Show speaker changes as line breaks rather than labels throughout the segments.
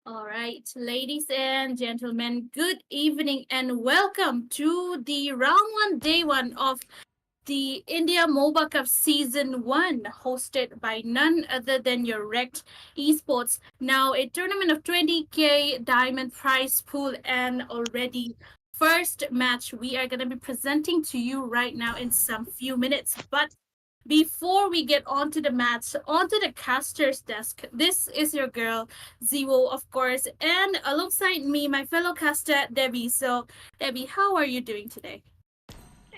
All right, ladies and gentlemen, good evening and welcome to the round one, day one of the India Moba Cup Season 1, hosted by none other than your Rekt Esports. Now, a tournament of 20k diamond prize pool, and already first match we are going to be presenting to you right now in some few minutes. But before we get onto the match, onto the caster's desk, this is your girl, Ziwo, of course, and alongside me, my fellow caster, Debbie. So, Debbie, how are you doing today?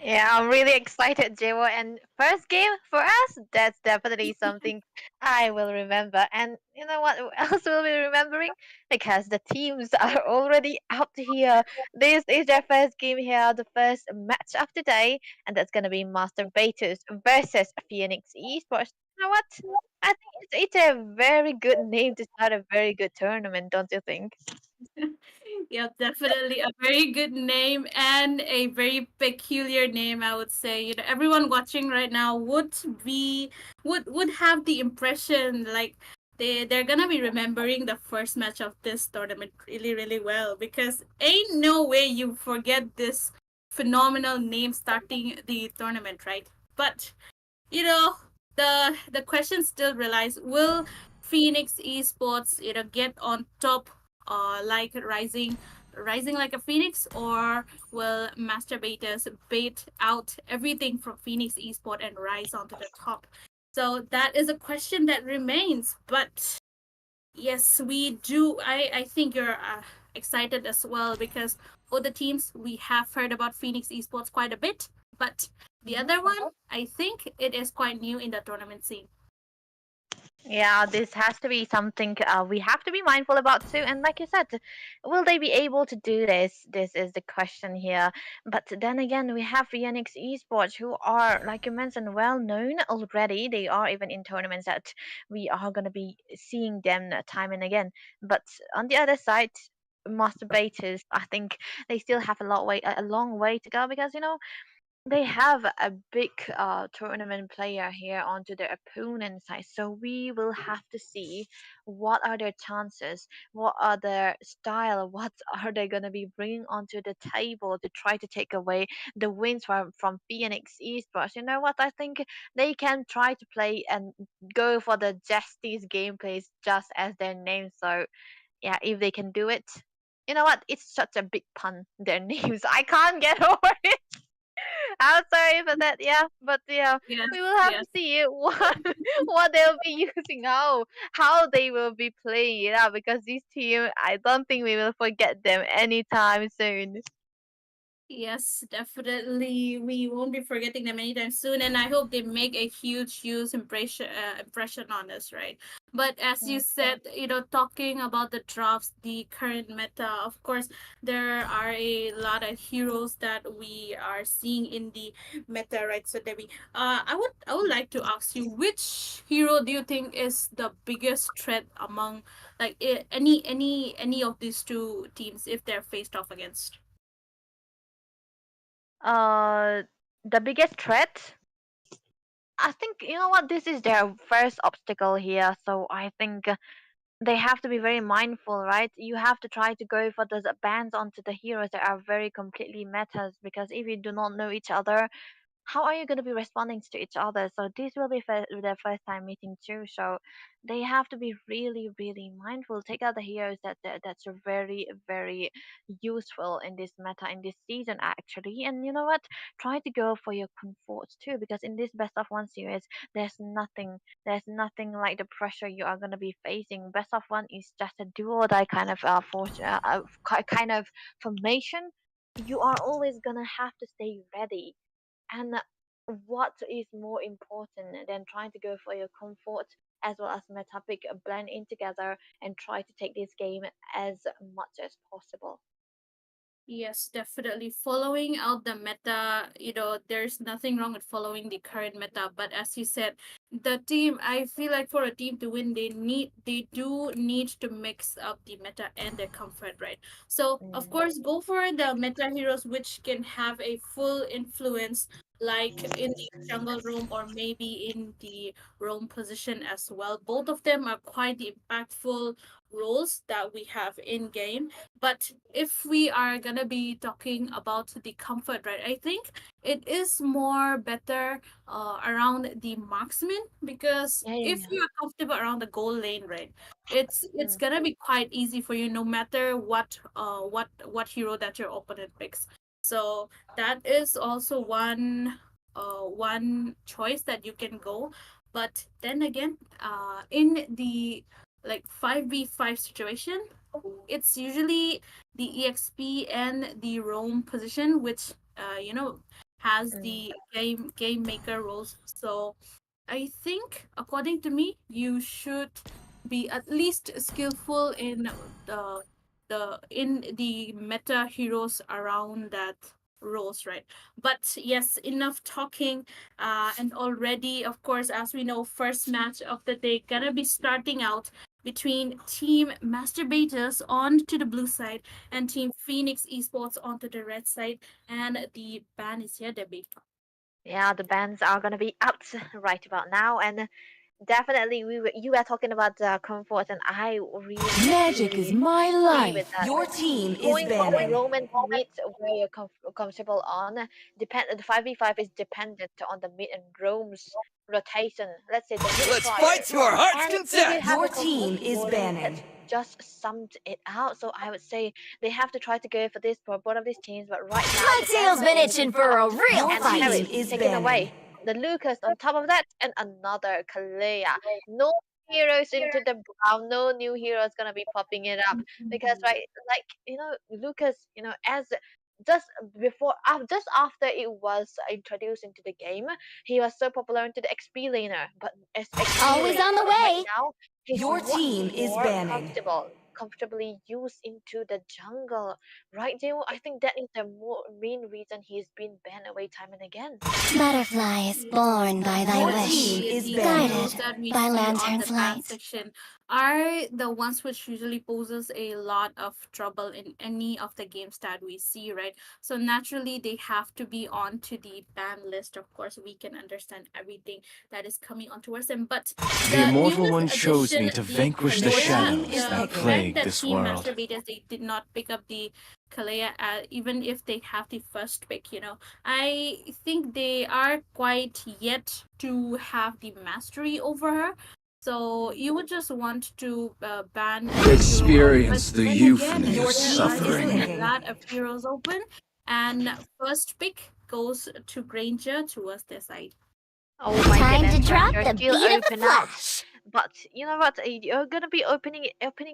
Yeah, I'm really excited, Jewo. And first game for us, that's definitely something I will remember. And you know what else we'll be remembering? Because the teams are already out here. This is their first game here, the first match of the day, and that's gonna be Master Beaters versus Phoenix Esports. You know what? I think it's a very good name to start a very good tournament, don't you think?
Yeah, definitely a very good name and a very peculiar name, I would say. You know, everyone watching right now would have the impression like they're gonna be remembering the first match of this tournament really, really well because ain't no way you forget this phenomenal name starting the tournament, right? But you know, the question still relies: will Phoenix Esports, get on top, like rising like a phoenix, or will masturbators bait out everything from Phoenix Esport and rise onto the top? So that is a question that remains. But yes, we do. I think you're excited as well because for the teams we have heard about Phoenix Esports quite a bit, but the other one, I think it is quite new in the tournament scene.
Yeah, this has to be something we have to be mindful about too. And like you said, will they be able to do this? This is the question here. But then again, we have Phoenix Esports who are, like you mentioned, well known already. They are even in tournaments that we are going to be seeing them time and again. But on the other side, masturbators, I think they still have a long way to go because they have a big tournament player here onto their opponent side, so we will have to see what are their chances, what are their style, what are they going to be bringing onto the table to try to take away the wins from Phoenix Esports. You know what? I think they can try to play and go for the Justice gameplays just as their name. So yeah, if they can do it. You know what? It's such a big pun. Their names. I can't get over it. I'm sorry for that. Yeah, but yeah,
Yes,
we will have
yes.
to see what they'll be using, how they will be playing it out. Because this team, I don't think we will forget them anytime soon.
Yes, definitely. We won't be forgetting them anytime soon, and I hope they make a huge impression on us, right? But as you
Mm.
said, talking about the drops, the current meta, of course, there are a lot of heroes that we are seeing in the meta, right? So, Debbie, I would like to ask you, which hero do you think is the biggest threat among like any of these two teams if they're faced off against?
Uh, the biggest threat. I think you know what. This is their first obstacle here, so I think they have to be very mindful, right? You have to try to go for those bans onto the heroes that are very completely metas because if you do not know each other, how are you going to be responding to each other? So this will be their first time meeting too. So they have to be really, really mindful. Take out the heroes that's very useful in this meta in this season actually. And you know what? Try to go for your comforts too, because in this best of one series, there's nothing like the pressure you are going to be facing. Best of one is just a do or die kind of kind of formation. You are always gonna have to stay ready, and what is more important than trying to go for your comfort as well as metapic blend in together and try to take this game as much as possible.
Yes, definitely. Following out the meta, there's nothing wrong with following the current meta. But as you said, the team, I feel like for a team to win, they do need to mix up the meta and their comfort, right? So, of
Mm.
course, go for the meta heroes which can have a full influence, like in the jungle roam or maybe in the roam position as well. Both of them are quite impactful roles that we have in game. But if we are gonna be talking about the comfort, right, I think it is more better around the marksman, because
Yeah, yeah,
if
yeah.
you are comfortable around the goal lane, right, it's
Mm,
gonna be quite easy for you no matter what hero that your opponent picks. So that is also one choice that you can go. But then again, in the like 5v5 situation, it's usually the EXP and the roam position, which has
mm.
the game maker roles. So I think, according to me, you should be at least skillful in the the meta heroes around that roles, right? But yes, enough talking. And already, of course, as we know, first match of the day gonna be starting out between Team Masturbators on to the blue side and Team Phoenix Esports onto the red side. And the ban is here, Debbie.
Yeah, the bands are gonna be out right about now, and definitely you were talking about the comfort, and I really
Magic is
really
my
agree with
life.
that.
Your team is
Going for
banning.
Roman mid where you're comfortable on, the 5v5 is dependent on the mid and roams rotation. Let's say the mid
Let's fight
prior,
to our heart's
and if they
content.
have
Your
a comfort
team is
scoring, that
banning.
just summed it out. So I would say they have to try to go for this for both of these teams, but right now
My
the bans
tail's
are
been
already
itching for
out,
a real
and
fight. Your
Harris
team is
taken
banning.
away. The Lucas on top of that, and another Kalea. No heroes into the brown, no new heroes gonna be popping it up, because right, like Lucas, as just just after it was introduced into the game, he was so popular into the XP laner, but as XP
Always
laner,
on the
but right
way.
now he's
Your
much
team is
more
banning.
comfortably used into the jungle, right, Dale? I think that is the main reason he's been banned away time and again.
Butterflies born by thy
Most
wish,
of
is
the
guided
heroes that we
by
see on the
lantern's
ban
light.
section are the ones which usually poses a lot of trouble in any of the games that we see, right? So naturally they have to be on to the ban list. Of course, we can understand everything that is coming onto us. And but
The
the
Immortal
newest
One chose
addition,
me to
the
vanquish the
Your
Kalea,
team
shadows
is
that
the
picking.
fact
plague
that
this
Team
world.
Masturbators they did not pick up the Kalea, even if they have the first pick, I think they are quite yet to have the mastery over her. So
Mm.
you would just want to ban a hero out. But
Experience the
then again,
Your
Euphony's
there
team
are
is
still
suffering.
a
picking.
lot of heroes open. And first pick goes to Granger towards their side.
Oh my
Time to
goodness,
drop
Granger
the
still
beat of the
open out.
flash.
But you know what? You're gonna be opening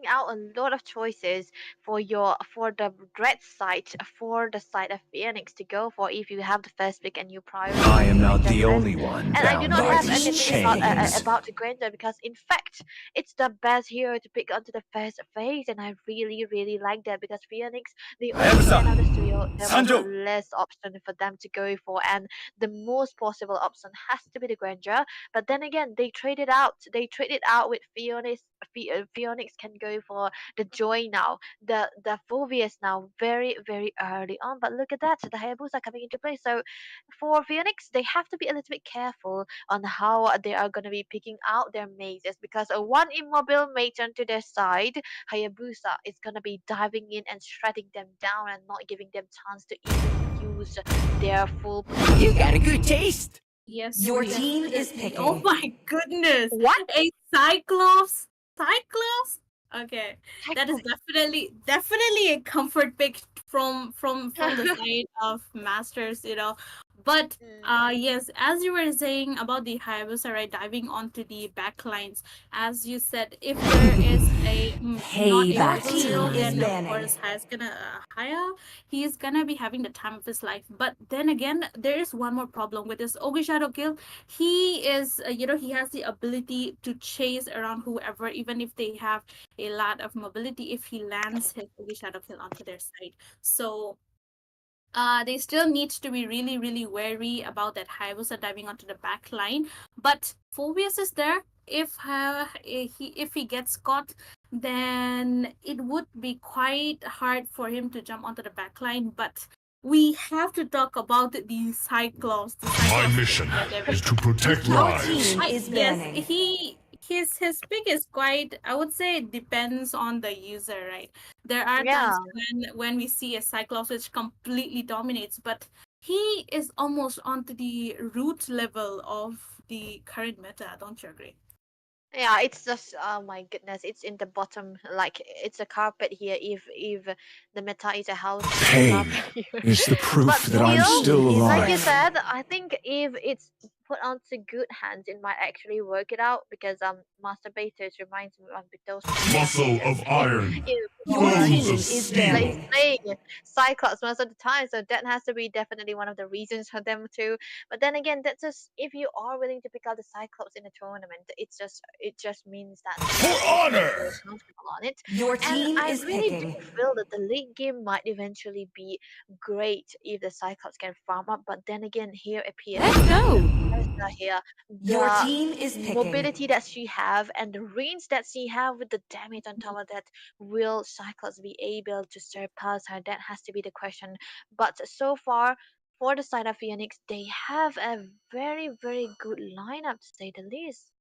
out a lot of choices for the red side, for the side of Phoenix to go for if you have the first pick and you
I
prioritize
am not
Granger
the
first.
only one
And I do
bound
not
by
Your
have
team
these
anything
is picking.
chains.
about the Granger, because in fact it's the best hero to pick onto the first phase, and I really really like that, because Phoenix, they only ban out the trio. There was a less option for them to go for, and the most possible option has to be the Granger. But then again, they traded out. They traded out with Phoenix. Phoenix can go for the Joy now, the Phobius now, very very early on. But look at that, the Hayabusa coming into play. So for Phoenix, they have to be a little bit careful on how they are going to be picking out their mazes, because a one immobile mate onto their side, Hayabusa is going to be diving in and shredding them down and not giving them chance to even use their full
You got
potential.
a good taste.
Yes,
Your team is
definitely. Oh
picking.
my goodness.
What?
A Cyclops? Cyclops? Okay. That is
Cyclops.
definitely a comfort pick from the side of Masters, But
Mm,
yes, as you were saying about the Hayabusa, right, diving onto the backlines, as you said, if there is a not a
Your
mobile
team
hero,
is
then of
banning.
course Haya, he's gonna be having the time of his life. But then again, there is one more problem with this Ogi Shadow Kill. He is, he has the ability to chase around whoever, even if they have a lot of mobility, if he lands his Ogi Shadow Kill onto their side. So they still need to be really, really wary about that Hayabusa diving onto the back line. But Phobius is there. If he gets caught, then it would be quite hard for him to jump onto the back line. But we have to talk about the Cyclops. The
My
Cyclops pick
mission
here,
is
Debbie.
to protect
Your
lives.
team
I
is
yes,
banning.
he his pick is quite, I would say it depends on the user, right? There are
Yeah.
times when we see a Cyclops which completely dominates, but he is almost onto the root level of the current meta, don't you agree?
Yeah, it's just oh my goodness, it's in the bottom, like it's a carpet here. If the meta is a house, it's a
Pain
carpet here.
is the
But
proof that Your I'm
still,
still team is
like you
alive.
said,
ready.
I think if it's put onto good hands, it might actually work it out because Master Beaters reminds me of those
Muscle
players.
of iron,
You
Your
know,
bones
team
of
is
play,
steel.
standing.
playing Cyclops most of the time, so that has to be definitely one of the reasons for them to. But then again, that's just if you are willing to pick out the Cyclops in a tournament, it just means that
For
you are very very
honor!
comfortable on it.
Your
And
team
I
is
really do
picking.
feel that the late game might eventually be great if the Cyclops can farm up. But then again, here appears
Let's
the
go.
Ursa here,
Your
the
team is picking.
mobility that she have and the range that she have with the damage on top of that. Will Cyclops be able to surpass her? That has to be the question. But so far, for the side of Phoenix, they have a very, very good lineup to say the least.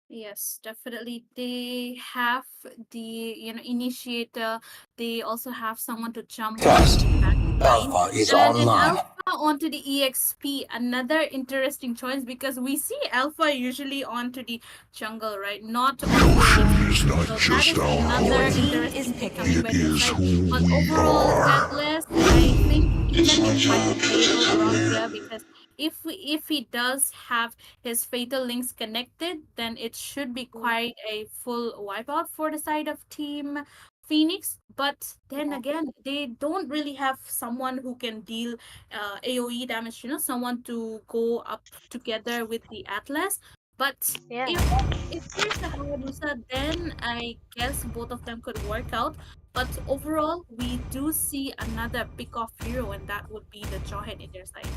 Yes, definitely. They have the, initiator. They also have someone to jump onto
Test.
the back line.
Alpha is
And
online.
Alpha onto the EXP, another interesting choice because we see Alpha usually onto the jungle, right? Not onto the ADC.
He's not
So that
just
is
our
another
Your
hero,
team is
interesting pick
picking.
coming
it
by their
is
side.
who
But
we
overall,
are.
Atlas, I think he can be quite playable around here because if he does have his fatal links connected, then it should be
Mm,
quite a full wipeout for the side of Team Phoenix. But then
yeah,
again, they don't really have someone who can deal AoE damage, someone to go up together with the Atlas. But
yeah.
if there's a Hayabusa, then I guess both of them could work out. But overall, we do see another pick off hero, and that would be the Jawhead in their side.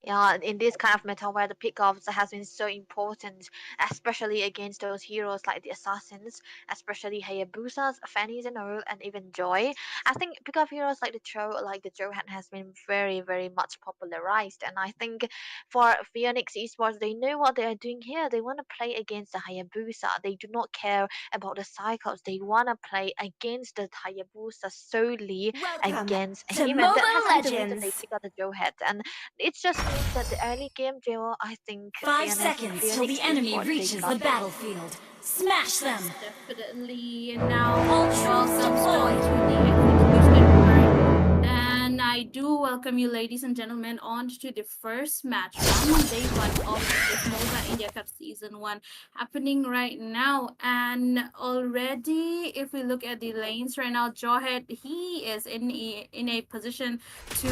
Yeah, in this kind of meta where the pickoffs has been so important, especially against those heroes like the assassins, especially Hayabusas, Fanny's and Earl, and even Joy. I think pickoff heroes like the Johan has been very, very much popularized. And I think for Phoenix Esports, they know what they are doing here. They want to play against the Hayabusa. They do not care about the cycles. They want to play against the Hayabusa solely
Welcome
against
to
him, and that has
Mobile
to be the reason they
Legends.
pick out the Joehead. And it just means that the early game duo, I think
5 seconds till
Phoenix
the enemy
Esports, they
reaches
got
the
this.
battlefield. Smash them.
Yes, definitely. Now,
All troops
welcome to
deployed.
the execution part. And I do welcome you, ladies and gentlemen, on to the first match, round one, day one of this Moba India Cup Season 1 happening right now. And already, if we look at the lanes right now, Jawhead, he is in a position to,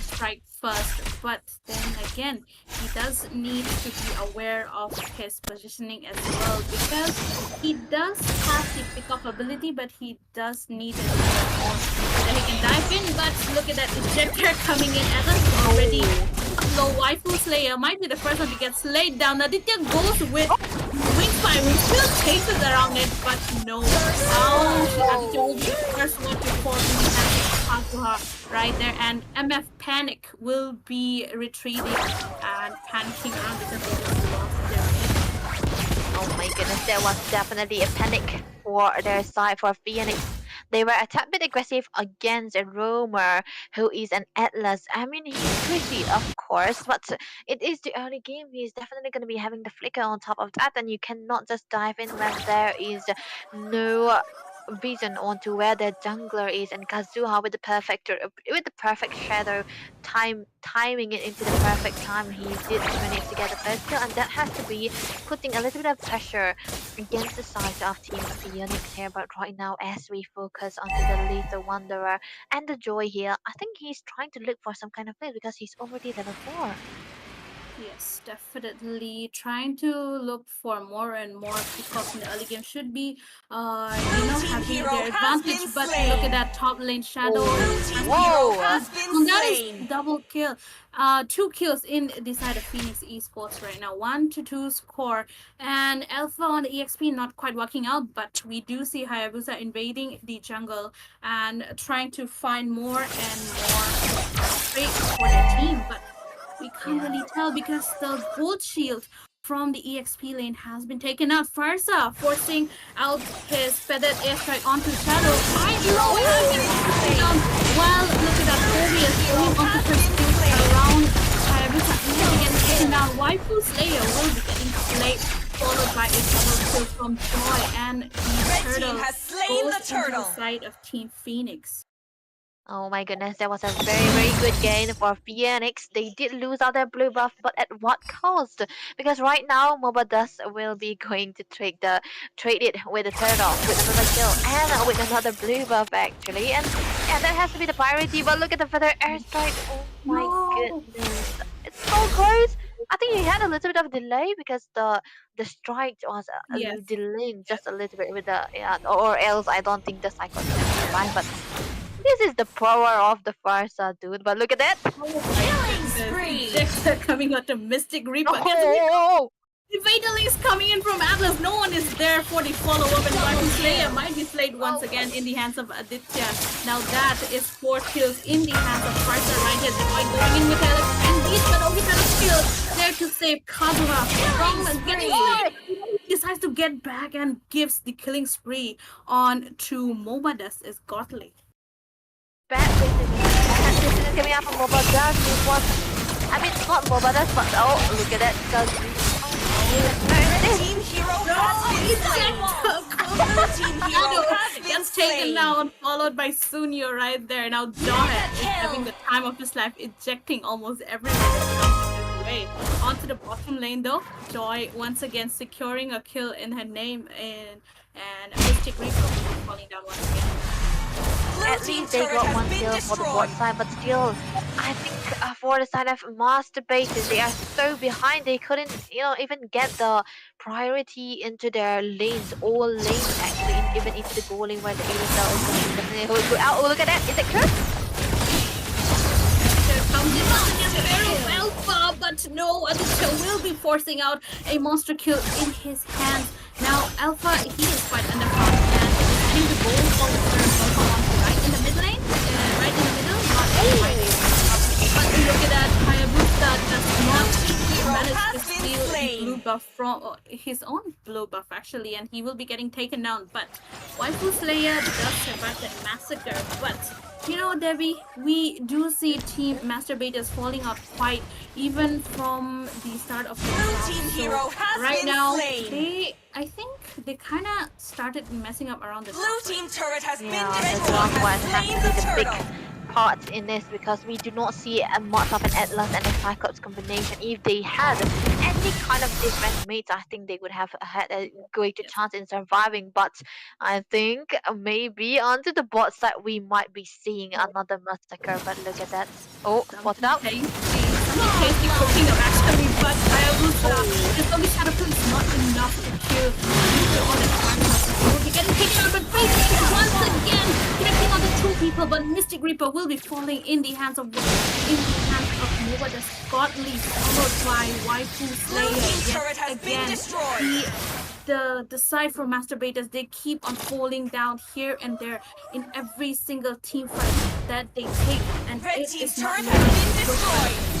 strike first. But then again, he does need to be aware of his positioning as well because he does have the pickup ability, but he does need a little bit more so that he can dive in. But look at that ejector coming in. Atlas is already
Oh,
low. Waifu Slayer might be the first one to get slayed down. Aditya goes with Wing Spine. Still chases around it, but no. Ouch! Aditya will be the first one to fall in the hands of Kazuha right there. And MF Panic will be retreating and panicking around because they just lost their mate.
oh my goodness, there was definitely a panic for their side for Phoenix. They were a tad bit aggressive against a roamer who is an Atlas. I mean, he's pretty, of course, but it is the early game. He's definitely going to be having the flicker on top of that, and you cannot just dive in when there is no vision onto where the jungler is, and Kazuha with the perfect shadow timing it into the perfect time. He did manage to get the first kill, and that has to be putting a little bit of pressure against the side of Team Phoenix here. But right now, as we focus onto the Lethal Wanderer and the Joy here, I think he's trying to look for some kind of play because he's already level 4.
Yes, definitely. Trying to look for more and more pickups in the early game should be,
Blue team
having
hero
their
has
advantage.
been
But look at
slain.
that top lane shadow.
Oh,
Blue
He
team
has the
hero
whoa!
has
first
been
kill. That is
slain.
double kill. Two kills in the side of Phoenix Esports right now. 1-2 score. And Alpha on the EXP not quite working out, but we do see Hayabusa invading the jungle and trying to find more and more traits for their team. But we can't
Yeah.
really tell because the gold shield from the EXP lane has been taken out. Farsa forcing out his feathered airstrike onto Shadow. Hydro has been taken down. Well, look at that. Kobe is going onto pursue around Hayabusa. He will be getting taken down. Waifu Slayer will be getting slayed, followed by a double kill from Joy, and the turtle goes into the side of Team Phoenix.
Oh my goodness, that was a very, very good game for Phoenix. They did lose out their blue buff, but at what cost? Because right now, Moba Dust will be going to trade it with a turtle, with another kill, and with another blue buff actually. And yeah, that has to be the priority. But look at the feather airstrike. Oh my
No.
goodness, it's so close. I think he had a little bit of delay because the strike was
Yes.
delaying just a little bit with the yeah, or else I don't think the cycle can survive. But this is the power of the Farsa, dude. But look at that.
Oh my
Killing
goodness.
spree.
Dexter coming out to Mystic Reaper.
Oh,
The Fatal is coming in from Atlas. No one is there for the follow-up, and Waifu Slayer might be slayed once again in the hands of Aditya. Now that is 4 kills in the hands of Farsa right here. They're going in with Alex, and these but only kind of kills there to save Kazuma from getting slayed. He decides to get back and gives the killing spree on to Moba Dust is godly.
bad decision. Bad decision coming out from Moba Dust. This was, I mean, it's not Moba Dust, but oh, look at that. Because
Team hero has been slain. Team hero has been
Gets taken
slain.
down, followed by Sunyo right there. Now Donut is having the time of his life, ejecting almost everyone that comes his way. Onto the bottom lane though, Joy once again securing a kill in her name, and Mystic Reaper falling down once again.
at least they got one kill for the bot side, but still, I think for the side of Master Bases, they are so behind. They couldn't, even get the priority into their lanes, all lanes actually, even into the goal lane where the ASL is going to definitely go out. Oh, look at that! Is it clear?
There comes in once again Pharaoh Alpha, but no, Aditya will be forcing out a monster kill in his hands. Now Alpha, he is quite underpowered, and he's the goal for the right in the mid lane, right in the middle, not right. But look at that, Hayabusa does not manage to steal the blue buff from his own blue buff actually, and he will be getting taken down. But Waifu Slayer does survive that massacre. But Debbie, we do see Team Masturbators falling off quite even from the start of the round.
Team
So
hero has
right
been
now,
slain.
I think they kind of started messing up around the
Blue
top.
team turret has been
Yeah, the
destroyed.
ground was
Has slain
actually
the
the big
turtle.
part in this because we do not see much of an Atlas and a Cyclops combination. If they had any kind of different mates, I think they would have had a greater chance in surviving. But I think maybe onto the bot side we might be seeing another massacre. But look at that. Oh, spotted out.
Something tasty cooking up actually, but Hayabusa, his only catapult is not enough to kill all the time. We're getting taken out, but Faith once again connecting on the two people, but Mystic Reaper will be falling in the hands of Moba the Godly, followed by Waifu
Team turret
Slayer
has
yet
been
again.
destroyed.
The side for Masturbators, they keep on falling down here and there in every single team fight that they take, and
Red
it
team's
is not
turret
enough.
has been destroyed.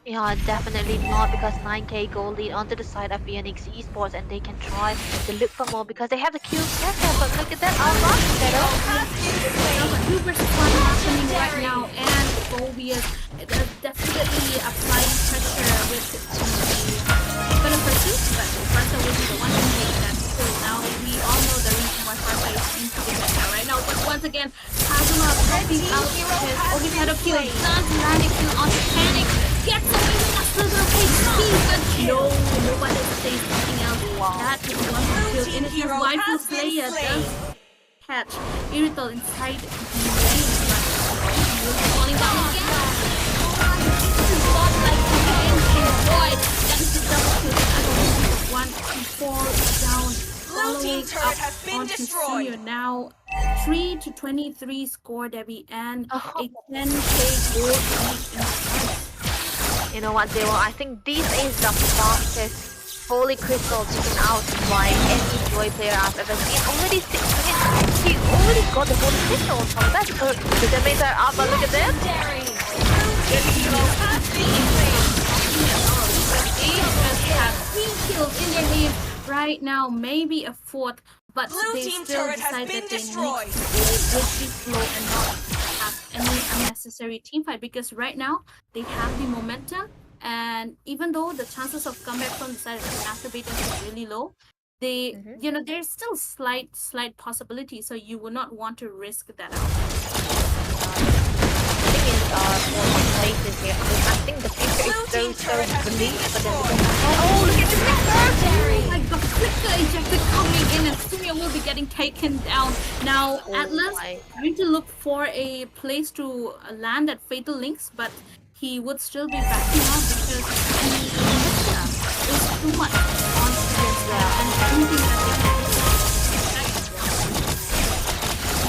Yeah, definitely not because 9k goal lead onto the side of Phoenix Esports and they can try to look for more because they have the kill pressure. But look at that, Alpha.
Now, 2 versus 1 happening right now, and Phobias is definitely applying pressure with the gonna pursue, but Farsa will be the one to make that kill. Now, we all know the reason why Farsa is into the meta right now, but once again, Kazuma popping out his Ogipado kill, does land a kill on Panic, gets away with that little HP, but no, nobody says something else. That is one kill in his Waifu Slayer does catch Irrital inside the lane, but he will be falling down again. Spotlight again, enjoyed. That is the double kill. I don't think the one to fall down. Following
turret has
up
been
onto
destroyed.
Sunyo now. 3-23 score, Debbie, and
Oh.
a 10k gold lead in the fight.
You know what, Zero? I think this is the fastest Holy Crystal taken out by any Joy player I've ever seen. Already 6 minutes. He already got the Holy Crystal on top of that. So the damage are up, but look at this.
Blue team hero has been slain.
They just have 3 kills in their name right now, maybe a fourth, but
Blue
they
team
still
turret has
decide
been
that they need to
destroyed.
go with the flow and not have any unnecessary team fight because right now they have the momentum. And even though the chances of comeback from the side of the masturbators is really low, they,
Mhm.
there's still slight possibility. So you would not want to risk that out.
The thing is, for masturbators here, I think the future is
Blue
so
team turret has
bleak
been
for them
destroyed.
because oh look at this
Oh my
Legendary.
god, Flicker ejected coming in and Sumia will be getting taken down. Now,
oh
Atlas
my
trying to look for a place to land at Fatal Links, but he would still be backing out because the Nista is too much on CSGO
yeah.
and anything that they can do is protect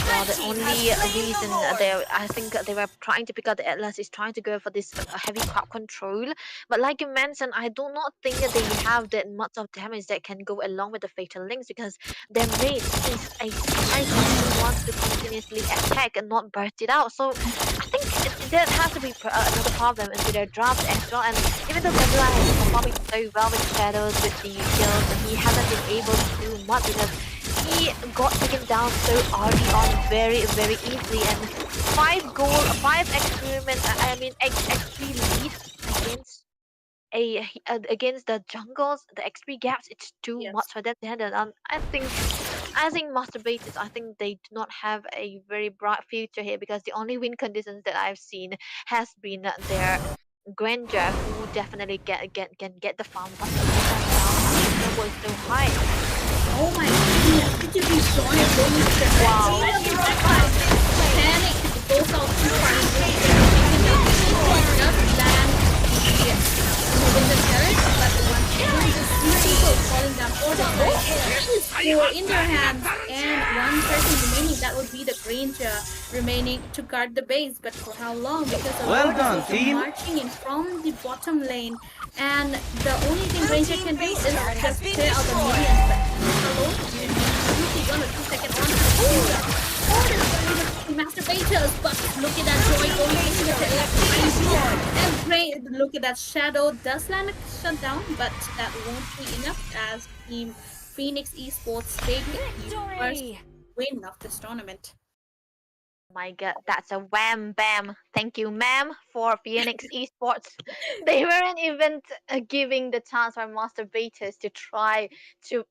Well,
Red
the
team has
only
slain the
reason
Lord.
they, I think they were trying to pick up the Atlas is trying to go for this heavy crowd control. But like you mentioned, I do not think that they have that much of damage that can go along with the Fatal Links because their mate is a sniper who wants to continuously attack and not burst it out. So I think that has to be another problem into their drafts as well. And even though Bedla has been performing so well with Shadows, with the kills, and he hasn't been able to do much because he got taken down so early on very easily and five experiment I mean XP lead against against the jungles, the XP gaps, it's too
yes.
much for them to handle. I think masturbators, I think they do not have a very bright future here because the only win conditions that I've seen has been their Granger, who definitely can get the farm, but right now the snowball is so high.
Oh my goodness, did you be joined going into the next
Wow.
Team
let's
hero
check
has
out
been slain.
panic goes out too far and really gets taken down. Just land with the turret, but once again, just two people falling down for the turret. That is four in their hands, and one person remaining. That would be the Granger remaining to guard the base. But for how long? Because the
Well
Lord is
done,
also
team.
marching in from the bottom lane, and the only thing
Blue
Granger
team
can do
base
is
turret has
just
been
clear out the
destroyed.
minions. But hello, you need 1 or 2 seconds on to do that. Or the masturbators, but look at that
Blue
Joy
team
going
base
into the
turret has been
trying to
destroyed.
and great look at that Shadow does land a shutdown, but that won't be enough as Team Phoenix Esports they get the first
Victory.
win of this tournament.
My God, that's a wham bam. Thank you, ma'am, for Phoenix Esports. They weren't even giving the chance for masturbators to try to,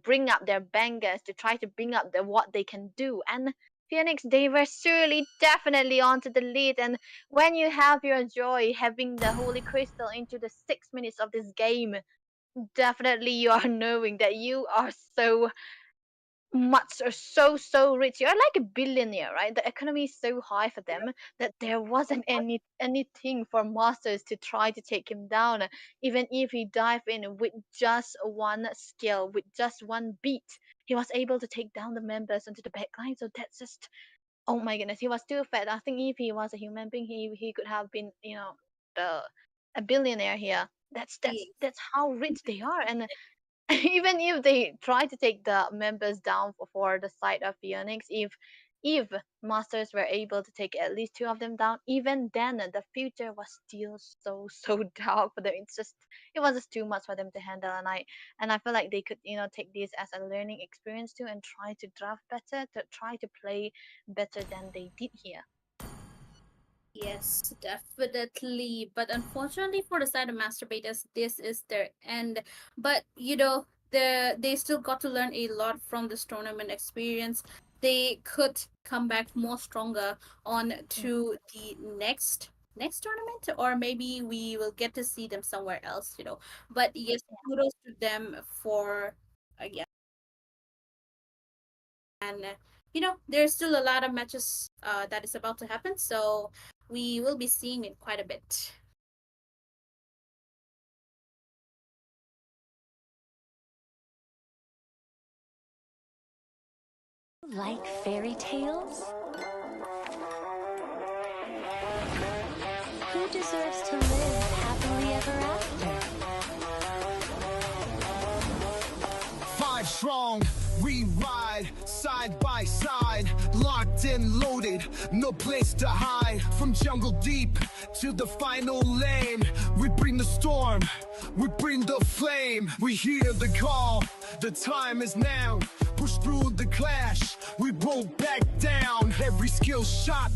bring up their bangers, to try to bring up what they can do. And Phoenix, they were surely definitely onto the lead. And when you have your joy having the Holy Crystal into the 6 minutes of this game, definitely you are knowing that you are so much or so rich. You're like a billionaire, right? The economy is so high for them that there wasn't anything for Masters to try to take him down. Even if he dive in with just one skill, with just one beat, he was able to take down the members into the backline. So that's just, oh my goodness, he was too fat. I think if he was a human being, he could have been, the a billionaire here. That's that's
Yes.
that's how rich they are. And even if they try to take the members down for the side of Phoenix, if Masters were able to take at least two of them down, even then the future was still so dark for them. It was just too much for them to handle, and I feel like they could take this as a learning experience too and try to draft better, to try to play better than they did here.
Yes, definitely. But unfortunately for the side of masturbators, this is their end. But they still got to learn a lot from this tournament experience. They could come back more stronger on
Mhm.
to the next tournament, or maybe we will get to see them somewhere else. But yes, kudos to them for yeah. And there's still a lot of matches that is about to happen, so we will be seeing it quite a bit.
Like fairy tales? Who deserves to live happily ever after?
Five strong, we ride side by side. Life locked and loaded, no place to hide. From jungle deep to the final lane, we bring the storm, we bring the flame. We hear the call, the time is now. Push through the clash, we won't back down. Every skill shot,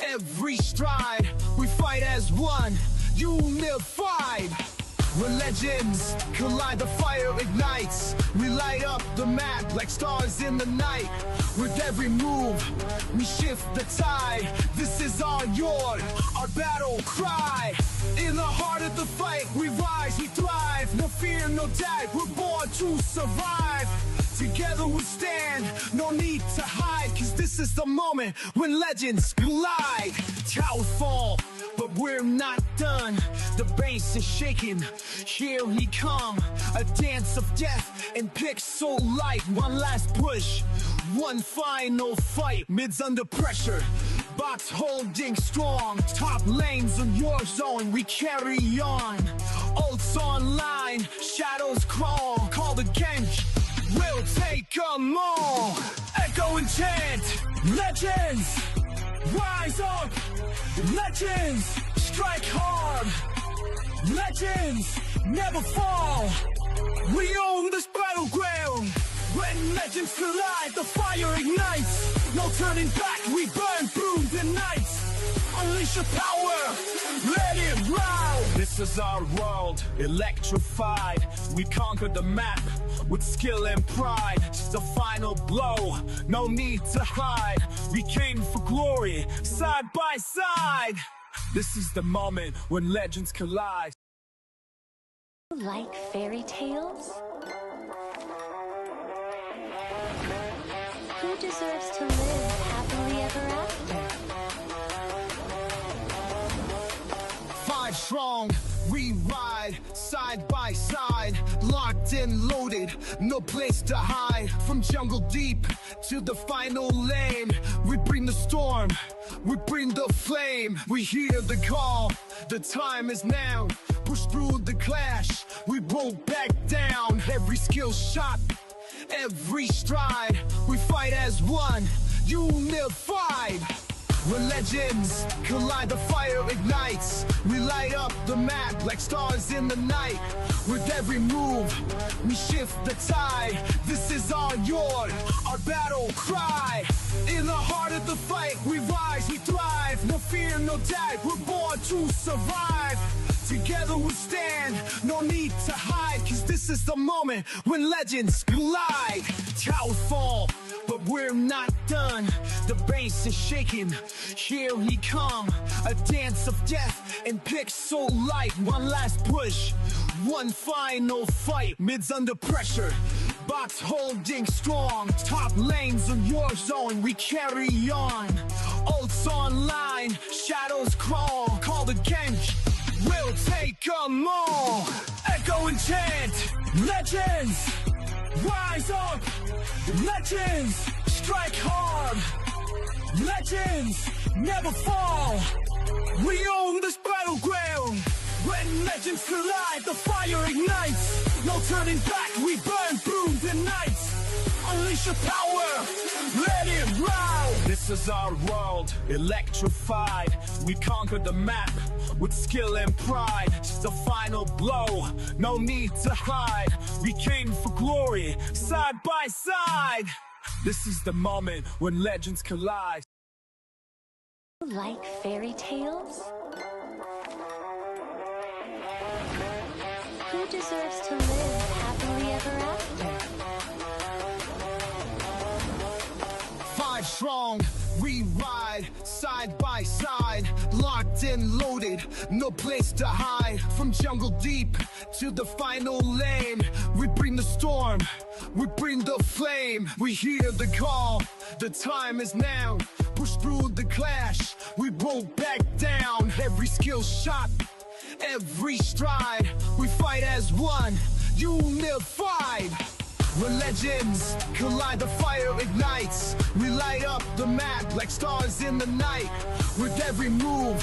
every stride, we fight as one, unified. When legends collide, the fire ignites. We light up the map like stars in the night. With every move, we shift the tide. This is our yard, our battle cry. In the heart of the fight, we rise, we thrive. No fear, no doubt, we're born to survive. Together we stand, no need to hide. Cause this is the moment when legends collide. Towers fall, but we're not done. The bass is shaking, here we come. A dance of death and pixel light. One last push, one final fight. Mids under pressure, box holding strong. Top lanes on your zone, we carry on. Ults online, shadows crawl. Call the gank, we'll take them all. Echo and chant, legends rise up, legends strike hard, legends never fall. We own this battleground. When legends collide, the fire ignites. No turning back, we burn through the nights. Unleash your power, let it round. This is our world, electrified. We conquered the map with skill and pride. Just a final blow, no need to hide. We came for glory, side by side. This is the moment when legends collide.
Like fairy tales? Who deserves to live happily ever after?
Five strong, we ride side by side, locked and loaded, no place to hide. From jungle deep to the final lane, we bring the storm, we bring the flame. We hear the call, the time is now. Push through the clash, we won't back down. Every skill shot, every stride, we fight as one, unified. When legends collide, the fire ignites. We light up the map like stars in the night. With every move, we shift the tide. This is our yard, our battle cry. In the heart of the fight, we rise, we thrive. No fear, no doubt, we're born to survive. Together we stand, no need to hide. Cause this is the moment when legends collide. Towers fall, but we're not done. The bass is shaking, here we come. A dance of death and pixel light. One last push, one final fight. Mids under pressure, box holding strong. Top lanes on your zone, we carry on. Ults online, shadows crawl. Call the gank, we'll take them all. Echo and chant, legends rise up, legends strike hard, legends never fall. We own this battleground. When legends collide, the fire ignites. No turning back, we burn through the nights. Unleash your power, let it round. This is our world, electrified. We conquered the map with skill and pride. Just a final blow, no need to hide. We came for glory, side by side. This is the moment when legends collide.
Like fairy tales? Who deserves to live happily ever after?
Five strong, we ride side by side, locked and loaded, no place to hide. From jungle deep to the final lane, we bring the storm, we bring the flame. We hear the call, the time is now. Push through the clash, we won't back down. Every skill shot, every stride, we fight as one, unified. When legends collide, the fire ignites. We light up the map like stars in the night. With every move,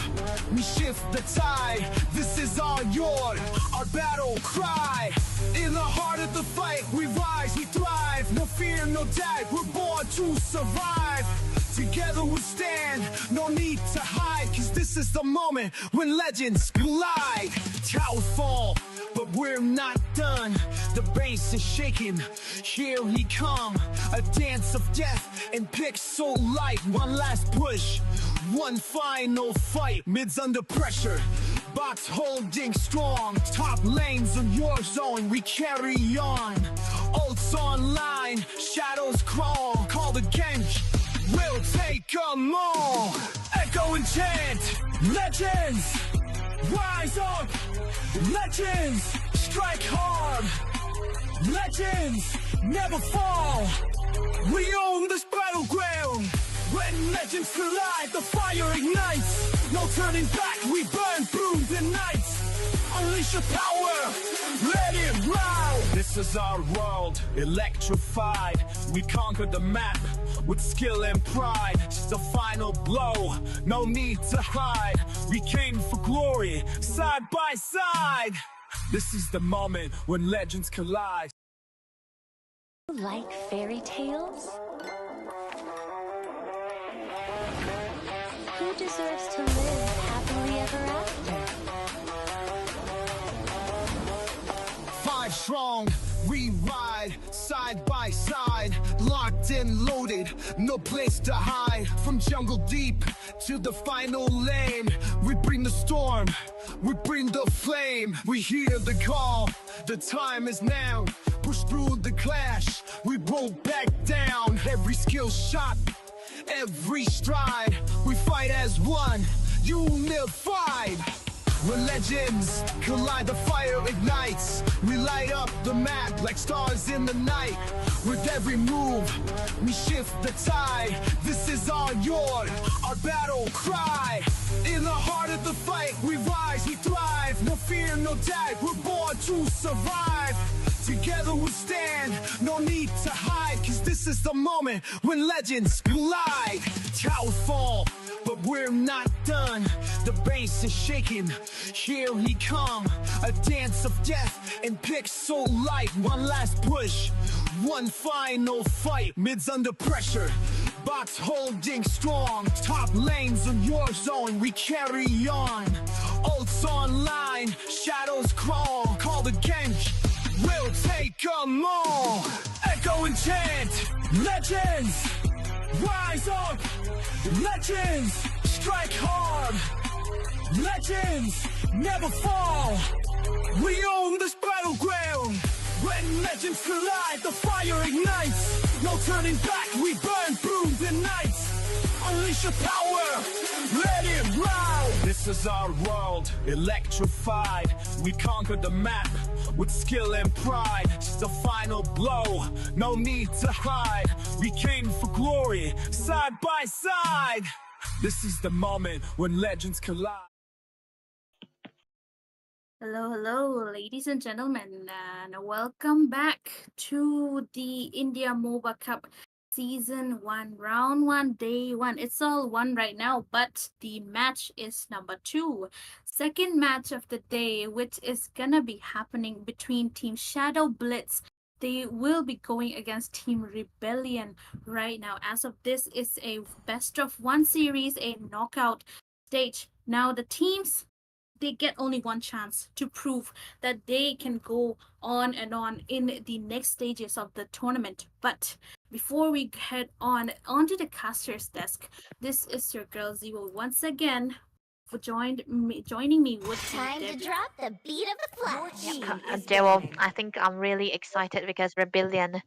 we shift the tide. This is our yard, our battle cry. In the heart of the fight, we rise, we thrive. No fear, no doubt, we're born to survive. Together we stand, no need to hide, cause this is the moment when legends collide. Towers fall, but we're not done. The bass is shaking, here he come. A dance of death and pixel light. One last push, one final fight. Mids under pressure, box holding strong. Top lanes on your zone, we carry on. Ults online, shadows crawl. Call the Genji, we'll take 'em all. Echo and chant, legends, rise up. Legends, strike hard. Legends, never fall. We own this battleground. When legends collide, the fire ignites. No turning back, we burn through the nights. Unleash your power, let it ride. This is our world, electrified. We conquered the map with skill and pride. Just a final blow, no need to hide. We came for glory, side by side. This is the moment when legends collide.
Like fairy tales? Who deserves to live happily ever after?
Five strong, we ride side by side, locked and loaded, no place to hide. From jungle deep to the final lane, we bring the storm, we bring the flame. We hear the call, the time is now. Push through the clash, we won't back down. Every skill shot, every stride, we fight as one, unified. When legends collide, the fire ignites. We light up the map like stars in the night. With every move, we shift the tide. This is our yard, our battle cry. In the heart of the fight, we rise, we thrive. No fear, no doubt, we're born to survive. Together we stand, no need to hide, cause this is the moment when legends collide. Towers fall, but we're not done. The bass is shaking, here he come. A dance of death and pixel light. One last push, one final fight. Mids under pressure, box holding strong. Top lanes on your zone, we carry on. Ults online, shadows crawl. Call the Genji, we'll take 'em all. Echo and chant, legends, rise up. Legends, strike hard. Legends, never fall. We own this battleground. When legends collide, the fire ignites. No turning back, we burn through the nights. Unleash your power, let it ride. This is our world, electrified. We conquered the map with skill and pride. Just a final blow, no need to hide. We came for glory, side by side. This is the moment when legends collide.
Hello, hello, ladies and gentlemen, and welcome back to the India Moba Cup Season 1, Round 1, Day 1. It's all one right now, but the match is number 2. Second match of the day, which is gonna be happening between Team Shadow Blitz. They will be going against Team Rebellion right now. As of this, is a best of one series, a knockout stage. Now, the teams, they get only one chance to prove that they can go on and on in the next stages of the tournament. But before we head on onto the caster's desk, this is your girl Zero once again for joining me with
Time to
Debbie.
drop the beat of the flash.
Well, I think I'm really excited because Rebellion.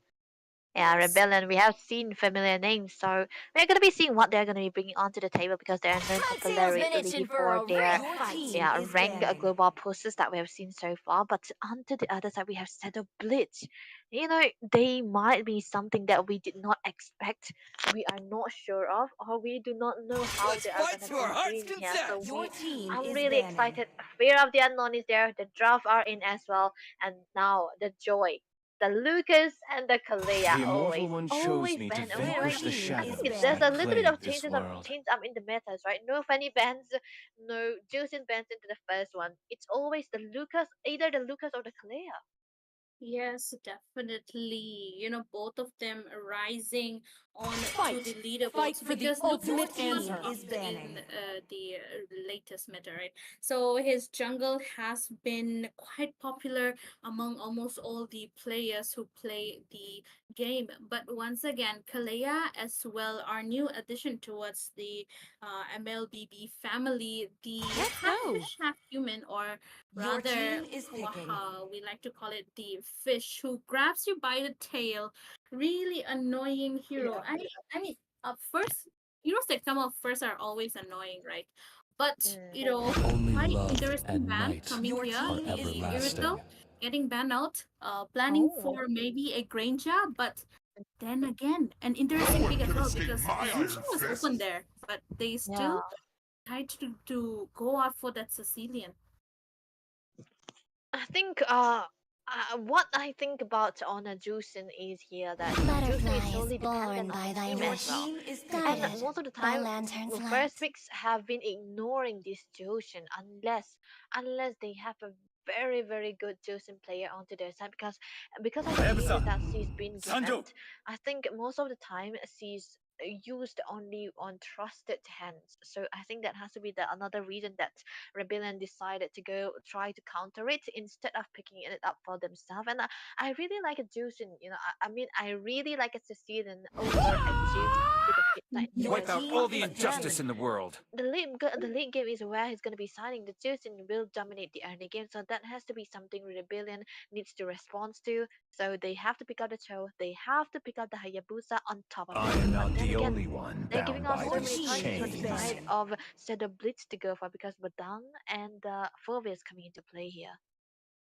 Yeah, Rebellion. We have seen familiar names, so we're gonna be seeing what they're gonna be bringing onto the table because they're known
My sales been
popularity
itching for
for
a
their
real fight.
rank global posters that we have seen so far. But onto the other side, we have Shadow Blitz. They might be something that we did not expect. We are not sure of, or we do not know how
Let's
they are
fight
gonna
to our
be
heart's
doing here. So
content.
Your team
I'm
is
really
banning.
excited. Fear of the Unknown is there. The draft are in as well, and now the Joy, the Lucas and the Kalea.
The Immortal
Always,
One chose
always
me to
banned away,
vanquish
right?
the
Team
I
is
think
shadows
there's
banning.
a
that
little bit of
plague this world.
changes up in the metas, right? No funny bans, no juicing bans into the first one. It's always the Lucas, either the Lucas or the Kalea.
Yes, definitely. Both of them rising on to the
Fight! Fight
leaderboards,
for the
because look what
ultimate
he
answer. Is
dropped in
banning.
the latest meta, right? So his jungle has been quite popular among almost all the players who play the game. But once again, Kalea as well, our new addition towards the MLBB family, the
Let's
half
go!
fish, half human, or
Your
rather,
team is picking.
we like to call it the fish who grabs you by the tail. Really annoying hero. I mean, first heroes that come up first are always annoying, right? But
Mm.
Only
quite
love
interesting
and
ban
night
coming
Your
here.
are
team is
The
picking.
everlasting.
Irito getting banned out. Planning
Oh.
for maybe a Granger, but then again, an interesting pick as well because Zuchi was open there, but they
Yeah.
still tried to go out for that Sicilian.
I think what I think about on a Juicing is here that Juicing is
Butterfly is
solely
born
dependent on
by
the
thy
team
Your
as well.
team is
And
picking.
most of the
By
time,
lantern's
first
light.
picks have been ignoring this Juicing unless they have a very good Juicing player onto their side because of the changes that she's been given. I think most of the time she's used only on trusted hands. So I think that has to be the another reason that Rebellion decided to go try to counter it instead of picking it up for themselves. And I really like a Juicing, I mean, I really like a Cecilian over a Juice with a pit side here
Your
as
Wipe
well.
out
team
all the
is
But then
injustice
picking.
in the world.
the late game is where he's going to be signing. The Juicing will dominate the early game, so that has to be something Rebellion needs to respond to. So they have to pick up the Cho, they have to pick up the Hayabusa on top of
I
it.
am
But
not
then
the
again,
only one
they're giving
bound
out
by
so
Your
many
these
team
choices for
is
the
chains.
side
banning.
of Shadow Blitz to go for because Badang and Furby is coming into play here.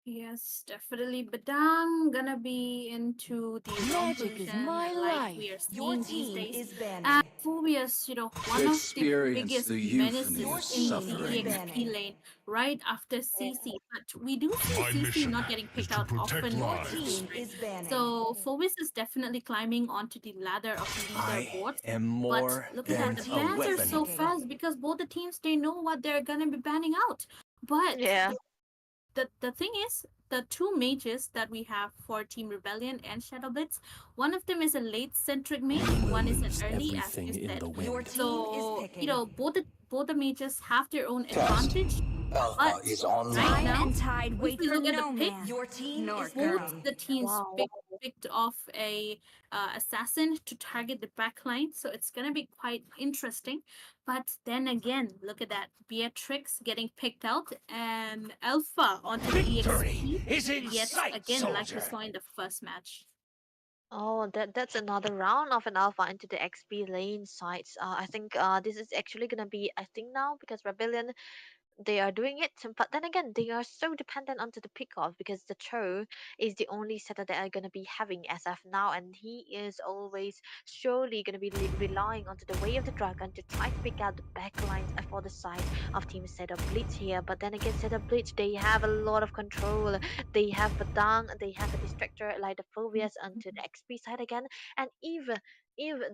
Yes, definitely. Badang gonna be into the wrong
Magic is
position
my
like we are
life. Your
seeing these
team
days.
is
And
banning.
Phobias, one of the
Experience
biggest
the euphony
Your
of
menaces in
team
the
is
suffering.
EXP
banning.
lane right after
Yeah.
CC. But we do see
My
CC
mission
not getting
is
picked
to
out
protect
often
Your
lately,
lives.
team
right?
is banning.
So Phobias is definitely climbing onto the ladder of
I
leaderboards.
am
But
more
look at
Your
that,
than
the
a
team
bans are
is
so
weapon.
picking.
fast because both the teams they know what they're gonna be banning out. But
Yeah.
the thing is, the two mages that we have for Team Rebellion and Shadow Blitz, one of them is a late centric mage,
We will
one is an
lose
early, as you
everything in
said.
the
Your
wind.
team is
So
picking.
both the mages have their own
Test.
advantage.
Alpha
But
is
right
online.
Time
now,
and tide
if
wait
we
for
look at the
no
pick,
man. Your team
Nor
is
both
picking.
girl.
the teams
Wow.
picked off a assassin to target the backline, so it's gonna be quite interesting. But then again, look at that, Beatrix getting picked out and Alpha onto the
Victory
EXP
is in
yet
sight,
again, like we
soldier.
saw in the first match.
Oh, that's another round of an alpha into the XP lane sides. I think this is actually gonna be a thing now because Rebellion they are doing it, but then again, they are so dependent onto the pickoff because the Cho is the only setter they are going to be having as of now, and he is always surely going to be relying onto the way of the dragon to try to pick out the backlines for the side of Team Setup Blitz here. But then again, Setup Blitz they have a lot of control. They have Badang, they have a distractor like the Phobias onto the XP side again, and if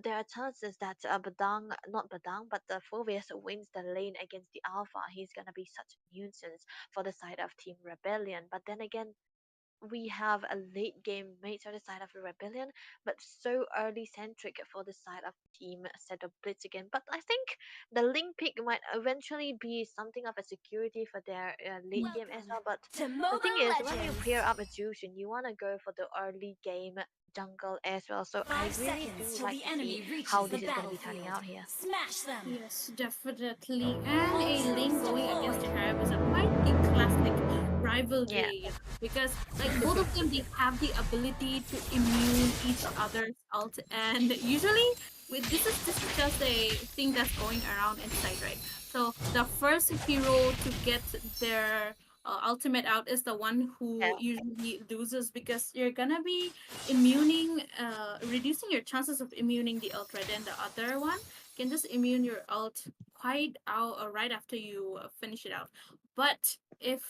there are chances that Badang, not Badang, but the Phobius wins the lane against the Alpha, he's gonna be such a nuisance for the side of Team Rebellion. But then again, we have a late game mate on the side of the Rebellion, but so early centric for the side of Team Setup Blitz again. But I think the link pick might eventually be something of a security for their late game as
Welcome
well. But
to
the thing
Moba
is, when you
Legends.
pair up a Jushin, you want to go for the early game jungle as well. So I
5
really
seconds
do
till
like
the
to see
enemy reaches
how
the
this is going to be turning
battlefield.
out here.
Smash them.
Yes, definitely. And a
Ultras
link going against
deployed.
Harab is a quite a classic
Yeah.
rivalry, because like both of them they have the ability to immune each other's ult, and usually with this is just a thing that's going around inside, right? So the first hero to get their ultimate out is the one
Yeah.
who usually loses, because you're gonna be immuning reducing your chances of immuning the ult, right? And the other one can just immune your ult quite out right after you finish it out. But if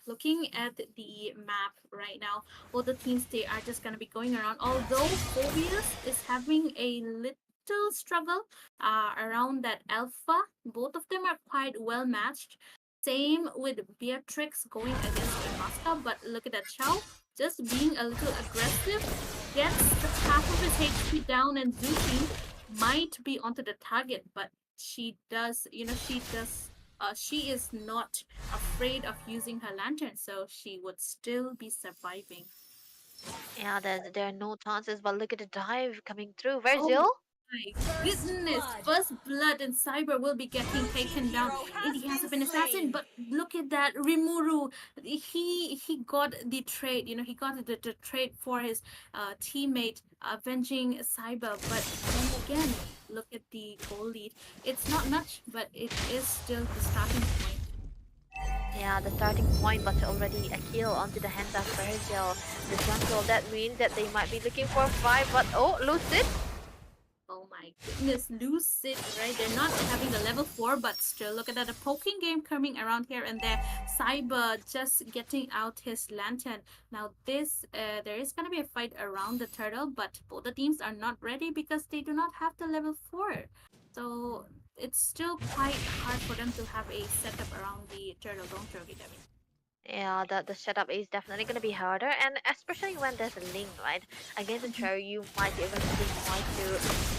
looking at the map right now, all the teams they are just gonna be going around. Although Phobius is having a little struggle around that alpha, both of them are quite well matched. Same with Beatrix going against Imaska, but look at that Chow just being a little aggressive, gets the half of his HP down, and Zuki might be onto the target, but she is not afraid of using her lantern, so she would still be surviving.
Yeah, there are no chances, but look at the dive coming through.
Oh
Virgil?
my
First
goodness!
blood.
First blood and Cyber will be getting
Blue team
taken down.
hero
And
has
he has
been
been assassin,
slain.
but look at that Rimuru. He got the trade. He got the trade for his teammate avenging Cyber. But then again, look at the goal lead. It's not much, but it is still the starting point.
Yeah, the starting point, but already a kill onto the hands of Virgil. The jungle, that means that they might be looking for a fight, but oh, Lucid?
Oh my goodness, Lucid, right? They're not having the level 4, but still, look at that. A poking game coming around here and there. Cyber just getting out his lantern. Now, there is going to be a fight around the turtle, but both the teams are not ready because they do not have the level 4. So, it's still quite hard for them to have a setup around the turtle, don't you agree, Debbie?
Yeah, the setup is definitely going to be harder, and especially when there's a link, right? Against a throw, you might eventually try to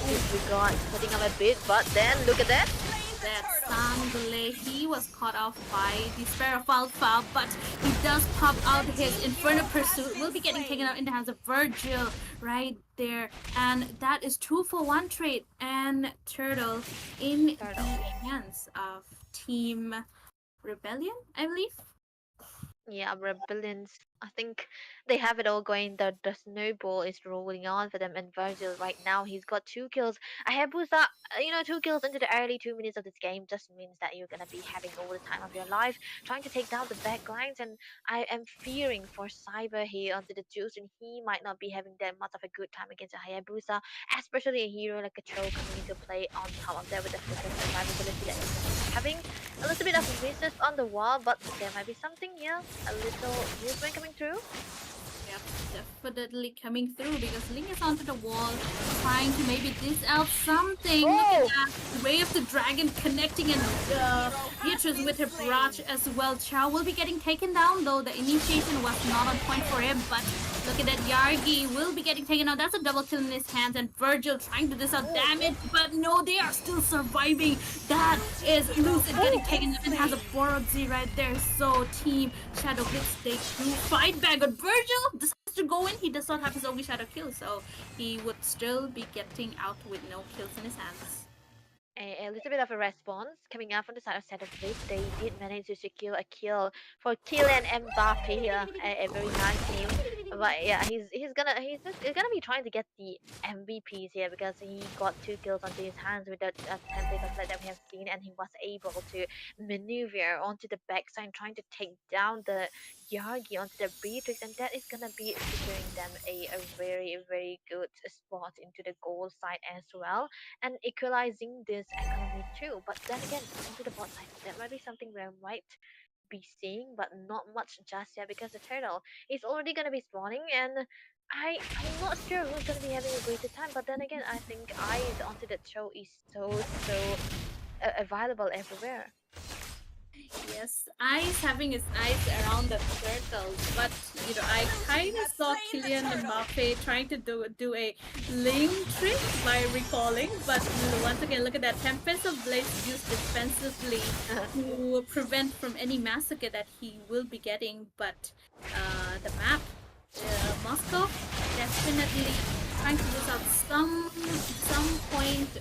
disregard setting up a bit, but then look at that.
Slain the
That
turtle.
Sangle, he was caught off by the Sparrow of Alpha, but he does pop out his Inferno Pursuit. Will be getting taken out in the hands of Virgil right there. And that is 2-for-1 trade and Turtle in the
Turtle.
hands of Team Rebellion, I believe.
Yeah, Rebellions. I think they have it all going. The snowball is rolling on for them, and Virgil right now he's got 2 kills. Hayabusa, 2 kills into the early 2 minutes of this game just means that you're gonna be having all the time of your life trying to take down the back lines. And I am fearing for Cyber here onto the juice, and he might not be having that much of a good time against a Hayabusa, especially a hero like a Troll coming into play on top of that with the focus survivability that he's gonna be having. A little bit of misses on the wall, but there might be something here. A little movement coming through.
Yep, definitely coming through because Link is onto the wall, trying to maybe dish out something. Look at
Oh!
that. Way of the Dragon connecting, and Beatrice with her barrage as well. Chow will be getting taken down, though the initiation was not on point for him. But look at that. Yargi will be getting taken out. That's a double kill in his hands. And Virgil trying to dish out damage. But no, they are still surviving. That is Lucid getting taken out and has a borrowed Z right there. So Team Shadow Blitz, they do fight back. But Virgil decides to go in. He does not have his only Shadow kill. So he would still be getting out with no kills in his hands.
A little bit of a response coming up on the side of Set of Blitz. They did manage to secure a kill for Kylian Mbappe here. A very nice name. But yeah, he's gonna be trying to get the MVPs here because he got 2 kills onto his hands with that template of play that we have seen, and he was able to maneuver onto the backside trying to take down the Yagi onto the Beatrix, and that is gonna be securing them a very very good spot into the goal side as well, and equalizing this economy too. But then again, into the bot side, that might be something we might be seeing, but not much just yet because the turtle is already gonna be spawning, and I'm not sure who's gonna be having a greater time. But then again, I think eyes onto the show is so available everywhere.
Yes, Ice having his eyes around the turtle, but I kind of saw Kylian Mbappe trying to do a link trick by recalling, but once again, look at that Tempest of Blades used defensively to prevent from any massacre that he will be getting. But the map, Moscow, definitely trying to use out some point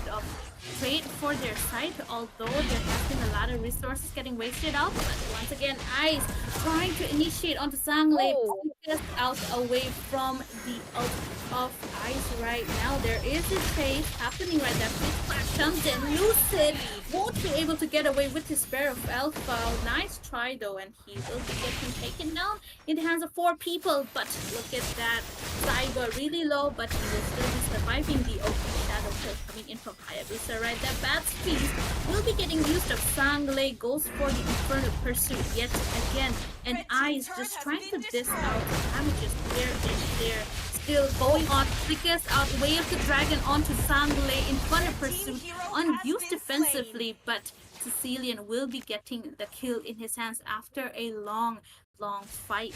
of trade for their side, although there has been a lot of resources getting wasted out. But once again, Ice trying to initiate onto Zanglei,
Oh,
just out away from the ult of Ice right now. There is a chase happening right there. Big flash comes in. Lucid won't be able to get away with his Sparrow of Alpha. Nice try though, and he will be getting taken down in the hands of 4 people. But look at that. Cyber really low, but he will still be surviving the OP Shadow kill coming in from Hayabusa right there. Bad Feast will be getting used up. Sanglei goes for the Inferno Pursuit yet again. And Eyes just trying to diss out damages here and there. Still going on. Flickers out Way of the Dragon onto Sanglei. Inferno Pursuit unused defensively, but Sicilian will be getting the kill in his hands after a long fight.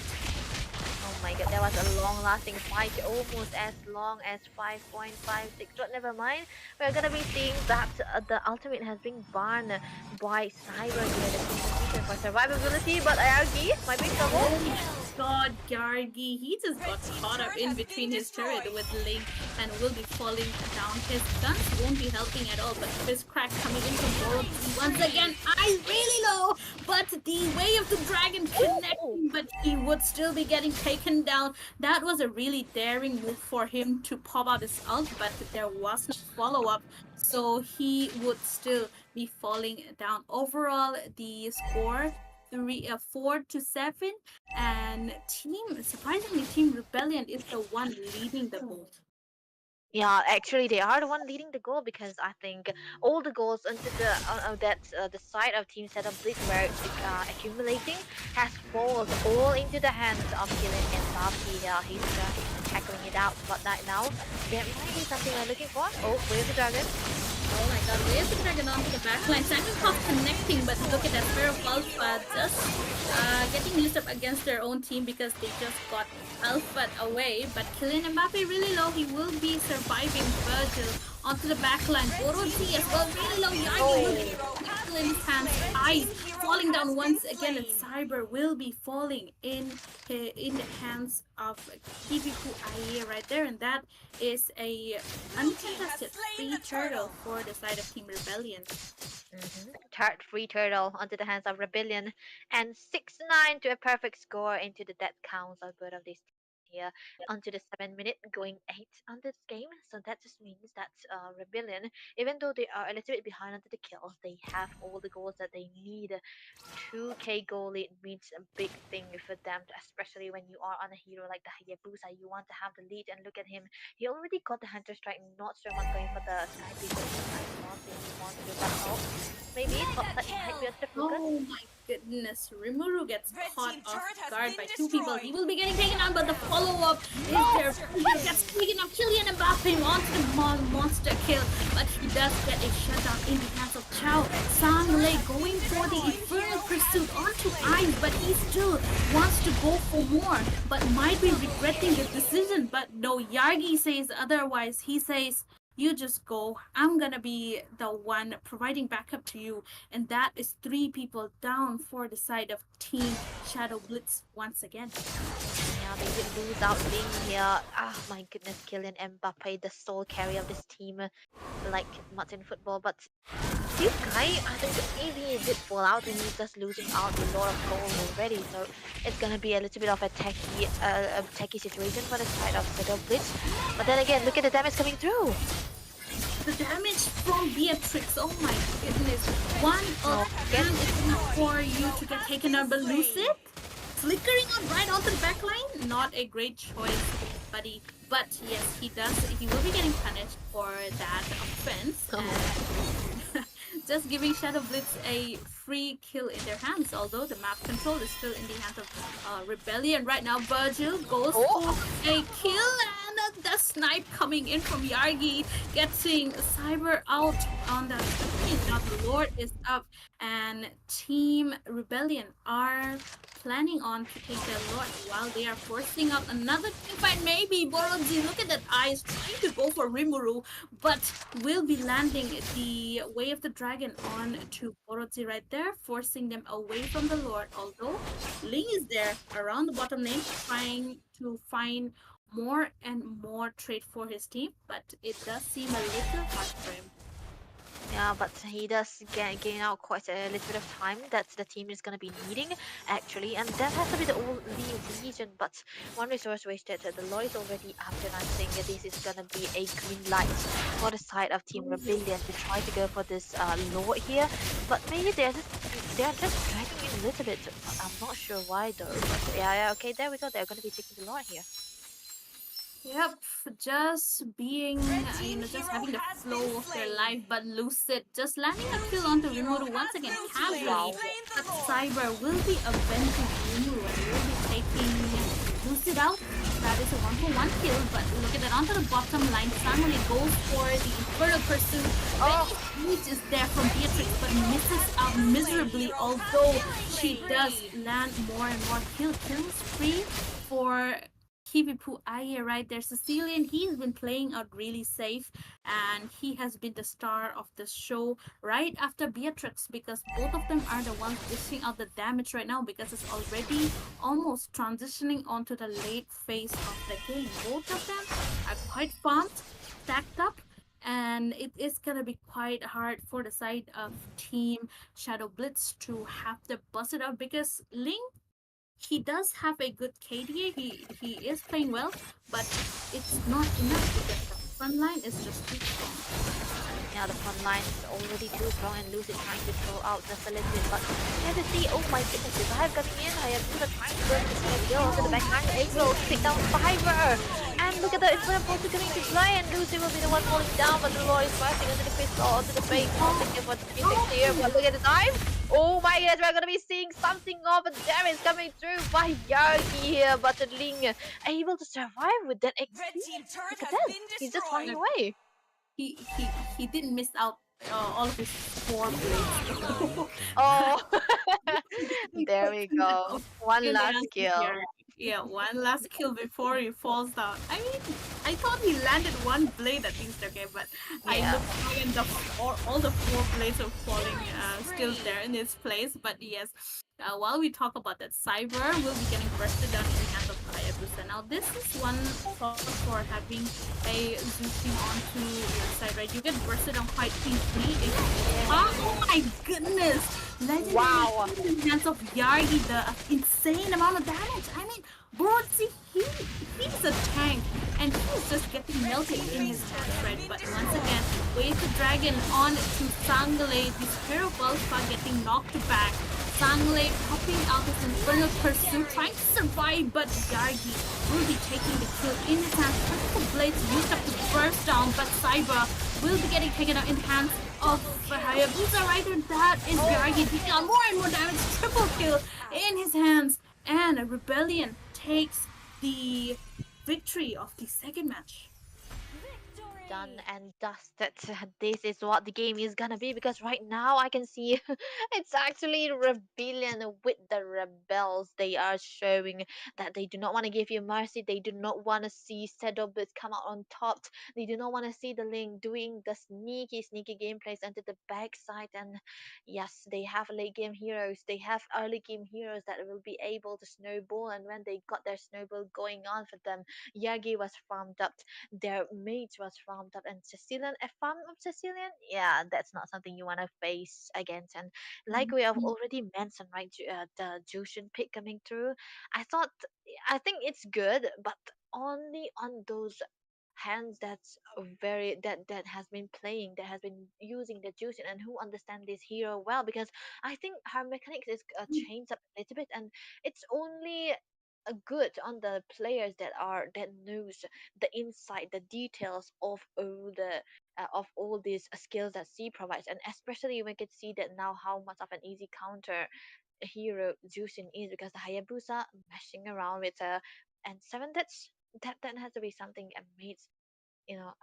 Oh my god, that was a long-lasting fight, almost as long as 5.56. But never mind, we're gonna be seeing that the ultimate has been banned by Cyber here. The competition for survivability, but Ayagi might be in trouble.
Oh my god, Gargi. He just got caught up in between his turret with Link and will be falling down. His guns won't be helping at all, but Fizz Crack coming in from Boro once again. Eyes really low, but the Way of the Dragon
Oh,
connecting, but he would still be getting taken down. That was a really daring move for him to pop out his ult, but there was no follow-up. So he would still be falling down. Overall, the score 4-7, and team surprisingly Team Rebellion is the one leading the vote.
yeah, actually, they are the one leading the goal because I think all the goals onto the side of Team Setup Blitz were accumulating has fallen all into the hands of Killian and Buffy. He's tackling it out, but right now there might be something I'm looking for. Oh, where's the dragon?
Oh my god, where's the dragon onto the backline? Simon Pop connecting, but look at that pair of Alpha just getting used up against their own team because they just got Alpha away. But Kylian Mbappe really low, he will be surviving. Virgil onto the backline. Borodzi as well, really low. Yagi will be tackle in his hands. Eyes falling down once again, and Cyber will be falling in the hands of Kibiku Aie right there, and that is a uncontested free turtle for the side of Team Rebellion.
Third free turtle onto the hands of Rebellion, and 6-9 to a perfect score into the death counts of both of these teams here onto the 7 minute, going 8 on this game. So that just means that Rebellion, even though they are a little bit behind onto the kills, they have all the goals that they need. 2k goal lead means a big thing for them, especially when you are on a hero like the Hayabusa. You want to have the lead, and look at him. He already got the Hunter Strike, not so much going for the Sky Beaver. I don't think he wants to, but oh, maybe top side might be a bit focus.
Oh my goodness, Rimuru gets caught off guard by two people. He will be getting taken out, but the follow-up is there. He gets taken out. Kylian Mbappe onto the monster kill, but he does get a shutdown in the hands of Chao. Sanglei going for the Infernal Pursuit onto Ice, but he still wants to go for more, but might be regretting his decision. But no, Yargi says otherwise. He says, you just go. I'm gonna be the one providing backup to you. And that is 3 people down for the side of Team Shadow Blitz once again.
Yeah, they did lose out Ling here. Ah, my goodness, Kylian Mbappe, the sole carrier of this team, like much in football. But this guy, I think maybe did fall out and he's just losing out a lot of goals already. So it's gonna be a little bit of a techie situation for the side of Shadow Blitz. But then again, look at the damage coming through.
The damage from Beatrix, oh my goodness. One of them is enough for you to get taken out, but Lucid flickering on right onto the back line. Not a great choice, buddy. But yes, he will be getting punished for that offense. And just giving Shadow Blitz a free kill in their hands, although the map control is still in the hands of Rebellion right now. Virgil goes for a kill, and the snipe coming in from Yargi, getting Cyber out on the screen. Now the Lord is up, and Team Rebellion are planning on to take their Lord while they are forcing out another team fight. Maybe Borodzi, look at that eyes, trying to go for Rimuru, but will be landing the Way of the Dragon on to Borodzi right there, forcing them away from the Lord. Although Ling is there around the bottom lane trying to find more and more trade for his team, but it does seem a little hard for him.
Yeah, but he does gain out quite a little bit of time that the team is going to be needing, actually. And that has to be the only reason. But one resource wasted, the Lord is already after, and I think this is going to be a green light for the side of Team Rebellion to try to go for this Lord here. But maybe they are just dragging in a little bit. I'm not sure why though. But yeah, okay, there we go. They're going to be taking the Lord here.
Yep, just being, just having the flow of their life, but Lucid just landing a kill onto Rimuru once again casually. But Cyber will be avenging Rimuru and will be taking Lucid out. That is a 1-for-1 kill, but look at that onto the bottom line. Family goes for the Infernal Pursuit. Reach is there from Beatrix, but misses out out miserably, although she does land more and more kill spree for Kivipu Aye right there. Sicilian, he's been playing out really safe and he has been the star of the show right after Beatrix because both of them are the ones dishing out the damage right now because it's already almost transitioning onto the late phase of the game. Both of them are quite farmed, stacked up, and it is gonna be quite hard for the side of Team Shadow Blitz to have to bust it out because Ling, he does have a good KDA. He is playing well, but it's not enough because the front line is just too strong.
Yeah, the front line is already too strong and Lucy trying to throw out just a little bit. But you have to see, oh my goodness, the dive coming in. Hayabusa trying to burn this kind of kill onto the back line. Angel to take down Fiverr. And look at the infinite pulse coming to play. And Lucy will be the one falling down. But the Lord is bursting onto the crystal, onto the base. Not thinking about the 360 here. But look at the dive. Oh my goodness, we're gonna be seeing something of a damage coming through by Yargi here. But the Ling able to survive with that XP. Look at that. He's just running away.
He didn't miss out all of his four blades though.
Oh,
He
there
took
we
him
go. One
really
last kill.
here. Yeah, one last kill before he falls down. I mean, I thought he landed one blade at least, okay, but I
Yeah.
looked back and all the four blades are falling still there in its place. But yes, while we talk about that, Cyber will be getting bursted down in the hands of Hayabusa. Now, this is one problem for having a Zushi onto your side, right? You get bursted on quite easily. Oh my goodness! Legendary
Wow.
in the hands of Yargi, the insane amount of damage. I mean, Broadsy, he's a tank, and he's just getting melted in his hands, right? But once again, waves the dragon on to Sangale. The Spear of Alpha getting knocked back. Sangale popping out his Infernal Pursuit, trying to survive, but Yargi will be taking the kill in his hands. Critical Blades used up the first down, but Cyber will be getting taken out in the hands of Hayabusa right there. That is Yargi taking on more and more damage. Triple kill in his hands. And Rebellion takes the victory of the second match.
Done and dusted. This is what the game is gonna be because right now I can see it's actually rebellion with the rebels. They are showing that they do not want to give you mercy. They do not want to see Sedobit come out on top. They do not want to see the Link doing the sneaky gameplays onto the backside. And yes, they have late game heroes. They have early game heroes that will be able to snowball. And when they got their snowball going on for them, Yagi was farmed up, their mates was farmed up, and Sicilian, a farm of Sicilian, yeah, that's not something you want to face against. And like we have
Mhm.
already mentioned, right, the Jushin pick coming through, I thought, I think it's good, but only on those hands that's very that has been playing, that has been using the Jushin and who understand this hero well, because I think her mechanics is changed up a little bit, and it's only good on the players that knows the insight, the details of all these skills that C provides. And especially we can see that now how much of an easy counter hero Jushin is, because the Hayabusa meshing around with and seven, that has to be something a mate, you know,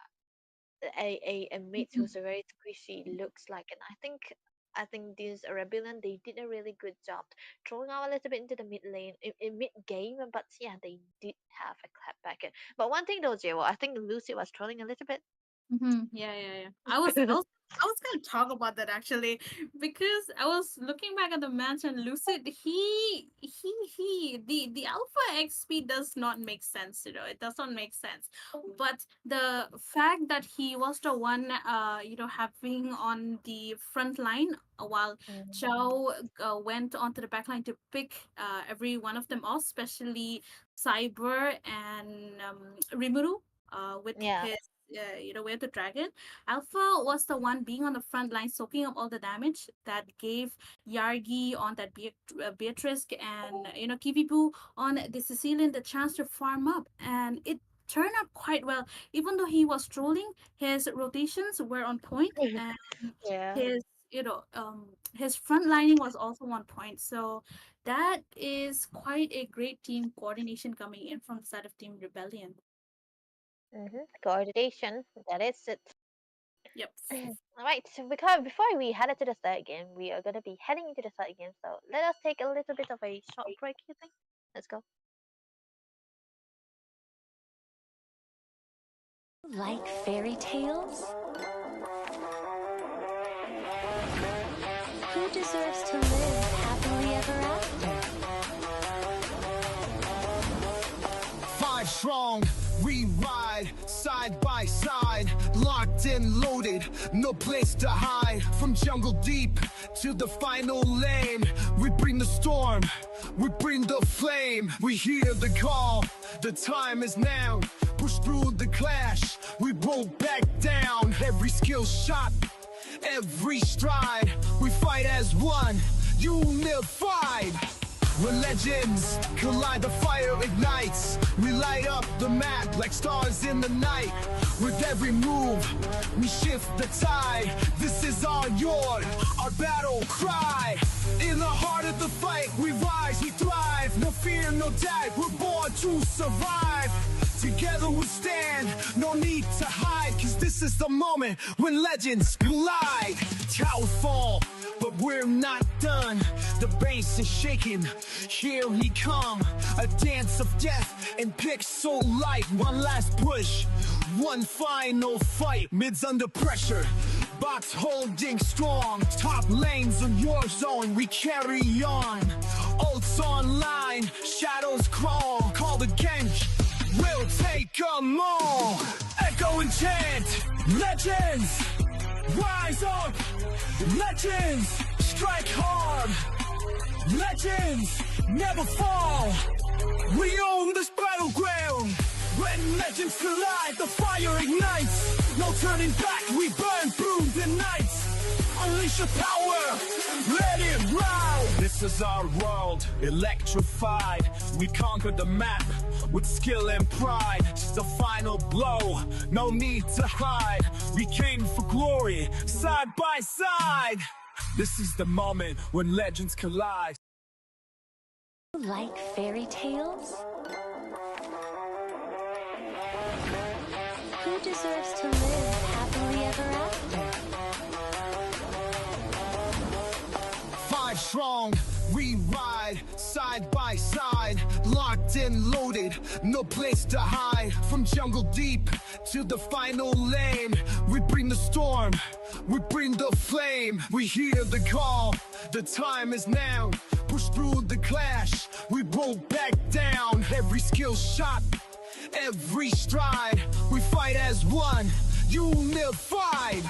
a mate
Mhm.
who's a very squishy looks like. And I think this rebellion, they did a really good job throwing out a little bit into the mid lane in mid game, but yeah, they did have a clap back. But one thing though, Jewel, I think Lucy was trolling a little bit.
Yeah. I was gonna talk about that actually because I was looking back at the match and Lucid the Alpha XP does not make sense, it does not make sense. But the fact that he was the one having on the front line while
Mhm.
Chao went onto the back line to pick every one of them off, especially Cyber and Rimuru with
Yeah.
his with the dragon. Alpha was the one being on the front line, soaking up all the damage that gave Yargi on that Beatrice and Kivibu on the Sicilian the chance to farm up, and it turned out quite well. Even though he was trolling, his rotations were on point, and
Yeah.
his his front lining was also on point. So that is quite a great team coordination coming in from the side of Team Rebellion.
Coordination, that is it.
Yep.
All right, so because before we head into the third game, we are gonna be heading into the third game. So let us take a little bit of a short break. You think? Let's go.
Like fairy tales? Who deserves to live happily ever after?
Five strong, we ride side by side, locked and loaded, no place to hide. From jungle deep to the final lane, we bring the storm, we bring the flame. We hear the call, the time is now. Push through the clash, we won't back down. Every skill shot, every stride, we fight as one, unified. When legends collide, the fire ignites. We light up the map like stars in the night. With every move, we shift the tide. This is our yard, our battle cry. In the heart of the fight, we rise, we thrive. No fear, no doubt, we're born to survive. Together we stand, no need to hide. Cause this is the moment when legends collide. Towers fall, but we're not done. The base is shaking, here he come. A dance of death and pixel light. One last push, one final fight. Mids under pressure, box holding strong. Top lanes on your zone, we carry on. Ults online, shadows crawl. Call the Genk, we'll take 'em all. Echo and chant, legends rise up. Legends strike hard. Legends never fall. We own this battleground. When legends collide, the fire ignites. No turning back, we burn through the night. Unleash your power, let it ride. This is our world, electrified. We conquered the map with skill and pride. The final blow, no need to hide. We came for glory, side by side. This is the moment when legends collide.
Like fairy tales? Who deserves to live happily ever after?
Five strong, we ride side by side, locked and loaded, no place to hide. From jungle deep to the final lane, we bring the storm, we bring the flame. We hear the call, the time is now. Push through the clash, we won't back down. Every skill shot, every stride, we fight as one, unified.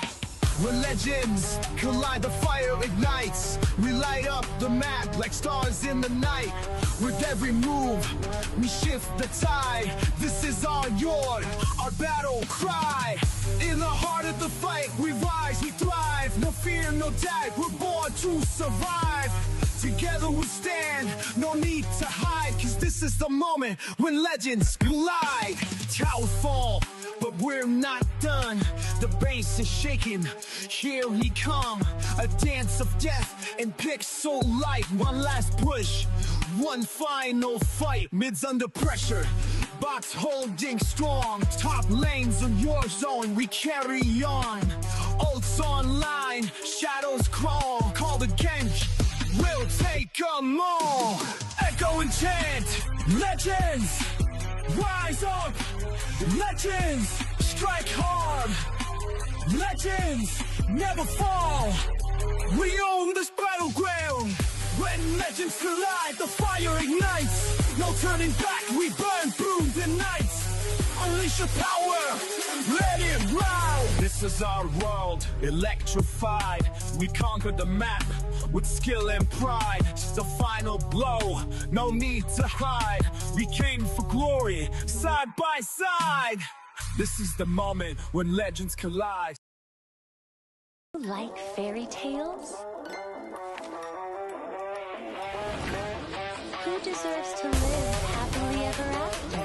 When legends collide, the fire ignites. We light up the map like stars in the night. With every move, we shift the tide. This is our yard, our battle cry. In the heart of the fight, we rise, we thrive. No fear, no doubt, we're born to survive. Together we stand, no need to hide. Cause this is the moment when legends collide. Towers fall, but we're not done. The base is shaking, here he come. A dance of death and pixel light. One last push, one final fight. Mids under pressure, box holding strong. Top lanes on your zone, we carry on. Ults online, shadows crawl. Call the Genk, we'll take 'em all. Echo and chant, legends rise up. Legends strike hard. Legends never fall. We own this battleground. When legends collide, the fire ignites. No turning back, we burn through the night. Unleash your power, let it ride. This is our world, electrified. We conquered the map with skill and pride. The final blow, no need to hide. We came for glory, side by side. This is the moment when legends collide.
Like fairy tales? Who deserves to live happily ever after?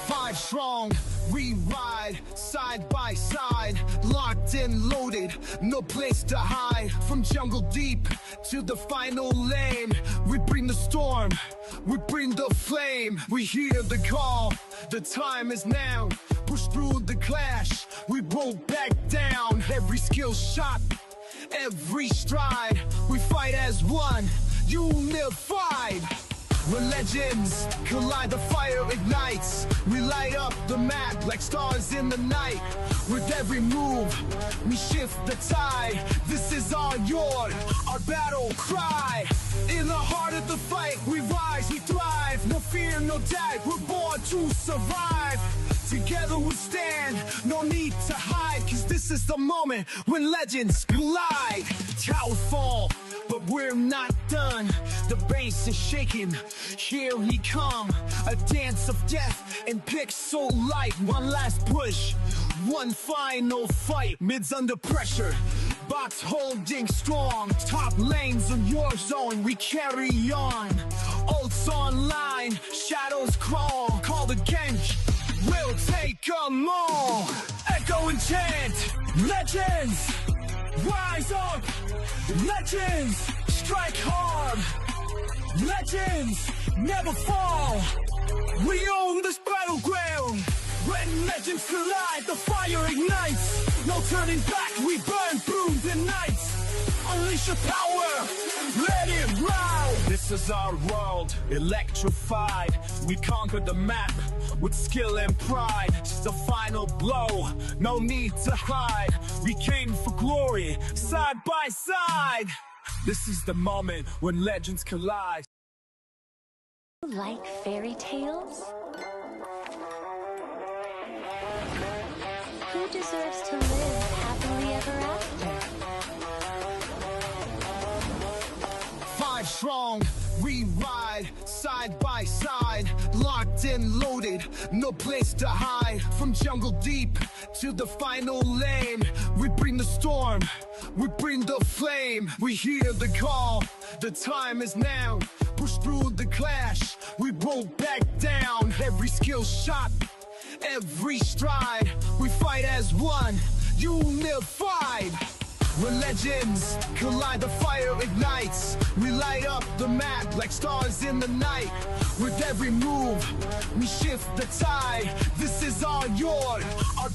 Five strong, we ride side by side, locked and loaded, no place to hide. From jungle deep to the final lane, we bring the storm, we bring the flame. We hear the call, the time is now. push through the clash. We won't back down. Every skill shot, every stride, we fight as one, unified. When legends collide, the fire ignites. We light up the map like stars in the night. With every move, we shift the tide. This is our battle cry. In the heart of the fight, we rise, we thrive. No fear, no doubt, we're born to survive. Together we stand, no need to hide. Cause this is the moment when legends collide. Towers fall, but we're not done. The base is shaking, here he come. A dance of death and pixel light. One last push, one final fight. Mids under pressure, box holding strong. Top lanes on your zone, we carry on. Ults online, shadows crawl. Call the Genk, we'll take 'em all. Echo and chant, legends rise up. Legends strike hard. Legends never fall. We own this battleground. When legends collide, the fire ignites. No turning back, we burn through the night. Unleash your power, let it ride. This is our world, electrified. We conquered the map with skill and pride. It's the final blow, no need to hide. We came for glory, side by side. This is the moment when legends collide.
Like fairy tales? Who deserves to live happily ever after?
Five strong, we ride side by side. Locked and loaded, no place to hide. From jungle deep to the final lane, we bring the storm, we bring the flame. We hear the call, the time is now. Push through the clash, we won't back down. Every skill shot, every stride, we fight as one, unified. When legends collide, the fire ignites. We light up the map like stars in the night. With every move, we shift the tide. This is our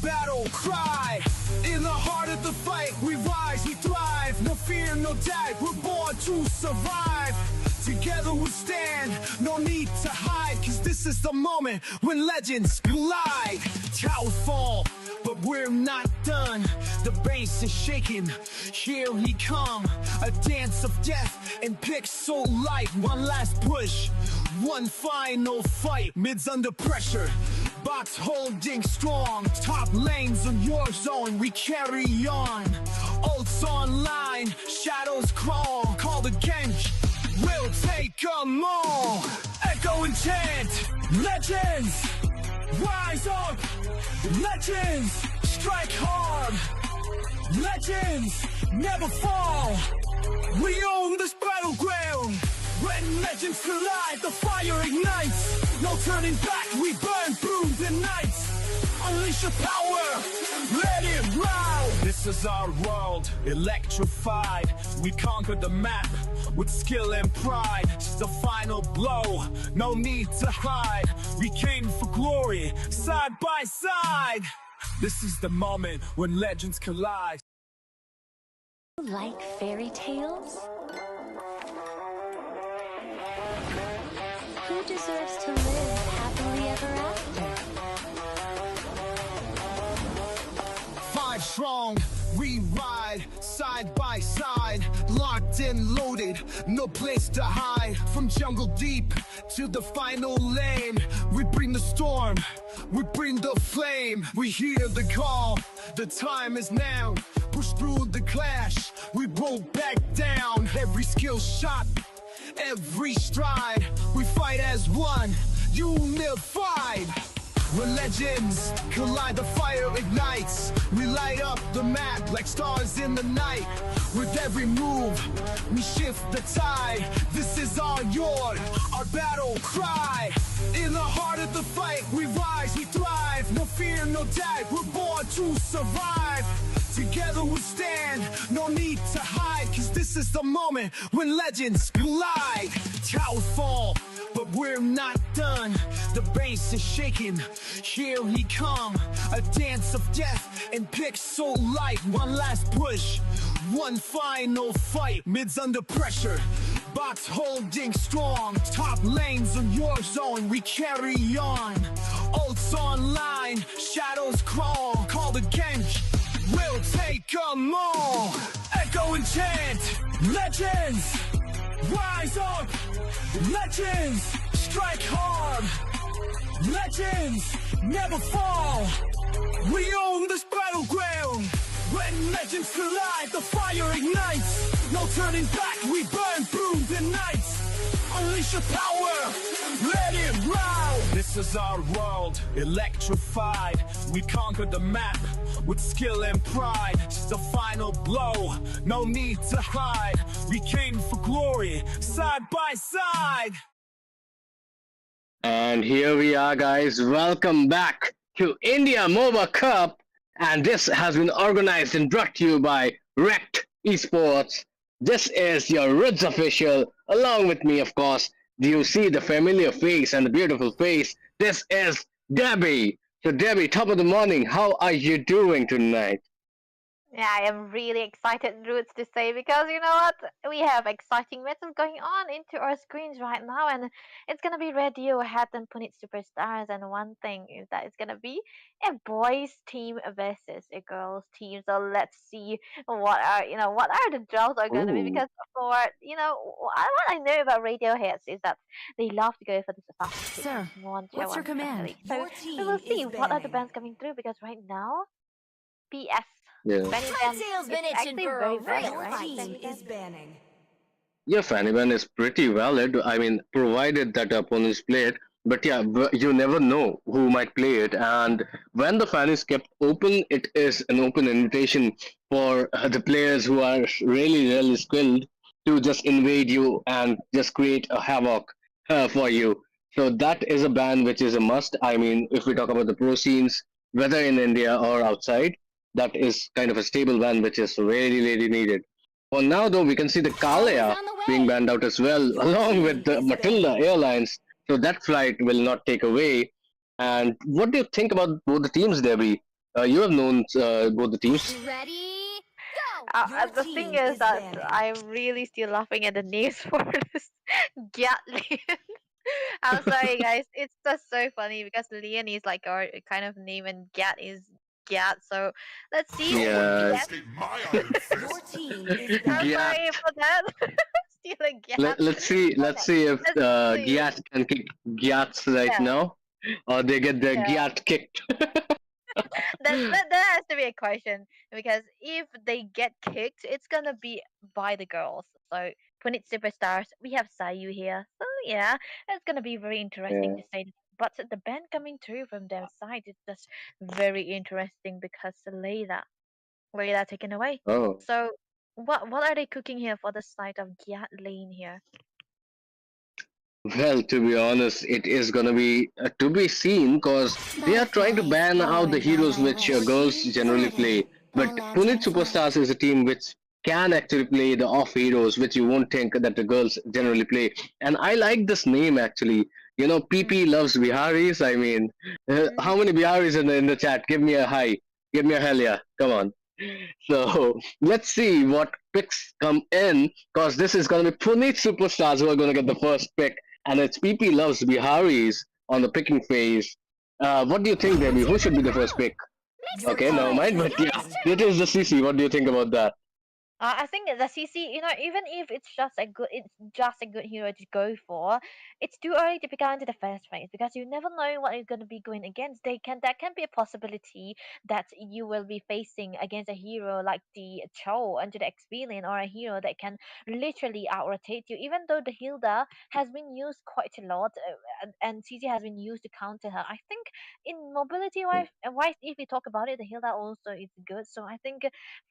battle cry. In the heart of the fight, we rise, we thrive. No fear, no doubt, we're born to survive. Together we stand, no need to hide. Cause this is the moment when legends collide. Towers fall, but we're not done. The base is shaking, here he come. A dance of death and pixel light. One last push, one final fight. Mids under pressure, box holding strong. Top lanes on your zone, we carry on. Ults online, shadows crawl. Call the Genk, we'll take 'em all. Echo and chant, legends rise up. Legends strike hard. Legends never fall. We own this battleground. When legends collide, the fire ignites. No turning back, we burn through the night. Unleash your power, let it ride. This is our world, electrified. We conquered the map with skill and pride. It's the final blow, no need to hide. We came for glory, side by side. This is the moment when legends collide.
Like fairy tales? Who deserves to live happily ever after?
Five strong, we ride side by side. Locked and loaded, no place to hide. From jungle deep to the final lane, we bring the storm, we bring the flame. We hear the call, the time is now. Push through the clash, we won't back down. Every skill shot, every stride, we fight as one, unified. When legends collide, the fire ignites. We light up the map like stars in the night. With every move, we shift the tide. This is our battle cry. In the heart of the fight, we rise, we thrive. No fear, no doubt, we're born to survive. Together we stand, no need to hide. Cause this is the moment when legends collide. Towers fall, but but we're not done. The bass is shaking, here he come. A dance of death and pixel light. One last push, one final fight. Mid's under pressure, box holding strong. Top lanes on your zone, we carry on. Ults online, shadows crawl. Call the gank, we'll take 'em all. Echo and chant, legends, rise up. Legends, strike hard. Legends, never fall. We own this battleground. When legends collide, the fire ignites. No turning back, we burn through the nights. Unleash your power, let it ride. This is our world, electrified. We conquered the map with skill and pride. Just the final blow, no need to hide. We came for glory, side by side.
And here we are, guys. Welcome back to India Moba Cup. And this has been organized and brought to you by Rekt Esports. This is your Rids official. Along with me, of course, do you see the familiar face and the beautiful face? This is Debbie. So, Debbie, top of the morning, how are you doing tonight?
Yeah, I am really excited, Roots, to say, because you know what? We have exciting matches going on into our screens right now, and it's gonna be Radiohead and Punit Superstars. And one thing is that it's gonna be a boys' team versus a girls' team. So let's see what are the draws are gonna be.
Ooh,
Because for what I know about Radiohead is that they love to go for the fast pitch,
Sir,
one
what's your
one
command?
especially. So
Your
we will
team
see
is
what are the
banning.
bands coming through. Because right now. PS.
yeah.
Benny
Red
Band
Tail's
is
been itching
actually
for a
very
raid
valid,
Your
right?
team
Benny
is
Band?
banning.
Yeah, Faniban is pretty valid. I mean, provided that opponents play it. But yeah, you never know who might play it. And when the fan is kept open, it is an open invitation for the players who are really, really skilled to just invade you and just create a havoc for you. So that is a ban which is a must. I mean, if we talk about the pro scenes, whether in India or outside, that is kind of a stable ban which is really, really needed. For now, though, we can see the
Always
Kalea
on the
being
way.
banned out as well,
Your
along with
team
the
is
Matilda
banning.
Airlines. So that flight will not take away. And what do you think about both the teams, Debbie? You have known both the teams.
Ready? Go! Your
The thing
team
is
is
that
banning.
I'm really still laughing at the names for this Gatlin. I'm sorry, guys. It's just so funny because Lian is like our kind of name and Gat is Gat. So let's see.
No one can
Yeah,
Gat.
escape my iron
Your
fist.
team is
I'm
banning.
Giat.
sorry for that. Still a Gat.
Let's see. Let's
Okay.
see if
Let's see.
Giat can kick Giats right
Yeah.
now, or they get their
Yeah.
Giat kicked.
That has to be a question because if they get kicked, it's gonna be by the girls. So when it's superstars, we have Sayu here. So yeah, it's gonna be very interesting
Yeah.
to say. But the band coming through from their side is just very interesting because Layla taken away.
Oh.
So what are they cooking here for the side of Giat Lane here?
Well, to be honest, it is gonna be to be seen because they are trying to
Butterflies
ban out the
born by
heroes
my
which
wish,
girls generally
guarded
play.
by
But
lantern
Punit
flight.
Superstars is a team which can actually play the off heroes, which you won't think that the girls generally play. And I like this name actually. You know, PP
Mm-hmm.
loves Biharis. I mean,
Mm-hmm.
how many Biharis in the chat? Give me a hi. Give me a hell yeah. Come on. So let's see what picks come in because this is going to be Punit Superstars who are going to get the first pick, and it's PP loves Biharis on the picking phase. What do you think, Debbie?
What's your
Who should be the
command?
first pick?
Mix
Your
and
Okay, never
match.
mind.
choice.
But yeah,
Yours
it is the
truly.
CC. What do you think about that?
I think the CC, even if it's just a good hero to go for, it's too early to pick out into the first phase because you never know what is going to be going against. That can be a possibility that you will be facing against a hero like the Cho under the experience or a hero that can literally out rotate you. Even though the Hilda has been used quite a lot and CC has been used to counter her, I think in mobility wise, if we talk about it, the Hilda also is good. So I think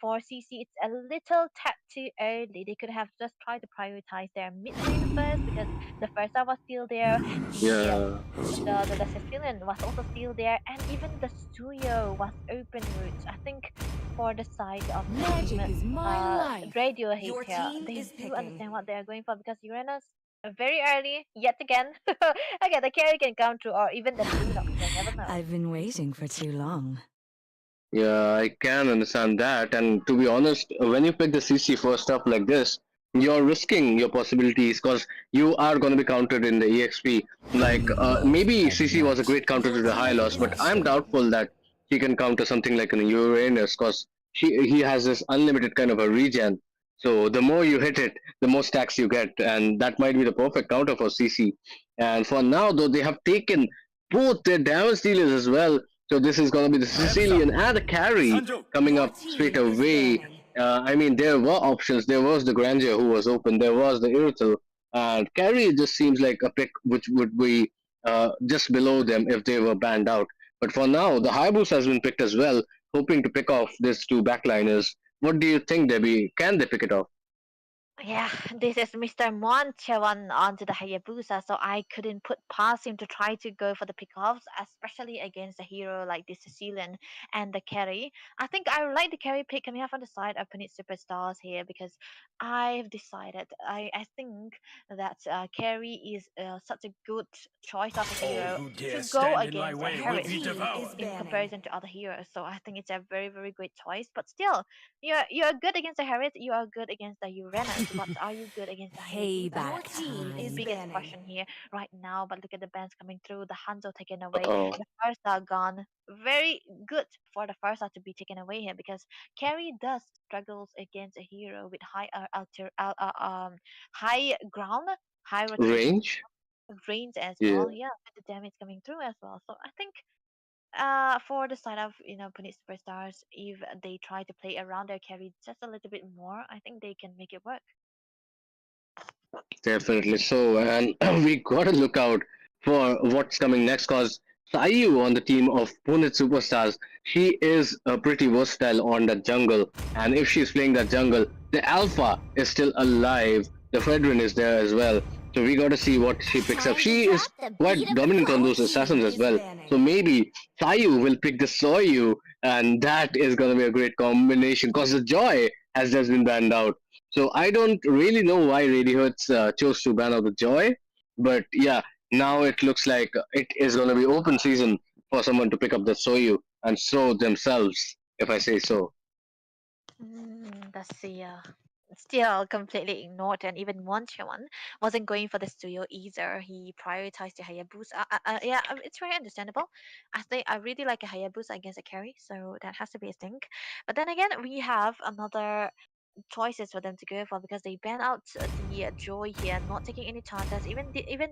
for CC, it's a little tad too early. They could have just tried to prioritize their mid lane first because the first star was still there. The
Yeah.
the Sicilian was also still there, and even the Studio was open routes. I think for the side of team
Magic is my life.
Radiohead
Your
here,
team
they
is
do
picking.
understand what they are going for because Uranus. Very early, yet again. Again, the carry can come through, or even the cleanup. You'll never know.
I've been waiting for too long.
Yeah, I can understand that. And to be honest, when you pick the CC for stuff like this, you're risking your possibilities because you are going to be countered in the EXP. Like,
Love
maybe
at
CC was a
night.
great counter
Your
to the high
team
loss, but
is
I'm
Master.
doubtful that he can counter something like an Uranus because he has this unlimited kind of a regen. So the more you hit it, the more stacks you get, and that might be the perfect counter for CC. And for now, though, they have taken both their damage dealers as well, so this is going to be the Sicilian and the carry coming
your
up straight
team is
away.
banning.
I mean, there were options. There was the Grandeur who was open. There was the Irrital. And carry just seems like a pick which would be just below them if they were banned out. But for now, the Hayabusa has been picked as well, hoping to pick off these two backliners. What do you think, Debbie? Can they pick it off?
Yeah, this is Mr. Monchewan onto the Hayabusa, so I couldn't put past him to try to go for the pickoffs, especially against a hero like the Sicilian and the carry. I think I like the carry pick coming up on the side of Penit Superstars here because I've decided I think that carry is such a good choice of a
All
hero
who
to
dare
go
stand in my
against a
way
Your
will
Harriet
be
team is
devoured.
in
banning.
comparison to other heroes. So I think it's a very very great choice. But still, you're good against the Harriet. You are good against the Uranus. But are you good against the Hayabusa?
Payback
That has to be the
time.
biggest question here right now. But look at the bands coming through. The Hanzo taken away.
Uh-oh.
The Farsa gone. Very good for the Farsa to be taken away here because Carrie does struggles against a hero with high ground, high rotation
Range?
range as
Yeah,
well. Yeah, with the damage coming through as well. So I think for the side of Phoenix Superstars, if they try to play around their carry just a little bit more, I think they can make it work.
definitely so. And we gotta look out for what's coming next because Sayu on the team of Punit Superstars, she is pretty versatile on that jungle. And if she's playing that jungle, the Alpha is still alive. The Fredrin is there as well. So we gotta see what she picks up.
Time to
She is
drop the
quite
beat of the
dominant on
flow.
those
Team
assassins as
is
well. So
banning.
maybe Sayu will pick the Soyu, and that is gonna be a great combination because the Joy has just been banned out. So I don't really know why Radiohead chose to ban out the Joy, but yeah, now it looks like it is going to be open season for someone to pick up the Soyu and show themselves, if I say so.
That's still completely ignored, and even Moncheon wasn't going for the studio either. He prioritized the Hayabusa. Yeah, it's very understandable. I think I really like a Hayabusa against a carry, so that has to be a thing. But then again, we have another choices for them to go for because they ban out the Joy here, not taking any chances. Even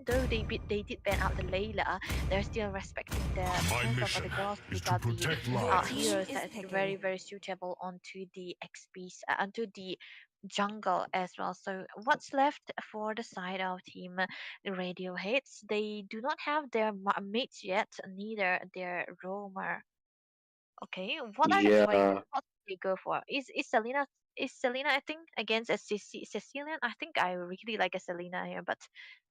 though they did ban out the Layla, they're still respecting the
My
potential for
mission
the girls to
is
pick
to
out the
protect
Your
lives.
team
heroes
is
that is very
picking.
very suitable onto the XPs, onto the jungle as well. So what's left for the side of team Radioheads? They do not have their mates yet, neither their roamer. Okay, what are the choices?
Yeah,
What do they go for? Is Selena I think against a Sicilian? I think I really like a Selena here, but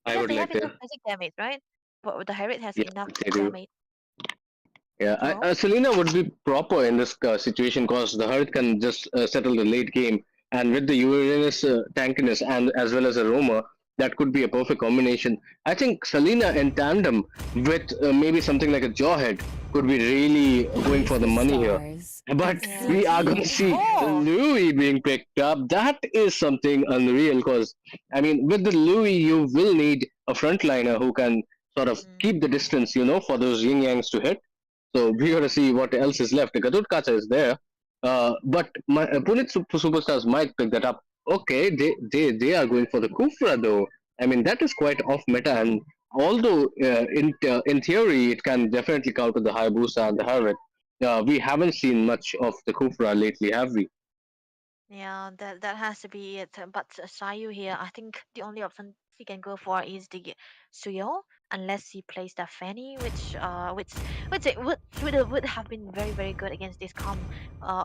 I
because
would
they have
like
enough
to.
basic damage, right? But the Harriet has
Yeah,
enough
they do.
damage.
Yeah,
So
Selena would be proper in this situation because the Hurt can just settle the late game, and with the Uranus tankiness and as well as a Roma, that could be a perfect combination. I think Selena in tandem with maybe something like a Jawhead could be really going
Face
for the
the
money here.
stars.
But
It's
yeah.
we are going to see
showtime.
Oh,
Louis being picked up. That is something unreal because, I mean, with the Louis, you will need a frontliner who can sort of keep the distance, for those yin yangs to hit. So we got to see what else is left. The Gadot Kacha is there, but my Punit Superstars might pick that up. Okay, they are going for the Kufra though. I mean that is quite off meta, and although in theory it can definitely counter the Hayabusa and the Harvard, we haven't seen much of the Kufra lately, have we?
yeah, that has to be it. But Sayu here, I think the only option he can go for is the Suyo, unless he plays the Fanny, which it would have been very very good against this com.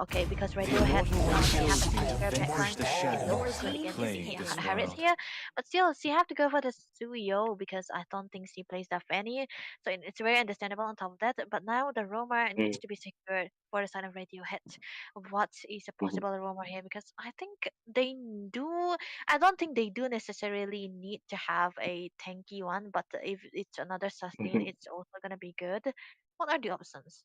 Okay, because
The
Radiohead
immortal one
they have
chose
a
you.
stronger
They
backline,
march the
so it would be no
Your
shadows,
good
team
against
is
the
claim this
picking.
Harriet
world.
here. But still, she have to go for the Suyo because I don't think she plays the Fanny, so it's very understandable on top of that. But now the Roma needs
Mm.
to be secured. for the side of Radiohead. What is a
Mhm.
possible rumor here? Because I think they do. I don't think they do necessarily need to have a tanky one, but if it's another sustain,
Mhm.
it's also gonna be good. What are the options?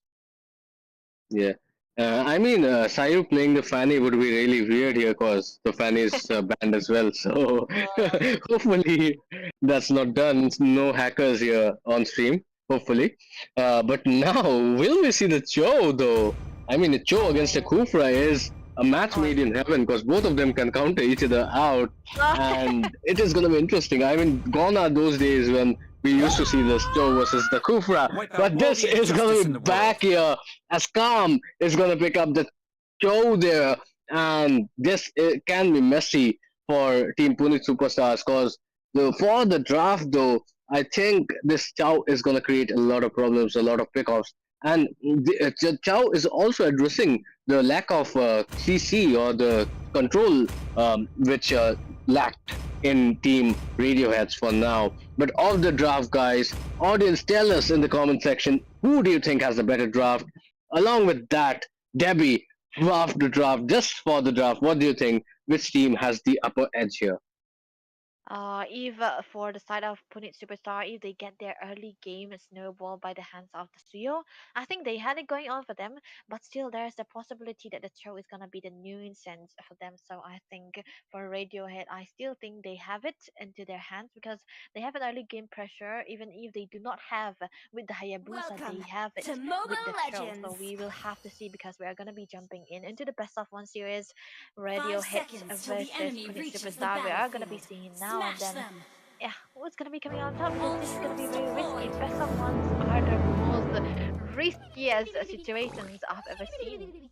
Yeah. I mean, Sayu playing the Fanny would be really weird here because the Fanny is banned as well. So hopefully that's not done. No hackers here on stream. Hopefully. But now, will we see the Cho though? I mean, a Cho against a
Oh,
Kufra is a match
oh,
made in heaven because both of them can counter each other out, and it is going to be interesting. I mean, gone are those days when we used to see the Cho versus the Kufra,
Wipe out
but
all
this
the
is going
injustice
to
in
be
the
back
world.
here as Calm is going to pick up the show there, and this can be messy for Team Pune Superstars because for the draft though, I think this Chow is going to create a lot of problems, a lot of pickoffs, and Chow is also addressing the lack of CC or the control which lacked in Team Radioheads for now. But of the draft guys, audience, tell us in the comment section who do you think has the better draft. Along with that, Debbie, draft the draft, just for the draft, what do you think? Which team has the upper edge here?
If for the side of Punit Superstar, if they get their early game snowball by the hands of the Suyo, I think they had it going on for them. But still, there's the possibility that the show is gonna be the nuisance for them. So I think for Radiohead, I still think they have it into their hands because they have an early game pressure. Even if they do not have with the Hayabusa, they
Welcome
have
to
it with the
Moba
show. So
Legends.
we will have to see because we are gonna be jumping in into the best of one series.
5
Radiohead
seconds till the
versus
enemy
Punit
reaches the
Superstar. We are gonna be
battlefield.
seeing now and
Smash
then.
them.
Yeah, who's gonna be coming on top? Because
All
this is gonna be
troops
very risky.
deployed.
Best of ones are the most riskiest situations I've ever seen.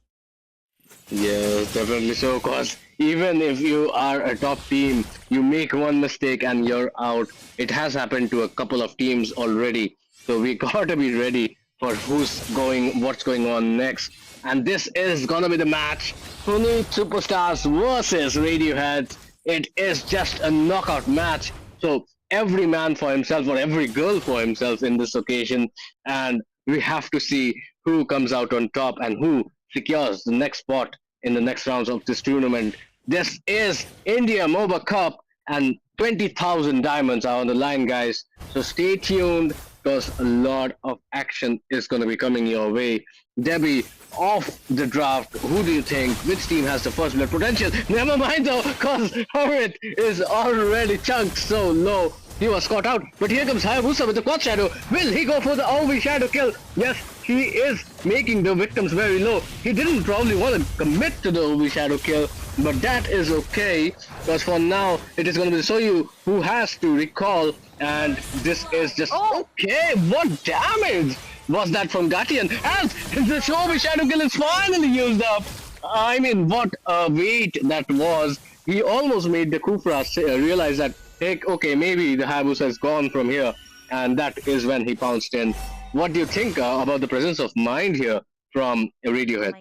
Yes, definitely so. Cause even if you are a top team, you make one mistake and you're out. It has happened to a couple of teams already. So we gotta be ready for what's going on next. And this is gonna be the match. Pune Superstars versus Radiohead. It is just a knockout match. So every man for himself or every girl for himself in this occasion. And we have to see who comes out on top and who secures the next spot in the next rounds of this tournament. This is India Moba Cup, and 20,000 diamonds are on the line, guys. So stay tuned because a lot of action is going to be coming your way. Debbie, off the draft, who do you think? Which team has the first blood potential? Never mind though, because Harit is already chunked so low. He was caught out, but here comes Hayabusa with the quad shadow. Will he go for the OV shadow kill? Yes, he is making the victims very low. He didn't probably want to commit to the OV shadow kill, but that is okay, because for now, it is going to be Soyu who has to recall, and this is just
Oh,
okay. What damage was that from Gatian? And the OV shadow kill is finally used up. I mean, what a wait that was. He almost made the Kufra realize that, hey, okay, maybe the Hayabusa is gone from here, and that is when he pounced in. What do you think about the presence of mind here from Radiohead?
my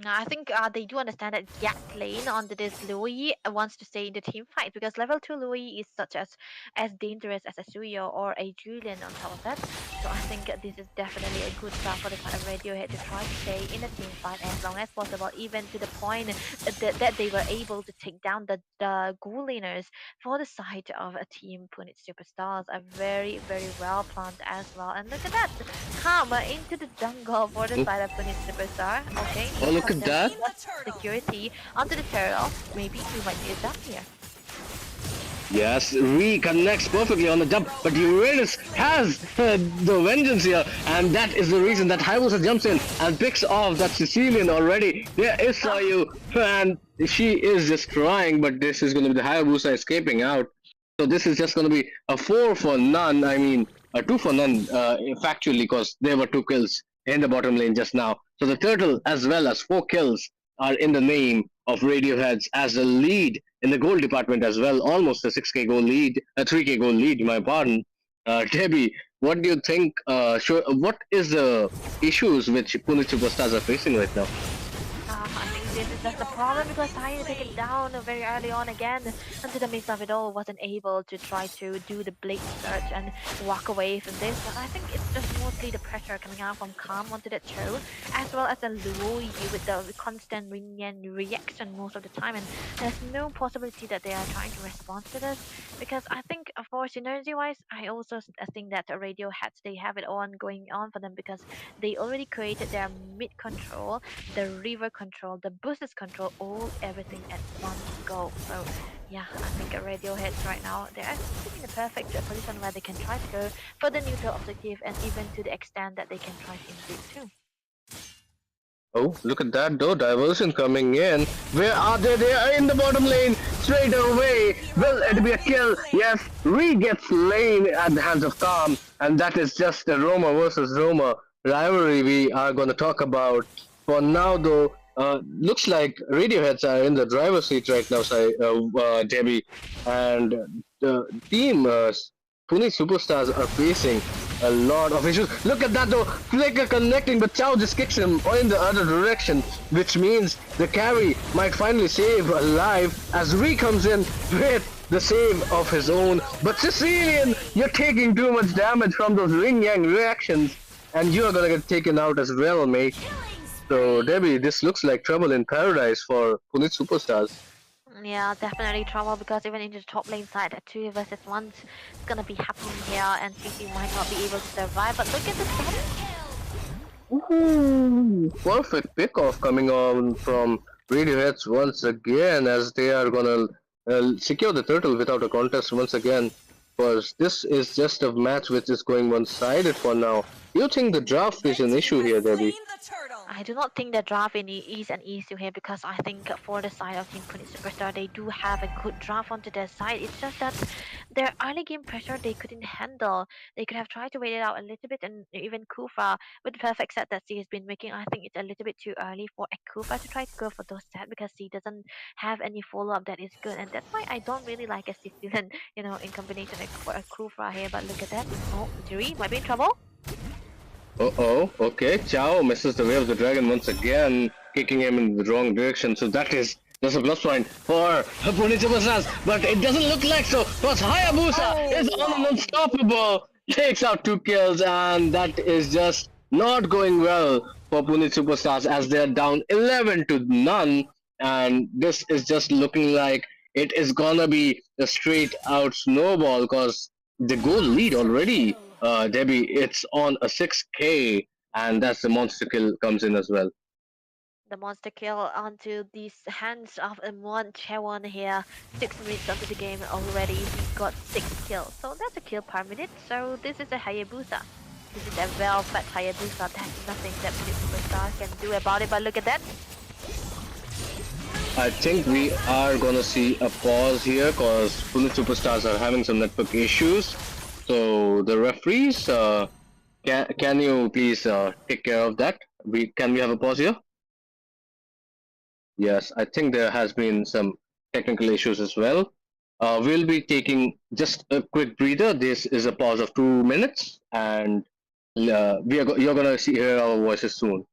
no, I think they do understand that Yak Lane onto this Louis wants to stay in the team fight because level 2 Louis is such as dangerous as a Suyo or a Julian on top of that. So I think this is definitely a good start for the side of Radiohead to try to stay in the team fight as long as possible, even to the point that they were able to take down the Ghoul laners for the side of a team Punit Superstars. A very, very well planned as well. And look at that! Karma into the jungle for the
Oh,
side of Punit Superstar. Okay,
oh,
need
look
some
at that.
Team the turtle.
security onto the turtle. Maybe we might be done here.
Yes, Ree connects perfectly on the jump, but Uranus has the vengeance here, and that is the reason that Hayabusa jumps in and picks off that Sicilian already. There is Sayu, and she is just trying, but this is going to be the Hayabusa escaping out. So this is just going to be a 4 for none. I mean, a 2 for none, factually, because there were 2 kills in the bottom lane just now. So the turtle, as well as 4 kills, are in the name of Radioheads as a lead in the goal department as well. Almost a 6K goal lead, a 3K goal lead, my pardon. Debbie, what do you think? What is the issues which Pune Superstars are facing right now?
I think this is that's the problem because Sai taken down very early on again. Into the midst of it all, wasn't able to try to do the blade search and walk away from this. But I think it's just mostly the pressure coming out from Calm onto that show, as well as the Luoyi with the constant reaction most of the time. And there's no possibility that they are trying to respond to this because I think, of course, synergy wise, I also think that Radioheads they have it on going on for them because they already created their mid control, the river control, the boosters control, all everything at one go. So yeah, I think Radioheads right now they're sitting in the perfect position where they can try to go for the neutral objective and even to the extent that they can try to invade too.
Oh, look at that though, diversion coming in. Where are they? They are in the bottom lane, straight away. Will it be a kill? Yes, Ree gets slain at the hands of Calm, and that is just a Roma versus Roma rivalry we are going to talk about. For now though, looks like Radioheads are in the driver's seat right now, Debbie, and the team Pune Superstars are facing a lot of issues. Look at that though, Flicker connecting, but Chow just kicks him in the other direction, which means the carry might finally save alive as Ree comes in with the save of his own. But Sicilian, you're taking too much damage from those ring yang reactions, and you are gonna get taken out as well, mate. So Debbie, this looks like trouble in paradise for Punit Superstars.
Yeah, definitely trouble because even in the top lane side, a 2 versus 1 is gonna be happening here, and CC might not be able to survive. But look at the status.
Ooh, perfect pickoff coming on from Radioheads once again as they are gonna secure the turtle without a contest once again. Because this is just a match which is going one-sided for now. Do you think the draft is an issue here, Debbie?
I do not think that draft is an issue here because I think for the side of Team Punic Superstar, they do have a good draft onto their side. It's just that their early game pressure they couldn't handle. They could have tried to wait it out a little bit, and even Kufa with the perfect set that she has been making, I think it's a little bit too early for a Kufa to try to go for those sets because she doesn't have any follow up that is good, and that's why I don't really like a Sicilian, in combination for a Kufa here. But look at that. Oh, Jiri might be in trouble.
Uh-oh, okay. Chao misses the way of the dragon once again, kicking him in the wrong direction. So that is just a plus point for Pune Superstars. But it doesn't look like so, because Hayabusa is on an unstoppable. Takes out 2 kills, and that is just not going well for Pune Superstars as they're down 11 to none. And this is just looking like it is gonna be a straight out snowball because the goal lead already, Debbie, it's on a 6K, and that's the monster kill comes in as well.
The monster kill onto these hands of M1 Chewon here. 6 minutes onto the game already, he got 6 kills. So that's a kill per minute. So this is a Hayabusa. This is a well-fed Hayabusa. There's nothing that Phoenix Superstar can do about it. But look at that.
I think we are gonna see a pause here because Pune Superstars are having some network issues. So the referees, can you please take care of that? We have a pause here? Yes, I think there has been some technical issues as well. We'll be taking just a quick breather. This is a pause of 2 minutes, and you're gonna hear our voices soon.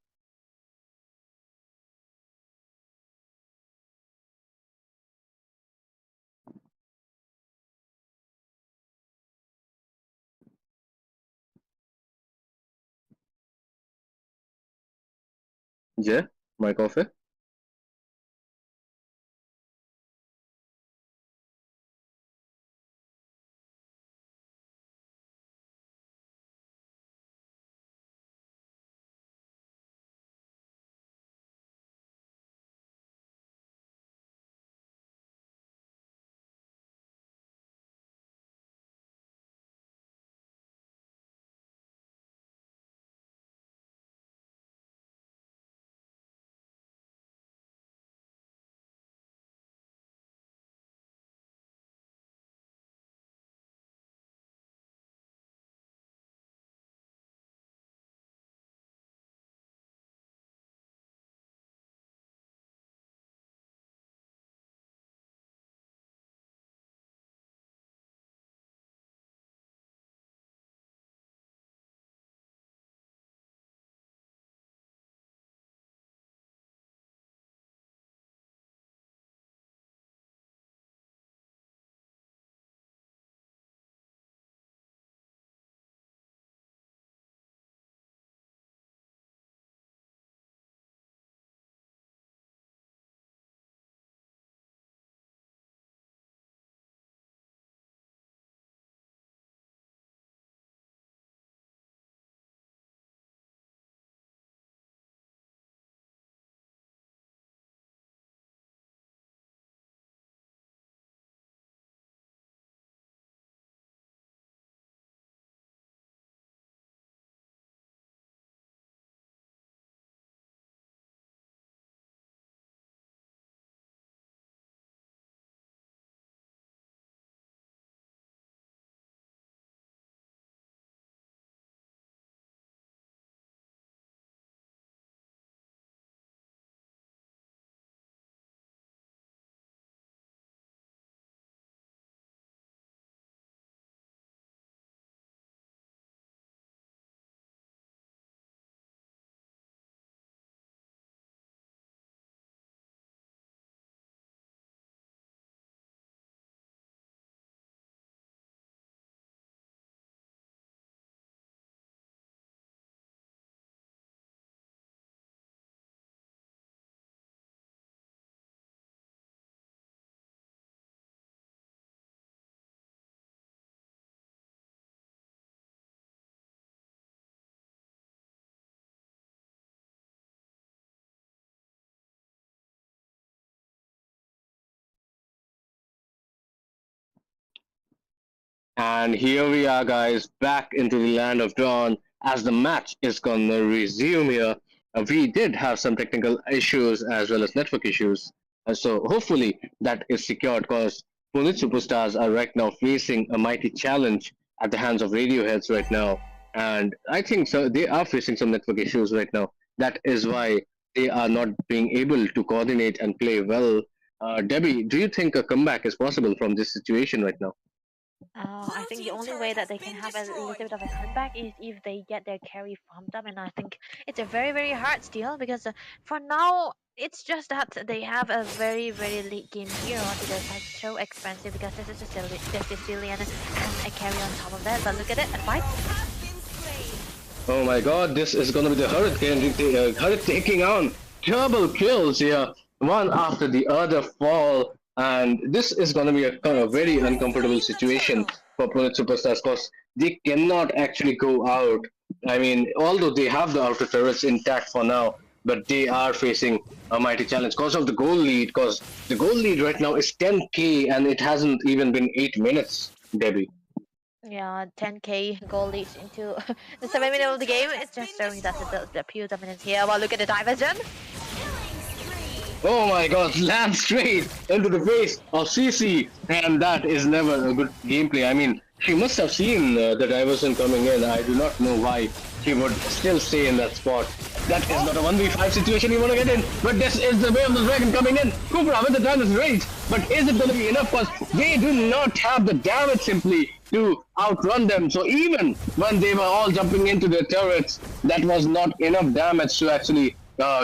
Yeah, mic off. And here we are, guys, back into the land of dawn as the match is gonna resume here. We did have some technical issues as well as network issues. So hopefully that is secured because Punit Superstars are right now facing a mighty challenge at the hands of Radioheads right now. And I think so they are facing some network issues right now. That is why they are not being able to coordinate and play well. Debbie, do you think a comeback is possible from this situation right now?
I think the only way that they can have a little bit of a comeback is if they get their carry farmed up, and I think it's a very, very hard steal because for now it's just that they have a very, very late game hero onto their side, so expensive because this is a Sicilian and a carry on top of that. But look at it, a fight.
Oh my god, this is gonna be the Hurricane taking on double kills here, one after the other fall, and this is gonna be a kind of very uncomfortable situation for Punit Superstars because they cannot actually go out. I mean, although they have the outer turrets intact for now, but they are facing a mighty challenge because of the goal lead, because the goal lead right now is 10k and it hasn't even been 8 minutes, Debbie.
Yeah, 10k goal leads into the 7 minute of the game. It's just showing that the pure dominance here. Well, look at the diversion.
Oh my god, slam straight into the face of CC, and that is never a good gameplay. I mean, she must have seen the diversion coming in. I do not know why she would still stay in that spot. That is not a 1v5 situation you want to get in, but this is the way of the dragon coming in. Cooper with the damage range, but is it going to be enough? Because they do not have the damage simply to outrun them. So even when they were all jumping into their turrets, that was not enough damage to actually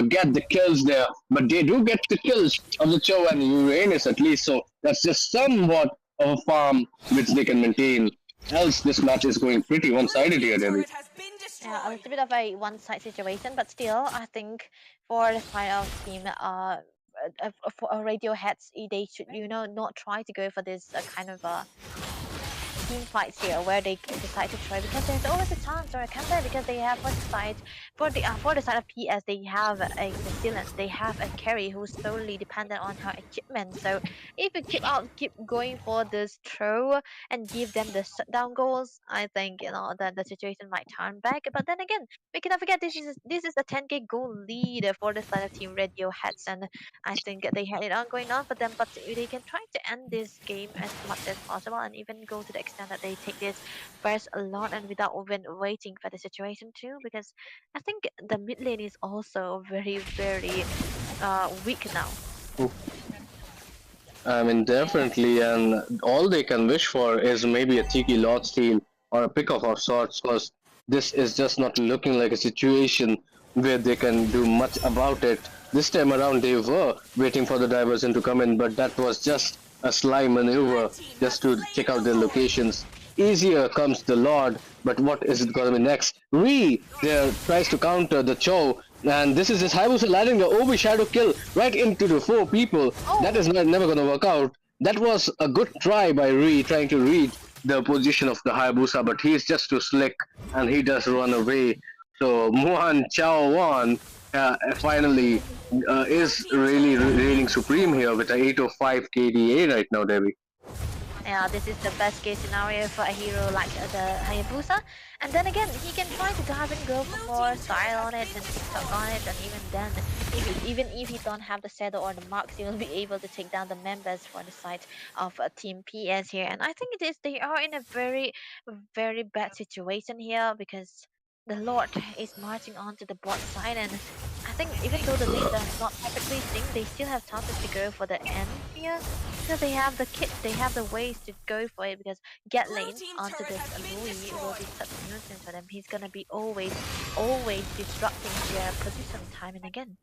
get the kills there, but they do get the kills of the Cho and Uranus at least, so that's just somewhat of a farm which they can maintain. Else, this match is going pretty one-sided here, Debbie.
Yeah, a little bit of a one-side situation, but still, I think for the side of team, for Radioheads, they should, not try to go for this kind of team fights here where they decide to try because there's always a chance or a comeback because they have for the side for the side of PS they have a Brazilian, they have a carry who's solely dependent on her equipment. So if you keep going for this throw and give them the shutdown goals, I think that the situation might turn back. But then again, we cannot forget this is a 10k goal lead for the side of Team Radioheads, and I think they had it on going on for them, but they can try to end this game as much as possible and even go to the extent that they take this first alone and without even waiting for the situation too, because I think the mid lane is also very, very weak now.
I mean, definitely, and all they can wish for is maybe a Tiki Lord steal or a pick-off of sorts, because this is just not looking like a situation where they can do much about it. This time around, they were waiting for the diversion to come in, but that was just a sly maneuver just to check out their locations. Easier comes the Lord, but what is it gonna be next? Ree there tries to counter the Cho, and this is his Hayabusa landing the overshadow kill right into the four people. That is never gonna work out. That was a good try by Ree trying to read the position of the Hayabusa, but he's just too slick and he does run away. So Muhan Chao Wan finally is really reigning supreme here with a 805 KDA right now, Debbie.
Yeah, this is the best case scenario for a hero like the Hayabusa. And then again, he can try to dive and go for more style on it and TikTok on it, and even then, even if he don't have the shadow or the marks, he will be able to take down the members for the side of Team PS here. And I think they are in a very, very bad situation here because the Lord is marching on to the bot side, and I think even though the lanes are not perfectly synced, they still have chances to go for the end here. Because they have the kit, they have the ways to go for it, because get lane onto this Louis will be such a nuisance for them. He's gonna be always disrupting their position time and again.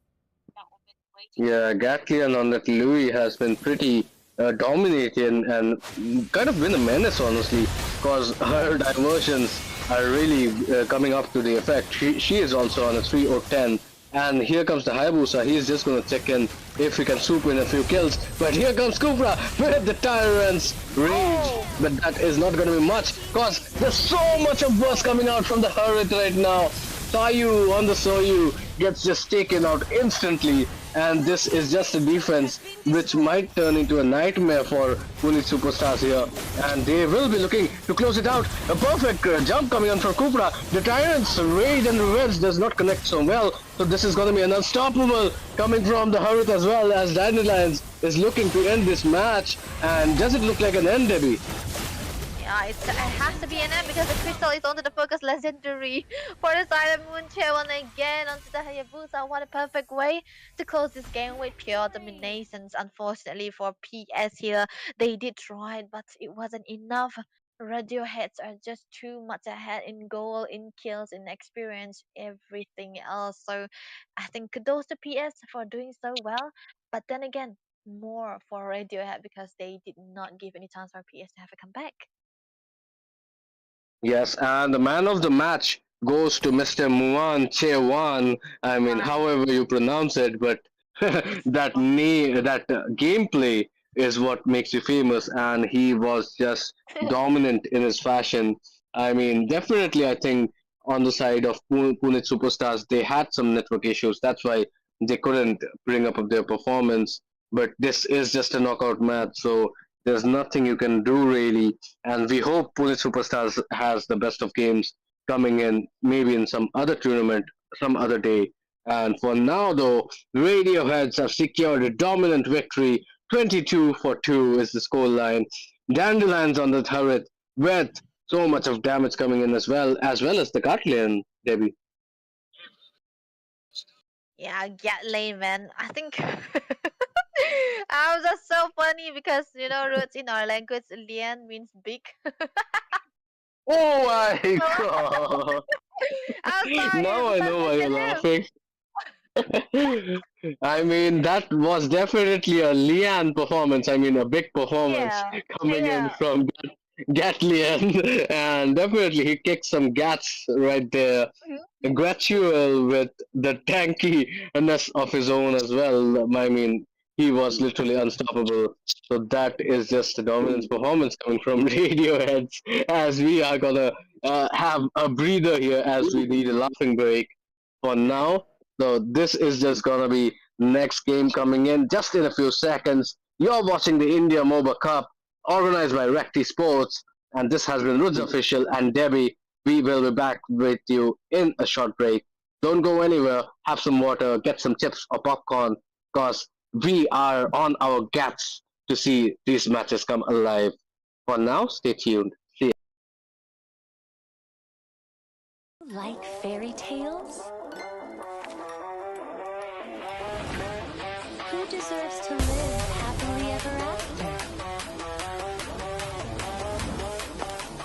Yeah, Gatlian on that Louis has been pretty dominating and kind of been a menace, honestly, because her diversions are really coming up to the effect. She is also on a 3 or 10. And here comes the Hayabusa. He's just going to check in if he can swoop in a few kills. But here comes Kupra with the Tyrant's Rage. But that is not going to be much because there's so much of burst coming out from the Hurrit right now. Sayu on the Soyu gets just taken out instantly. and this is just a defense which might turn into a nightmare for Pune Superstars here, and they will be looking to close it out. A perfect jump coming on from Kupra. The Tyrants raid and revenge does not connect so well, so this is going to be an unstoppable coming from the Harith as well, as Dandelions is looking to end this match. And does it look like an end, Debbie?
Yeah, it has to be an end because the crystal is onto the focus legendary for the side of Moonchae again onto the Hayabusa. What a perfect way to close this game with pure dominations. Unfortunately for PS here, they did try it, but it wasn't enough. Radioheads are just too much ahead in goal, in kills, in experience, everything else. So I think kudos to PS for doing so well. But then again, more for Radiohead because they did not give any chance for PS to have a comeback.
Yes, and the man of the match goes to Mr. Muan Chewan. I mean,
One.
however you pronounce it, but that gameplay is what makes you famous, and he was just dominant in his fashion. I mean, definitely, I think on the side of Pune Superstars, they had some network issues. That's why they couldn't bring up their performance. But this is just a knockout match, so there's nothing you can do really, and we hope Pune Superstars has the best of games coming in, maybe in some other tournament, some other day. And for now, though, Radioheads have secured a dominant victory. 22-2 is the scoreline. Dandelions on the turret with so much of damage coming in as well as the Gatlian, Debbie.
Yeah, get lane, man. I think I was just so funny because roots in our language, lian means big.
Oh my
So
god!
I'm sorry,
Now I know why you're
misunderstood him.
laughing. I mean, that was definitely a Lian performance. I mean, a big performance
Yeah,
coming in
yeah.
from Gatlian, and definitely he kicked some gats right there.
Mhm.
Gratual with the tankiness of his own as well. I mean, he was literally unstoppable. So that is just a dominance performance coming from Radioheads. As we are gonna have a breather here, as we need a laughing break for now. So this is just gonna be next game coming in just in a few seconds. You're watching the India Moba Cup organized by Rekt Esports, and this has been Rud's official and Debbie. We will be back with you in a short break. Don't go anywhere. Have some water, get some chips or popcorn, cause we are on our gaps to see these matches come alive. For now, stay tuned. See ya.
Like fairy tales? Who deserves to live happily ever after?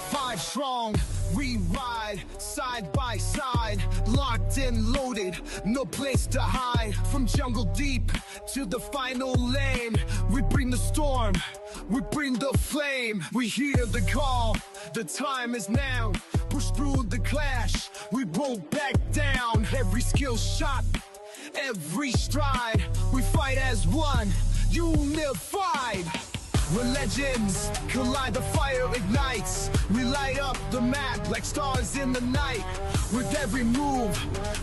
Five strong, we ride side by side, locked and loaded, no place to hide. From jungle deep to the final lane, we bring the storm, we bring the flame. We hear the call, the time is now. Push through the clash, we won't back down. Every skill shot, every stride, we fight as one, unified. We're legends, collide, the fire ignites. We light up the map like stars in the night. With every move,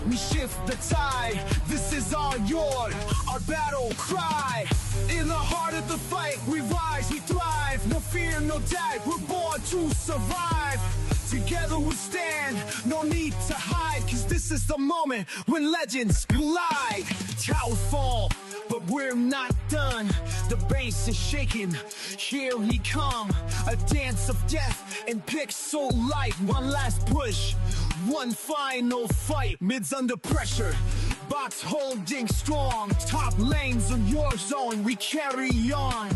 we shift the tide. This is our yard, our battle cry. In the heart of the fight, we rise, we thrive. No fear, no doubt, we're born to survive. Together we stand, no need to hide, cause this is the moment when legends collide. Towers fall, but we're not done. The bass is shaking, here he come. A dance of death and pixel light. One last push, one final fight. Mid's under pressure, box holding strong. Top lanes on your zone, we carry on.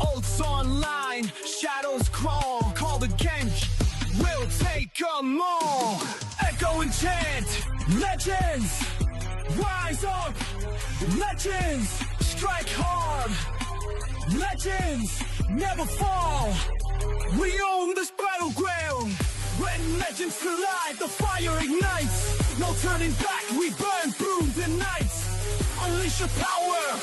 Ults online, shadows crawl. Call the Genj, we'll take them all. Echo and chant, legends, rise up, legends, strike hard, legends, never fall. We own this battleground. When legends collide, the fire ignites. No turning back, we burn through the nights. Unleash your power,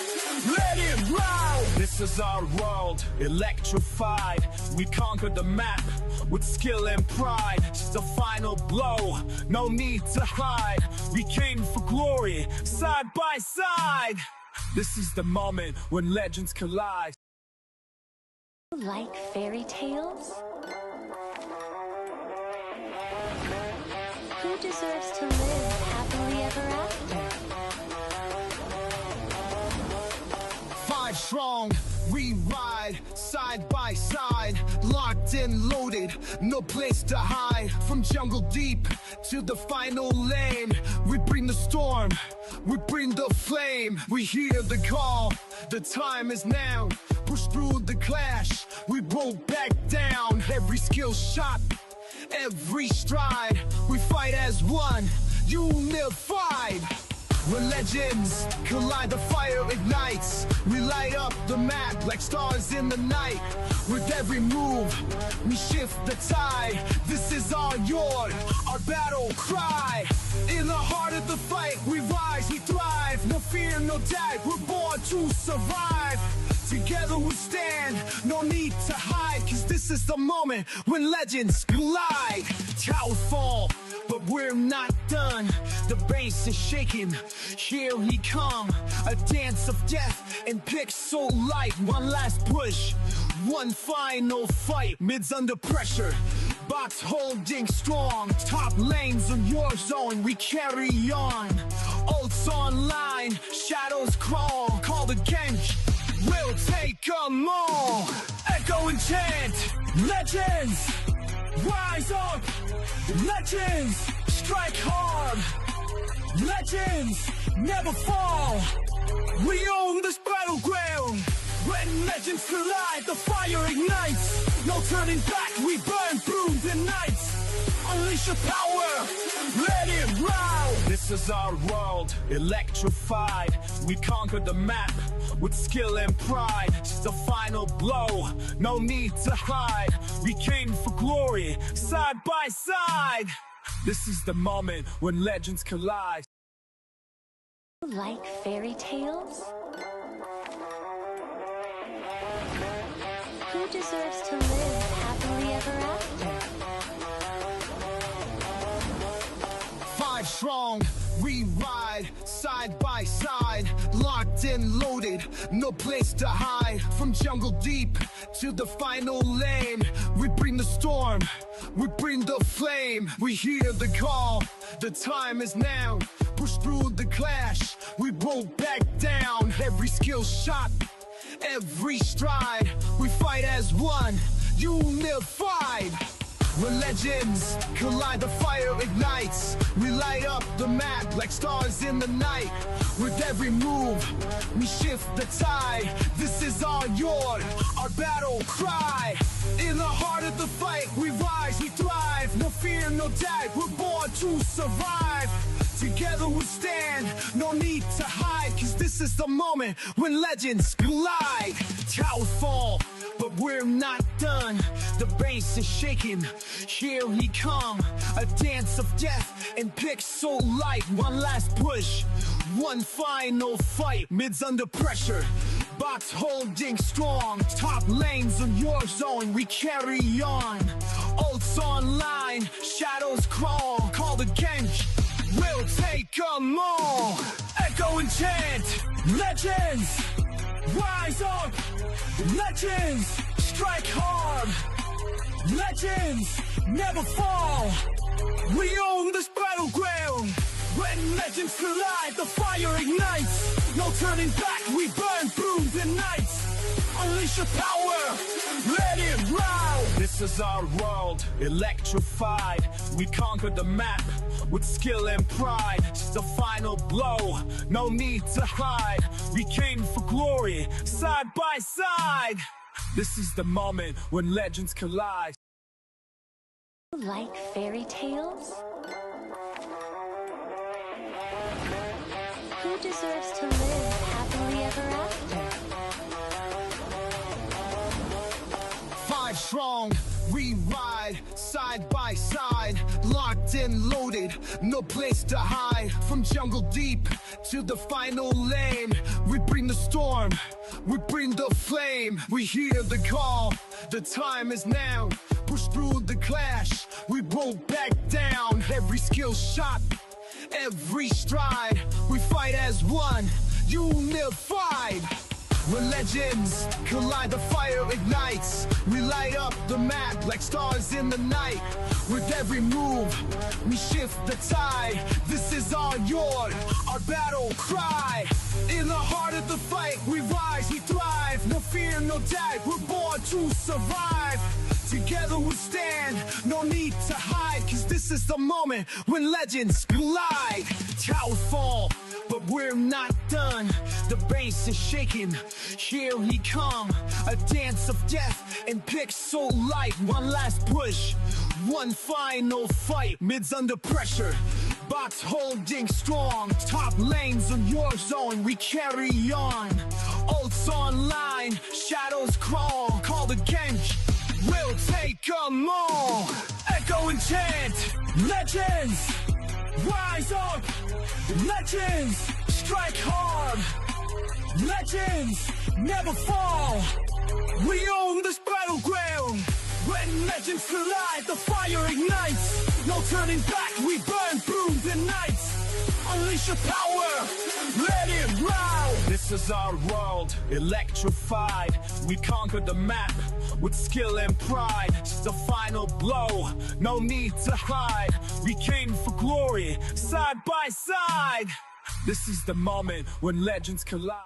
let it round. This is our world, electrified. We conquered the map with skill and pride. Just a final blow, no need to hide. We came for glory, side by side. This is the moment when legends collide.
Like fairy tales? Who deserves to live happily ever after?
Five strong, we ride side by side, locked and loaded, no place to hide. From jungle deep to the final lane, we bring the storm, we bring the flame. We hear the call, the time is now. Push through the clash, we won't back down. Every skill shot, every stride, we fight as one, unified. When legends collide, the fire ignites. We light up the map like stars in the night. With every move, we shift the tide. This is our yard, our battle cry. In the heart of the fight, we rise, we thrive. No fear, no doubt, we're born to survive. Together we stand, no need to hide, cause this is the moment when legends collide. Towers fall, but we're not done. The bass is shaking, here we come. A dance of death and pixel light. One last push, one final fight. Mids under pressure, box holding strong. Top lanes of your zone, we carry on. Ults online, shadows crawl. Call the gank, we'll take 'em all. Echo and chant, legends rise up. Legends strike hard. Legends never fall. We own this battleground. When legends collide, the fire ignites. No turning back, we burn through the nights. Unleash your power, let it round. This is our world, electrified. We conquered the map with skill and pride. Just a final blow, no need to hide. We came for glory, side by side. This is the moment when legends collide.
Like fairy tales? Who deserves to live happily ever after?
Five strong, we ride side by side, locked and loaded, no place to hide. From jungle deep to the final lane, we bring the storm, we bring the flame. We hear the call, the time is now. Push through the clash, we won't back down. Every skill shot, every stride, we fight as one, unified. When legends collide, the fire ignites. We light up the map like stars in the night. With every move, we shift the tide. This is our yard, our battle cry. In the heart of the fight, we rise, we thrive. No fear, no doubt, we're born to survive. Together we stand, no need to hide, cause this is the moment when legends collide. Towers fall, but we're not done. The bass is shaking, here we come. A dance of death and pixel light. One last push, one final fight. Mids under pressure, box holding strong. Top lanes of your zone, we carry on. Ults online, shadows crawl. Call the gank, we'll take 'em all. Echo and chant, legends rise up. Legends strike hard. Legends never fall. We own this battleground. When legends collide, the fire ignites. No turning back, we burn through the nights. Unleash your power, let it round. This is our world, electrified. We conquered the map with skill and pride. Just a final blow, no need to hide. We came for glory, side by side. This is the moment when legends collide.
Like fairy tales? Who deserves to live happily ever after?
Five strong, we ride side by side, locked and loaded, no place to hide. From jungle deep to the final lane, we bring the storm, we bring the flame. We hear the call, the time is now. Push through the clash, we won't back down. Every skill shot, every stride, we fight as one, unified. When legends collide, the fire ignites. We light up the map like stars in the night. With every move, we shift the tide. This is our yard, our battle cry. In the heart of the fight, we rise, we thrive. No fear, no doubt, we're born to survive. Together we stand, no need to hide. Cause this is the moment when legends collide. Towers fall, but we're not done. The bass is shaking, here he come. A dance of death and pixel light. One last push, one final fight. Mids under pressure, box holding strong. Top lanes on your zone, we carry on. Ults online, shadows crawl. Call the gank, we'll take 'em all. Echo and chant, legends, rise up. Legends, strike hard. Legends, never fall. We own this battleground. When legends collide, the fire ignites. No turning back, we burn through the night. Unleash your power, let it round. This is our world, electrified. We conquered the map with skill and pride. It's the final blow, no need to hide. We came for glory, side by side. This is the moment when legends collide.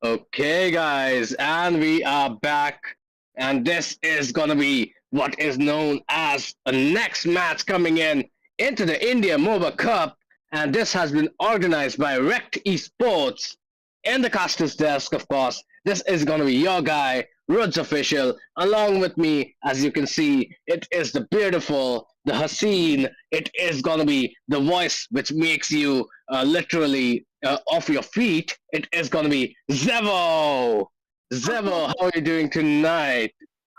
Okay, guys, and we are back, and this is gonna be what is known as a next match coming in into the India Moba Cup, and this has been organized by Rekt Esports. In the caster's desk, of course, this is gonna be your guy, Rud's official. Along with me, as you can see, it is the beautiful, the Haseen. It is gonna be the voice which makes you literally off your feet. It is gonna be Zevo. Zevo, how are you doing tonight?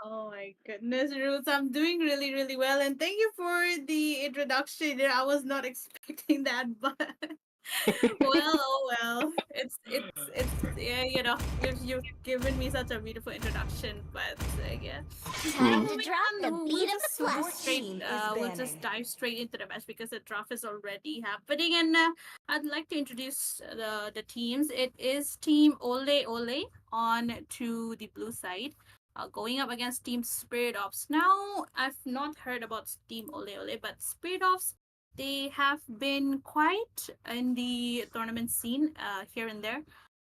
Oh my goodness, Ruth, I'm doing really, really well, and thank you for the introduction. I was not expecting that, but well, oh well. It's yeah, you've given me such a beautiful introduction, but yeah.
Time to
Moving
drop
on,
the
we'll
beat of
just
the
go
flesh.
straight. We'll just dive straight into the match because the draft is already happening, and I'd like to introduce the teams. It is Team Ole Ole on to the blue side. Going up against Team Spirit Ops. Now, I've not heard about Team Ole Ole, but Spirit Ops, they have been quite in the tournament scene here and there.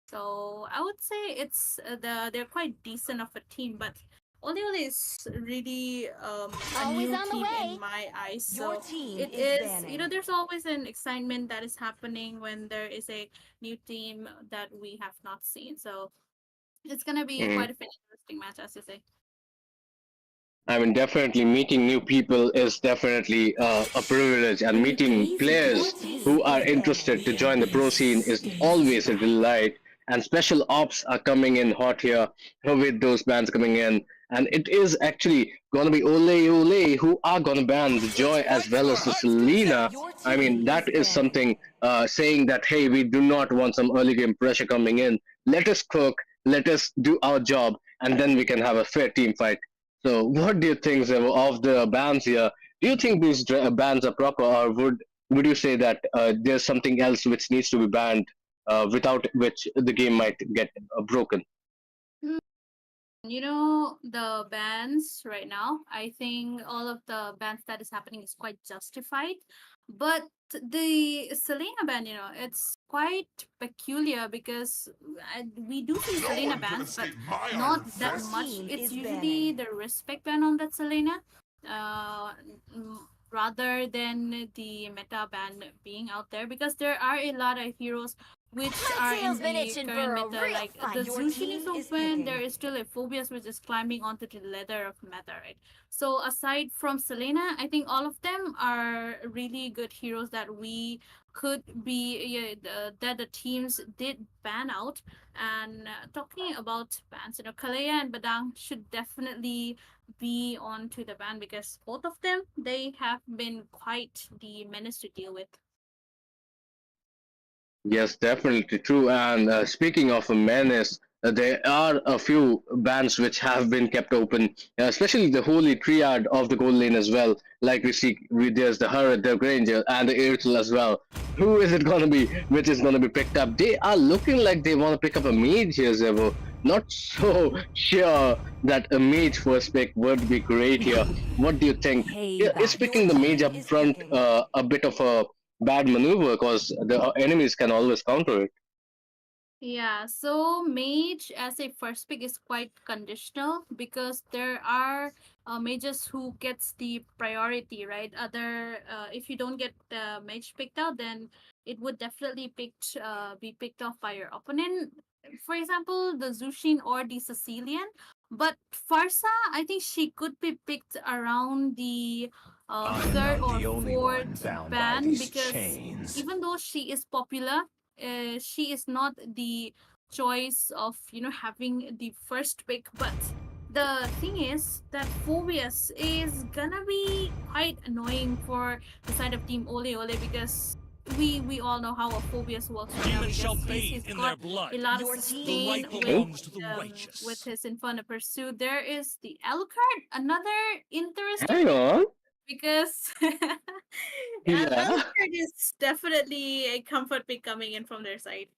So I would say it's they're quite decent of a team, but Ole Ole is really a
Always
new
on the
team
way.
in my eyes.
Your
So
team
it
is
is,
banning.
there's always an excitement that is happening when there is a new team that we have not seen. So it's gonna be
Mhm.
quite an interesting match, as you say.
I mean, definitely meeting new people is definitely a privilege, and meeting
Your
players
team
who are
is
interested to
banning.
join the pro scene is always a delight. And special ops are coming in hot here with those bans coming in. And it is actually gonna be Ole Ole who are gonna ban the Joy as well as the Selena.
Your
I
team
mean, that
is
is
banning.
something saying that, hey, we do not want some early game pressure coming in. Let us cook, let us do our job, and then we can have a fair team fight. So, what do you think, Zevo, of the bans here? Do you think these bans are proper, or would you say that there's something else which needs to be banned, without which the game might get broken?
The bans right now, I think all of the bans that is happening is quite justified. But the Selena ban, it's quite peculiar because we do see Selena bans, but not that
Your
much.
team
It's
is
usually
banning.
the respect ban on that Selena, uh, mm, rather than the meta ban being out there because there are a lot of heroes which
My
are
tail's
in
been
the
itching
current
for a
meta,
real
like the
fight.
Your
Zushin is
team is
open, there
picking.
is still a Phobias which is climbing onto the ladder of meta, right? So aside from Selena, I think all of them are really good heroes that we could be, yeah, that the teams did ban out. And talking about bans, Kalea and Badang should definitely be on to the ban because both of them, they have been quite the menace to deal with.
Yes, definitely true. And speaking of a menace, there are a few bans which have been kept open, especially the holy triad of the gold lane as well. Like we see, there's the Herod, the Granger, and the Irtle as well. who is it gonna be? Which is gonna be picked up? They are looking like they want to pick up a mage here, Zevo. Not so sure that a mage first pick would be great here. What do you think? Is
Payback.
picking
Your
the mage
team
up
is
front
picking.
a bit of a bad maneuver because the enemies can always counter it?
Yeah, so mage as a first pick is quite conditional because there are mages who gets the priority, right? Other if you don't get the mage picked out, then it would definitely be picked off by your opponent. For example, the Zushin or the Sicilian. But Farsa, I think she could be picked around the
I'm
third
not
or
the only one
fourth
bound by
ban
these
because
chains.
even though she is popular, she is not the choice of having the first pick. But the thing is that Phobius is gonna be quite annoying for the side of Team Ole Ole because we all know how a Phobius works right now
Demons shall
because he's
bathe in their
got a
blood.
lot of
Your
The
team is
sustain
right
picking.
belongs to the
with
righteous.
his Inferno Pursuit. There is the Alucard, another interesting
Hang
pick
on.
because
Yeah.
Alucard is definitely a comfort pick coming in from their side.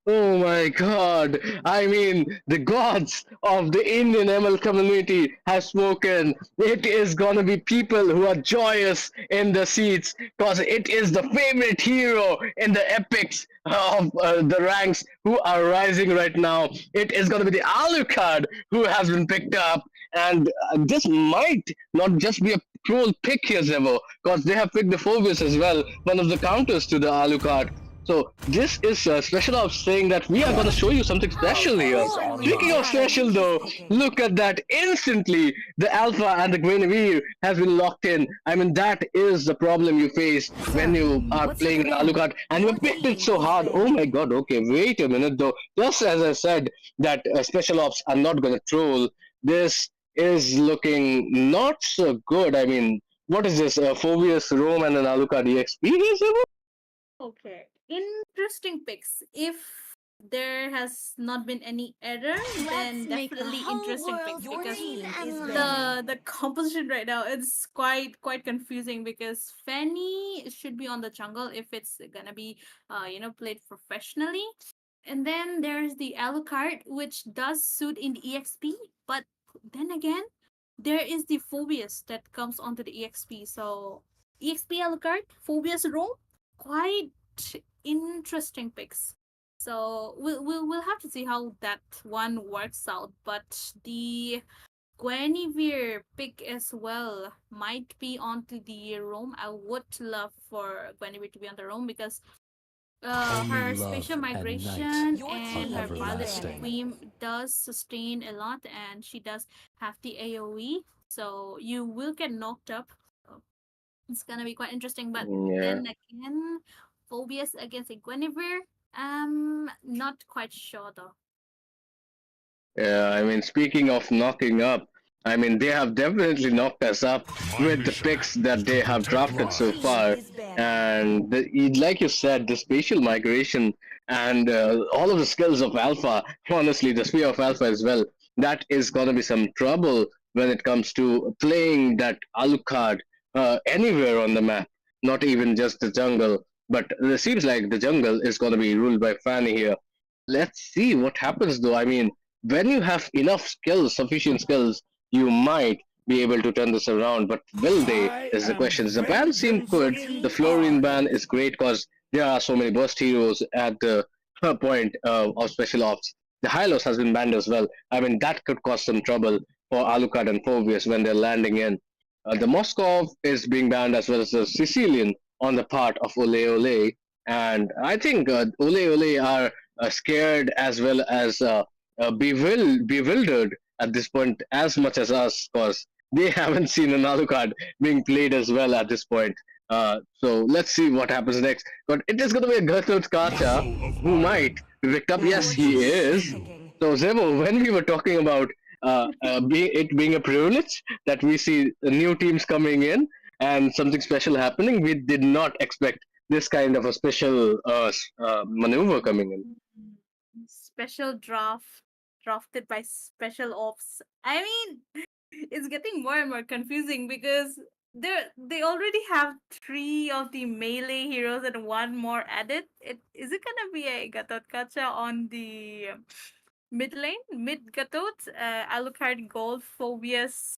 Oh my god! I mean, the gods of the Indian ML community have spoken. It is gonna be people who are joyous in the seats because it is the favorite hero in the epics of the ranks who are rising right now. It is gonna be the Alucard who has been picked up, and this might not just be a troll pick here, Zevo, because they have picked the Phobius as well, one of the counters to the Alucard. So this is special ops saying that we are going to show you something special here.
Is
Everyone with
Speaking of
online.
talent
special
is
though,
picking.
look at that. Instantly, the Alpha and the Guinevere has been locked in. I mean, that is the problem you face when
Sir,
you are
what's your
playing an
command?
Alucard and you
Your
picked it
team
so
is
hard. Oh my
banned.
god, okay, wait a minute though. Just as I said that special ops are not going to troll, this is looking not so good. I mean, what is this? Phobius Rome and an Alucard EXP here,
Okay. Interesting picks. If there has not been any error,
Let's
then
make the
definitely
whole
interesting
world
picks
your
because
team is banned.
the composition right now is quite confusing because Fanny should be on the jungle if it's gonna be played professionally. And then there's the Alucard, which does suit in the EXP, but then again, there is the Phobius that comes onto the EXP. So EXP Alucard, Phobius Rome, quite interesting picks. So we'll have to see how that one works out. But the Guinevere pick as well might be onto the Rome. I would love for Guinevere to be on the Rome because
Only
her spatial
love and night
migration
Your
are
and
team
her
is
violet
everlasting.
banning.
requiem does sustain a lot, and she does have the AoE, so you will get knocked up. So it's gonna be quite interesting. But
Zevo? Yeah.
then again, Phobius against a Guinevere, not quite sure though.
Yeah, I mean, speaking of knocking up, I mean, they have definitely knocked us up
My
with the
mission
picks
is
that
to
they have
protect
Your
drafted so
team
lives.
far.
is banned.
And like you said, the spatial migration and all of the skills of Alpha, honestly, the Sphere of Alpha as well, that is going to be some trouble when it comes to playing that Alucard anywhere on the map, not even just the jungle. But it seems like the jungle is going to be ruled by Fanny here. Let's see what happens though. I mean, when you have enough skills, sufficient skills, you might be able to turn this around. But will they?
I
Is the
am
question. The ban seemed
Your
good.
vengeance in
The
team is
Florine ban
banned.
is great because there are so many burst heroes at the point of special ops. The Hylos has been banned as well. I mean, that could cause some trouble for Alucard and Phobius when they're landing in. The Moskov is being banned as well as the Sicilian on the part of Ole Ole. And I think Ole Ole are scared as well as bewildered at this point as much as us because they haven't seen an Alucard being played as well at this point. So let's see what happens next. But it is going to be a Gertrude Kacha
Echo of
who might
iron.
be picked up. Yes,
Your
he
team is
is.
picking.
So Zemo, when we were talking about it being a privilege that we see new teams coming in and something special happening, we did not expect this kind of a special maneuver coming in.
Mm. Special drafted by special ops. I mean, it's getting more and more confusing because they already have three of the melee heroes and one more added. Is it gonna be a Gatot Kacha on the mid lane, mid Gatot, Alucard Gold, Phobius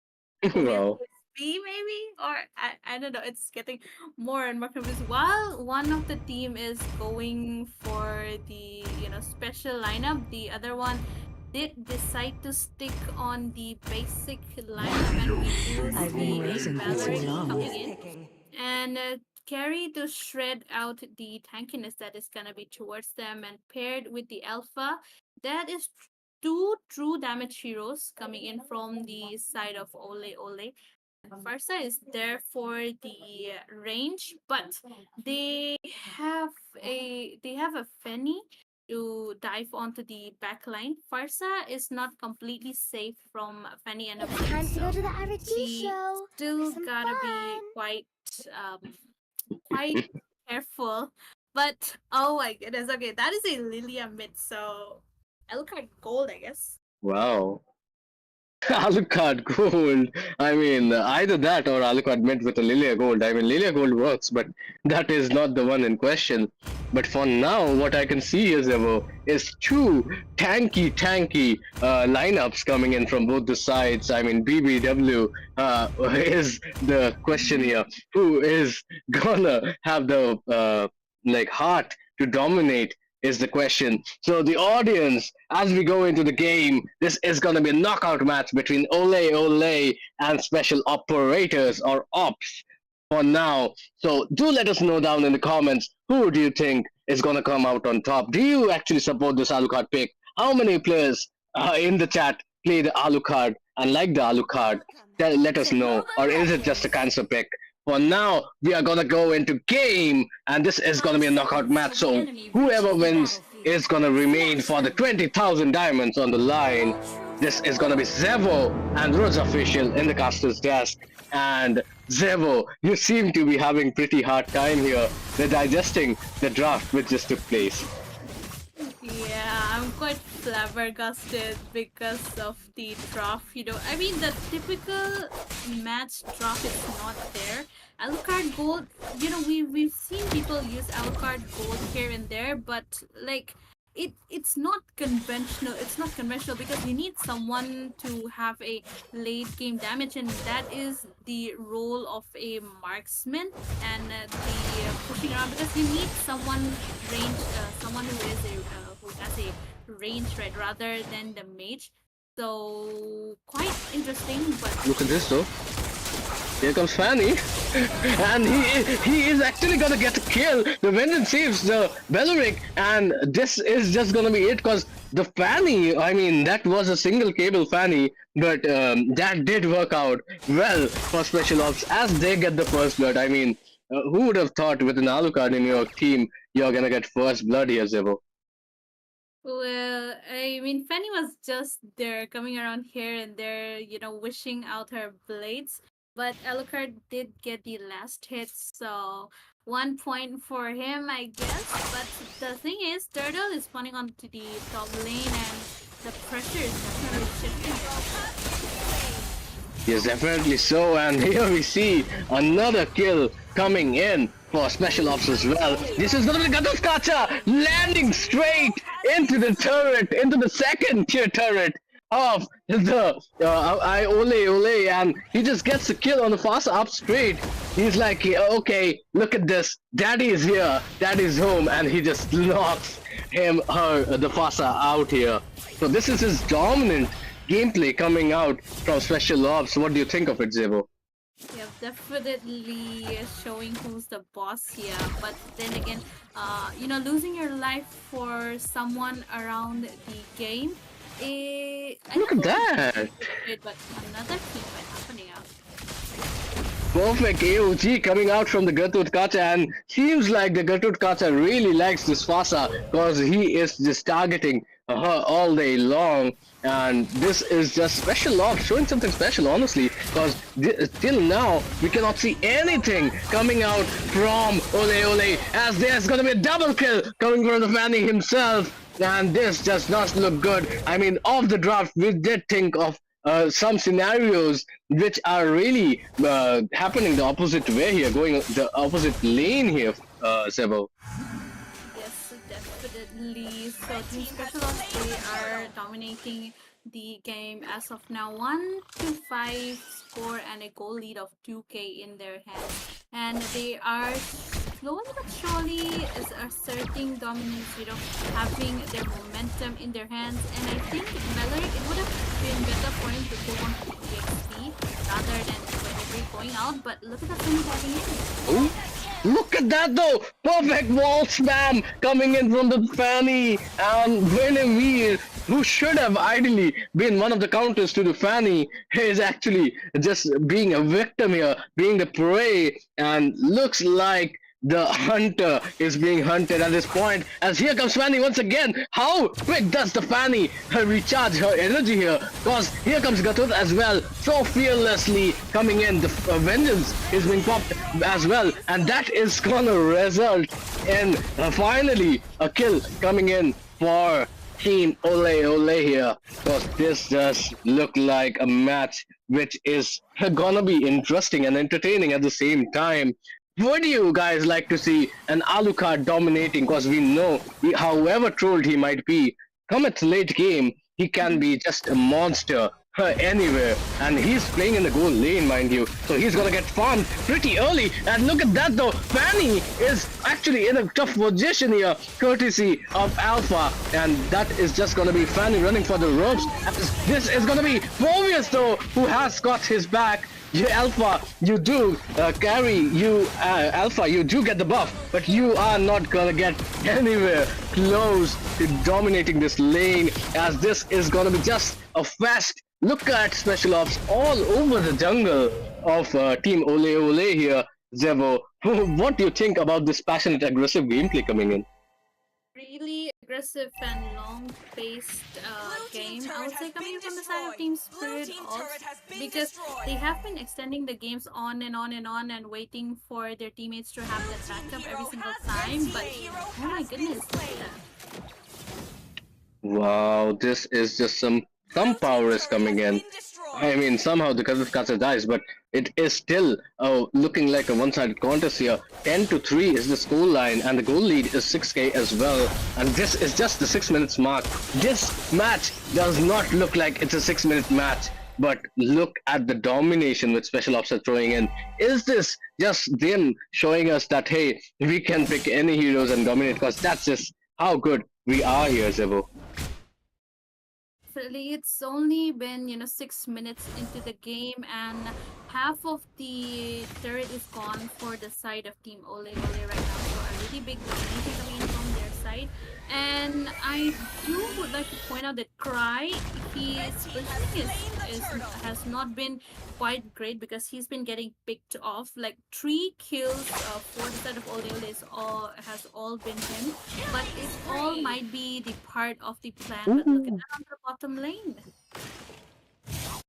Wow.
B maybe, or I don't know. It's getting more and more confused. While one of the team is going for the special lineup, the other one did decide to stick on the basic lineup, and we do
I've been
see a
waiting for too
Valorant
long.
coming in and carry to shred out the tankiness that is gonna be towards them, and paired with the alpha, that is two true damage heroes coming in from the side of Ole Ole. Farsa is there for the range, but they have a Fenny to dive onto the back line. Farsa is not completely safe from Fenny and a
Time
Blitz,
to go
so
to the RT
she
show. Have
still
some
gotta be
fun.
quite careful. But oh my goodness, okay, that is a Lilia mid, so Elcard Gold, I guess.
Wow. Alucard Gold. I mean, either that or Alucard met with a Lilia Gold. I mean, Lilia Gold works, but that is not the one in question. But for now, what I can see is two tanky lineups coming in from both the sides. I mean, BBW is the question here. Who is gonna have the heart to dominate is the question. So the audience, as we go into the game, this is gonna be a knockout match between Ole Ole and Special Operators or Ops for now. So do let us know down in the comments who do you think is gonna come out on top. Do you actually support this Alucard pick? How many players in the chat play the Alucard and like the Alucard? Let us know. Or is it just a cancer pick? For now, we are gonna go into game, and this is gonna be a knockout match. So whoever wins is gonna remain for the 20,000 diamonds on the line. This is gonna be Zevo and Rose Official in the caster's desk. And Zevo, you seem to be having pretty hard time here. They're digesting the draft which just took place.
Yeah, I'm quite flabbergasted because of the draft. I mean, the typical match draft is not there. Alucard Gold, we've seen people use Alucard Gold here and there, but like it's not conventional. It's not conventional because you need someone to have a late game damage, and that is the role of a marksman, and the pushing around, because you need someone who has a range threat rather than the mage. So quite interesting, but
Look at this though. Here comes Fanny, and he is actually gonna get a kill. The Vengeance saves the Belleric, and this is just gonna be it because the Fanny, I mean, that was a single cable Fanny, but that did work out well for Special Ops as they get the first blood. I mean, who would have thought with an Alucard in your team you're gonna get first blood here, Zevo?
well, I mean, Fanny was just there, coming around here and there, wishing out her blades. But Alucard did get the last hit, so 1 point for him, I guess. But the thing is, Turtle is spawning onto the top lane, and the pressure is definitely shifting.
Yes, definitely so. And here we see another kill coming in for Special Ops as well. This is gonna be Gatuskacha landing straight into the turret, into the second tier turret of the Ole Ole, and he just gets the kill on the Fasa up straight. He's like, okay, look at this. Daddy is here. Daddy's home, and he just knocks the Fasa out here. So this is his dominant gameplay coming out from Special Ops. What do you think of it, Zevo?
Yeah, definitely showing who's the boss here. But then again, losing your life for someone around the game, I
Look
don't
at
know
that!
but another team might happening out.
Perfect AOG coming out from the Gertrude Kacha, and seems like the Gertrude Kacha really likes this Fasa because he is just targeting her all day long. And this is just Special Ops showing something special, honestly, because till now we cannot see anything coming out from Ole Ole, as there's gonna be a double kill coming from the Fanny himself, and this does not look good. I mean, off the draft we did think of some scenarios which are really happening the opposite way here, going the opposite lane here, Sebo.
Yes, definitely. So Team Special Ops, they are dominating the game as of now. 1-5 score and a goal lead of 2K in their hands. And they are slowly but surely is asserting dominance, having their momentum in their hands. And I think Meloric, it would have been better for him to go on to EXP rather than whenever going out. But look at the thing having in.
Ooh. Look at that though! Perfect wall spam coming in from the Fanny and Guinevere, who should have ideally been one of the counters to the Fanny, is actually just being a victim here, being the prey, and looks like the hunter is being hunted at this point. As here comes Fanny once again. How quick does the Fanny recharge her energy here? Because here comes Gatut as well, so fearlessly coming in. The vengeance is being popped as well, and that is gonna result in finally a kill coming in for Team Ole Ole here. Because this does look like a match which is gonna be interesting and entertaining at the same time. Would you guys like to see an Alucard dominating? Because we know, however trolled he might be, come its late game, he can be just a monster anywhere. And he's playing in the goal lane, mind you. So he's gonna get farmed pretty early. And look at that though, Fanny is actually in a tough position here, courtesy of Alpha. And that is just gonna be Fanny running for the ropes. This is gonna be Phobius though, who has got his back. You Alpha, you do carry, you Alpha, you do get the buff, but you are not gonna get anywhere close to dominating this lane, as this is gonna be just a fast look at special ops all over the jungle of Team Ole Ole here. Zevo, what do you think about this passionate, aggressive gameplay coming in?
Really aggressive and long-paced game, I would say, coming from the side of Team Spirit Ops, because they have been extending the games on and on and on and waiting for their teammates to have that backup every single time. But oh my goodness, look at that.
Wow, this is just some power is coming in. I mean, somehow the Kazakhstan dies, but it is still looking like a one-sided contest here. 10-3 is the score line, and the goal lead is 6K as well. And this is just the 6 minutes mark. This match does not look like it's a 6-minute match, but look at the domination which Special Ops are throwing in. Is this just them showing us that, hey, we can pick any heroes and dominate? Because that's just how good we are here, Zevo.
Definitely, it's only been 6 minutes into the game, and half of the turret is gone for the side of Team Ole Ole right now. So a really big domination coming in from their side. And I would like to point out that Cry, his positioning has not been quite great, because he's been getting picked off. Like 3 kills for the side of Ole Ole has all been him. But it all might be the part of the plan. But look at that on the bottom lane.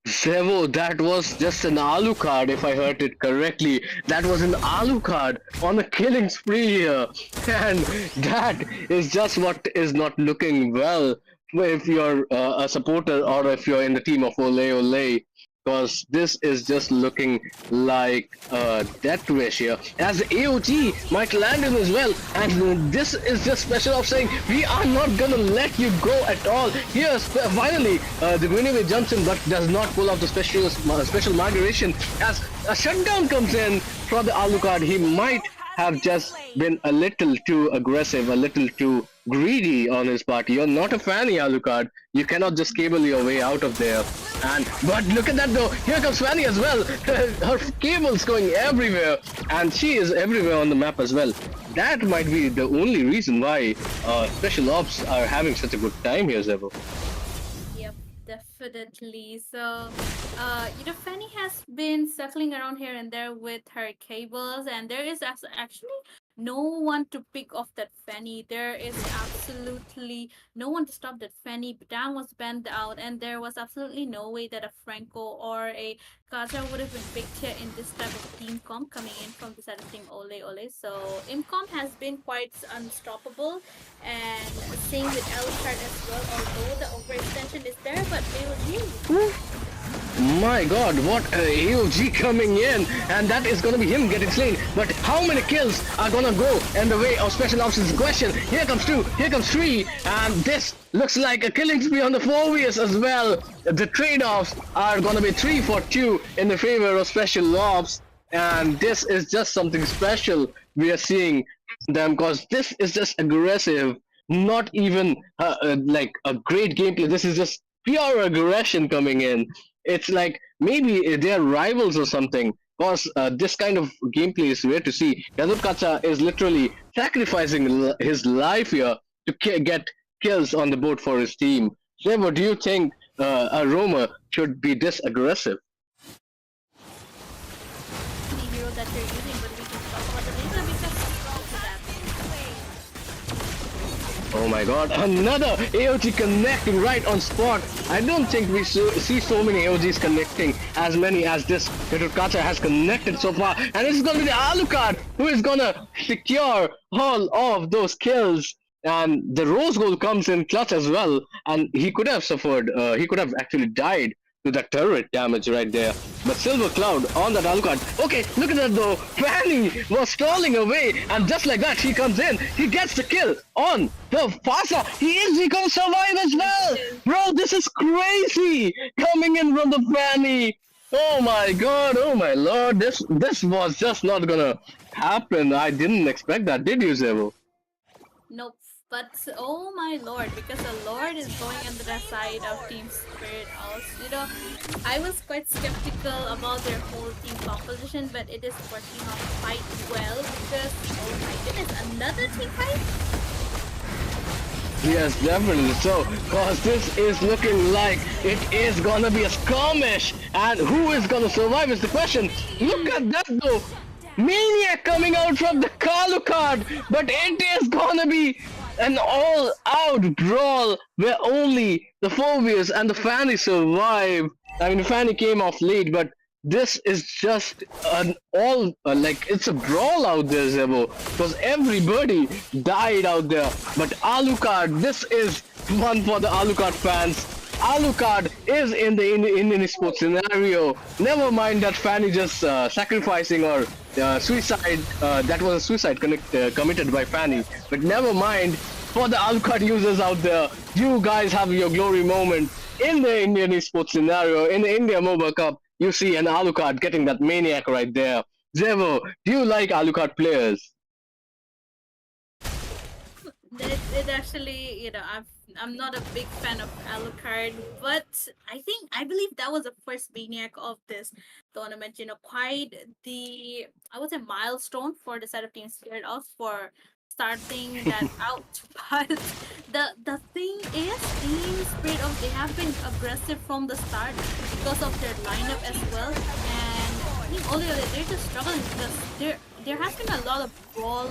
Zevo, that was just an Alucard, if I heard it correctly. That was an Alucard on a killing spree here. And that is just what is not looking well if you're a supporter or if you're in the team of Ole Ole. Because this is just looking like a death wish here. As the AOT might land in as well. And this is just Special Ops saying, we are not gonna let you go at all. Here, finally, the Guinevere jumps in but does not pull off the special migration. As a shutdown comes in from the Alucard, he might have just been a little too aggressive, a little too greedy on his part. You're not a Fanny, Alucard. You cannot just cable your way out of there. But look at that though, here comes Fanny as well. Her cable's going everywhere, and she is everywhere on the map as well. That might be the only reason why Special Ops are having such a good time here, Zevo.
Yep, definitely. So, Fanny has been circling around here and there with her cables, and there is actually no one to pick off that Fanny. There is absolutely no one to stop that Fanny. Dang was banned out, and there was absolutely no way that a Franco or a Kaza would have been picked here in this type of team comp coming in from the side of Team Ole Ole. So Imcom has been quite unstoppable, and same with Alucard as well, although the overextension is there, but they will use.
My god, what AOG coming in, and that is gonna be him getting slain. But how many kills are gonna go in the way of special ops is the question. Here comes two, here comes three, and this looks like a killing spree on the 4vs as well. The trade-offs are gonna be 3 for 2 in the favor of special ops, and this is just something special we are seeing from them because this is just aggressive, not even like a great gameplay. This is just pure aggression coming in. It's like maybe they're rivals or something. Because this kind of gameplay is rare to see. Kazukacha is literally sacrificing his life here to get kills on the board for his team. Trevor, do you think a roamer should be this aggressive?
The hero that you're using, but we can talk about it later because also that.
Oh my god, another AOG connecting right on spot. I don't think we see so many AOGs connecting as many as this Katurkacha has connected so far. And this is gonna be the Alucard who is gonna secure all of those kills. And the Rose Gold comes in clutch as well. And he could have suffered, he could have actually died to that turret damage right there. But Silver Cloud on that Alucard. Okay, look at that though. Fanny was stalling away, and just like that, he comes in. He gets the kill on the Fasa. He gonna survive as well. Bro, this is crazy. Coming in from the Fanny. Oh my god, oh my lord. This was just not gonna happen. I didn't expect that, did you, Zevo?
Nope. But oh my lord, because the Lord is going on the side of Team Spirit also. I was quite skeptical about their whole team composition, but it is working out quite well because oh my goodness, another team fight?
Yes, definitely. So, cause this is looking like it is gonna be a skirmish, and who is gonna survive is the question. Look at that though, Maniac coming out from the Kalu card, but it is gonna be an all-out brawl where only the Phobias and the Fanny survive. I mean, the Fanny came off late, but this is just an all like it's a brawl out there, Zebo, because everybody died out there. But Alucard, this is one for the Alucard fans. Alucard is in the Indian Esports scenario. Never mind that Fanny just sacrificing or suicide. That was a suicide committed by Fanny. But never mind for the Alucard users out there. You guys have your glory moment in the Indian Esports scenario in the India Moba Cup. You see an Alucard getting that maniac right there. Zevo, do you like Alucard players?
It actually, I'm not a big fan of Alucard, but I believe that was the first maniac of this tournament. Quite the I would say milestone for the side of Team Spirit of for starting that out. But the thing is, Team Spirit of they have been aggressive from the start because of their lineup as well, and I think Ole they're just struggling because there has been a lot of brawl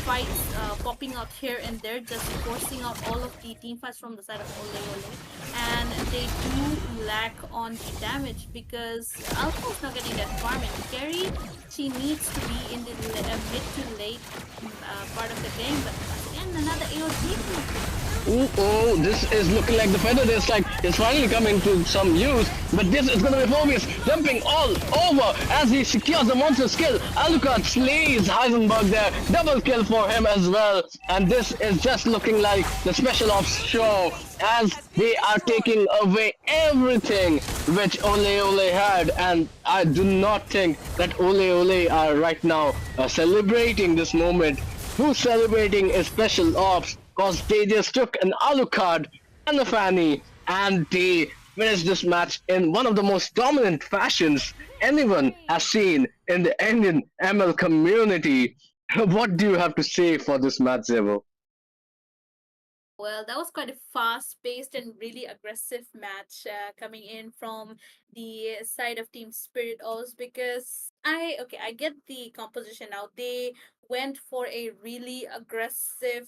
fights popping out here and there, just forcing out all of the team fights from the side of Ole, and they do lack on the damage because Alpha's not getting that farm, and Carry, she needs to be in the mid to late part of the game, but again another AOT.
Ooh, oh, this is looking like the feather dislike is finally coming to some use, but this is gonna be Phobius jumping all over as he secures the monster skill. Alucard slays Heisenberg there, double kill for him as well, and this is just looking like the special ops show as they are taking away everything which Ole Ole had, and I do not think that Ole Ole are right now celebrating this moment. Who's celebrating is special ops because they just took an Alucard and a Fanny and they finished this match in one of the most dominant fashions anyone has seen in the Indian ML community. What do you have to say for this match, Zevo?
Well, that was quite a fast-paced and really aggressive match coming in from the side of Team Spirit Oz because I get the composition now. They went for a really aggressive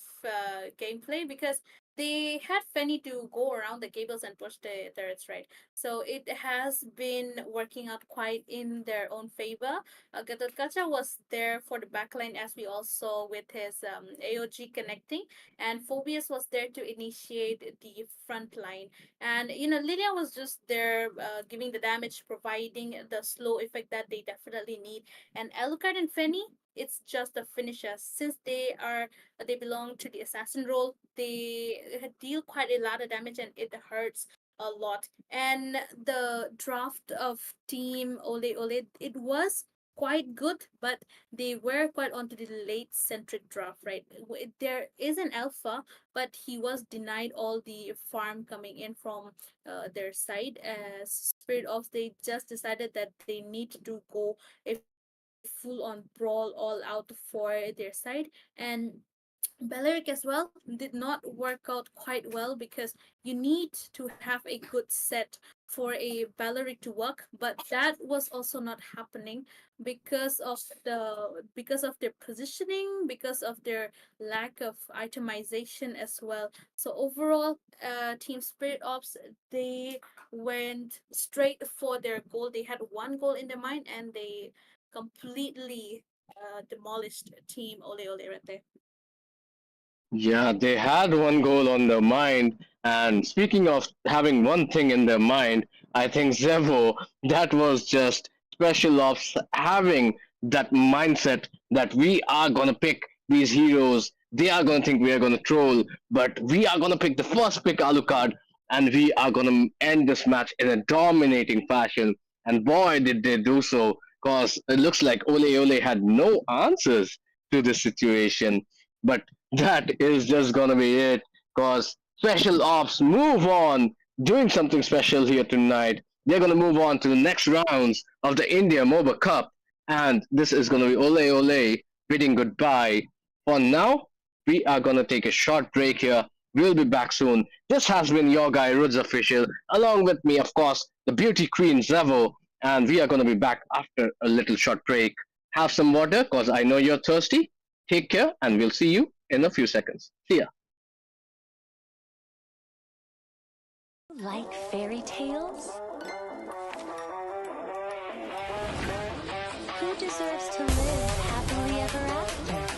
gameplay because they had Fenny to go around the cables and push the turrets, right? So it has been working out quite in their own favor. Gatot was there for the backline, as we all saw with his AOG connecting, and Phobius was there to initiate the front line. And Lydia was just there giving the damage, providing the slow effect that they definitely need. And Alucard and Fenny, it's just the finishers. Since they belong to the assassin role, they deal quite a lot of damage and it hurts a lot. And the draft of Team Ole Ole, it was quite good, but they were quite onto the late centric draft, right? There is an alpha, but he was denied all the farm coming in from their side. As Spirit of, they just decided that they need to go a full on brawl all out for their side. And Balearic as well did not work out quite well, because you need to have a good set for a Balearic to work, but that was also not happening because of their positioning, because of their lack of itemization as well. So overall, Team Spirit Ops, they went straight for their goal. They had one goal in their mind, and they completely demolished Team Ole Ole right there.
Yeah, they had one goal on their mind. And speaking of having one thing in their mind, I think Zevo, that was just special ops having that mindset that we are going to pick these heroes. They are going to think we are going to troll, but we are going to pick the first pick Alucard, and we are going to end this match in a dominating fashion. And boy, did they do so, because it looks like Ole Ole had no answers to this situation. But that is just gonna be it, cause special ops move on, doing something special here tonight. They're gonna move on to the next rounds of the India Moba Cup, and this is gonna be Ole Ole bidding goodbye. For now, we are gonna take a short break here. We'll be back soon. This has been your guy Ruds Official, along with me, of course, the beauty queen Zevo, and we are gonna be back after a little short break. Have some water, cause I know you're thirsty. Take care, and we'll see you in a few seconds. See ya.
Like fairy tales? Who deserves to live happily ever after?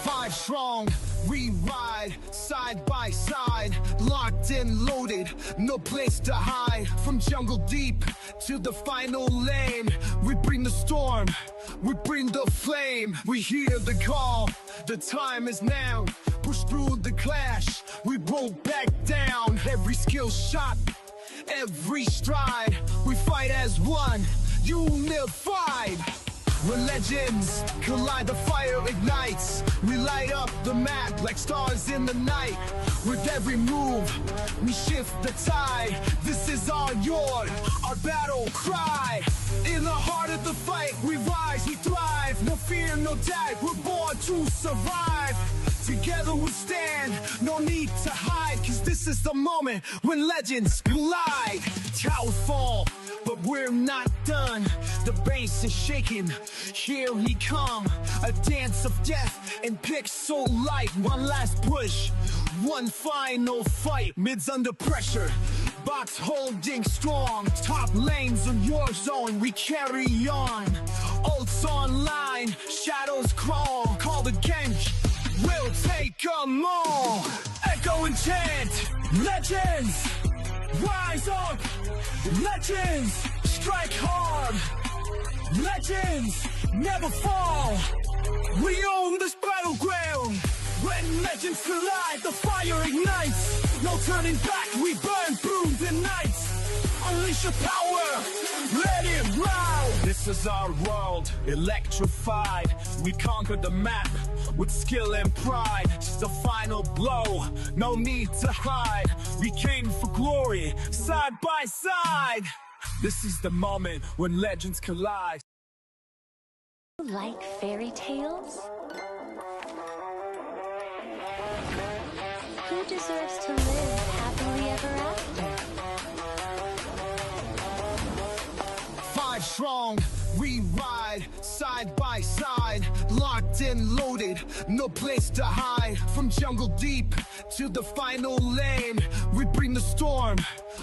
Five strong, we ride side by side, locked and loaded, no place to hide. From jungle deep to the final lane, we bring the storm, we bring the flame. We hear the call, the time is now. Push through the clash, we won't back down. Every skill shot, every stride, we fight as one, unified. When legends collide, the fire ignites. We light up the map like stars in the night. With every move, we shift the tide. This is our yard, our battle cry. In the heart of the fight, we rise, we thrive. No fear, no doubt, we're born to survive. Together we stand, no need to hide, cause this is the moment when legends collide. Towers fall, but we're not done. The base is shaking, here he come. A dance of death and pixel light. One last push, one final fight. Mid's under pressure, box holding strong. Top lanes on your zone, we carry on. Ults online, shadows crawl. Call the gank, we'll take 'em all. Echo and chant, legends, rise up. Legends, strike hard. Legends, never fall. We own this battleground. When legends collide, the fire ignites. No turning back, we burn through the night. Unleash your power, let it round. This is our world, electrified. We conquered the map with skill and pride. The final blow, no need to hide. We came for glory, side by side. This is the moment when legends collide.
Like fairy tales? Who deserves to live happily ever after?
Five strong, we ride side by side, locked locked and loaded, no place to hide. From jungle deep to the final lane, we bring the storm,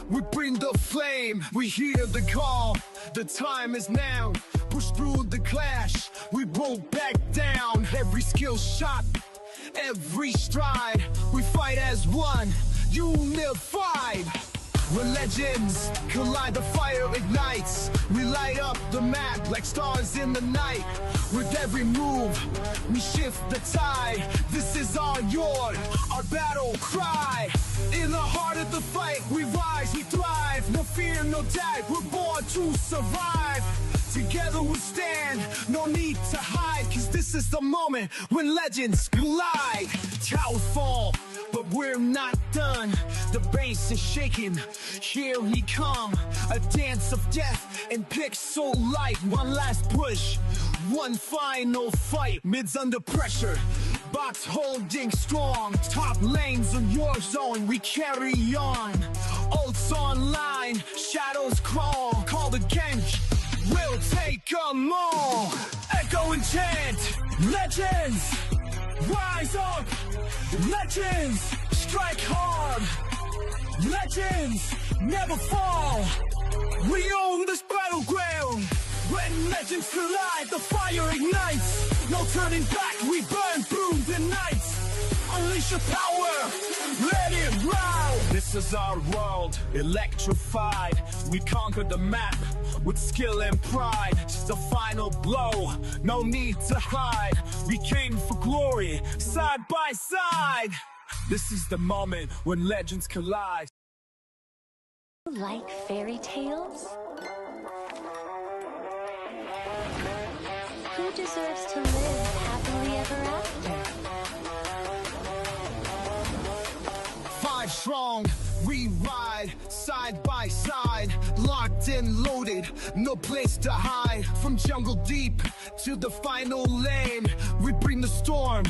we bring the flame. We hear the call, the time is now. Push through the clash, we won't back down. Every skill shot, every stride, we fight as one, unified. We're legends, collide, the fire ignites. We light up the map like stars in the night. With every move, we shift the tide. This is our yard, our battle cry. In the heart of the fight, we rise, we thrive. No fear, no doubt, we're born to survive. Together we stand, no need to hide. Cause this is the moment when legends collide. Towers fall, but we're not done. The bass is shaking, here he come. A dance of death and pixel light. One last push, one final fight. Mids under pressure, bots holding strong. Top lanes on your zone, we carry on. Ults online, shadows crawl. Call the gank, we'll take 'em all. Echo and chant, legends, rise up. Legends, strike hard. Legends, never fall. We own this battleground. When legends collide, the fire ignites. No turning back, we burn through the night. Unleash your power, let it ride. This is our world, electrified. We conquered the map with skill and pride. Just the final blow, no need to hide. We came for glory, side by side. This is the moment when legends collide.
Like fairy tales? Who deserves to live happily ever after?
Five strong, we ride side by side, locked and loaded, no place to hide. From jungle deep to the final lane, we bring the storm,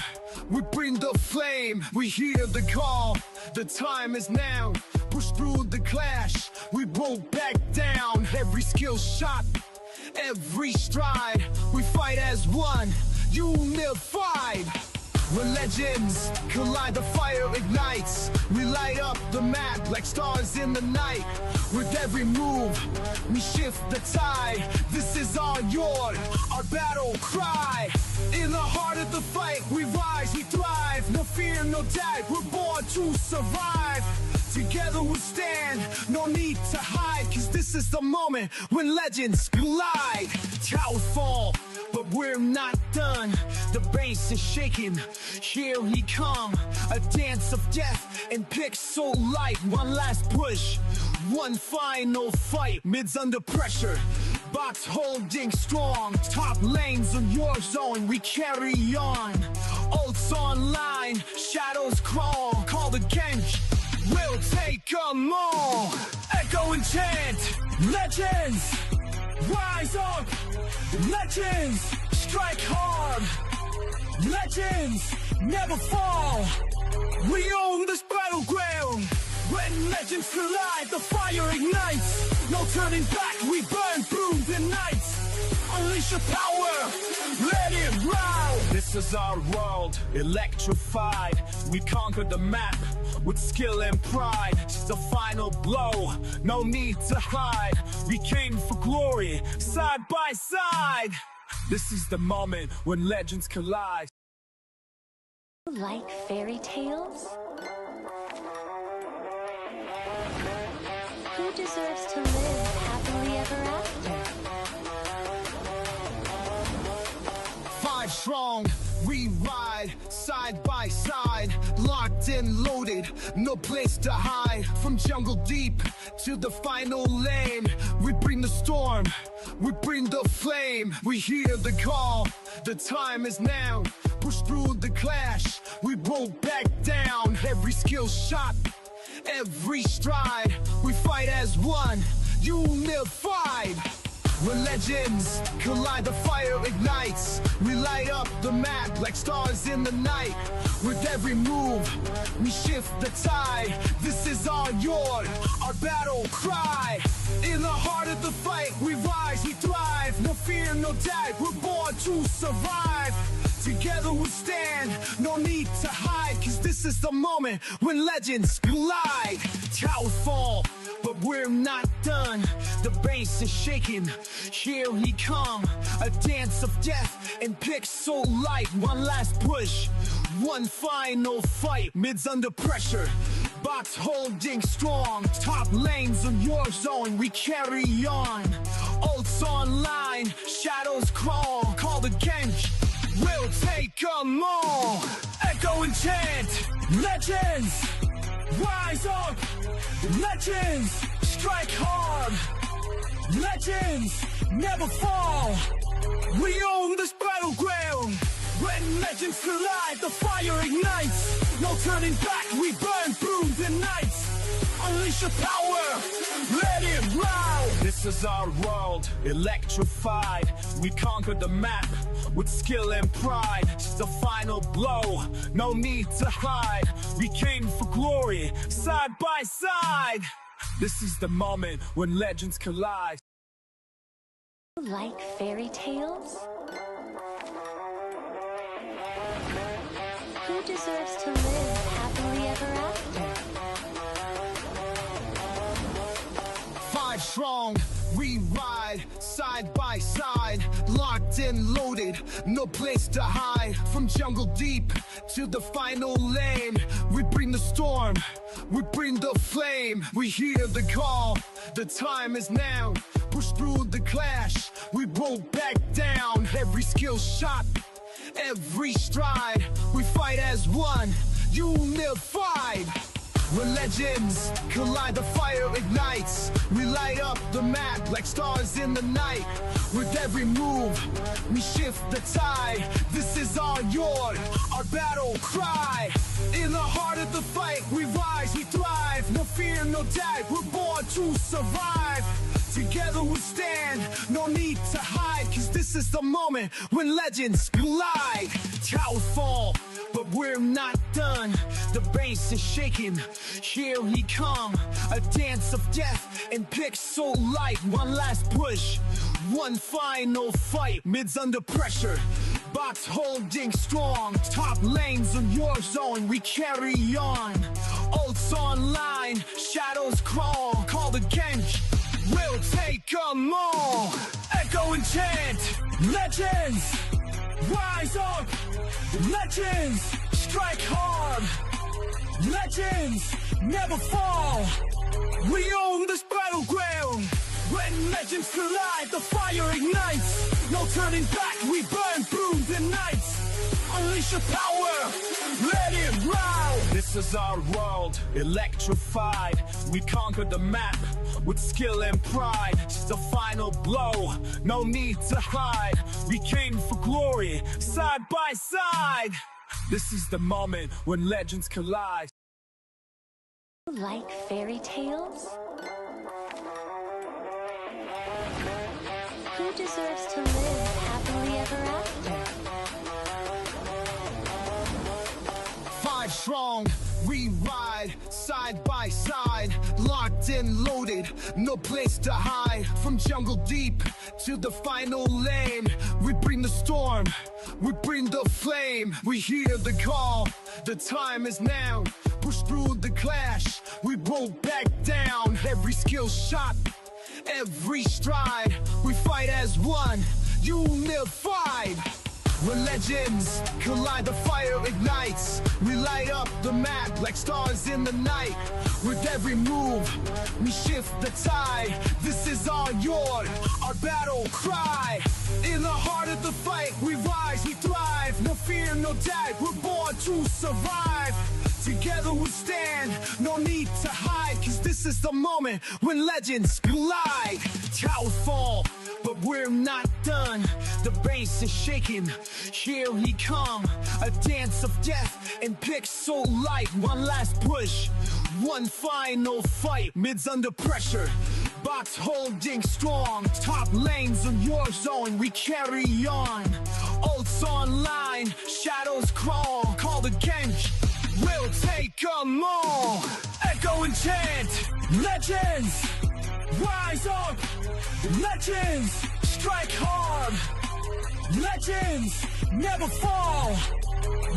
we bring the flame. We hear the call, the time is now. Push through the clash, we won't back down. Every skill shot, every stride, we fight as one, unified. We're legends, collide, the fire ignites. We light up the map like stars in the night. With every move, we shift the tide. This is our yard, our battle cry. In the heart of the fight, we rise, we thrive. No fear, no doubt, we're born to survive. Together we stand, no need to hide. Cause this is the moment when legends collide. Towers fall, but we're not done. The bass is shaking, here he come. A dance of death and pixel light. One last push, one final fight. Mids under pressure, bots holding strong. Top lanes on your zone, we carry on. Ults online, shadows crawl. Call the gank, we'll take 'em all. Echo and chant, legends, rise up. Legends, strike hard. Legends, never fall. We own this battleground. When legends collide, the fire ignites. No turning back, we burn through the night. Unleash your power, let it ride. This is our world, electrified. We conquered the map with skill and pride. Just the final blow, no need to hide. We came for glory, side by side. This is the moment when legends collide.
Like fairy tales? Who deserves to live happily ever after?
Five strong, we ride side by side, locked and loaded, no place to hide. From jungle deep to the final lane, we bring the storm, we bring the flame. We hear the call, the time is now. Push through the clash, we won't back down. Every skill shot, every stride, we fight as one, unified. We're legends, collide, the fire ignites. We light up the map like stars in the night. With every move, we shift the tide. This is our yard, our battle cry. In the heart of the fight, we rise, we thrive. No fear, no doubt, we're born to survive. Together Together we stand, no need to hide, cause this is the moment when legends collide. Towers fall, but we're not done. The base is shaking, here he come. A dance of death and pixel light. One last push, one final fight. Mid's under pressure, box holding strong. Top lanes on your zone, we carry on. Ults online, shadows crawl. Call the Genji, we'll take 'em all. Echo and chant, legends rise up. Legends strike hard. Legends never fall. We own this battleground. When legends collide, the fire ignites. No turning back, we burn through the nights. Unleash your power, let it ride. This is our world, electrified. We conquered the map with skill and pride. It's the final blow, no need to hide. We came for glory, side by side. This is the moment when legends collide.
Like fairy tales? Who deserves to live happily ever after?
Five strong, we ride side by side, locked and loaded, no place to hide. From jungle deep to the final lane, we bring the storm, we bring the flame. We hear the call, the time is now. Push through the clash, we won't back down. Every skill shot, every stride, we fight as one, unified. When legends collide, the fire ignites. We light up the map like stars in the night. With every move, we shift the tide. This is our yard, our battle cry. In the heart of the fight, we rise, we thrive. No fear, no doubt, we're born to survive. Together we stand, no need to hide, cause this is the moment when legends collide. Towers fall, but we're not done. The base is shaking, here he come. A dance of death and pixel light. One last push, one final fight. Mid's under pressure, box holding strong. Top lanes on your zone, we carry on. Ults online, shadows crawl. Call the Genji, we'll take 'em all. Echo and chant, legends rise up. Legends strike hard. Legends never fall. We own this battleground. When legends collide, the fire ignites. No turning back, we burn through the nights. Unleash your power, let it ride. This is our world, electrified. We conquered the map with skill and pride. It's the final blow, no need to hide. We came for glory, side by side. This is the moment when legends collide.
Like fairy tales? Who deserves to live happily ever after?
Five strong, we ride side by side, locked and loaded, no place to hide. From jungle deep to the final lane, we bring the storm, we bring the flame. We hear the call, the time is now. Push through the clash, we won't back down. Every skill shot, every stride, we fight as one, unified. When legends collide, the fire ignites. We light up the map like stars in the night. With every move, we shift the tide. This is our yard, our battle cry. In the heart of the fight, we rise, we thrive. No fear, no doubt, we're born to survive. Together we stand, no need to hide, cause this is the moment when legends collide. Towers fall, but we're not done. The base is shaking, here he come. A dance of death and pixel light. One last push, one final fight. Mid's under pressure, box holding strong. Top lanes on your zone, we carry on. Ults online, shadows crawl. Call the Genji, we'll take 'em all. Echo and chant, legends rise up. Legends strike hard. Legends never fall.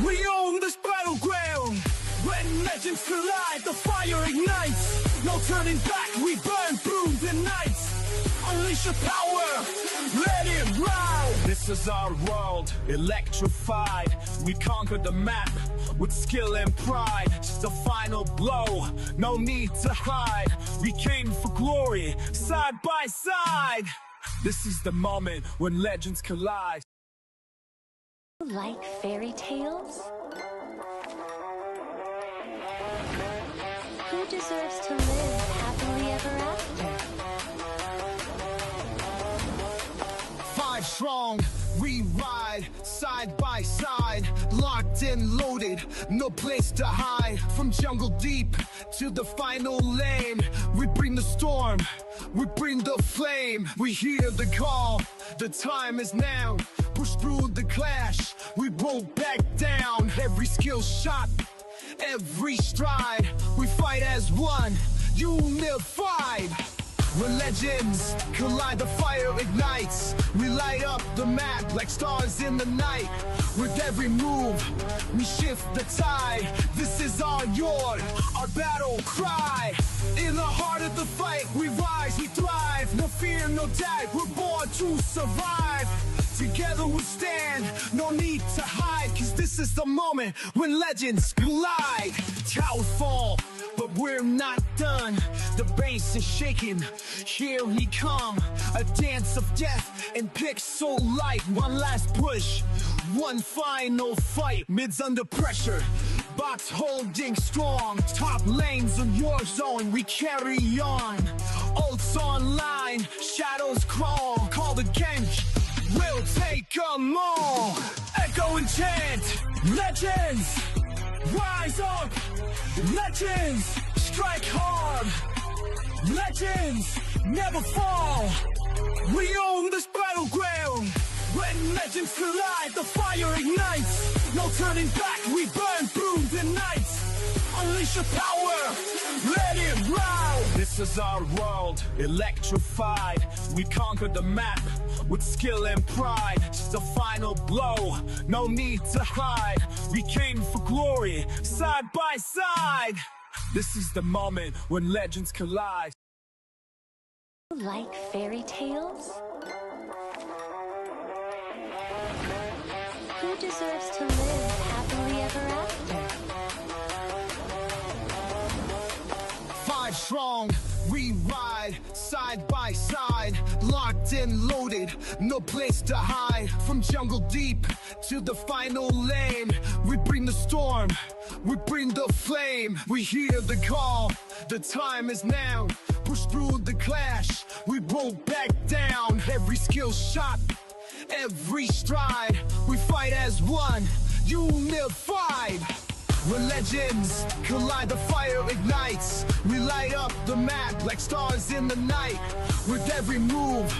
We own this battleground. When legends collide, the fire ignites. No turning back, we burn through the nights. Unleash your power, let it ride. This is our world, electrified. We conquered the map with skill and pride. Just a final blow, no need to hide. We came for glory, side by side. This is the moment when legends collide.
Like fairy tales? Who deserves to live happily ever after?
5 strong, we ride side by side, locked and loaded, no place to hide. From jungle deep to the final lane, we bring the storm, we bring the flame. We hear the call, the time is now. Push through the clash, we won't back down. Every skill shot, every stride, we fight as one, unified. When legends collide, the fire ignites. We light up the map like stars in the night. With every move, we shift the tide. This is our yard, our battle cry. In the heart of the fight, we rise, we thrive. No fear, no doubt, we're born to survive. Together we stand, no need to hide. Cause this is the moment when legends collide. Towers fall, but we're not done. The bass is shaking, here we come. A dance of death and pixel light. One last push, one final fight. Mids under pressure, box holding strong. Top lanes on your zone, we carry on. Ults online, shadows crawl. Call the gank, we'll take 'em all. Echo and chant, legends rise up. Legends strike hard. Legends never fall. We own this battleground. When legends collide, the fire ignites. No turning back, we burn through the nights. Unleash your power, let it ride. This is our world, electrified. We conquered the map with skill and pride. Just a final blow, no need to hide. We came for glory, side by side. This is the moment when legends collide.
Like fairy tales? Who deserves to live happily ever after?
5 strong, we ride side by side, locked and loaded, no place to hide. From jungle deep to the final lane, we bring the storm, we bring the flame. We hear the call, the time is now. Push through the clash, we won't back down. Every skill shot, every stride, we fight as one, unified. When legends collide, the fire ignites. We light up the map like stars in the night. With every move,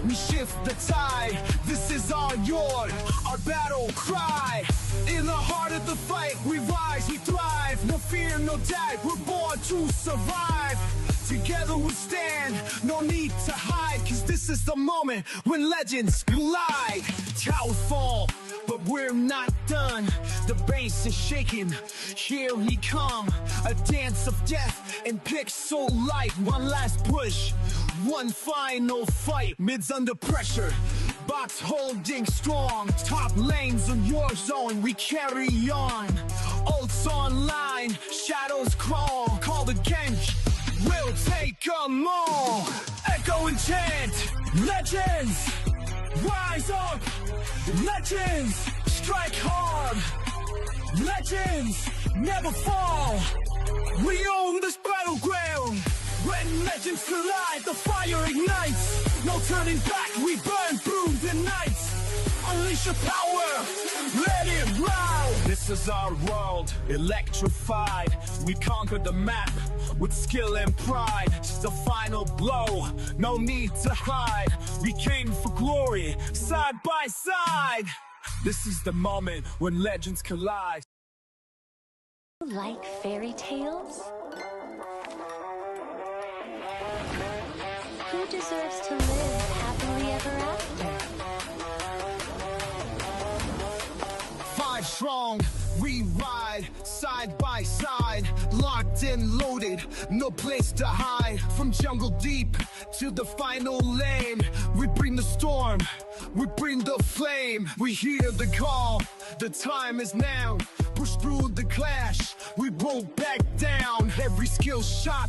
we shift the tide. This is our yard, our battle cry. In the heart of the fight, we rise, we thrive. No fear, no doubt, we're born to survive. Together we stand, no need to hide. Cause this is the moment when legends collide. Towers fall, but we're not done. The bass is shaking, here we come. A dance of death and pixel light. One last push, one final fight. Mids under pressure, box holding strong. Top lanes on your zone, we carry on. Ults online, shadows crawl. Call the gank, we'll take 'em all. Echo and chant, legends rise up. Legends strike hard. Legends never fall. We own this battleground. When legends collide, the fire ignites. No turning back, we burn through the nights. Unleash your power, let it ride. This is our world, electrified. We conquered the map with skill and pride. Just a final blow, no need to hide. We came for glory, side by side. This is the moment when legends collide.
Like fairy tales? Who deserves to live happily ever after?
locked and loaded, no place to hide. From jungle deep to the final lane, we bring the storm, we bring the flame. We hear the call, the time is now. Push through the clash, we won't back down. Every skill shot,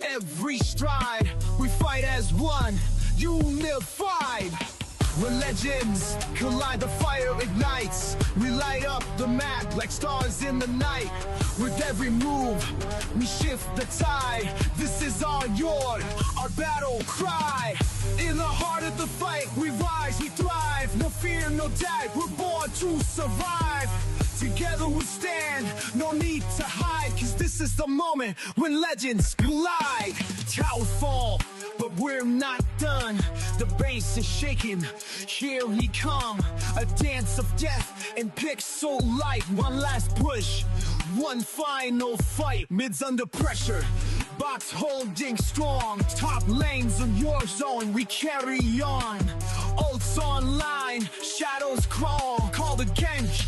every stride, we fight as one, unified. When legends collide, the fire ignites. We light up the map like stars in the night. With every move, we shift the tide. This is our yard, our battle cry. In the heart of the fight, we rise, we thrive. No fear, no doubt, we're born to survive. Together we stand, no need to hide. Cause this is the moment when legends collide. Towers fall, but we're not done. The bass is shaking, here he come. A dance of death and pixel light. One last push, one final fight. Mid's under pressure, box holding strong. Top lanes of your zone, we carry on. Ults online, shadows crawl. Call the gank,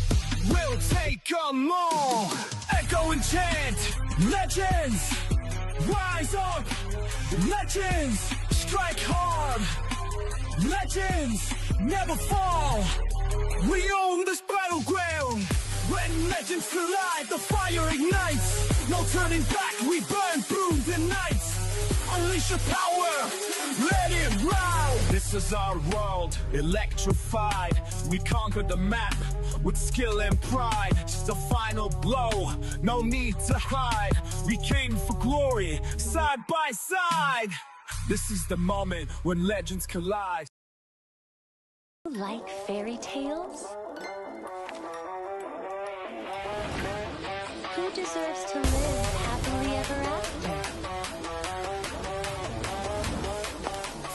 we'll take them all. Echo and chant, legends, rise up. Legends, strike hard. Legends, never fall. We own this battleground. When legends collide, the fire ignites. No turning back, we burn through the night. Unleash your power, let it round. This is our world, electrified. We conquered the map with skill and pride. Just a final blow, no need to hide. We came for glory, side by side. This is the moment when legends collide.
Like fairy tales? Who deserves to live happily ever after?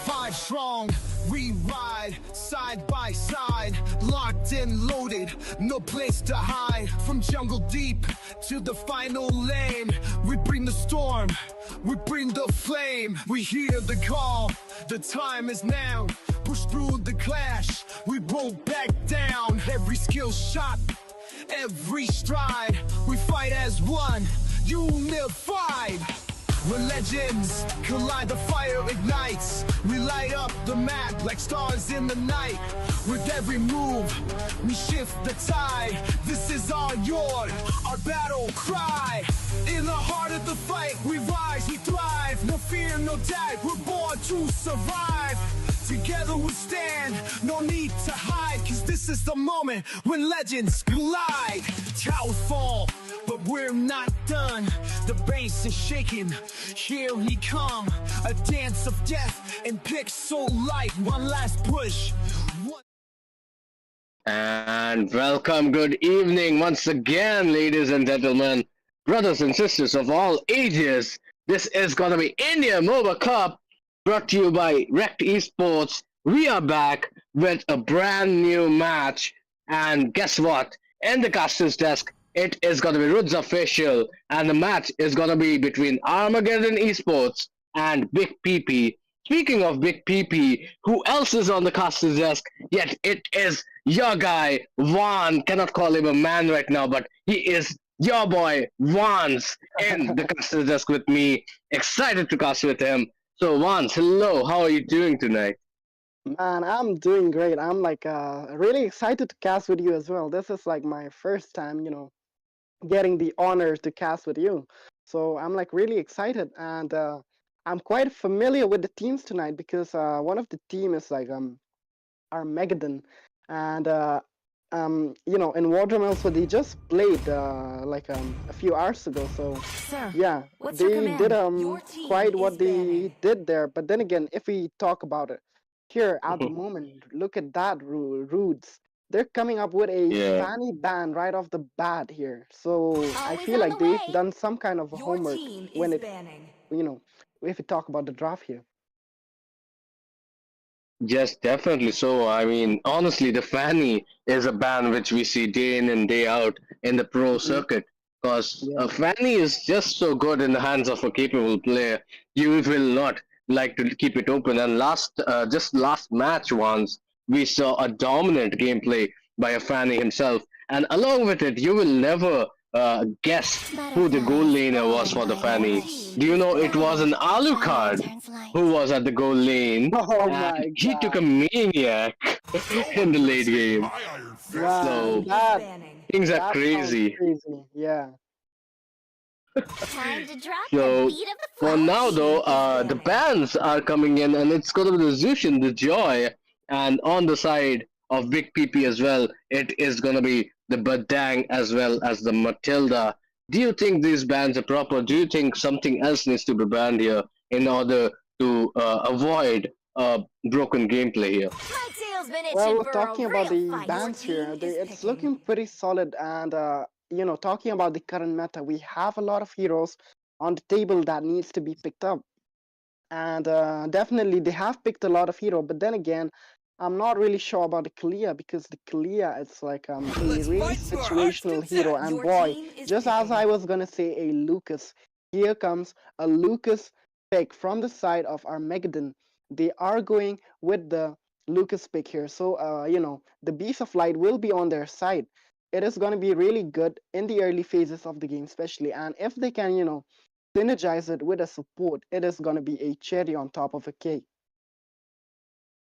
Five strong, we ride side by side, locked and loaded, no place to hide. From jungle deep to the final lane, we bring the storm, we bring the flame. We hear the call, the time is now. Push through the clash, we won't back down. Every skill shot, every stride, we fight as one, unified. When legends collide, the fire ignites. We light up the map like stars in the night. With every move, we shift the tide. This is our yard, our battle cry. In the heart of the fight, we rise, we thrive. No fear, no doubt, we're born to survive. Together we stand, no need to hide. Cause this is the moment when legends collide. Towers fall, but we're not done. The bass is shaking, here he come. A dance of death and pixel light. One last push, one.
And welcome, good evening once again, ladies and gentlemen, brothers and sisters of all ages. This is gonna be India Moba Cup, brought to you by Rekt Esports. We are back with a brand new match, and guess what? In the caster's desk, it is gonna be Roods official, and the match is gonna be between Armageddon Esports and Big PP. Speaking of Big PP, who else is on the caster's desk? Yet it is your guy, Juan. Cannot call him a man right now, but he is your boy, Vance, in the caster's desk with me. Excited to cast with him. So, Vance, hello. How are you doing tonight?
Man, I'm doing great. I'm like really excited to cast with you as well. This is like my first time, getting the honor to cast with you. So I'm like really excited, and I'm quite familiar with the teams tonight because one of the team is like Armageddon, and in Wardroom also they just played like a few hours ago. So
Sir,
yeah,
what's your
they did
command? Your team
quite what
is
they
banning.
did there. But then again, if we talk about it here at the moment, look at that Roots. They're coming up with a
Yeah.
Fanny ban right off the bat here. So I
Always
feel
on
like
the
they've
way.
done some kind of
Your
homework
team
when
is
it,
banning.
you know, if we talk about the draft here.
Yes, definitely. So, I mean, honestly, the Fanny is a ban which we see day in and day out in the pro
Hmm.
circuit. Because a
Yeah.
Fanny is just so good in the hands of a capable player, you will not like to keep it open. And just last match once, we saw a dominant gameplay by a Fanny himself. And along with it, you will never guess who the goal
Butterflies
laner was
fly
for the
by their
Fanny. Do you
team.
know it was an
Guided by
Alucard
lanterns
who
light.
was at the goal lane,
Oh
and
my
he took a
god.
maniac in the late game.
Man,
So
Is
that
banning.
things are
that sounds
crazy.
crazy. Yeah.
Time to drop the
So
beat of the
for now,
flesh.
though,
Is
the
banning.
bands are coming in, and it's going to be the Zushin, the Joy, and on the side of Big PP as well, it is going to be the Badang as well as the Matilda. Do you think these bans are proper? Do you think something else needs to be banned here in order to avoid broken gameplay here?
My tail's been itching
Well,
for a
talking about
real
the
fight. Your
bans
team
here,
is
it's
picking.
looking pretty solid. And talking about the current meta, we have a lot of heroes on the table that needs to be picked up. And definitely they have picked a lot of hero. But then again, I'm not really sure about the Kalia because the Kalia is like a
Let's
really
fight to our heart's
situational hero.
content.
And
Your
boy,
team is
just as I
picking.
was gonna say a Lucas, here comes a Lucas pick from the side of our Megadon. They are going with the Lucas pick here. So the Beast of Light will be on their side. It is gonna be really good in the early phases of the game, especially. And if they can, synergize it with a support, it is gonna be a cherry on top of a cake.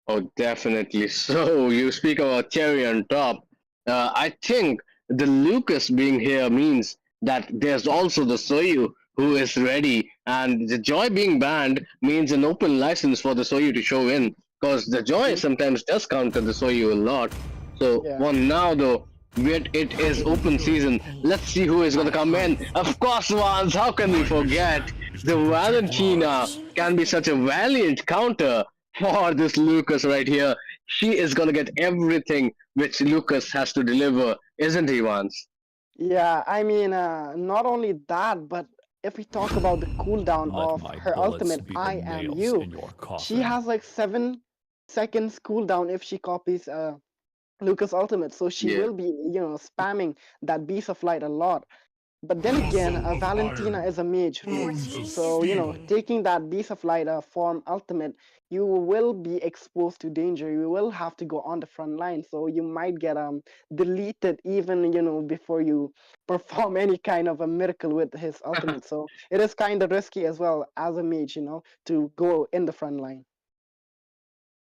Oh, definitely. So you speak about cherry on top. I think the Lucas being here means that there's also the Soyu who is ready, and the Joy being banned means an open license for the Soyu to show in, because the Joy
Mhm.
sometimes does counter the Soyu a lot. So
Yeah.
for now, though, it is open season. Let's see who is going to come in. Of course, once, how can we forget? The
Your
Valentina
team is
can be such a
picking.
valiant counter for this Lucas right here. She is gonna get everything which Lucas has to deliver, isn't he, Vance?
Yeah, I mean, not only that, but if we talk about the cooldown
Let
of
my
her
bullets
ultimate,
be the
I am
nails
you,
in your
she
coffin.
has like 7 seconds cooldown if she copies Lucas ultimate, so she
Yeah.
will be, spamming that Beast of Light a lot. But then again, Valentina is a mage
Your
rule.
team is
So,
picking.
taking that Beast of Light form ultimate, you will be exposed to danger. You will have to go on the front line. So you might get deleted even, before you perform any kind of a miracle with his ultimate. So it is kind of risky as well as a mage, to go in the front line.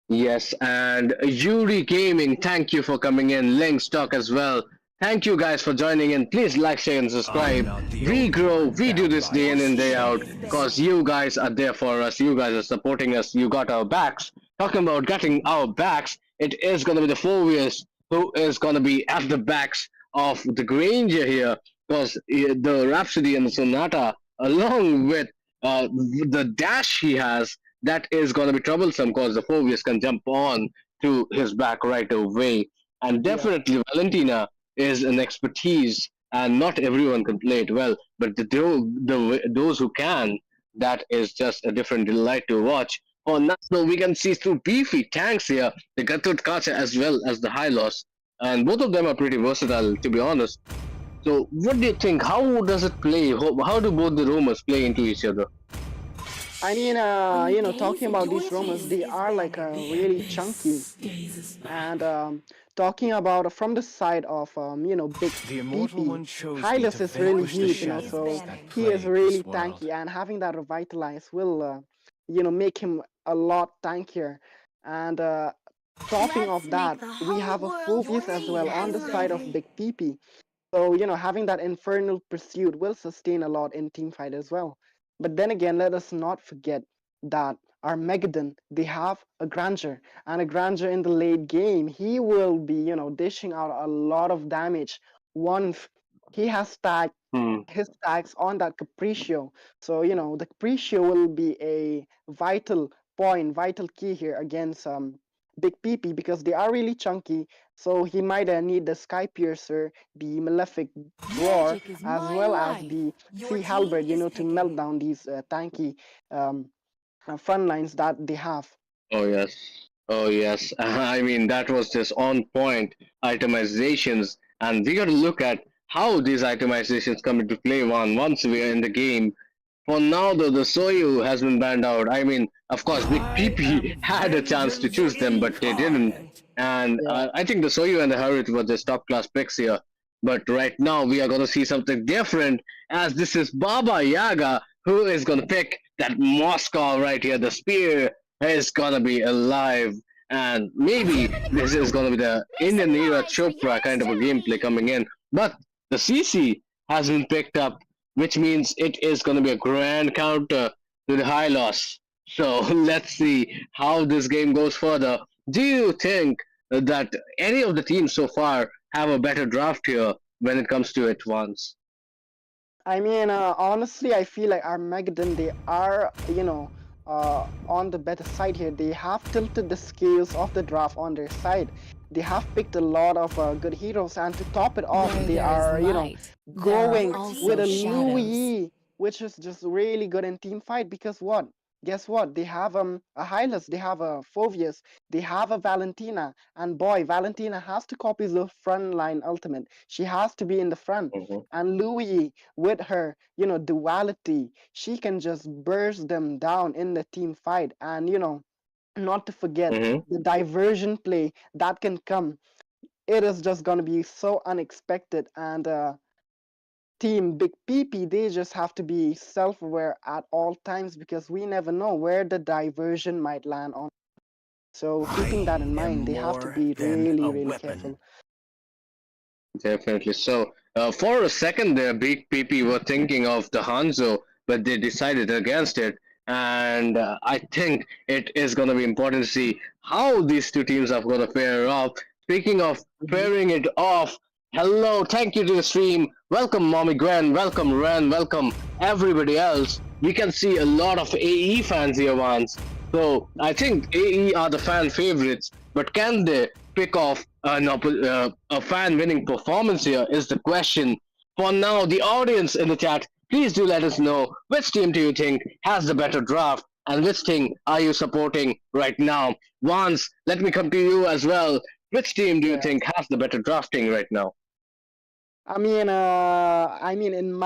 Yes, and Yuri Gaming, thank you for coming in. Link Stock as well. Thank you guys for joining in. Please like, share, and
I'm
subscribe.
not the
We
only
grow,
one
we do
bound
this
by
day
Your
in and day
team
out
is
obsession.
because
banning.
you guys are there for us. You guys are supporting us. You got our backs. Talking about getting our backs, it is going to be the Fovius who is going to be at the backs of the Granger here because the Rhapsody and the Sonata, along with the dash he has, that is going to be troublesome because the Fovius can jump on to his back right away. And
Yeah.
definitely, Valentina is an expertise, and not everyone can play it well. But those who can, that is just a different delight to watch. For now, though, we can see two beefy tanks here, the Gatut Kacha as well as the High Loss. And both of them are pretty versatile, to be honest. So, what do you think? How does it play? How do both the Romers play into each other?
I mean, talking about these
Your
Romans,
team
they
is
are like
banning.
really chunky. And talking about from the side of Big
The Immortal
PP,
One chose me to
Hylas is really
Your
vanquish the
huge,
team is
so
shadows that
banning.
he is
plague
really
this world.
tanky, and having that revitalize will make him a lot tankier. And topping
Let's
of
make
that,
the
we
whole
have a
world your
Phobius as
team
well on
is
the side of
banning.
Big PP. So, having that infernal pursuit will sustain a lot in team fight as well. But then again, let us not forget that our Megadon, they have a Granger, and a Granger in the late game, he will be, dishing out a lot of damage once he has stacked
Hmm.
his stacks on that Capriccio. So, the Capriccio will be a vital point, vital key here against Big PP because they are really chunky. So he might need the Sky Piercer, the Malefic Roar,
Magic is
as
my
well as
life.
the
Your
Sea
team
Halberd,
is
to melt
picking.
down these tanky um, front lines that they have.
Oh yes. Oh yes. I mean that was just on point itemizations, and we got to look at how these itemizations come into play once we are in the game. For now, though, the Soyu has been banned out. I mean, of course, Big
I
PP
am
had a chance to choose
vengeance
them, but they didn't.
incarnate.
And
Yeah.
I think the Soyu and the Harriet were just top class picks here. But right now we are gonna see something different, as this is Baba Yaga who is gonna pick that Moscow right here. The spear is gonna be alive, and maybe this is gonna be the Indian era Chopra kind of a gameplay coming in. But the CC has been picked up, which means it is gonna be a grand counter to the high loss. So let's see how this game goes further. Do you think that any of the teams so far have a better draft here when it comes to it once?
I mean, honestly, I feel like Armageddon, they are, on the better side here. They have tilted the scales of the draft on their side. They have picked a lot of good heroes, and to top it off,
Where
they
there is
are,
light, there are
going with
also
a
shadows.
Louis, which is just really good in team fight because what? Guess what? They have a Hylas, they have a Phoveus, they have a Valentina, and boy, Valentina has to copy the front line ultimate. She has to be in the front.
Hmm.
And Louis, with her, duality, she can just burst them down in the team fight. And, not to forget
Hmm.
the diversion play that can come. It is just going to be so unexpected. And Team Big PP, they just have to be self aware at all times because we never know where the diversion might land on. So, keeping that in
I am
mind, they have to
more
be
than
really,
a
really
weapon.
careful.
Definitely. So, for a second there, Big PP were thinking of the Hanzo, but they decided against it. And I think it is going to be important to see how these two teams are going to fare off. Speaking of
Mhm.
pairing it off, hello, thank you to the stream. Welcome, Mommy Gwen. Welcome, Ren. Welcome, everybody else. We can see a lot of AE fans here once. So, I think AE are the fan favorites, but can they pick off a fan winning performance here is the question. For now, the audience in the chat, please do let us know which team do you think has the better draft and which team are you supporting right now. Vance, let me come to you as well. Which team do you
Yeah.
think has the better drafting right now?
In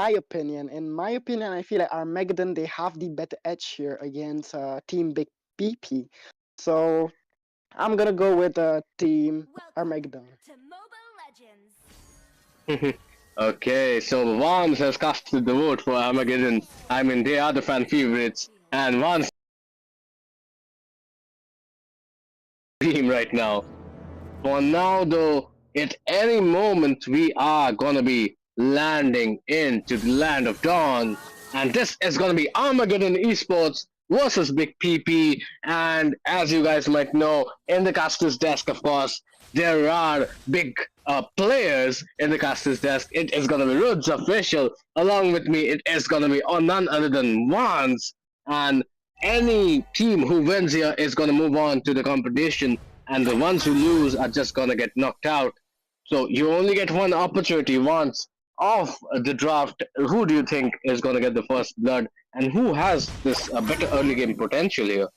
my opinion, I feel like Armageddon they have the better edge here against Team Big PP. So I'm gonna go with Team
Welcome
Armageddon.
to Mobile Legends.
Okay, so Vance has casted the vote for Armageddon. I mean, they are the fan favorites, and Vance team right now. For now, though, at any moment we are gonna be landing into the land of dawn, and this is gonna be Armageddon Esports versus Big PP. And as you guys might know, in the caster's desk, of course, there are big players in the caster's desk. It is gonna be Roods official. Along with me, it is gonna be none other than Vance. And any team who wins here is gonna move on to the competition, and the ones who lose are just gonna get knocked out. So you only get one opportunity once of the draft. Who do you think is gonna get the first blood, and who has this better early game potential here?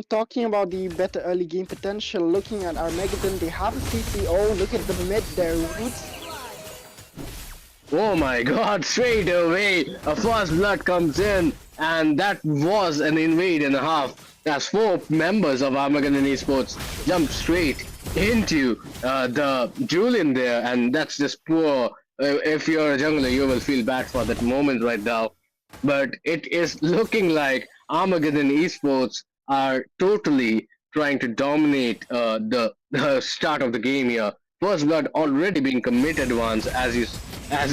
Talking about the better early game potential, looking at Armageddon, they have a CCO. Look at the mid, their roots.
Oh my god, straight away, a first blood comes in, and that was an invade and a half. As four members of Armageddon Esports jumped straight into the Julian there, and that's just poor. If you're a jungler, you will feel bad for that moment right now. But it is looking like Armageddon Esports are totally trying to dominate the start of the game here. First blood already being committed once, as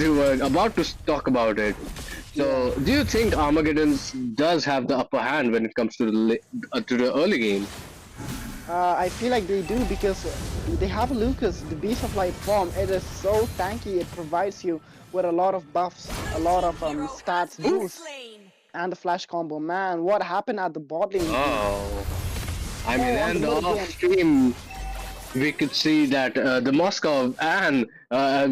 you were about to talk about it.
Yeah.
So, do you think Armageddon's does have the upper hand when it comes to the early game?
I feel like they do because they have Lucas, the Beast of Light form. It is so tanky. It provides you with a lot of buffs, a lot of
Hero has
stats
been
boost,
slain.
and the flash combo. Man, what happened at the bot lane game?
Oh, I mean,
Oh, on the
and
mid
off
again.
stream we could see that the Moscow and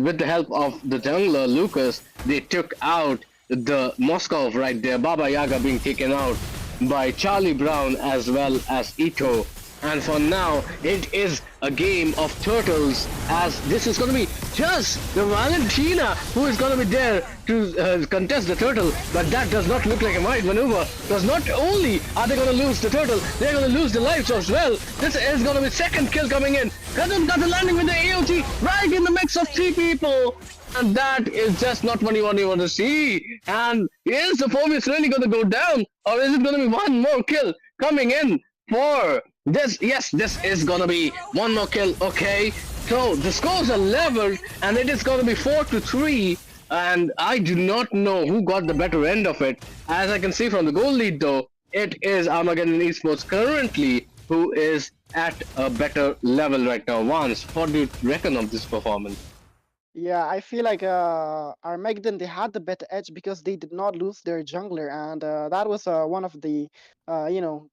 with the help of the jungler Lucas, they took out the Moscow right there. Baba Yaga being taken out by Charlie Brown as well as Ito. And for now, it is a game of turtles, as this is going to be just the Valentina who is going to be there to contest the turtle. But that does not look like a right maneuver, because not only are they going to lose the turtle, they're going to lose the lives as well. This is going to be second kill coming in. Kazum got the landing with the AOT right in the mix of three people. And that is just not what you want to see. And is the Phobius really going to go down? Or is it going to be one more kill coming in for this? Yes, this is going to be one more kill. Okay. So the scores are leveled and it is going to be 4-3. And I do not know who got the better end of it. As I can see from the goal lead though, it is Armageddon Esports currently who is at a better level right now. Vance, what do you reckon of this performance?
Yeah, I feel like Armageddon, they had the better edge because they did not lose their jungler, and that was one of the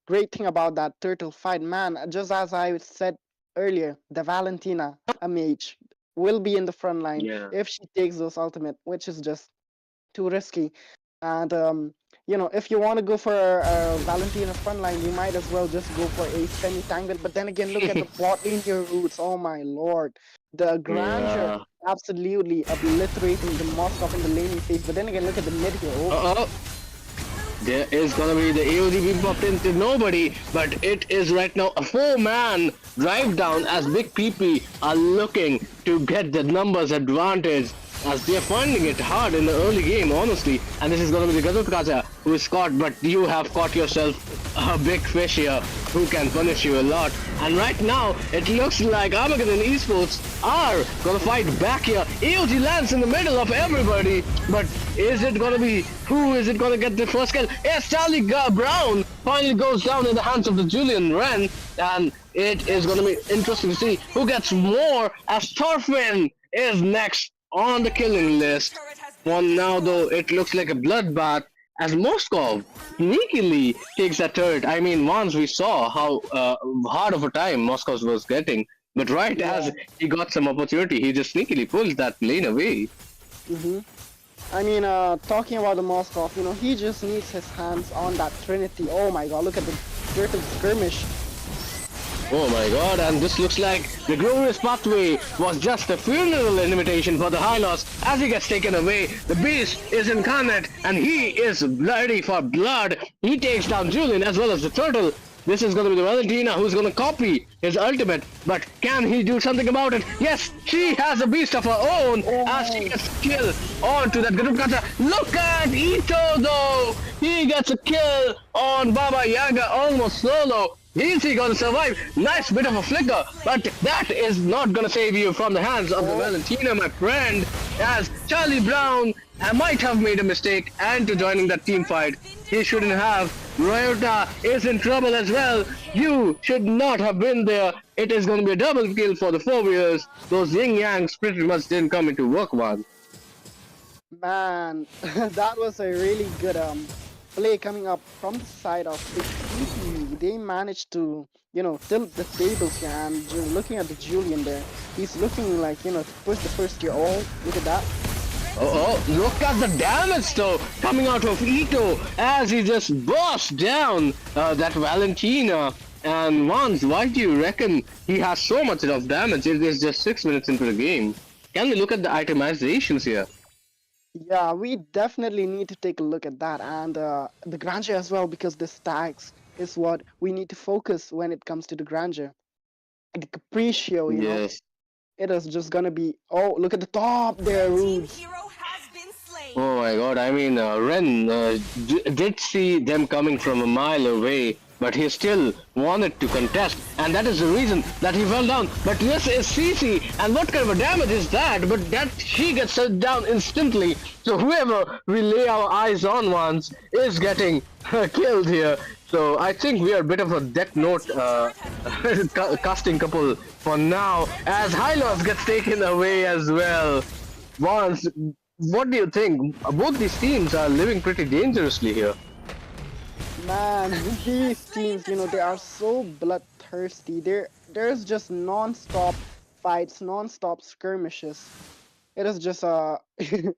great thing about that turtle fight. Man, just as I said earlier, the Valentina, a mage, will be in the front line
Yeah.
if she takes those ultimate, which is just too risky. And if you want to go for a Valentina frontline, you might as well just go for a semi-tangle. But then again, look at the bot lane your roots. Oh my lord, the grandeur
Yeah.
absolutely obliterating the Moskov in the laning phase. But then again, look at the mid here. Oh,
Uh-oh. There is gonna be the AOD being popped into nobody, but it is right now a four-man drive down as Big PP are looking to get the numbers advantage as they're finding it hard in the early game, honestly. And this is gonna be the Gazukaza who is caught, but you have caught yourself a big fish here who can punish you a lot. And right now, it looks like Armageddon Esports are gonna fight back here. AOG lands in the middle of everybody, but is it gonna be, who is it gonna get the first kill? Yes, Charlie Brown finally goes down in the hands of the Julian Wren, and it is gonna be interesting to see who gets more as Thorfinn is next on the killing list. One now though, it looks like a bloodbath as Moskov sneakily takes a turret. I mean, once we saw how hard of a time Moskov was getting, but right
yeah.
as he got some opportunity, he just sneakily pulls that lane away.
Mm-hmm. I mean, talking about the Moskov, he just needs his hands on that Trinity. Oh my god, look at the turtle skirmish.
Oh my god, and this looks like the glorious pathway was just a funeral invitation for the Hylos as he gets taken away. The beast is incarnate and he is ready for blood. He takes down Julian as well as the turtle. This is going to be the Valentina who's going to copy his ultimate, but can he do something about it? Yes, she has a beast of her own as she gets killed onto that group cutter. Look at Ito though! He gets a kill on Baba Yaga almost solo. Is he gonna survive? Nice bit of a flicker, but that is not gonna save you from the hands of the Valentina, my friend, as Charlie Brown might have made a mistake and to joining that team fight. He shouldn't have. Ryota is in trouble as well. You should not have been there. It is gonna be a double kill for the Phobias. Those yin yangs pretty much didn't come into work one.
Man, that was a really good play coming up from the side of Big PP. They managed to, tilt the tables here, and looking at the Julian there, he's looking like, to push the first tier. Oh, look at that.
Oh, look at the damage though coming out of Ito as he just bursts down that Valentina. And once, why do you reckon he has so much of damage? It is just 6 minutes into the game. Can we look at the itemizations here?
Yeah, we definitely need to take a look at that, and the grandeur as well, because the stacks is what we need to focus when it comes to the grandeur. The Capriccio,
Yes.
it is just gonna be. Oh, look at the top there, Rudes.
Oh my god, I mean, Ren did see them coming from a mile away, but he still wanted to contest, and that is the reason that he fell down. But this is CC, and what kind of a damage is that? But that she gets shut down instantly, so whoever we lay our eyes on once is getting killed here. So I think we are a bit of a Death Note casting couple for now, as Hylos gets taken away as well. Once, what do you think? Both these teams are living pretty dangerously here.
Man, these teams, they are so bloodthirsty. There's just non-stop fights, non-stop skirmishes. It is just a, it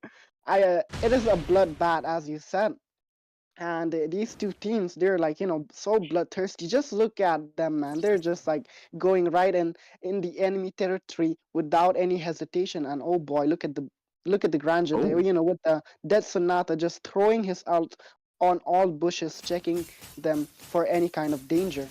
is a bloodbath, as you said. And these two teams, they're like, so bloodthirsty. Just look at them, man. They're just like going right in the enemy territory without any hesitation. And oh boy, look at the grandeur there,
Oh,
with the dead Sonata just throwing his out on all bushes, checking them for any kind of danger.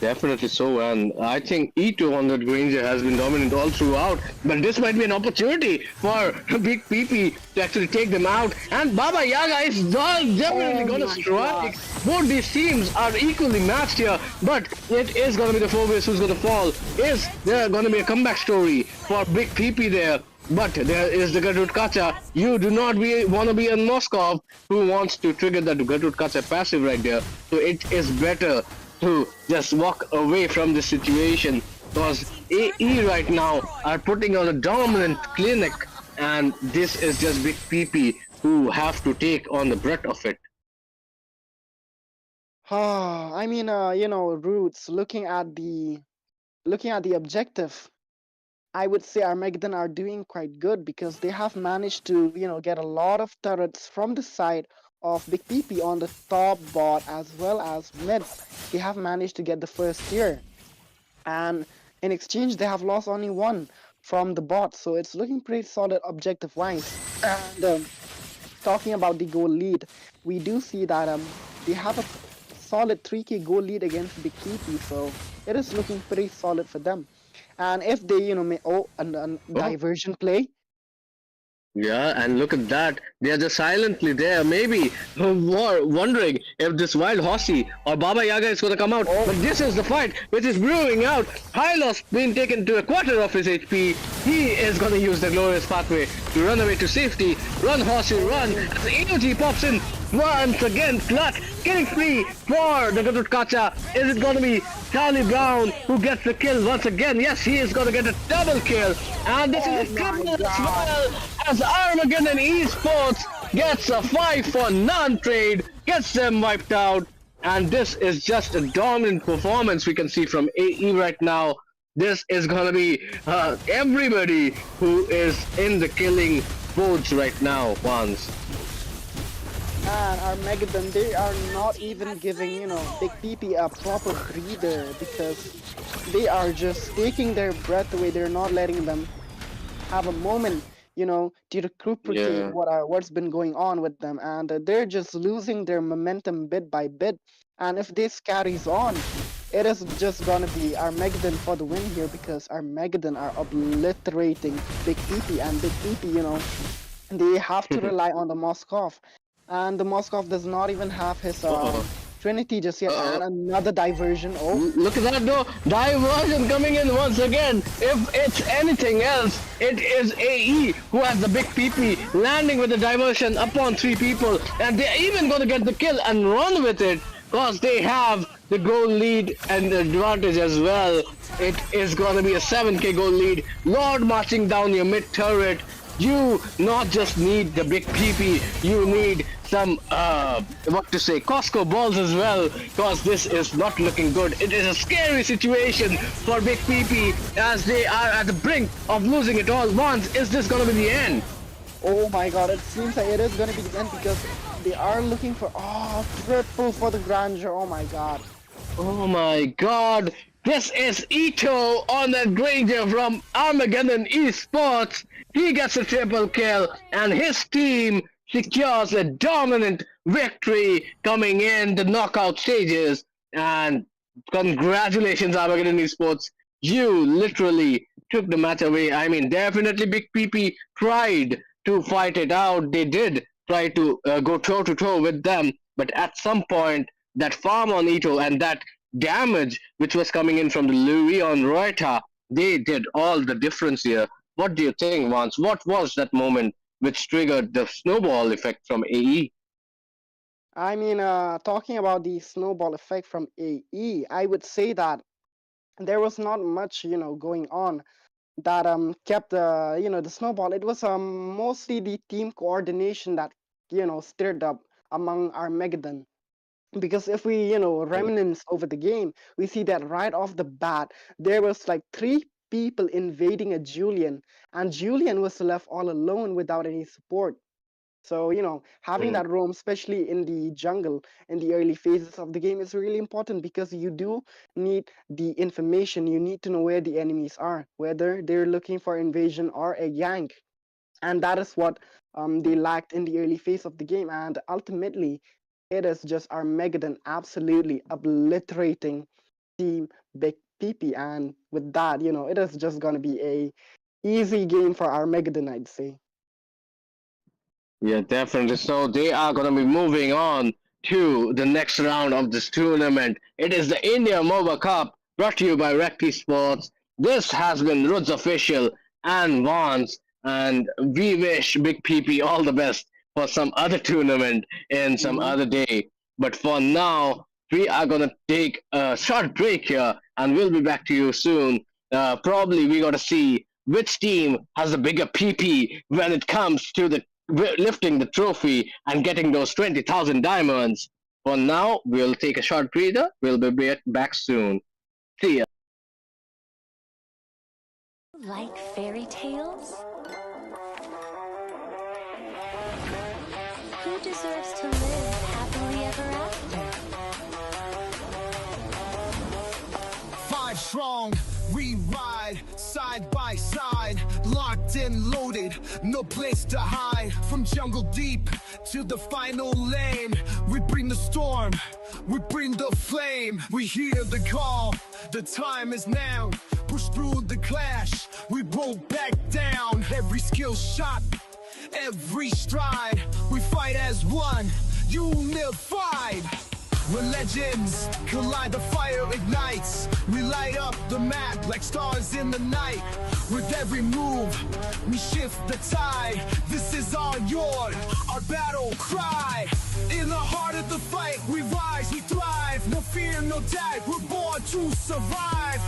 definitely so, and I think E2 on that Granger has been dominant all throughout. But this might be an opportunity for Big PP to actually take them out. And Baba Yaga is definitely
Oh
gonna
my god.
strike. Both these teams are equally matched here, but it is gonna be the Phobius who's gonna fall. Is there gonna be a comeback story for Big PP there? But there is the Gertrude Kacha. You do not want to be a Moskov who wants to trigger that Gertrude Kacha passive right there. So it is better to just walk away from the situation because AE right now are putting on a dominant clinic, and this is just Big PP who have to take on the brunt of it.
I mean, Roots, looking at the objective, I would say Armageddon are doing quite good because they have managed to, get a lot of turrets from the side of Big PP on the top bot as well as mid. They have managed to get the first tier, and in exchange, they have lost only one from the bot. So it's looking pretty solid objective wise. And talking about the goal lead, we do see that they have a solid 3k goal lead against Big PP, so it is looking pretty solid for them. And if they, may an
Oh,
diversion play.
yeah, and look at that. They are just silently there, maybe wondering if this wild Horsey or Baba Yaga is going to come out.
Oh,
But this is the fight which is brewing out. Hylos being taken to a quarter of his HP. He is going to use the glorious pathway to run away to safety. Run, Horsey, run.
oh,
As the EOG pops in once again. Clutch getting free for the Gadut Kacha. Is it going to be Charlie Brown who gets the kill once again? Yes, he is going to get a double kill. And this
oh
is a
my
triple as
god.
well as Armageddon Esports gets a 5 for none trade, gets them wiped out. And this is just a dominant performance we can see from AE right now. This is gonna be everybody who is in the killing boards right now once.
Man, Armageddon, they are not even giving, Big PP a proper breather because they are just taking their breath away. They're not letting them have a moment, to recuperate
Yeah.
what's been going on with them, and they're just losing their momentum bit by bit. And if this carries on, it is just gonna be Armageddon for the win here because Armageddon are obliterating Big PP, and Big PP, they have to rely on the Moskov, and the Moskov does not even have his
Uh-oh.
Trinity just yet,
Uh-oh.
and another diversion. Oh,
Look at that though. Diversion coming in once again. If it's anything else, it is AE who has the big PP landing with the diversion upon three people. And they're even going to get the kill and run with it because they have the goal lead and the advantage as well. It is going to be a 7k goal lead. Lord marching down your mid turret. You not just need the big PP, you need some, what to say, Costco balls as well, because this is not looking good. It is a scary situation for big PP as they are at the brink of losing it all once. Is this gonna be the end?
oh my God! It seems like it is gonna be the end because they are looking for triple for the grandeur. Oh my God!
Oh my god, this is Ito on that Granger from Armageddon Esports. He gets a triple kill and his team secures a dominant victory coming in the knockout stages. And congratulations, Armageddon Esports. You literally took the match away. I mean, definitely Big PP tried to fight it out. They did try to go toe to toe with them, but at some point, that farm on Ito and that damage which was coming in from the Louis on Reuter, they did all the difference here. What do you think, Vance? What was that moment which triggered the snowball effect from AE?
I mean, talking about the snowball effect from AE, I would say that there was not much, going on that kept the the snowball. It was mostly the team coordination that stirred up among Armageddon. Because if we reminisce over the game, we see that right off the bat there was like three people invading a Julian, and Julian was left all alone without any support. So, having that roam, especially in the jungle in the early phases of the game, is really important because you do need the information. You need to know where the enemies are, whether they're looking for invasion or a gank. And that is what they lacked in the early phase of the game. And ultimately, it is just Armageddon absolutely obliterating Team Big PP. And with that, it is just going to be a easy game for Armageddon, I'd say.
Yeah, definitely. So they are going to be moving on to the next round of this tournament. It is the India Moba Cup brought to you by Rekt Esports. This has been Rud's official and Vaughn's, and we wish Big PP all the best for some other tournament in some
Hmm.
other day. But for now, we are going to take a short break here and we'll be back to you soon. Probably we got to see which team has the bigger PP when it comes to the lifting the trophy and getting those 20,000 diamonds. For now, we'll take a short breather. We'll be back soon. See ya.
Like fairy tales? Who deserves to live happily ever after?
Five strong, we ride side by side, locked and loaded, no place to hide. From jungle deep to the final lane, we bring the storm, we bring the flame. We hear the call, the time is now. Push through the clash, we won't back down. Every skill shot, every stride, we fight as one, unified. When legends collide, the fire ignites. We light up the map like stars in the night. With every move, we shift the tide. This is our yard, our battle cry. In the heart of the fight, we rise, we thrive. No fear, no doubt, we're born to survive.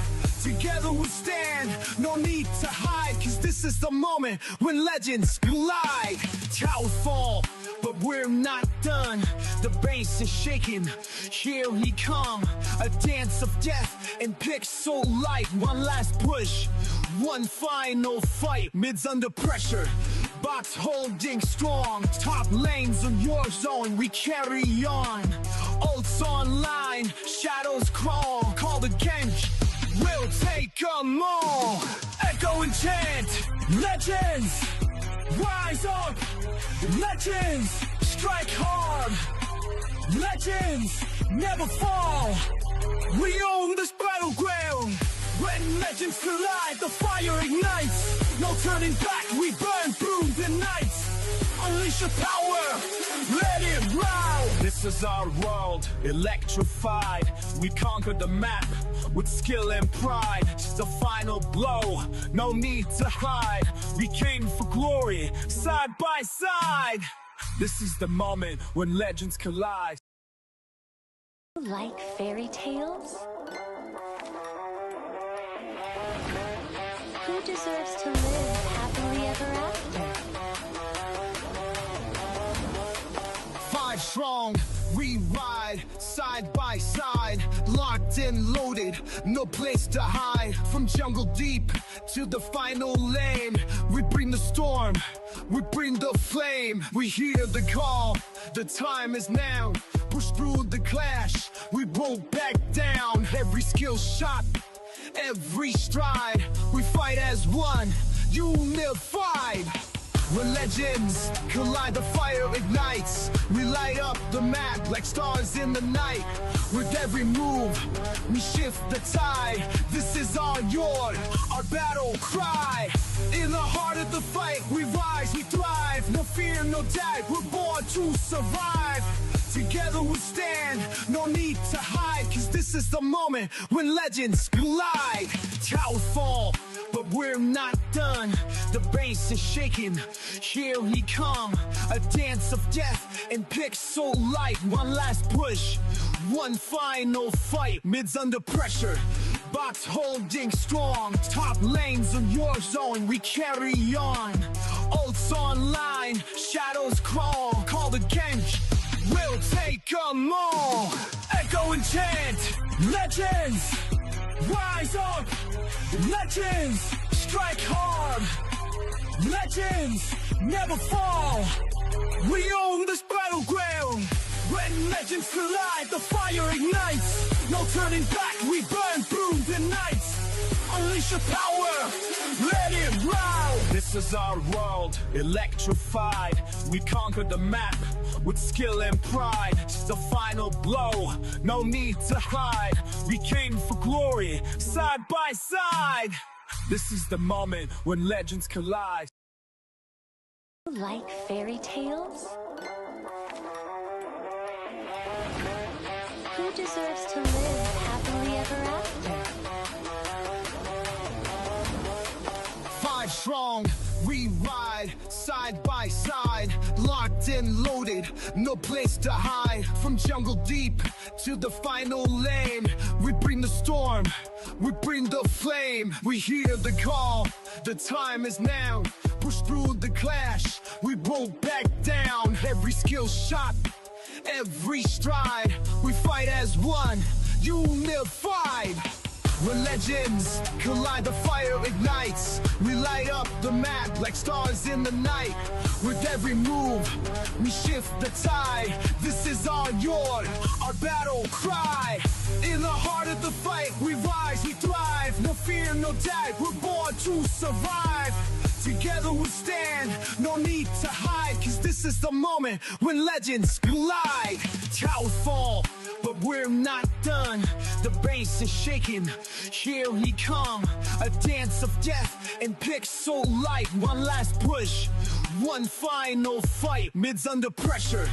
Together we stand, no need to hide, cause this is the moment when legends collide. Towers fall, but we're not done. The base is shaking, here he come. A dance of death and pixel light. One last push, one final fight. Mids under pressure, bots holding strong. Top lanes on your zone, we carry on. Ults online, shadows crawl. Call the game, we'll take 'em all. Echo and chant, legends, rise up. Legends, strike hard. Legends, never fall. We own this battleground. When legends collide, the fire ignites. No turning back, we burn through the night. Unleash your power, let it round. This is our world, electrified. We conquered the map with skill and pride. The final blow, no need to hide. We came for glory, side by side. This is the moment when legends collide.
Like fairy tales? Who deserves to live happily ever after?
Five strong, we ride side by side, locked and loaded, no place to hide. From jungle deep to the final lane, we bring the storm, we bring the flame. We hear the call, the time is now. Push through the clash, we won't back down. Every skill shot, every stride, we fight as one, unified. When legends collide, the fire ignites. We light up the map like stars in the night. With every move, we shift the tide. This is our yard, our battle cry. In the heart of the fight, we rise, we thrive. No fear, no doubt, we're born to survive. Together we stand, no need to hide, cause this is the moment when legends collide. Towers fall, but we're not done. The base is shaking, here he come. A dance of death and pixel light. One last push, one final fight. Mids under pressure, bots holding strong. Top lanes on your zone, we carry on. Ults online, shadows crawl. Call the game, we'll take 'em all. Echo and chant, legends, rise up. Legends, strike hard. Legends, never fall. We own this battleground. When legends collide, the fire ignites. No turning back, we burn through the nights. Unleash your power, let it ride. This is our world, electrified. We conquered the map with skill and pride. It's the final blow, no need to hide. We came for glory, side by side. This is the moment when legends collide.
Like fairy tales? Who deserves to live happily ever after?
5 strong, we ride side by side, locked and loaded, no place to hide. From jungle deep to the final lane, we bring the storm, we bring the flame. We hear the call, the time is now. Push through the clash, we won't back down. Every skill shot, every stride, we fight as one, unified. When legends collide, the fire ignites. We light up the map like stars in the night. With every move, we shift the tide. This is our yard, our battle cry. In the heart of the fight, we rise, we thrive. No fear, no doubt, we're born to survive. Together we stand, no need to hide. Cause this is the moment when legends collide. Towers fall, but we're not done. The bass is shaking, here he come. A dance of death and pixel light. One last push, one final fight. Mids under pressure,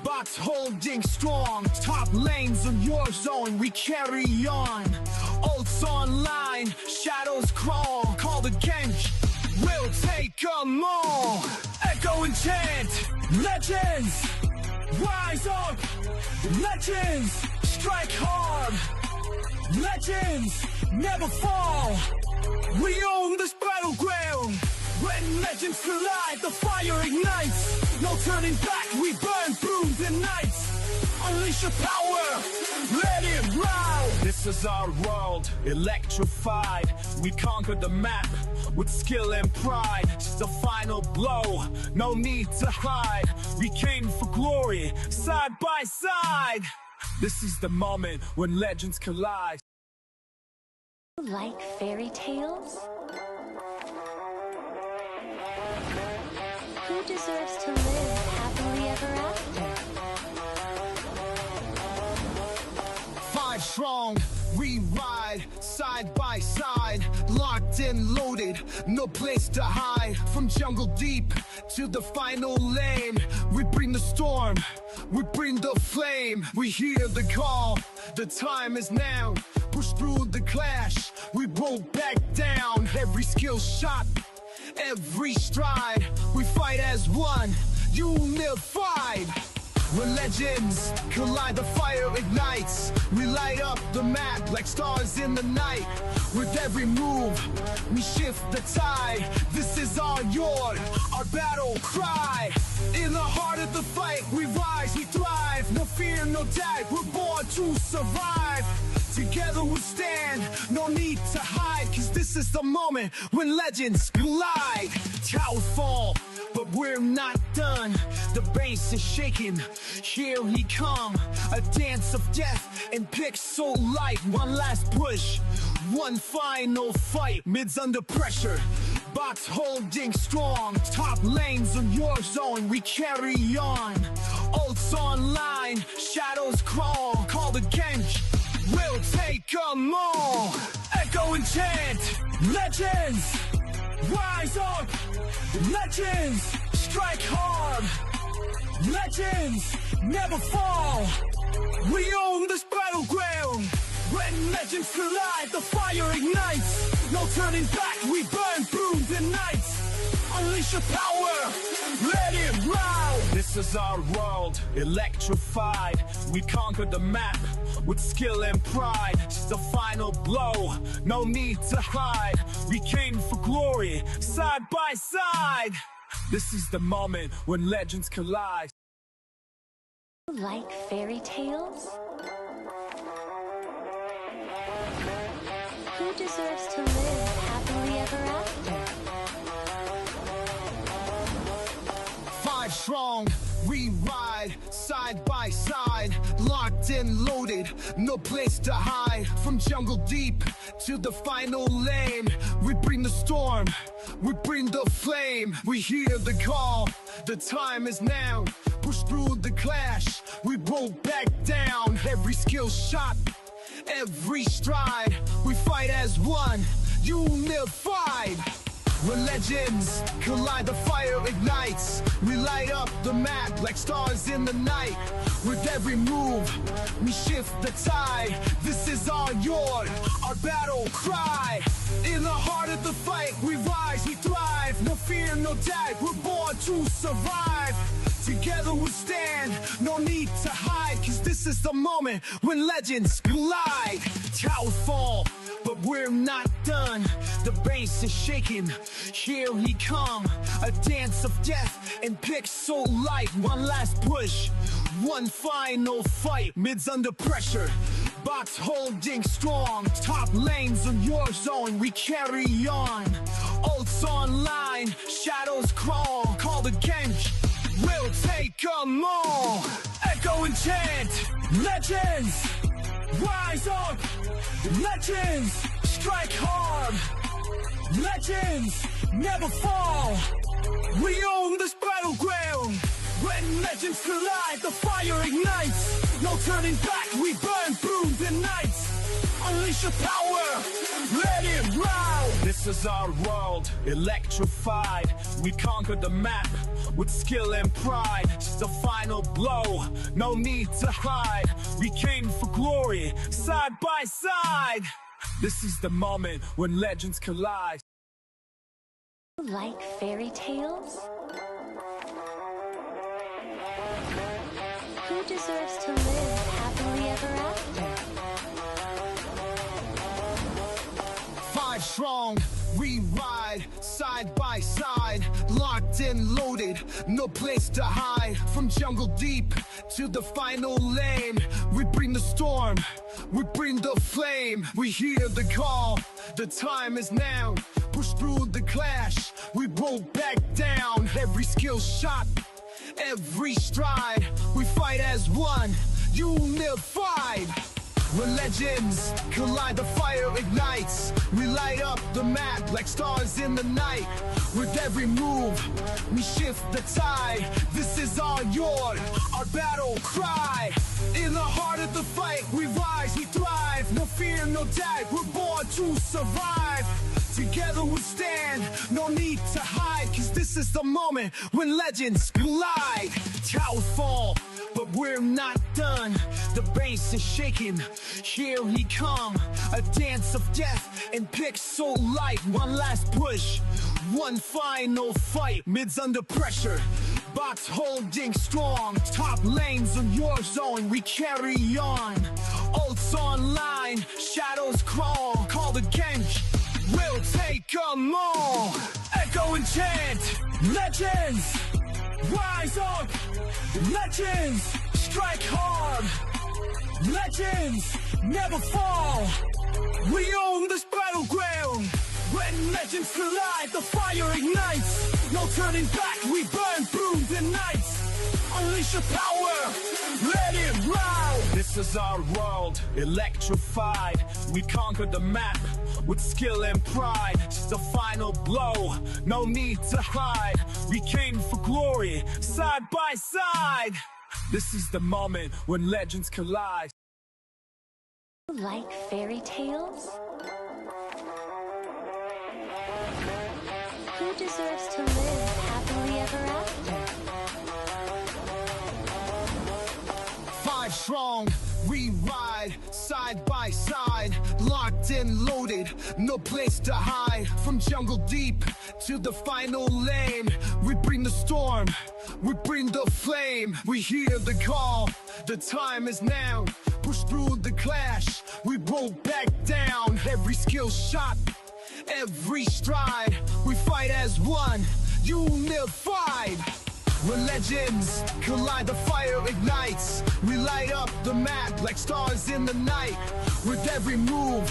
box holding strong. Top lanes on your zone, we carry on. Ults online, shadows crawl. Call the gank, we'll take them all. Echo and chant, legends rise up, legends strike hard, legends never fall. We own this battleground. When legends collide, the fire ignites. No turning back, we burn through the nights. Unleash your power, let it ride. This is our world, electrified. We conquered the map with skill and pride. It's the final blow, no need to hide. We came for glory, side by side. This is the moment when legends collide.
Like fairy tales? Who deserves to live happily ever after?
5 strong, we ride side by side, locked and loaded, no place to hide. From jungle deep to the final lane, we bring the storm, we bring the flame. We hear the call, the time is now. Push through the clash, we won't back down. Every skill shot, every stride, we fight as one, unified. When legends collide, the fire ignites. We light up the map like stars in the night. With every move, we shift the tide. This is our yard, our battle cry. In the heart of the fight, we rise, we thrive. No fear, no doubt, we're born to survive. Together we stand, no need to hide. Cause this is the moment when legends collide. Towers fall, but we're not done. The bass is shaking, here he come. A dance of death and pixel light. One last push, one final fight. Mids under pressure, box holding strong. Top lanes on your zone, we carry on. Ults online, shadows crawl. Call the gank, we'll take them all. Echo and chant, legends rise up, legends strike hard, legends never fall. We own this battleground. When legends collide, the fire ignites. No turning back, we burn through the nights. Unleash your power, let it ride. This is our world, electrified. We conquered the map with skill and pride. It's the final blow, no need to hide. We came for glory, side by side. This is the moment when legends collide.
Like fairy tales? Who deserves to live happily ever after?
5 strong, we ride side by side, locked and loaded, no place to hide. From jungle deep to the final lane, we bring the storm, we bring the flame. We hear the call, the time is now. Push through the clash, we won't back down. Every skill shot, every stride, we fight as one, unified. We're legends, collide, the fire ignites. We light up the map like stars in the night. With every move, we shift the tide. This is our yard, our battle cry. In the heart of the fight, we rise, we thrive. No fear, no doubt, we're born to survive. Together we stand, no need to hide, cause this is the moment when legends collide. Towers fall, but we're not done. The bass is shaking, here we come. A dance of death and pixel light. One last push, one final fight. Mids under pressure, box holding strong. Top lanes on your zone, we carry on. Ults online, shadows crawl. Call the gang, we'll take them all. Echo and chant, legends, rise up, legends, strike hard, legends, never fall. We own this battleground. When legends collide, the fire ignites. No turning back, we burn through the nights. Unleash your power, let it ride. This is our world, electrified. We conquered the map with skill and pride. Just a final blow, no need to hide. We came for glory, side by side. This is the moment when legends collide.
Like fairy tales? Who deserves to live happily ever after?
Five strong, we ride side by side, locked and loaded, no place to hide. From jungle deep to the final lane, we bring the storm, we bring the flame. We hear the call, the time is now. Push through the clash, we won't back down. Every skill shot, every stride, we fight as one, unified. We're legends, collide, the fire ignites. We light up the map like stars in the night. With every move, we shift the tide. This is our yard, our battle cry. In the heart of the fight, we rise, we thrive. No fear, no doubt, we're born to survive. Together we stand, no need to hide, cause this is the moment when legends collide. Towers fall, but we're not done. The bass is shaking, here we come. A dance of death and pixel light. One last push, one final fight. Mids under pressure, box holding strong. Top lanes on your zone, we carry on. Ults online, shadows crawl. Call the gang, we'll take them all. Echo and chant, legends, rise up, legends, strike hard, legends, never fall. We own this battleground. When legends collide, the fire ignites. No turning back, we burn through the nights. Unleash your power, let it ride. This is our world, electrified. We conquered the map with skill and pride. Just a final blow, no need to hide. We came for glory, side by side. This is the moment when legends collide.
Like fairy tales? Who deserves to live happily ever after?
Five strong, we ride side by side, locked and loaded, no place to hide. From jungle deep to the final lane, we bring the storm, we bring the flame. We hear the call, the time is now. Push through the clash, we won't back down. Every skill shot, every stride, we fight as one, unified. When legends collide, the fire ignites. We light up the map like stars in the night. With every move,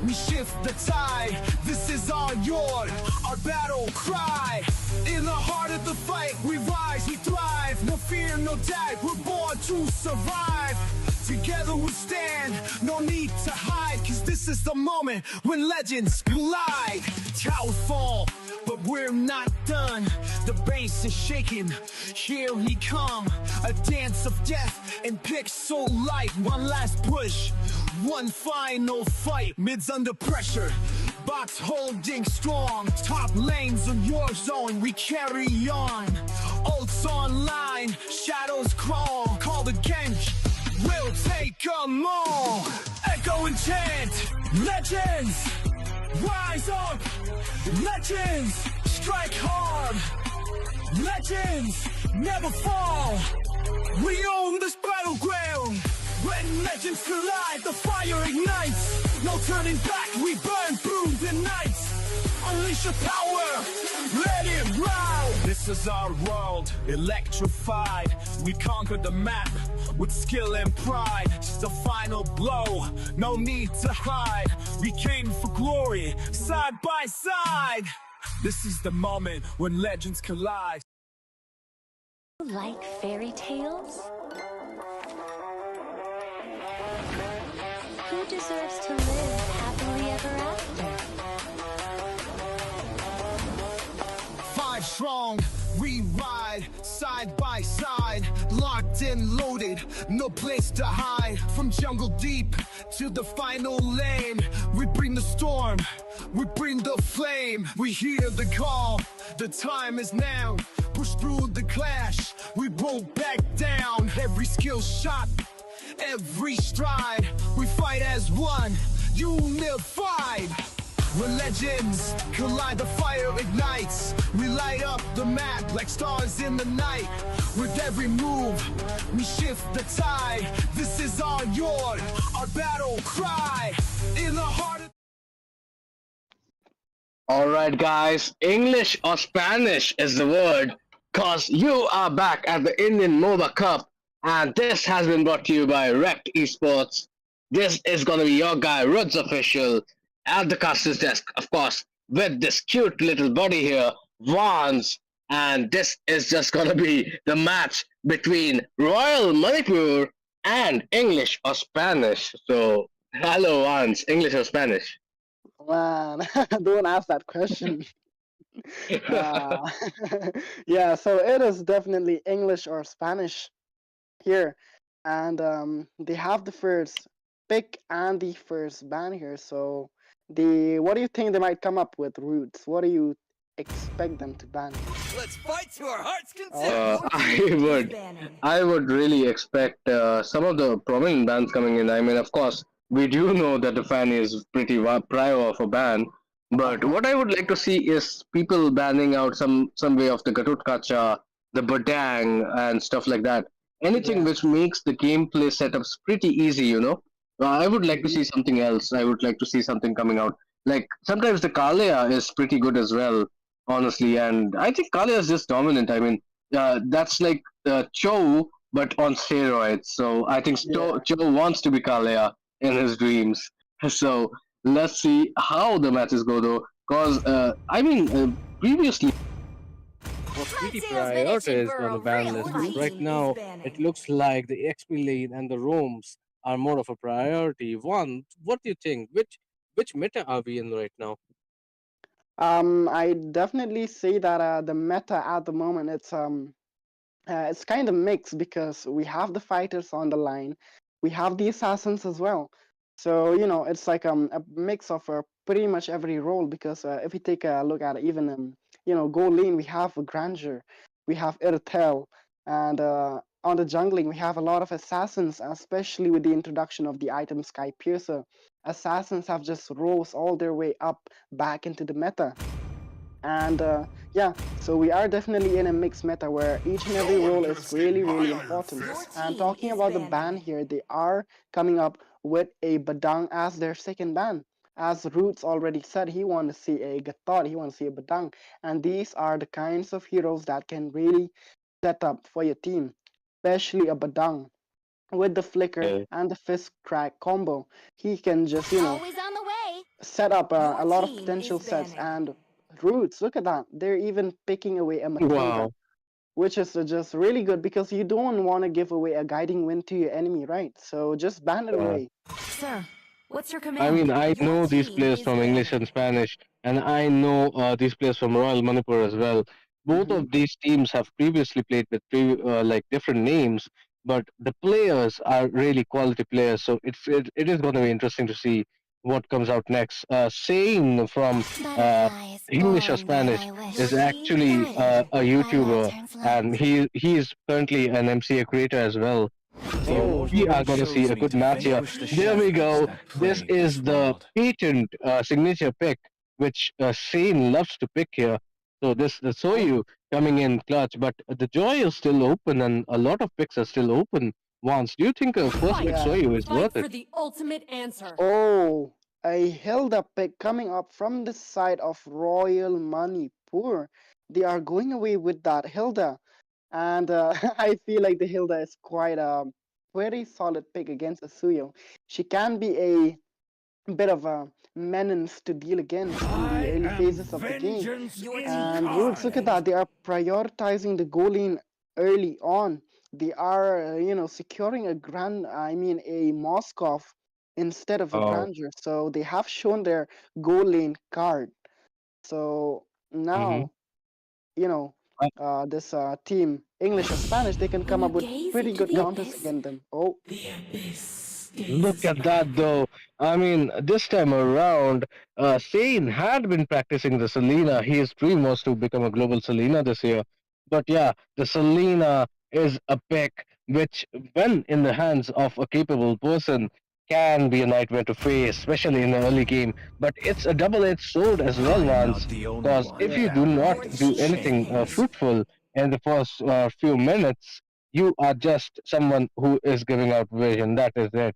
we shift the tide. This is our yard, our battle cry. In the heart of the fight, we rise, we thrive. No fear, no doubt, we're born to survive. Together we stand, no need to hide. Cause this is the moment when legends collide. Towers fall, but we're not done. The bass is shaking, here he come. A dance of death and pixel light. One last push, one final fight. Mids under pressure, box holding strong. Top lanes on your zone, we carry on. Ults online, shadows crawl. Call the Genj, we'll take 'em all. Echo and chant, legends, rise up. Legends, strike hard. Legends, never fall. We own this battleground. When legends collide, the fire ignites. No turning back, we burn through the nights. Unleash your power, let it round. This is our world, electrified. We conquered the map with skill and pride. Just a final blow, no need to hide. We came for glory, side by side. This is the moment when legends collide.
Like fairy tales? Who deserves to live happily ever after?
Five strong, we ride side by side, locked and loaded, no place to hide. From jungle deep to the final lane, we bring the storm, we bring the flame. We hear the call, the time is now. Push through the clash, we won't back down. Every skill shot, every stride, we fight as one, unified. When legends collide, the fire ignites. We light up the map like stars in the night. With every move, we shift the tide. This is our yard, our battle cry. In the heart of
Alright, guys, English or Spanish is the word, cause you are back at the Indian Moba Cup, and this has been brought to you by Rekt Esports. This is gonna be your guy, Ruds Official, at the caster's desk, of course, with this cute little buddy here, Vance, and this is just gonna be the match between Royal Manipur and English or Spanish. So, hello, Vance, English or Spanish?
Man, don't ask that question. Uh, yeah, so it is definitely English or Spanish here, and they have the first pick and the first ban here. So, what do you think they might come up with, Roots? What do you expect them to ban?
Let's fight to our heart's content.
Oh,
I would, I would really expect some of the prominent bands coming in. I mean, of course, we do know that the fan is pretty prior of a ban, but
uh-huh.
what I would like to see is people banning out some way of the Gatut Kacha, the Badang, and stuff like that. Anything
Yeah.
which makes the gameplay setups pretty easy, you know. I would like to
Mhm.
see something else. I would like to see something coming out. Like sometimes the Kalea is pretty good as well, honestly. And I think Kalia is just dominant. I mean, that's like Cho, but on steroids. So I think
Yeah.
Cho wants to be Kalia in his dreams. So let's see how the matches go, though. Because, I mean, previously.
Was pretty
Plateau's been itching
prioritized
for
on
a
the ban
real
list, but
fight.
right now it looks like the XP lane and the roams are more of a priority. One, what do you think? Which meta are we in right now?
I definitely say that the meta at the moment it's kind of mixed because we have the fighters on the line, we have the assassins as well. So it's like a mix of pretty much every role. Because if you take a look at even gold lane, we have Grandeur, we have Irtel, and on the jungling we have a lot of assassins, especially with the introduction of the item Sky Piercer. Assassins have just rose all their way up back into the meta. And yeah, so we are definitely in a mixed meta where each and every role is really, really important. And talking about the ban here, they are coming up with a Badang as their second ban. As Roots already said, he wants to see a Gathod, he wants to see a Badang. And these are the kinds of heroes that can really setup for your team, especially a Badang with the flicker
Okay.
and the fist crack combo. He can just,
Always on the way.
set up a
Your
lot of
team
potential
is
sets
banning.
and roots. Look at that. They're even picking away a Matilda,
Wow.
which is just really good because you don't want to give away a guiding wind to your enemy, right? So just ban it
Uh,
away.
Sir, what's your
I mean,
command?
I
Your
know these
team
players
is
from English and
banning.
Spanish, and I know these players from Royal Manipur as well. Both
Hmm.
of these teams have previously played with like different names, but the players are really quality players. So it is going to be interesting to see what comes out next. Sane from uh,
Butterflies
English or
born by
Spanish
my
Your
is
wish.
team
actually
Guided
banning.
a
by
YouTuber,
lantern's
and
light.
he is currently an MCA creator as well.
The
So
Oh,
we
immortal
are
one
going to see
shows
a
me
good
to
match here.
vanquish the
There we
shadows
go.
that
This
plague
is
this
the
world.
patent signature pick, which Shane loves to pick here. So this the
oh,
Soyu coming in clutch, but the Joy is still open, and a lot of picks are still open. Once, do you think a first pick
yeah.
Soyu is worth it?
The ultimate answer.
Oh, a Hilda pick coming up from the side of Royal Manipur. They are going away with that Hilda. And I feel like the Hilda is quite a very solid pick against Asuyo. She can be a bit of a menace to deal against in the
I
early
am
phases of the game.
vengeance
Your team
And
is
Roots, look at
incarnate.
that.
banning.
They are prioritizing the goal lane early on. They are, securing a Moskov instead of a
Oh.
Granger. So they have shown their goal lane card. So
Mm-hmm.
now, you know, this team, English or Spanish, they can
When
come
you
up with
gaze
pretty
into
good
the
counters
abyss,
against them. Oh,
the abyss
Look
is
at that, though. I mean, this time around, Sane had been practicing the Selena. His dream was to become a global Selena this year. But yeah, the Selena is a pick which, when in the hands of a capable person, can be a nightmare to face, especially in the early game. But it's a double-edged sword as well,
I'm not
once,
the only
because if
one
yeah.
you do not
your
battling
do
team is
anything
banning.
chains.
fruitful in the first few minutes, you are just someone who is giving out vision. That is it.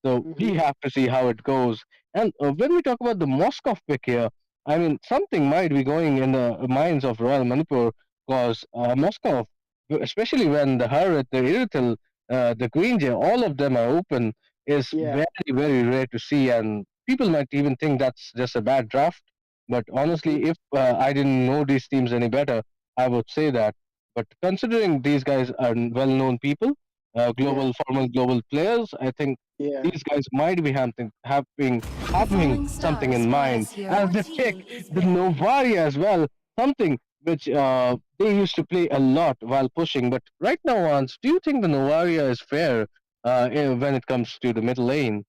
So we
Hmm.
have to see how it goes. And when we talk about the Moskov pick here, I mean, something might be going in the minds of Royal Manipur because Moskov, especially when the Harrit, the Irital, the Green Jay, all of them are open, is
Yeah.
very, very rare to see. And people might even think that's just a bad draft. But
Hmm.
honestly, if I didn't know these teams any better, I would say that. But considering these guys are well known people,
Yeah.
global, former global players, I think
Yeah.
these guys might be
The
having
falling
something
stars
in
guide
mind
us here.
as
Your
they pick
team is
the
banning.
Novaria as well, something which they used to play a lot while pushing. But right now, Hans, do you think the Novaria is fair when it comes to the middle lane?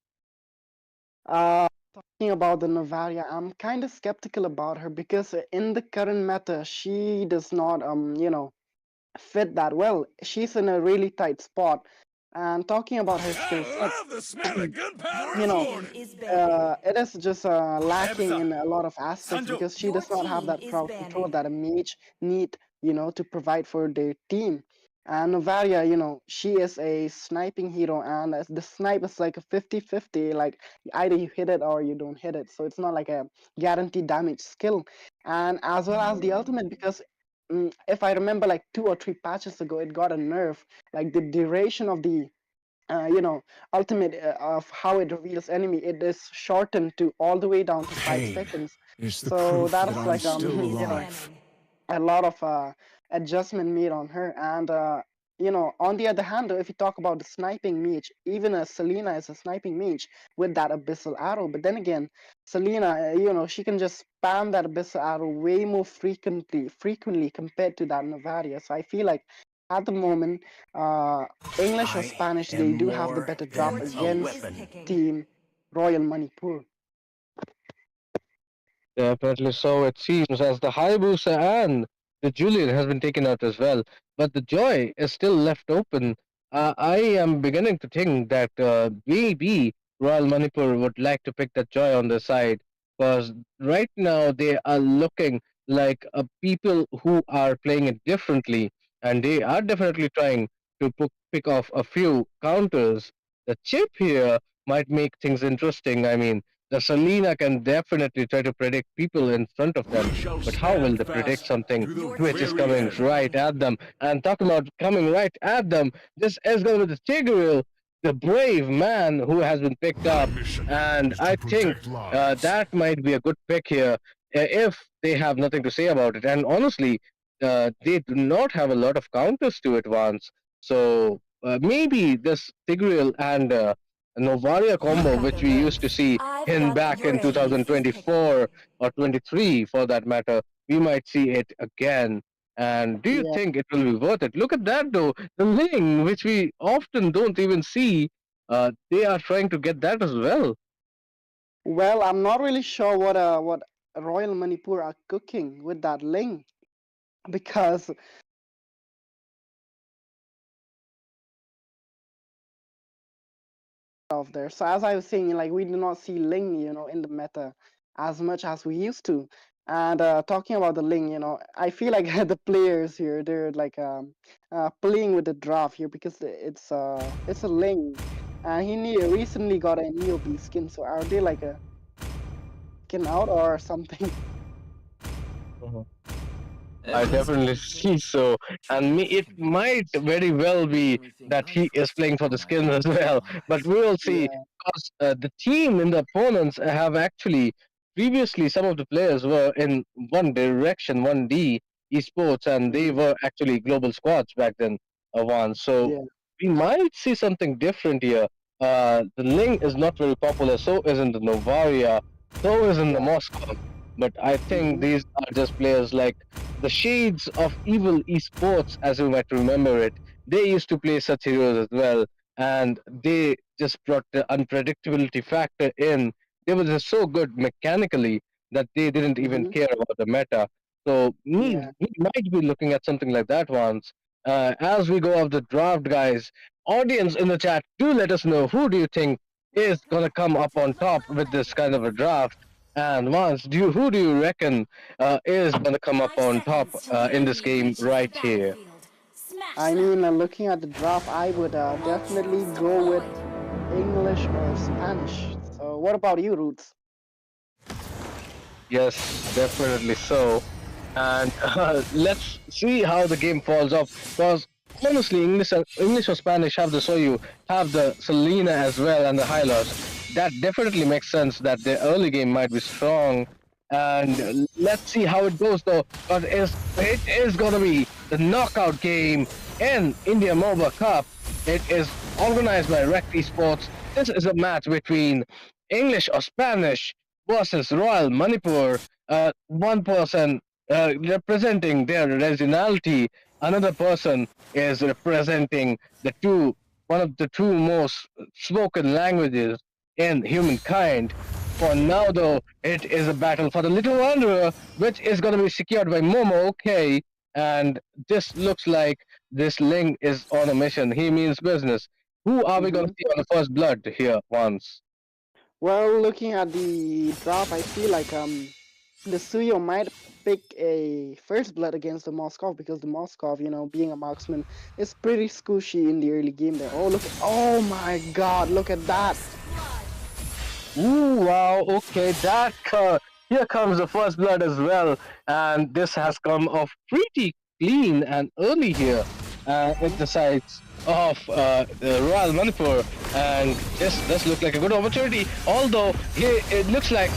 Talking about the Novaria, I'm kind of skeptical about her because in the current meta, she does not, fit that well. She's in a really tight spot. And talking about her skill
I
set,
love the smell of
Your
gunpowder in
you
the
know,
team
morning.
is banning.
it is just lacking
Tabitha,
in a lot of aspects
Sanjo,
because she
Your
does not have
team
that
is
crowd control
banning.
that a mage need, to provide for their team. And Novaria, she is a sniping hero, and the snipe is like a 50-50. Like either you hit it or you don't hit it. So it's not like a guaranteed damage skill. And as well as the ultimate, because if I remember, like 2 or 3 patches ago, it got a nerf. Like the duration of the uh, you know ultimate of how it reveals enemy, it is shortened to all the way down to five
pain
seconds
is the
so
proof
that
that
is
Your
I'm
like
still
team is
alive.
banning.
a lot of adjustment made on her. And on the other hand, though, if you talk about the sniping mage, even a Selena is a sniping mage with that abyssal arrow. But then again, Selena, she can just spam that abyssal arrow way more frequently compared to that Novaria. So I feel like at the moment, uh, English or
I
Spanish,
am
they do have the
more
better
Your
draft
than a
team
against
is
weapon.
picking.
Team Royal Manipur.
Definitely so. It seems as the Hayabusa and the Julian has been taken out as well, but the Joy is still left open. I am beginning to think that maybe Royal Manipur would like to pick that Joy on their side because right now they are looking like people who are playing it differently, and they are definitely trying to pick off a few counters. The chip here might make things interesting. I mean, The Selena can definitely try to predict people in front of them,
We shall
but how will
stand
they predict
fast
something
to the
which is
very
coming
end.
right at them? And talking about coming right at them, this is going to be the Tigreal, the brave man who has been picked
My
up,
mission
and
is to
I think
protect lives.
that might be a good pick here if they have nothing to say about it. And honestly, they do not have a lot of counters to it once. So maybe this Tigreal and Novaria
You've
combo,
got
which
the
we
look.
used to see
I've
in
got the
back in
brains. Pick a
2024
lane.
or 23 for that matter, we might see it again. And do you
Yeah.
think it will be worth it? Look at that though, the Ling, which we often don't even see, they are trying to get that as well.
Well, I'm not really sure what Royal Manipur are cooking with that ling because of there. So as I was saying, like we do not see Ling, in the meta as much as we used to. And talking about the Ling, I feel like the players here they're like playing with the draft here because it's a Ling, and recently got a Neobi skin. So are they like a skin out or something?
I definitely see so, and it might very well be that he is playing for the skins as well. But we will see,
Yeah.
because the team in the opponents have actually previously some of the players were in one direction, one D esports, and they
Hmm.
were actually global squads back then. Once, so
Yeah.
we might see something different here. The Ling is not very popular, so isn't the Novaria, so isn't the
Yeah.
Moscow. But I think
Hmm.
these are just players like the shades of evil esports, as you might remember it. They used to play such heroes as well, and they just brought the unpredictability factor in. They were just so good mechanically that they didn't even
Hmm.
care about the meta. So
Yeah.
we might be looking at something like that once. As we go off the draft, guys, audience in the chat, do let us know who do you think is gonna come up on top with this kind of a draft. And once, who do you reckon is going to come up
5
on top
seconds till the
in this
enemy
game
reaches the
right here.
battlefield. Smash
I
them.
mean, looking at the draft, I would definitely
Ultras
go with
deployed.
English or Spanish. So, what about you, Roots?
Yes, definitely so. And let's see how the game falls off. Because honestly, English or Spanish have the Soyu, have the Selena as well, and the Hylos. That definitely makes sense that the early game might be strong. And let's see how it goes though. Because it is going to be the knockout game in India Moba Cup. It is organized by Rekt Esports. This is a match between English or Spanish versus Royal Manipur. One person representing their regionality, another person is representing one of the two most spoken languages in humankind. For now, though, it is a battle for the Little Wanderer, which is going to be secured by Momo. Okay, and this looks like this Ling is on a mission. He means business. Who are we going to
Hmm.
see on the first blood here once?
Well, looking at the draft, I feel like the Suyo might pick a first blood against the Moskov because the Moskov, being a marksman, is pretty squishy in the early game there. Oh my God, look at that!
First blood.
Ooh, wow, okay, here comes the first blood as well, and this has come off pretty clean and early here with the sides of the Royal Manipur, and this does look like a good opportunity. Although it looks like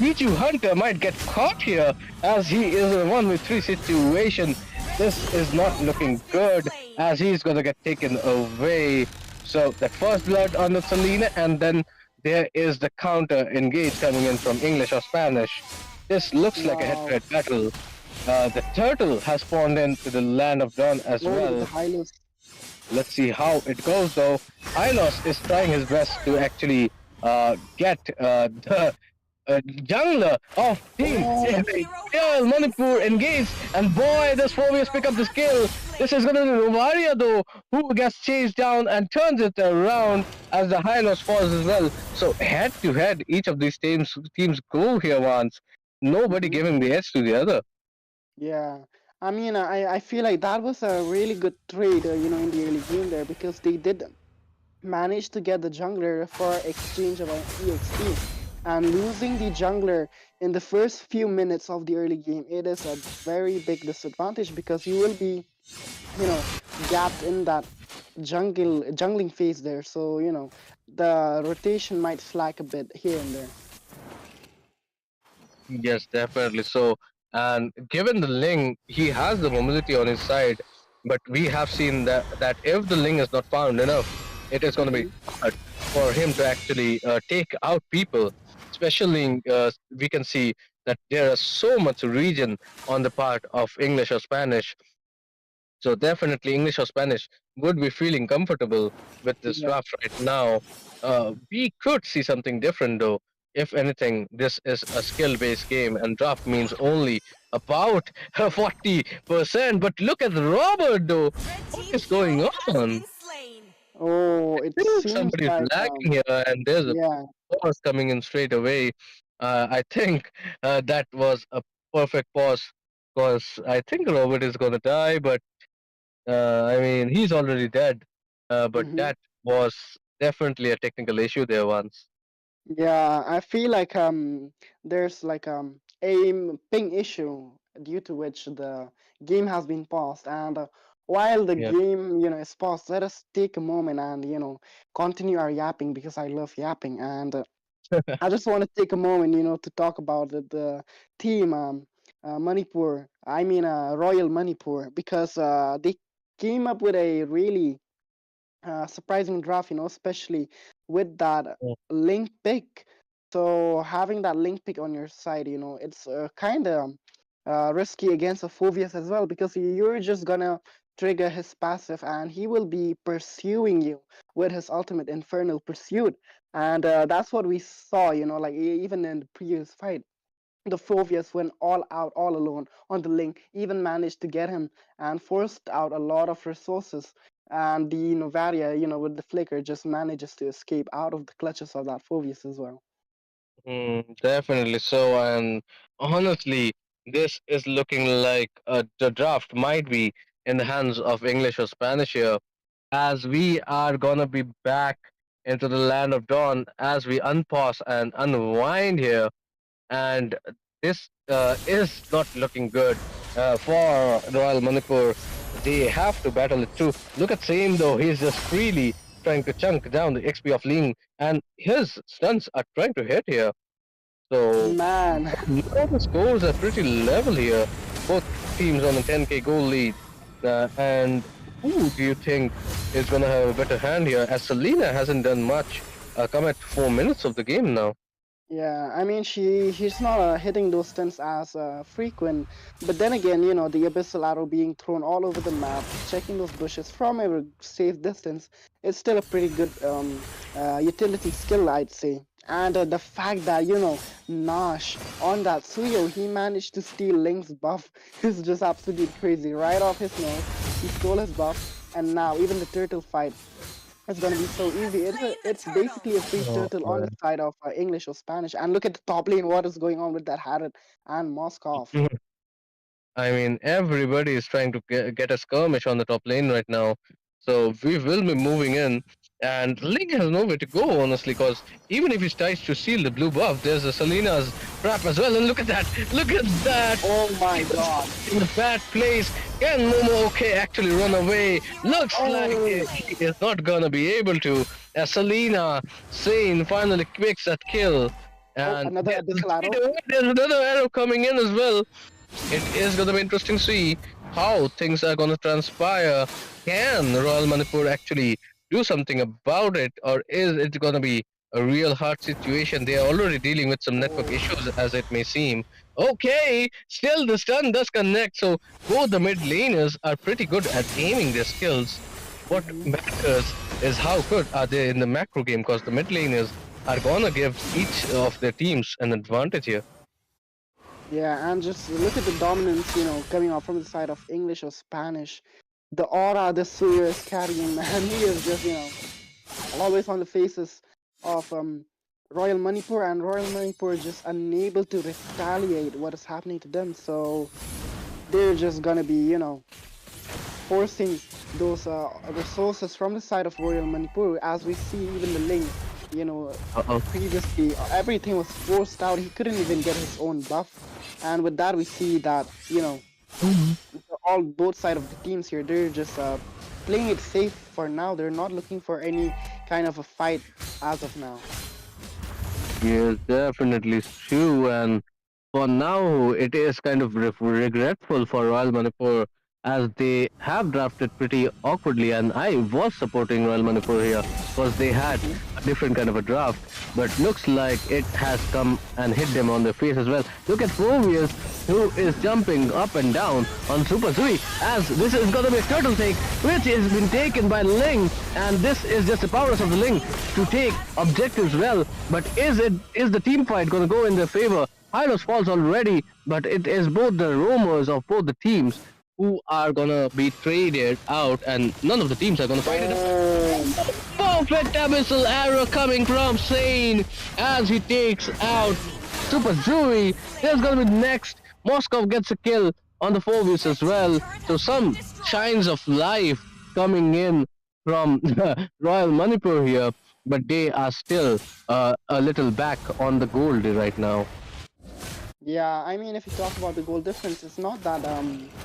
Pichu Hunter might get caught here as he is in a 1v3 situation. This is not looking good as he's gonna get taken away. So that first blood on the Selena, and then there is the counter engage coming in from English or Spanish. This looks like a
Wow.
head-to-head battle. The turtle has spawned into the land of Dawn as
Oh, the
well.
Hylos.
Let's see how it goes though. Hylos is trying his best to actually get the jungler of Team
Oh,
Royal Manipur engaged, and boy, does Phobius pick up the skill. This is gonna be Romaria though, who gets chased down and turns it around as the Hylos falls as well. So head to head, each of these teams go here once. Nobody
hmm,
giving the edge to the other.
yeah. I mean, I feel like that was a really good trade, in the early game there because they did manage to get the jungler for exchange of an EXP. And losing the jungler in the first few minutes of the early game, it is a very big disadvantage because you will be, gapped in that jungling phase there. So, the rotation might slack a bit here and there.
Yes, definitely. So, and given the Ling, he has the mobility on his side, but we have seen that if the Ling is not found enough, it is going to be
Hmm.
hard for him to actually take out people. Especially, we can see that there is so much region on the part of English or Spanish. So definitely English or Spanish would be feeling comfortable with this
Yeah.
draft right now. We could see something different though. If anything, this is a skill-based game, and draft means only about 40%. But look at Robert though.
Red
What
team
is going
hero has
on?
been slain.
Oh, it
I think
seems
somebody's
like
lagging here, and there's a
yeah.
pause coming in straight away. I think that was a perfect pause because I think Robert is gonna die, but I mean, he's already dead, but
Hmm.
that was definitely a technical issue there once.
Yeah, I feel like there's like a ping issue due to which the game has been paused. And while the
Yeah.
game is paused, let us take a moment and continue our yapping because I love yapping. And I just want to take a moment to talk about the team Manipur. I mean Royal Manipur because they came up with a really surprising draft, especially with that
Mm,
link pick. So having that link pick on your side, it's kind of risky against a Phobius as well because you're just gonna trigger his passive and he will be pursuing you with his ultimate Infernal Pursuit. And that's what we saw, like even in the previous fight the Phobius went all out, all alone on the link, even managed to get him and forced out a lot of resources. And the Novaria, with the flicker, just manages to escape out of the clutches of that Phobius as well.
definitely so, and honestly, this is looking like the draft might be in the hands of English or Spanish here, as we are gonna be back into the land of dawn as we unpause and unwind here. And this is not looking good for Royal Manipur. They have to battle it through. Look at Same though; he's just freely trying to chunk down the XP of Ling, and his stuns are trying to hit here. So
Man,
now the scores are pretty level here. Both teams on a 10k goal lead. And who do you think is going to have a better hand here? As Selena hasn't done much. Come at 4 minutes of the game now.
yeah, I mean he's not hitting those stunts as frequent, but then again, the abyssal arrow being thrown all over the map, checking those bushes from a safe distance, it's still a pretty good utility skill, I'd say. And the fact that Nash on that Suyo, he managed to steal Link's buff is just absolutely crazy. Right off his nose, he stole his buff, and now even the turtle fight it's gonna be so
Has
easy.
slain the
It's
turtle.
basically a free
Oh,
turtle on the
man.
side of English or Spanish. And look at the top lane. What is going on with that Harrod and Moskov?
I mean, everybody is trying to get a skirmish on the top lane right now. So we will be moving in. And Link has nowhere to go, honestly, because even if he tries to steal the blue buff, there's a Selena's trap as well. And look at that! Look at that!
Oh my
Just
God!
in the bad place. Can Momo okay actually run away? Looks like
Oh,
he is not gonna be able to. As Selena Sane finally picks that kill.
oh,
And
another abyssal arrow.
there's another arrow coming in as well. It is going to be interesting to see how things are going to transpire. Can Royal Manipur actually do something about it, or is it going to be a real hard situation? They are already dealing with some network
Oh,
issues, as it may seem. Okay, still the stun does connect, so both the mid laners are pretty good at aiming their skills. What
mhm.
matters is how good are they in the macro game, because the mid laners are gonna give each of their teams an advantage here.
Yeah, and just look at the dominance, coming out from the side of English or Spanish. The aura the Suyo is carrying, man, he is just, always on the faces of Royal Manipur, and Royal Manipur is just unable to retaliate what is happening to them. So they're just gonna be, forcing those resources from the side of Royal Manipur. As we see, even the Ling, you know,
Uh-oh.
previously everything was forced out. He couldn't even get his own buff, and with that, we see that all both side of the teams here, they're just playing it safe for now. They're not looking for any kind of a fight as of now.
Yes, definitely true. And for now, it is kind of regretful for Royal Manipur as they have drafted pretty awkwardly. And I was supporting Royal Manipur here because they had
Mhm.
a different kind of a draft. But looks like it has come and hit them on the face as well. Look at Phobius, who is jumping up and down on Super Zui, as this is gonna be a turtle take, which has been taken by Ling, and this is just the powers of the Ling to take objectives well. But is the team fight gonna go in their favor? Hylos falls already, but it is both the roamers of both the teams who are gonna be traded out, and none of the teams are gonna fight it out.
Oh,
Perfect abyssal arrow coming from Sane as he takes out Super Zui. There's gonna be next. Moskov gets a kill on the Phobius as well. So some shines of life coming in from Royal Manipur here, but they are still a little back on the gold right now.
yeah. I mean, if you talk about the goal difference, it's not that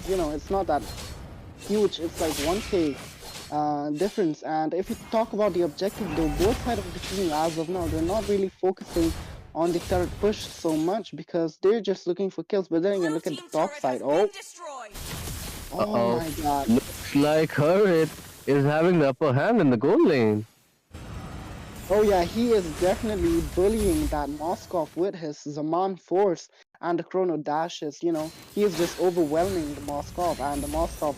it's not that huge. It's like 1K difference. And if you talk about the objective, though, both sides of the team as of now, they're not really focusing on the turret push so much because they're just looking for kills. But then again, look at the top side. Oh, oh
Uh-oh.
my God.
Looks like Hurrit is having the upper hand in the goal lane.
Oh yeah, he is definitely bullying that Moskov with his Zaman force and the chrono dashes. He is just overwhelming the Moskov, and the Moskov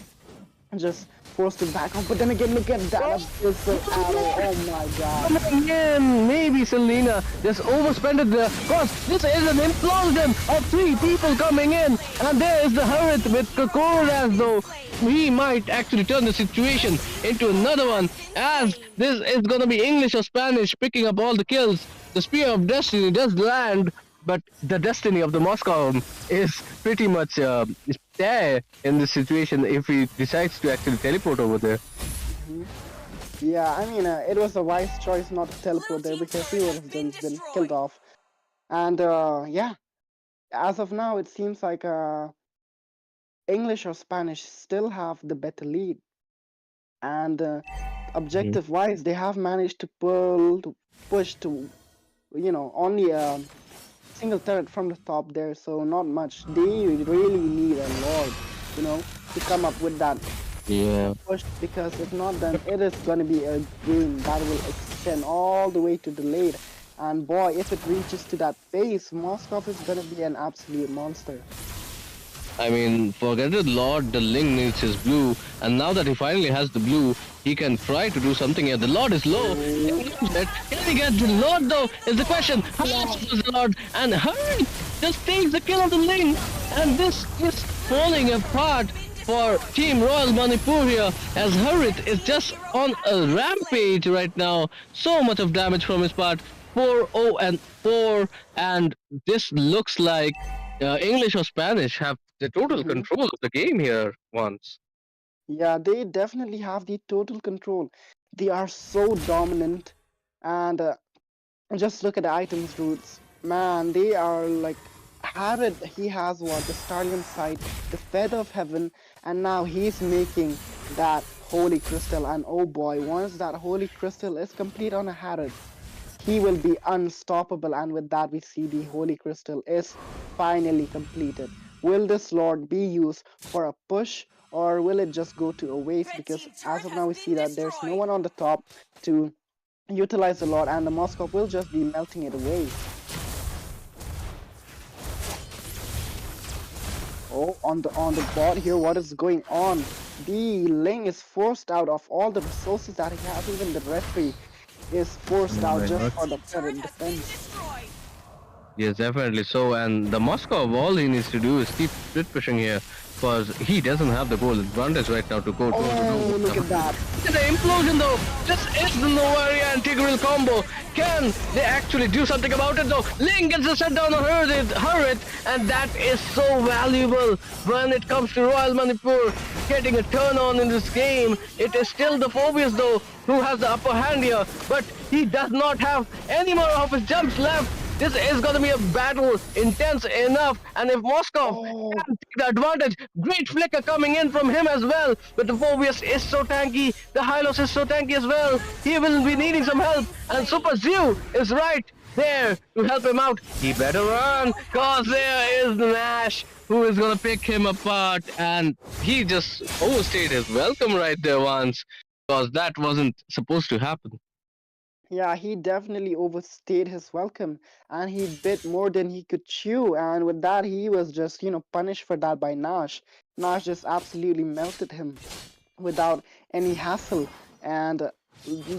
just forced to back off. But then again, look at that abyssal arrow. Oh my God.
Again, maybe Selena just overspent it there. Cause this is an implosion of three people coming in, and there is the Hurrit with Kokoro as though he might actually turn the situation into another one. As this is gonna be English or Spanish picking up all the kills. The Spear of Destiny does land, but the destiny of the Moscow is pretty much there in this situation if he decides to actually teleport over there.
Mhm. Yeah, I mean, it was a wise choice not to teleport there because he would have been killed off. And yeah, as of now, it seems like English or Spanish still have the better lead. And objective wise, they have managed to push to, only a single turret from the top there, so not much. They really need a lord, to come up with that
Yeah.
push because if not, then it is going to be a game that will extend all the way to the late. And boy, if it reaches to that phase, Moskov is going to be an absolute monster.
I mean, forget the Lord, the Ling needs his blue, and now that he finally has the blue, he can try to do something here. The Lord is low. Can he get the Lord though? Is the question. How much is the Lord? And hurry! Just takes the kill of the Ling, and this is falling apart for Team Royal Manipur here, as Hurrit is just on a rampage right now. So much of damage from his part. 4-0 and 4, and this looks like English or Spanish have the total
Mhm.
control of the game here once.
Yeah, they definitely have the total control. They are so dominant. And just look at the items routes. Man, they are like Harrod, he has what? The Stallion Sight, the Feather of Heaven, and now he's making that Holy Crystal. And oh boy, once that Holy Crystal is complete on a Harrod, he will be unstoppable. And with that, we see the Holy Crystal is finally completed. Will this Lord be used for a push or will it just go to a waste? Because as of now, we see that there's no one on the top to utilize the Lord, and the Moskov will just be melting it away. Oh, on the bot here, what is going on? The Ling is forced out of all the resources that he has. Even the referee is forced out just for the turret defense.
Yes, definitely so. And the Moscow, all he needs to do is keep split pushing here, because he doesn't have the goal advantage right now to go toe to toe
Oh,
with
look
them.
at that.
The implosion though, this is the Novaria integral combo. Can they actually do something about it though? Ling gets a shutdown on Hurrit, and that is so valuable when it comes to Royal Manipur getting a turn on in this game. It is still the Phobius though who has the upper hand here, but he does not have any more of his jumps left. This is going to be a battle intense enough, and if Moskov
Oh,
can take the advantage, great flicker coming in from him as well. But the Phobius is so tanky, the Hylos is so tanky as well. He will be needing some help, and Super Zew is right there to help him out. He better run, cause there is Nash who is gonna pick him apart, and he just overstayed his welcome right there once, cause that wasn't supposed to happen.
yeah, he definitely overstayed his welcome and he bit more than he could chew. And with that, he was just, punished for that by Nash. Nash just absolutely melted him without any hassle. And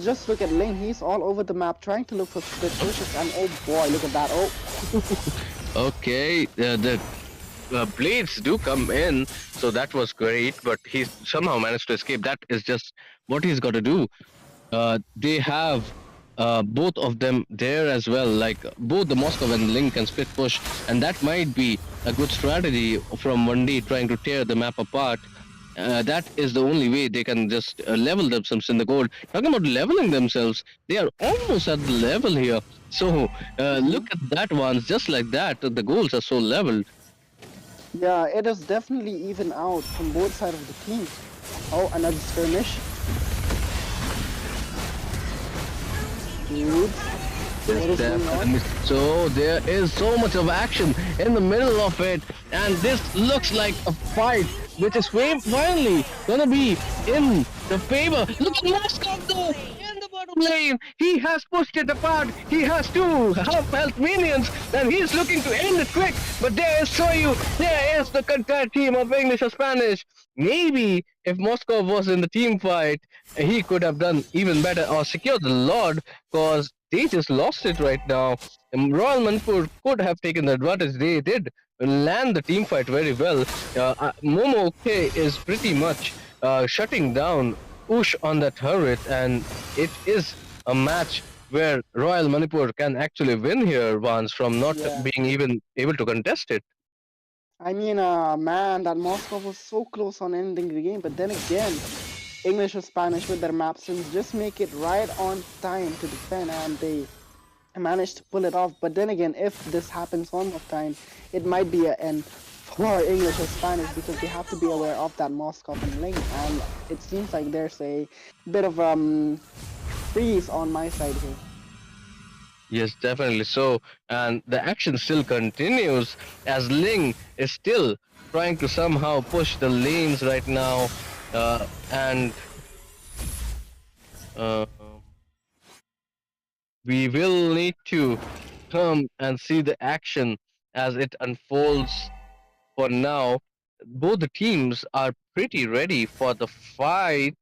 just look at Ling, he's all over the map trying to look for split pushes. And oh boy, look at that. Oh,
Okay, the blades do come in, so that was great, but he somehow managed to escape. That is just what he's got to do. They have both of them there as well, like both the Moscow and Link can split push, and that might be a good strategy from 1D trying to tear the map apart. That is the only way they can just level themselves in the gold. Talking about leveling themselves, they are almost at the level here. So look at that ones, just like that. The goals are so leveled.
yeah, it is definitely even out from both sides of the team. Oh, another skirmish. Dudes, what is going on?
Definitely. So there is so much of action in the middle of it, and this looks like a fight which is finally gonna be in the favor. Look at Moscow though in the bottom lane. He has pushed it apart. He has two half health minions, and he's looking to end it quick. But there is Soyu. There is the entire team of English or Spanish. Maybe if Moscow was in the team fight, he could have done even better or secured the Lord, because they just lost it right now. Royal Manipur could have taken the advantage. They did land the team fight very well. Momo K is pretty much shutting down Ush on that turret, and it is a match where Royal Manipur can actually win here once from not
Yeah.
being even able to contest it.
I mean, man, that Moscow was so close on ending the game, but then again, English or Spanish with their map sims just make it right on time to defend, and they managed to pull it off. But then again, if this happens one more time, it might be an end for English or Spanish because they have to be aware of that Moscow and link, and it seems like there's a bit of freeze on my side here.
Yes, definitely so. And the action still continues as Ling is still trying to somehow push the lanes right now. And uh, we will need to come and see the action as it unfolds. For now, both the teams are pretty ready for the fight.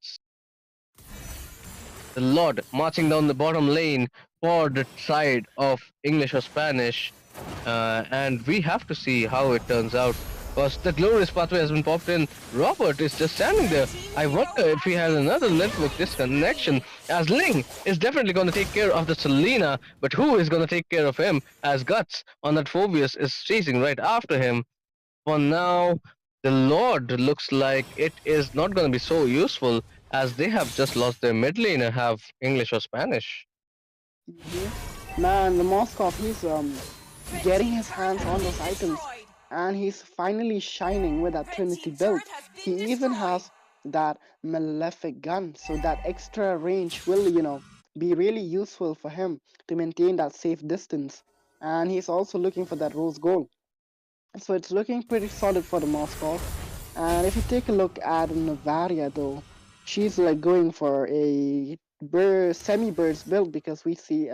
The Lord marching down the bottom lane for the side of English or Spanish, and we have to see how it turns out. Because the glorious pathway has been popped in. Robert is just standing there. I wonder if he has another network disconnection, as Ling is definitely going to take care of the Selena, but who is going to take care of him, as Guts on that Phobius is chasing right after him. For now, the Lord looks like it is not going to be so useful, as they have just lost their mid laner, have English or Spanish.
Man, the Moskov, he's getting his hands on those items, and he's finally shining with that Trinity build. He even has that malefic gun, so that extra range will, be really useful for him to maintain that safe distance. And he's also looking for that rose gold. So it's looking pretty solid for the Moskov. And if you take a look at Navaria though, she's like going for a semi-burst build because we see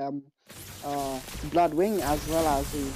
Bloodwing as well as the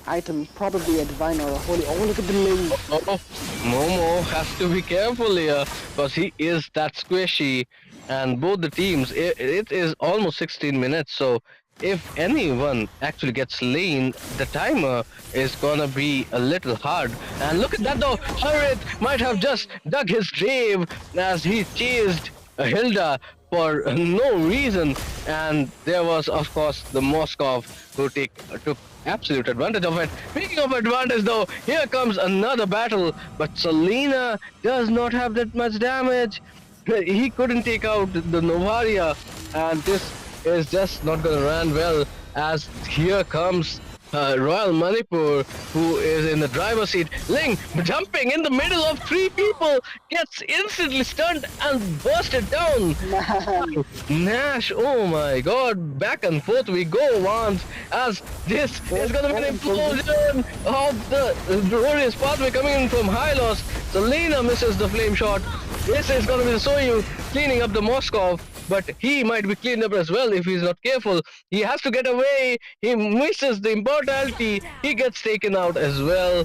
item, probably a divine or a holy. Oh, look at the link.
Oh, Momo has to be careful here because he is that squishy, and both the teams. It is almost 16 minutes, so if anyone actually gets slain, the timer is gonna be a little hard. And look at that though, Harit might have just dug his grave as he chased Hilda for no reason. And there was, of course, the Moskov who took absolute advantage of it. Speaking of advantage, though, here comes another battle, but Selena does not have that much damage. He couldn't take out the Novaria, and this is just not going to run well. As here comes Royal Manipur, who is in the driver's seat. Ling jumping in the middle of three people, gets instantly stunned and bursted down.
Man,
Nash, oh my god, back and forth we go once, as this is
those
gonna be an
open position.
implosion of the glorious pathway coming in from Hylos. Selena misses the flame shot. This is gonna be the Soyu cleaning up the Moskov, but he might be cleaned up as well if he's not careful. He has to get away. He misses the immortality. He gets taken out as well.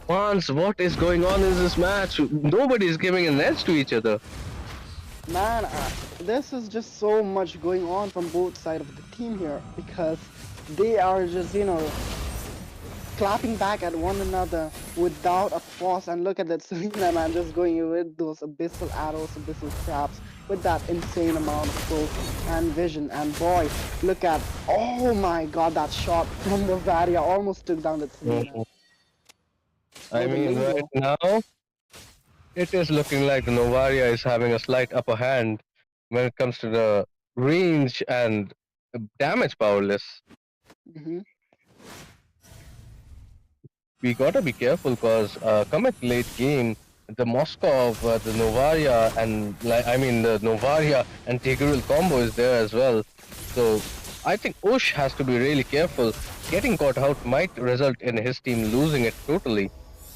Once, what is going on in this match? Nobody is giving an edge to each other.
Man, this is just so much going on from both sides of the team here because they are just, clapping back at one another without a pause. And look at that Selena, man, just going with those abyssal arrows, abyssal traps with that insane amount of scope and vision. And boy, look at, oh my god, that shot from the Varia almost took down that Selena.
Mhm. I
Oh, the
mean,
link
right
though.
now, it is looking like the Novaria is having a slight upper hand when it comes to the range and damage powerless.
Hmm.
We gotta be careful because come at late game, the Moskov, the Novaria, and the Novaria and Tigreal combo is there as well. So I think Ush has to be really careful. Getting caught out might result in his team losing it totally.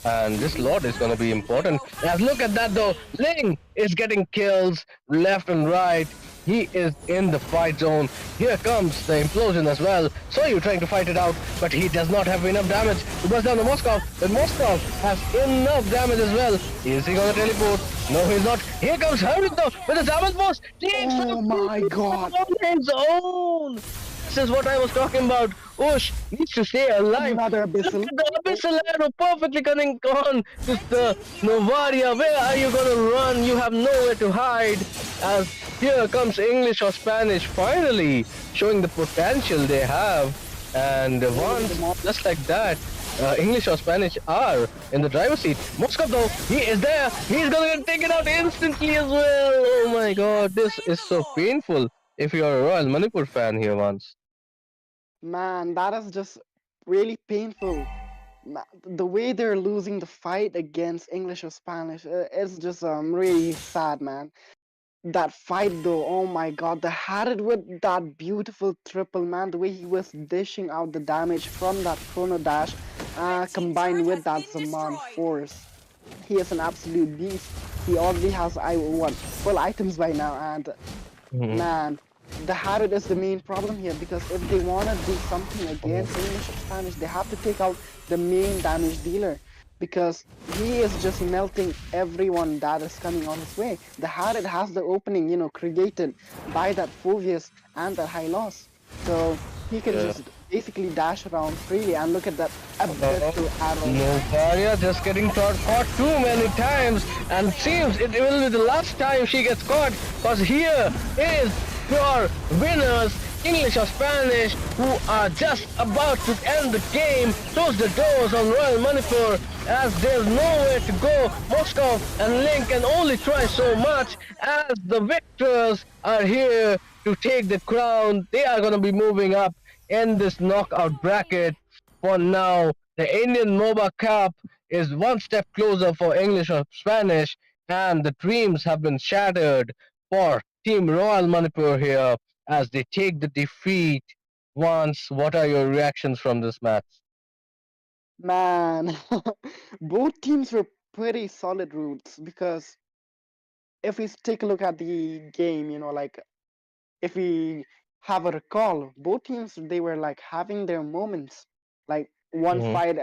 And this Lord is gonna be important. As look at that though, Ling is getting kills left and right. He is in the fight zone. Here comes the implosion as well. So you trying to fight it out, but he does not have enough damage to burst down the Moskov. But Moskov has enough damage as well. Is he gonna teleport? No, he's not. Here comes Herrick though with the damage boss. Takes
Oh my god.
on his own. This is what I was talking about. Ush needs to stay alive.
Another
Look
abyssal.
at the abyssal arrow perfectly cutting on to the Novaria. Where are you gonna run? You have nowhere to hide. As here comes English or Spanish finally showing the potential they have. And once, just like that, English or Spanish are in the driver's seat. Moskov though, he is there. He's gonna get taken out instantly as well. Oh my god, this is so painful if you're a Royal Manipur fan here once.
Man, that is just really painful. The way they're losing the fight against English or Spanish, it's just really sad, man. That fight though, oh my god, they had it with that beautiful triple, man. The way he was dishing out the damage from that chrono dash,
Red team
combined
turret
with
has
that
been
Zaman
destroyed.
force. He is an absolute beast. He already has full items by now, and
Mhm.
man, the Harrod is the main problem here because if they want to do something against English or Spanish, they have to take out the main damage dealer because he is just melting everyone that is coming on his way. The Harrod has the opening, created by that Fovius and that high loss. So he can
Yeah.
just basically dash around freely and look at that
Oh,
abyssal arrow.
Novaria just getting caught too many times, and seems it will be the last time she gets caught, because here is your winners, English or Spanish, who are just about to end the game, close the doors on Royal Manipur, as there's nowhere to go. Moscow and Link can only try so much, as the victors are here to take the crown. They are going to be moving up in this knockout bracket. For now, the Indian Moba Cup is one step closer for English or Spanish, and the dreams have been shattered for Team Royal Manipur here as they take the defeat. Once, what are your reactions from this match?
Man, both teams were pretty solid routes because if we take a look at the game, like if we have a recall, both teams they were like having their moments. Like one
Mhm,
fight,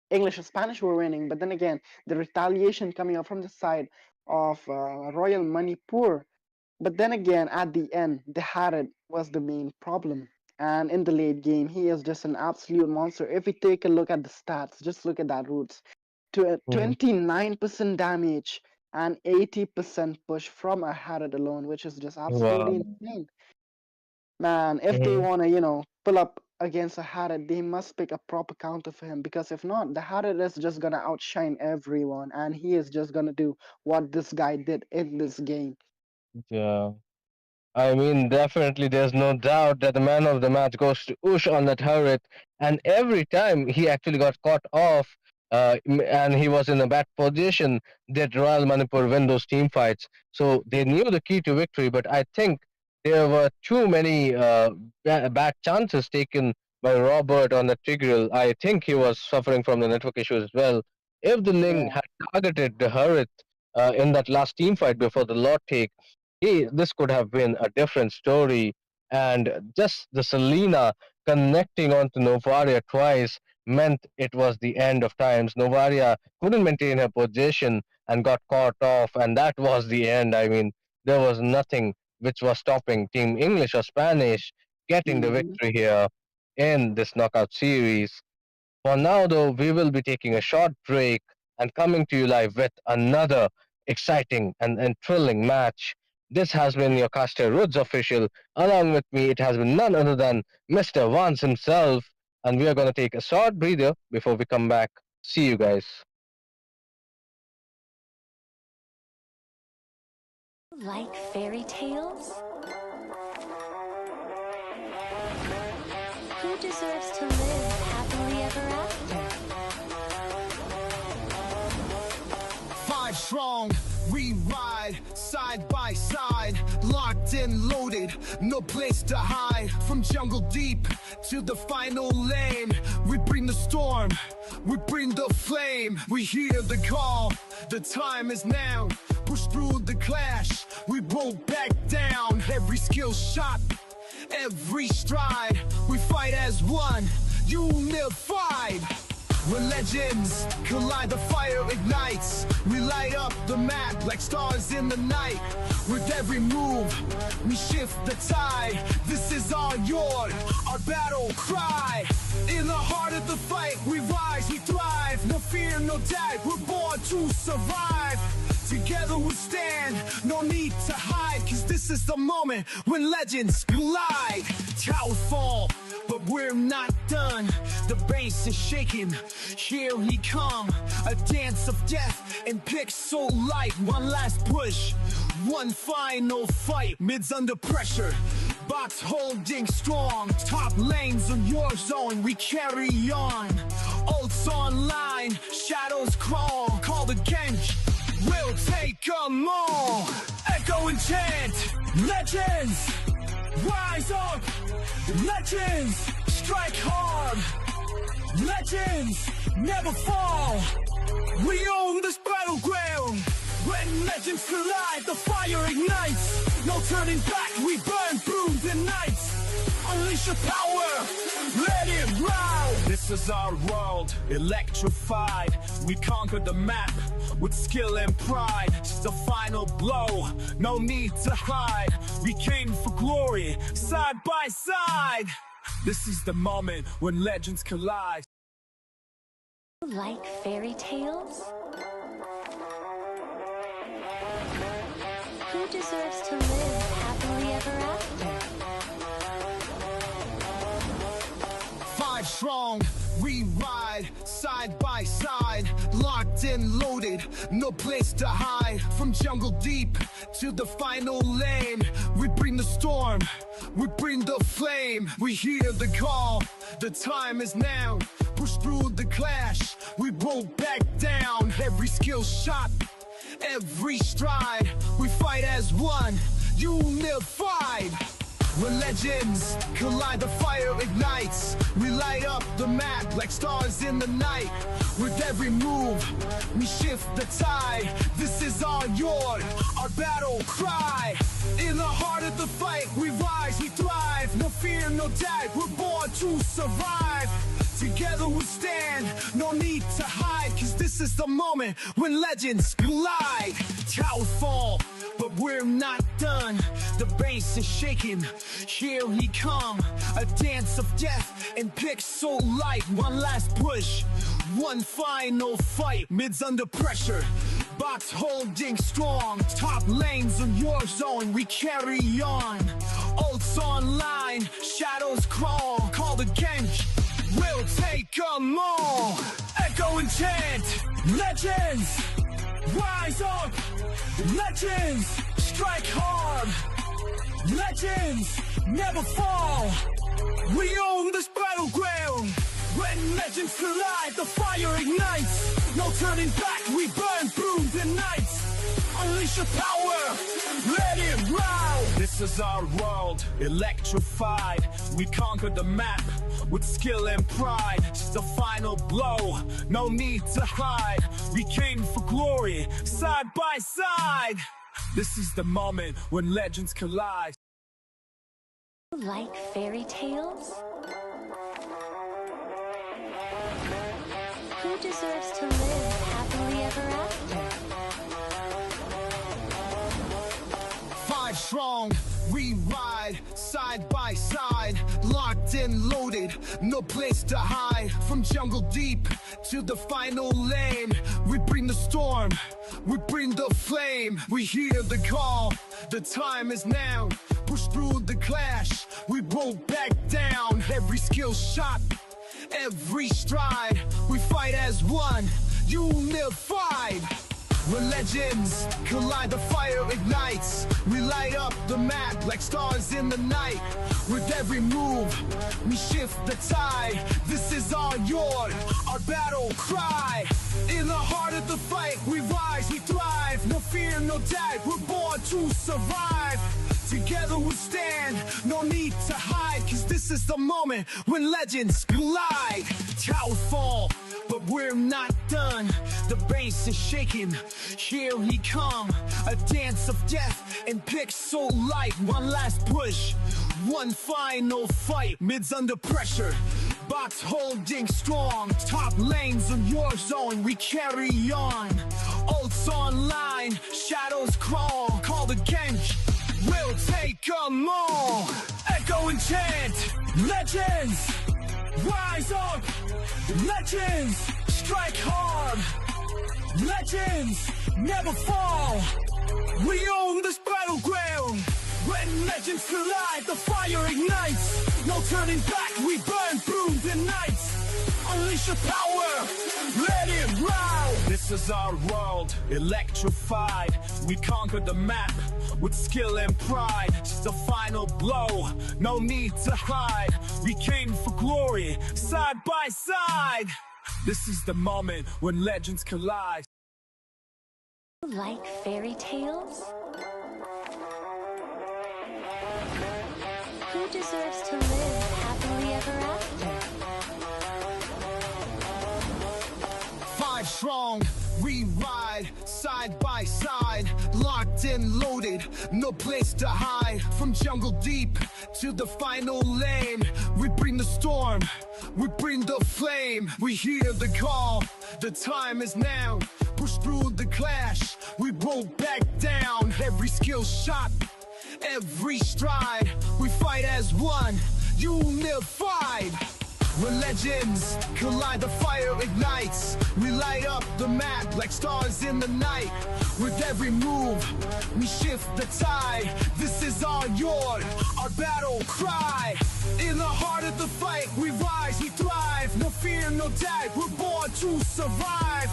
English and Spanish were winning, but then again, the retaliation coming up from the side of Royal Manipur. But then again, at the end, the Harad was the main problem. And in the late game, he is just an absolute monster. If we take a look at the stats, just look at that roots. To
mhm,
29% damage and 80% push from a Haddad alone, which is just
Wow.
absolutely insane. Man, if they
Mhm.
want to, pull up against a Haddad, they must pick a proper counter for him because if not, the Haddad is just gonna outshine everyone, and he is just gonna do what this guy did in this game.
Yeah. I mean, definitely, there's no doubt that the man of the match goes to Ush on that turret, and every time he actually got caught off, and he was in a bad position, did Royal Manipur win those team fights? So they knew the key to victory, but I think there were too many bad chances taken by Robert on the Tigreal. I think he was suffering from the network issues as well. If the Ling
Yeah.
had targeted the Harit in that last team fight before the Lord take, this could have been a different story. And just the Selena connecting onto Novaria twice meant it was the end of times. Novaria couldn't maintain her position and got caught off, and that was the end. I mean, there was nothing which was stopping Team English or Spanish getting the
Hmm.
victory here in this knockout series. For now, though, we will be taking a short break and coming to you live with another exciting and thrilling match. This has been your caster Roods official. Along with me, it has been none other than Mr. Vance himself. And we are going to take a short breather before we come back. See you guys.
Like fairy tales? Who deserves to live happily ever after?
Five strong, we ride side by side, locked and loaded, no place to hide. From jungle deep to the final lane, we bring the storm, we bring the flame. We hear the call, the time is now. Push through the clash, we won't back down. Every skill shot, every stride, we fight as one, unified. When legends collide, the fire ignites. We light up the map like stars in the night. With every move, we shift the tide. This is our yard, our battle cry. In the heart of the fight, we rise, we thrive. No fear, no doubt, we're born to survive. Together we stand, no need to hide, cause this is the moment when legends collide. Towers fall, but we're not done. The bass is shaking, here we come. A dance of death and pixel light. One last push, one final fight. Mids under pressure, box holding strong. Top lanes on your zone, we carry on. Ults online, shadows crawl. Call the Genj, we'll take them all. Echo and chant, legends, rise up, legends, strike hard, legends, never fall. We own this battleground. When legends collide, the fire ignites. No turning back, we burn through the nights. Unleash your power, let it round. This is our world, electrified. We conquered the map with skill and pride. It's the final blow, no need to hide. We came for glory, side by side. This is the moment when legends collide.
Like fairy tales? Who deserves to live happily ever after?
Five strong, we ride side by side, locked and loaded, no place to hide. From jungle deep to the final lane, we bring the storm, we bring the flame. We hear the call, the time is now. Push through the clash, we won't back down. Every skill shot, every stride, we fight as one, unified. When legends collide, the fire ignites. We light up the map like stars in the night. With every move, we shift the tide. This is our yard, our battle cry. In the heart of the fight, we rise, we thrive. No fear, no doubt, we're born to survive. Together we stand, no need to hide, cause this is the moment when legends collide. Towers fall, but we're not done. The bass is shaking, here we come. A dance of death and pixel light. One last push, one final fight. Mids under pressure, box holding strong. Top lanes on your zone, we carry on. Ults online, shadows crawl. Call the Genji, we'll take 'em all. Echo and chant, legends, rise up. Legends, strike hard. Legends, never fall. We own this battleground. When legends collide, the fire ignites. No turning back, we burn through the nights. Unleash your power, let it round. This is our world, electrified. We conquered the map with skill and pride. Just the final blow, no need to hide. We came for glory, side by side. This is the moment when legends collide.
Like fairy tales? Who deserves to live happily ever after?
5 strong, we ride side by side. Locked and loaded, no place to hide. From jungle deep to the final lane, we bring the storm, we bring the flame. We hear the call, the time is now. Push through the clash, we won't back down. Every skill shot, every stride, we fight as one, unified. When legends collide, the fire ignites. We light up the map like stars in the night. With every move, we shift the tide. This is our yard, our battle cry. In the heart of the fight, we rise, we thrive. No fear, no doubt, we're born to survive. Together we stand, no need to hide. Cause this is the moment when legends collide. Towers fall, but we're not done. The bass is shaking, here we come. A dance of death and pixel light. One last push, one final fight. Mids under pressure, box holding strong. Top lanes on your zone, we carry on. Ults online, shadows crawl. Call the Genji, we'll take 'em all. Echo and chant, legends, rise up. Legends, strike hard. Legends, never fall. We own this battleground. When legends collide, the fire ignites. No turning back, we burn through the nights. Unleash your power, let it round. This is our world, electrified. We conquered the map with skill and pride. Just the final blow, no need to hide. We came for glory, side by side. This is the moment when legends collide.
Like fairy tales? Who deserves to live happily ever after?
5 strong, we ride side by side. Locked and loaded, no place to hide. From jungle deep to the final lane, we bring the storm, we bring the flame. We hear the call, the time is now. Push through the clash, we won't back down. Every skill shot, every stride, we fight as one, unified. When legends collide, the fire ignites. We light up the map like stars in the night. With every move, we shift the tide. This is our yard, our battle cry. In the heart of the fight, we rise, we thrive. No fear, no doubt, we're born to survive.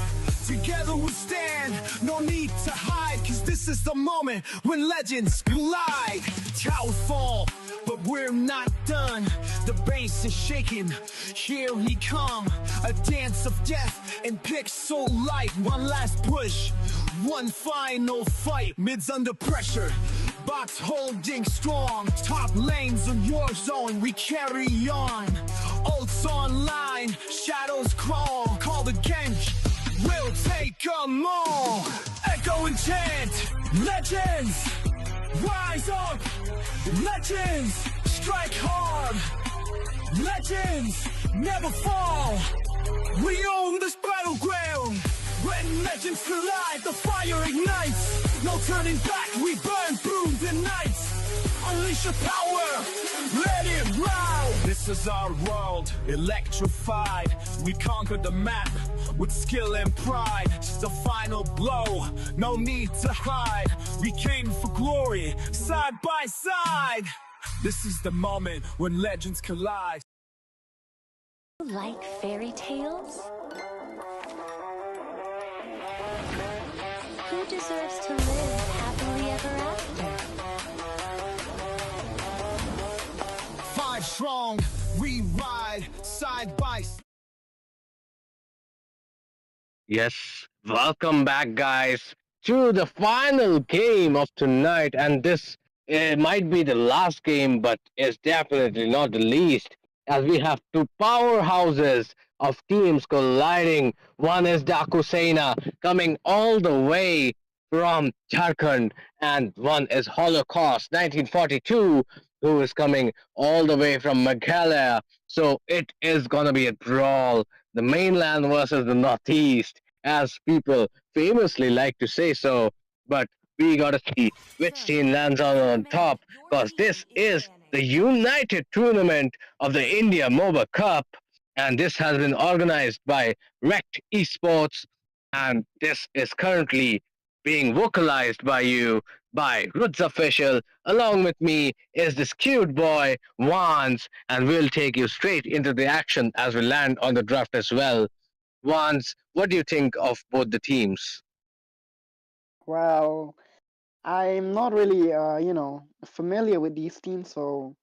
Together we stand, no need to hide. Cause this is the moment when legends collide. Towers fall, but we're not done. The bass is shaking, here we come. A dance of death and pixel light. One last push, one final fight. Mids under pressure, box holding strong. Top lanes on your zone, we carry on. Ults online, shadows crawl. Call the Genji, we'll take 'em all. Echo and chant, legends, rise up. Legends, strike hard. Legends, never fall. We own this battleground. When legends collide, the fire ignites. No turning back, we burn through the nights. Unleash your power, let it round. This is our world, electrified. We conquered the map with skill and pride. Just the final blow, no need to hide. We came for glory, side by side. This is the moment when legends collide.
Like fairy tales? Who deserves to live happily ever after?
5 strong, we ride side by side.
Yes, welcome back, guys, to the final game of tonight. And this might be the last game, but it's definitely not the least, as we have two powerhouses of teams colliding. One is Dakusena coming all the way from Jharkhand, and one is Holocaust 1942, who is coming all the way from Meghalaya. So it is gonna be a brawl, the mainland versus the northeast, as people famously like to say so. But we gotta see which team lands on top, because this is the United Tournament of the India Moba Cup, and this has been organized by Rekt Esports, and this is currently being vocalized by you by Roots Official. Along with me is this cute boy, Vance, and we'll take you straight into the action as we land on the draft as well. Vance, what do you think of both the teams?
Well, I'm not really, familiar with these teams, so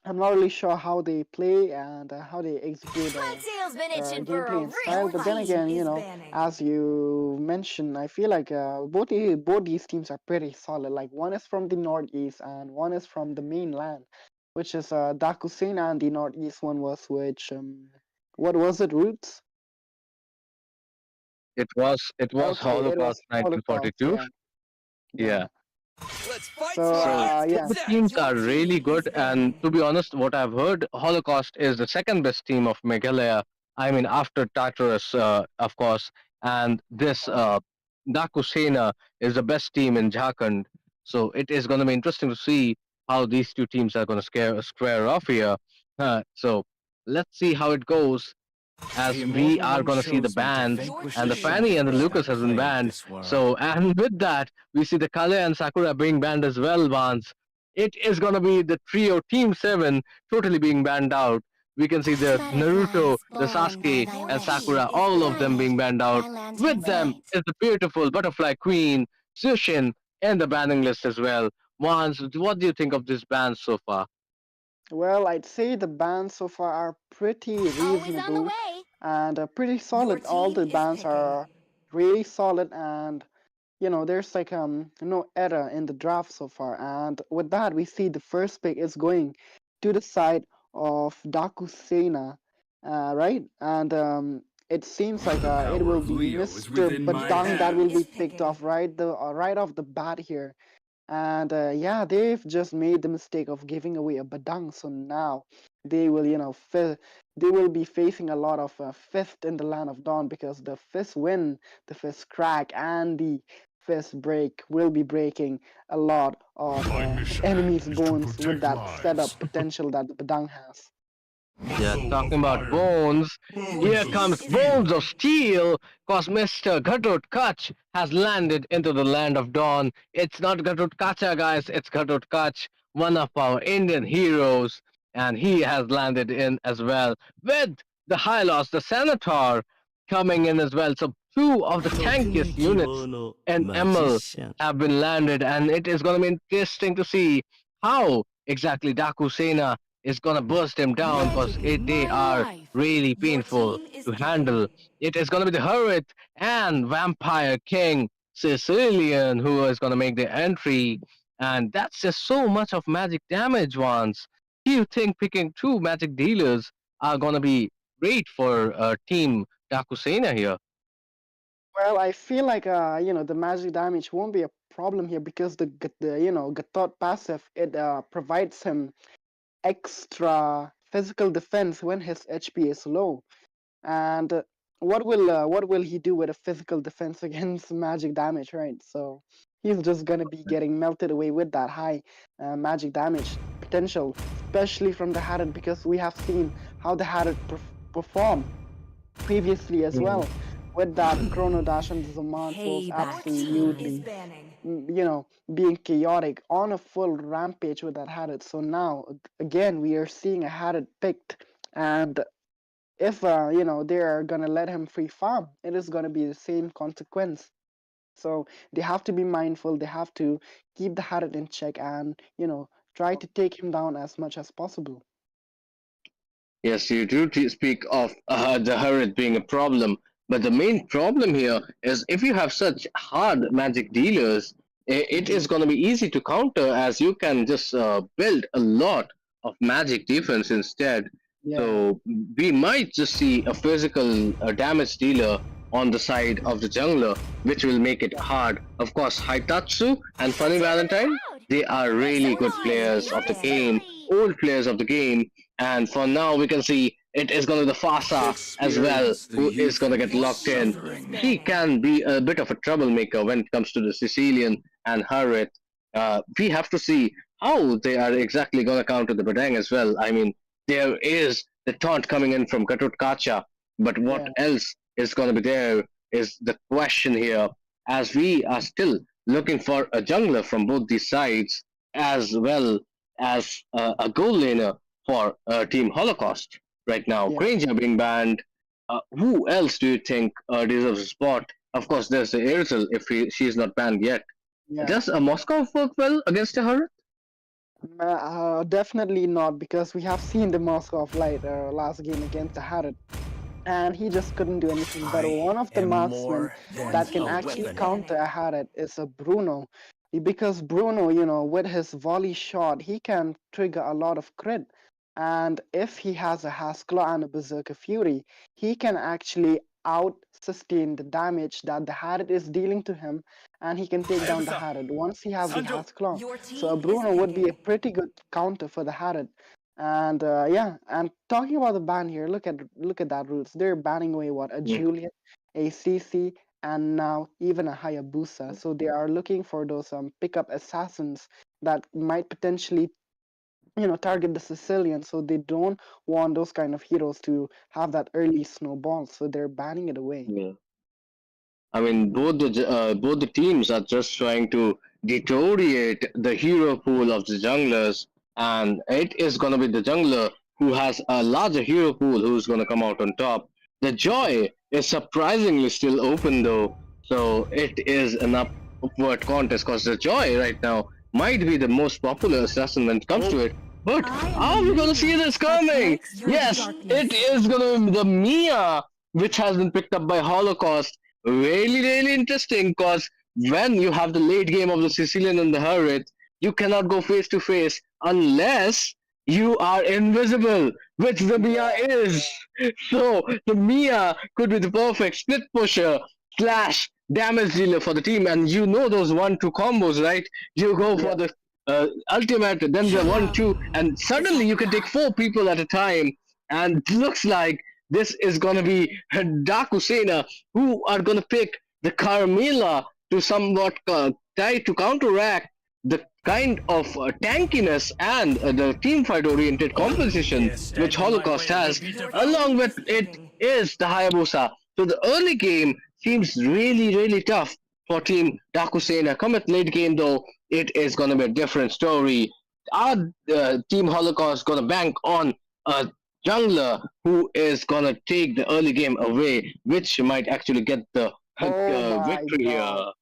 I'm not really sure how they play and how they execute
Tail's been
their
itching for a
gameplay and
real
style. But then
fight.
again, as you mentioned, I feel like both these teams are pretty solid. Like one is from the northeast and one is from the mainland, which is Dakusena, and the northeast one was which what was it? Roots?
It was
Okay, it was
Holocaust
Holocaust.
1942.
Yeah,
Yeah.
yeah.
Let's fight
So
to our
So
heart's
yeah.
both the
content.
teams are really good, and to be honest, what I've heard, Holocaust is the second best team of Meghalaya. I mean, after Tartarus, of course, and this Dakusena is the best team in Jharkhand. So it is going to be interesting to see how these two teams are going to square off here. So let's see how it goes, as
The
we
immortal
are
one
going to see the
chose me to
bands,
vanquish
and
the
the Fanny and the
shadows
Lucas
that
has been
plague
banned.
this world.
So, and with that, we see the Kale and Sakura being banned as well, Vance. It is going to be the trio Team 7 totally being banned out. We can see the Naruto,
Butterflies
the
born by
Sasuke,
thy
and
wish.
Sakura, all of them being banned out.
Thy
With
lantern's
them
light.
is the beautiful Butterfly Queen, Sushin, and the banning list as well. Vance, what do you think of this ban so far?
Well, I'd say the bands so far are pretty
Always on the
reasonable
way.
and pretty
Your
solid. All
team
the
is
bands
picking.
are really solid, and there's like no error in the draft so far. And with that, we see the first pick is going to the side of Dakusena, right? And it seems like
The
it
power
will
of
be
Leo is
Mr.
within my
Your
Badang that
team
will
is
be
hands.
picked
picking.
off right off the bat here. And yeah, they've just made the mistake of giving away a Badang, so now they will, they will be facing a lot of fifth in the land of dawn, because the fifth win, the fifth crack, and the fifth break will be breaking a lot of
My mission
enemies'
is to
bones with
protect
that
lives.
setup potential that the Badang has.
Yeah,
Muscle of
talking about
iron,
bones,
Your
here
bones of
team
comes
is
Bones
steel.
of
picking.
Steel, cause Mr. Ghatut Kach has landed into the land of dawn. It's not Ghatut Kacha, guys, it's Ghatut Kach, one of our Indian heroes, and he has landed in as well, with the Hylos, the Senator, coming in as well. So two of the
時に
tankiest
希
units
望の
in
マジ
ML
シャン
have been landed, and it is going to be interesting to see how exactly Dakusena is gonna burst him down, because
Magic is
they
my
are
life.
really
Your
painful
team is
to
picking.
handle. It is gonna be the Hermit and Vampire King Sicilian who is gonna make the entry, and that's just so much of magic damage once. Do you think picking two magic dealers are gonna be great for Team Dakusena here?
Well, I feel like the magic damage won't be a problem here, because the Gatot passive, it provides him extra physical defense when his HP is low. And what will he do with a physical defense against magic damage, right? So he's just gonna be getting melted away with that high magic damage potential. especially from the Hadid, because we have seen how the Hadid perform previously as
Mm,
well. With that Chrono Dash and the Zaman was
Payback.
absolutely, being chaotic on a full rampage with that Hadid. So now, again, we are seeing a Hadid picked, and if they are gonna let him free farm, it is gonna be the same consequence. So they have to be mindful. They have to keep the Hadid in check and try to take him down as much as possible.
Yes, you do speak of the Hurrit being a problem, but the main problem here is if you have such hard magic dealers, it is
Hmm.
going to be easy to counter as you can just build a lot of magic defense instead.
Yeah,
So we might just see a physical damage dealer on the side of the jungler, which will make it hard. Of course, Haitatsu and Funny Valentine, they are really good players of the game, old players of the game, and for now, we can see it is going to be the Fasa as well,
Experience the
who is going to
youth
get
of
locked in.
suffering.
He can be a bit of a troublemaker when it comes to the Sicilian and Harriet. We have to see how they are exactly going to counter the Badang as well. I mean, there is the taunt coming in from Katut Kacha, but what
yeah,
else is going to be there is the question here, as we are still looking for a jungler from both these sides, as well as a goal laner for Team Holocaust right now.
yeah,
Granger being banned. Who else do you think deserves a spot? Of course, there's the Airtel if she is not banned yet.
yeah.
Does a Moscow work well against a Hurrit?
Definitely not, because we have seen the Moscow of Light last game against the Hadid, and he just couldn't do anything. But
I
one of the
am
marksmen
more than
that can
a
actually
weapon.
counter a Hadid is a Bruno, because Bruno, with his volley shot, he can trigger a lot of crit. And if he has a Haskell and a Berserker Fury, he can actually out sustain the damage that the Hadid is dealing to him, and he can take down the Hadid once he has the Haskell. So a Bruno would be a pretty good counter for the Hadid. And yeah, and talking about the ban here, look at that roots. They're banning away what, a
Mm,
Juliet, a CC, and now even a Hayabusa. So they are looking for those pickup assassins that might potentially target the Sicilians. So they don't want those kind of heroes to have that early snowball. So they're banning it away.
yeah. I mean,
Hmm.
both the teams are just trying to deteriorate the hero pool of the junglers, and it is going to be the jungler who has a larger hero pool who's going to come out on top. The joy is surprisingly still open though, so it is an upward contest because the joy right now might be the most popular assassin when it comes to it. But
I am the
are we going to see
light
this
that
coming?
breaks through the
Yes, it
darkness.
is going to be the Mia which has been picked up by Holocaust. Really, really interesting because when you have the late game of the Sicilian and the Hurrit, you cannot go face to face unless you are invisible, which the Mia
Yeah,
is. So the Mia could be the perfect split pusher slash damage dealer for the team, and you know those 1-2 combos, right? You go
yeah,
for the ultimate, then the
Shut
one
up.
two, and
Is
suddenly
that
you can take
enough?
four people at a time, and looks like this is gonna be Dakusena who are gonna pick the Carmilla to somewhat try to counteract the kind of tankiness and the team fight oriented composition
Yeah,
which
standing in my
Holocaust
way of the
has.
Your
beautiful.
Along
team
with
is
it
leaving.
is the Hayabusa. So the early game seems really, really tough for Team Dakusena. Come at late game though, it is gonna be a different story. Our Team Holocaust gonna bank on a jungler who is gonna take the early game away, which might actually get the
oh my
victory
god.
here.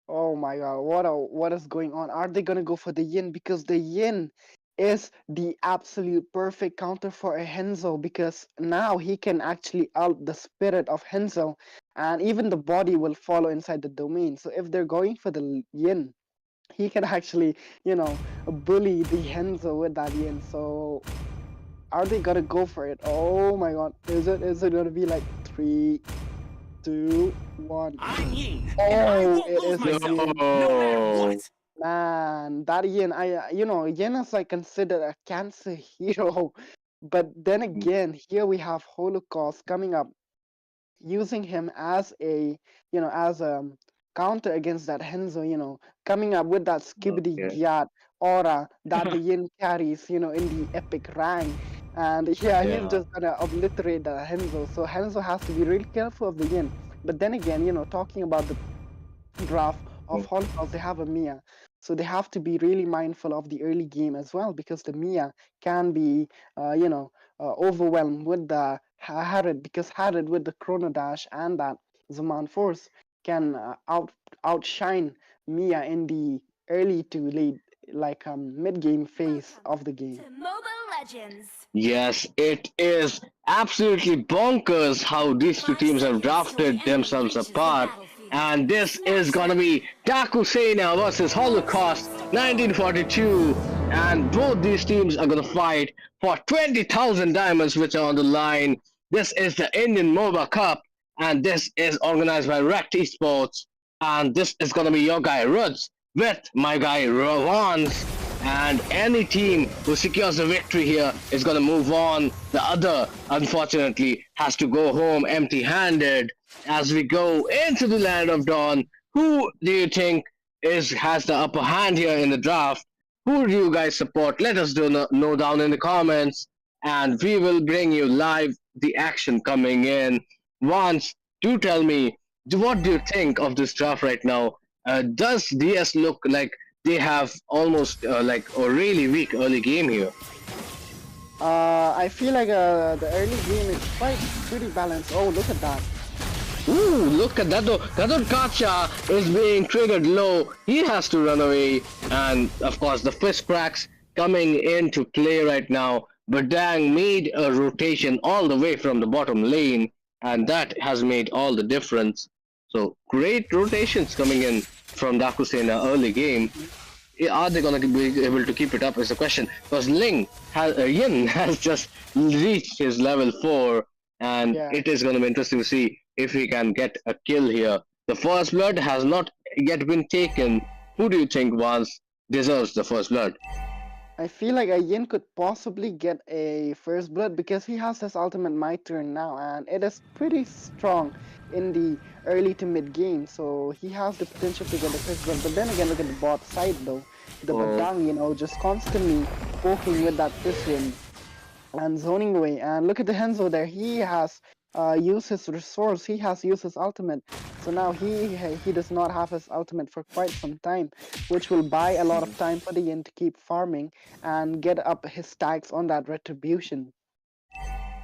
Oh my god, what is going on? Are they gonna go for the yin? Because the yin is the absolute perfect counter for a Henzo, because now he can actually out the spirit of Henzo, and even the body will follow inside the domain. So if they're going for the yin, he can actually, bully the Henzo with that yin. So are they gonna go for it? Oh my god. Is it gonna be like three, two, one?
I'm Yin, and I
Oh,
won't
it
lose
is a
myself,
yin.
no matter
No.
what.
Man, that Yin, Yin is like considered a cancer hero. But then again, here we have Holocaust coming up, using him as as a counter against that Henzo, coming up with that Skibidi
Okay.
Gyat. aura that the Yin carries, in the epic rank. And yeah, he's
Yeah.
just gonna obliterate the Henzo. So Henzo has to be really careful of the Yin. But then again, talking about the draft of Holocaust, they have a Mia. So they have to be really mindful of the early game as well because the Mia can be, overwhelmed with the Harad because Harad with the Chrono Dash and that Zaman Force can outshine Mia in the early to late, like mid game phase
Welcome
of the game.
to Mobile Legends!
Yes, it is absolutely bonkers how these two
5
teams have
seconds till the
drafted
enemy
themselves
reaches the
apart.
battlefield.
And this is
Smash
gonna
them!
be Dakusena versus Holocaust 1942. And both these teams are gonna fight for 20,000 diamonds, which are on the line. This is the Indian Moba Cup, and this is organized by Rekt Esports. And this is gonna be your guy Ruds with my guy Ravans, and any team who secures the victory here is going to move on. The other, unfortunately, has to go home empty handed. As we go into the land of dawn, who do you think has the upper hand here in the draft? Who do you guys support? Let us know down in the comments, and we will bring you live the action coming in. Once, do tell me, what do you think of this draft right now? Does DS look like they have almost like a really weak early game here?
I feel like the early game is quite pretty balanced. Oh, look at that.
Ooh, look at that though. Kadun Kacha is being triggered low. He has to run away. And of course, the fist cracks coming into play right now. Badang made a rotation all the way from the bottom lane, and that has made all the difference. So great rotations coming in from Dakusena early game. Are they going to be able to keep it up is the question, because Yin has just reached his level 4, and
Yeah.
it is going to be interesting to see if he can get a kill here. The first blood has not yet been taken. Who do you think once deserves the first blood?
I feel like a Yin could possibly get a first blood because he has his ultimate my turn now, and it is pretty strong in the early to mid game. So he has the potential to get the first blood. But then again, look at the bot side though. The
Oh,
Badang, just constantly poking with that Tiswin and zoning away. And look at the Henzo there. He has used his resource. He has used his ultimate. So now he does not have his ultimate for quite some time, which will buy a lot of time for the Yin to keep farming and get up his stacks on that retribution.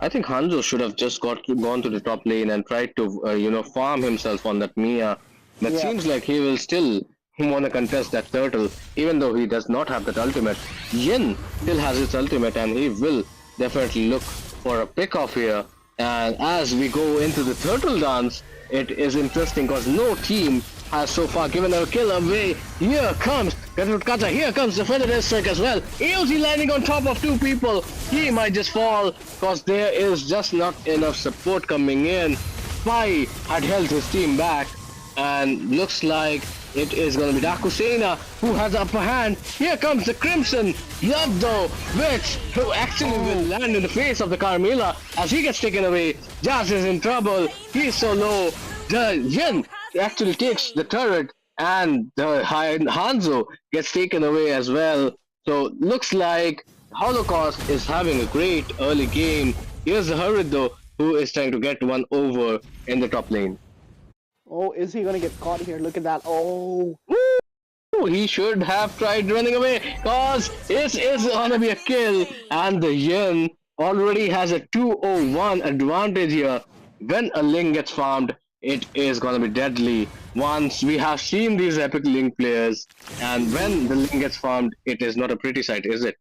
I think Hanzo should have just gone to the top lane and tried to farm himself on that Mia. But
Yeah.
seems like he will still want to contest that turtle, even though he does not have that ultimate. Yin still has its ultimate, and he will definitely look for a pick off here. And as we go into the turtle dance, it is interesting because no team has so far given a kill away. Here comes Kata, here comes the feather strike as well. AOZ landing on top of two people. He might just fall because there is just not enough support coming in. Spy had held his team back, and looks like it is going to be Dakusena who has the upper hand. Here comes the Crimson Yaddo, which who actually will land in the face of the Carmilla as he gets taken away. Jazz is in trouble. He's so low. The Yin actually takes the turret, and the Hanzo gets taken away as well. So looks like Holocaust is having a great early game. Here's the Harid though, who is trying to get one over in the top lane.
Oh, is he gonna get caught here? Look at that. Oh,
Ooh, he should have tried running away, cause it is gonna be a kill, and the Yin already has a 201 advantage here. When a Ling gets farmed, it is gonna be deadly. Once we have seen these epic Ling players, and when the Ling gets farmed, it is not a pretty sight, is it?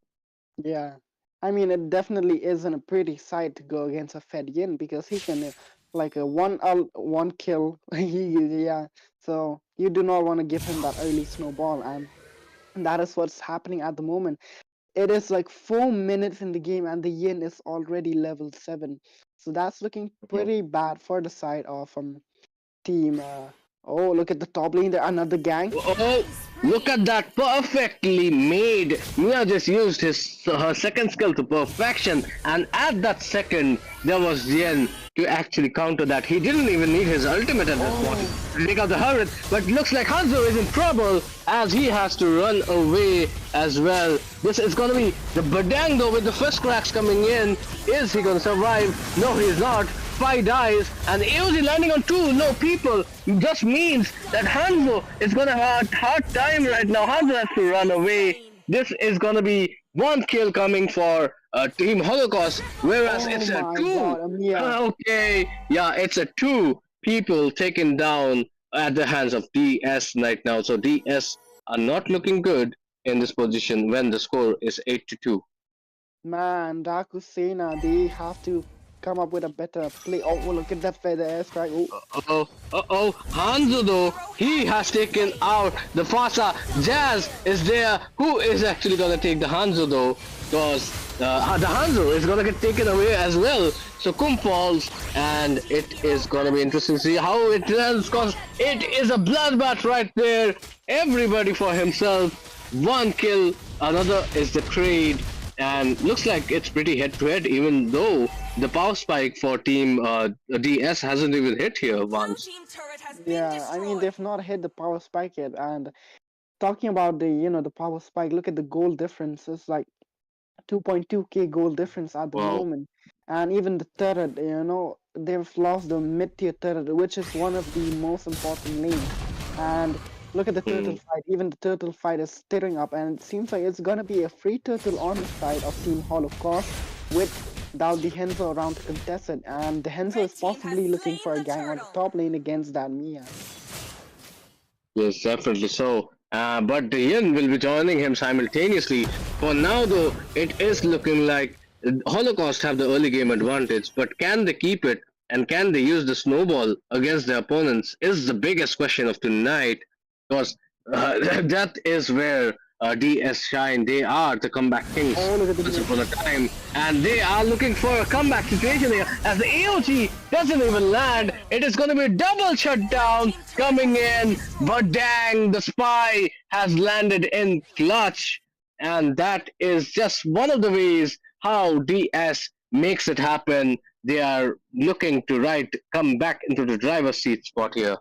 yeah. I mean, it definitely isn't a pretty sight to go against a Fed Yin because he can, like a one kill. Yeah. So you do not want to give him that early snowball, and that is what's happening at the moment. It is like 4 minutes in the game, and the Yin is already level 7. So that's looking
Mhm.
pretty bad for the side of team Oh, look at the top lane there. Another gank.
Oh, look at that, perfectly made. Mia just used her second skill to perfection, and at that second, there was Yen to actually counter that. He didn't even need his ultimate at that point
Oh,
to take out the Hurricane, but looks like Hanzo is in trouble as he has to run away as well. This is gonna be the Badang though with the first cracks coming in. Is he gonna survive? No, he's not. 5 dies, and AOZ landing on 2 no people just means that Hanzo is gonna have a hard time right now. Hanzo has to run away. This is gonna be 1 kill coming for Team Holocaust, whereas
oh
it's a
my
two.
God, Amia.
Okay, yeah, it's a 2 people taken down at the hands of DS right now. So DS are not looking good in this position when the score is 8-2.
Man, Dakusena, they have to come up with a better play. Oh, look at that feather airstrike. Oh,
Uh-oh, Hanzo though, he has taken out the Fasa. Jazz is there. Who is actually gonna take the Hanzo though? Because the Hanzo is gonna get taken away as well. So Kum falls, and it is gonna be interesting to see how it ends. Because it is a bloodbath right there. Everybody for himself. 1 kill, another is the trade, and looks like it's pretty head-to-head, even though the power spike for Team DS hasn't even hit here
Blue
once.
team turret has been
yeah. I mean,
destroyed.
they've not hit the power spike yet. And talking about the, the power spike, look at the goal difference. It's like 2.2k goal difference at the
Wow.
moment. And even the turret, they've lost the mid-tier turret, which is one of the most important lanes. And look at the turtle
Hmm.
fight. Even the turtle fight is stirring up, and it seems like it's gonna be a free turtle on the side of Team Holocaust without the Henzo around to contest it. And the Henzo
Red
is
team has
possibly looking
slain
for a
the
gang on the
turtle.
top lane against that Mia.
Yes, definitely so. But the Yin will be joining him simultaneously. For now, though, it is looking like Holocaust have the early game advantage, but can they keep it and can they use the snowball against their opponents is the biggest question of tonight. Because that is where DS shine. They are the comeback kings
Oh, look at the
once upon a
mix.
time, and they are looking for a comeback situation here. As the AOG doesn't even land, it is going to be a double
Red
shutdown
team turret
coming
has been
in. But
destroyed.
dang, the spy has landed in clutch, and that is just one of the ways how DS makes it happen. They are looking to come back into the driver's seat spot here.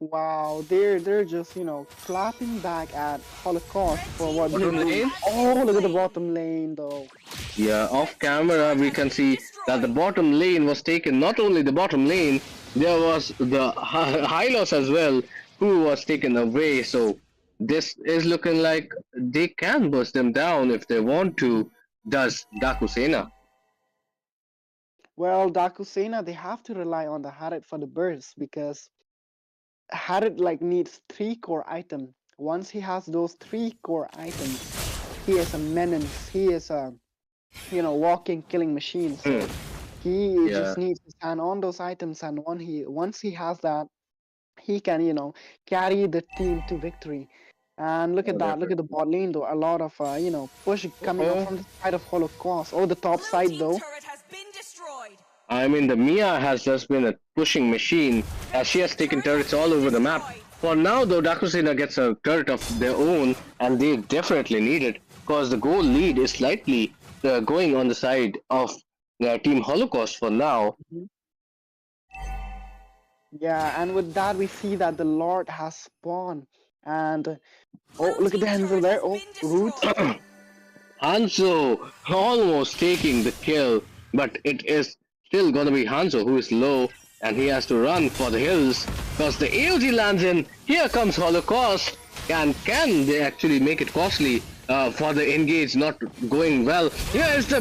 Wow, they're just clapping back at Holocaust
Red
for
team
what they're
Bottom
turret
doing.
lane.
has been
Oh, look at the
slain.
bottom lane though.
Yeah, off
Red team's
camera
turret
we
has
can
been
see that the
destroyed.
bottom lane was taken. Not only the bottom lane, there was the Hylos as well, who was taken away. So this is looking like they can burst them down if they want to. Does Dakusena?
Well, Dakusena, they have to rely on the Harit for the burst because Harit like needs 3 core item. Once he has those 3 core items, he is a menace. He is a walking killing machine.
Hmm.
So he
Yeah.
just needs his hand on those items, and once he has that, he can carry the team to victory. And look
Oh,
at that, look at the
definitely.
bot lane though, a lot of push coming up
Oh,
from the side of Holocaust. Oh, the top
Blue
side
team
though.
turret has been destroyed.
I mean, the Mia has just been a pushing machine as she has taken
Turret has
turrets all
been
over the map.
destroyed.
For now, though, Dakusina gets a turret of their own, and they definitely need it because the goal lead is slightly going on the side of Team Holocaust for now.
Mhm. Yeah, and with that we see that the Lord has spawned. And oh,
Blue
look at the
team's
Hansel
turret
there.
has
Oh,
been
roots.
destroyed.
Hanzo almost taking the kill, but it is still gonna be Hanzo who is low and he has to run for the hills because the AOG lands in. Here comes Holocaust, and can they actually make it costly for the engage not going well? Here is the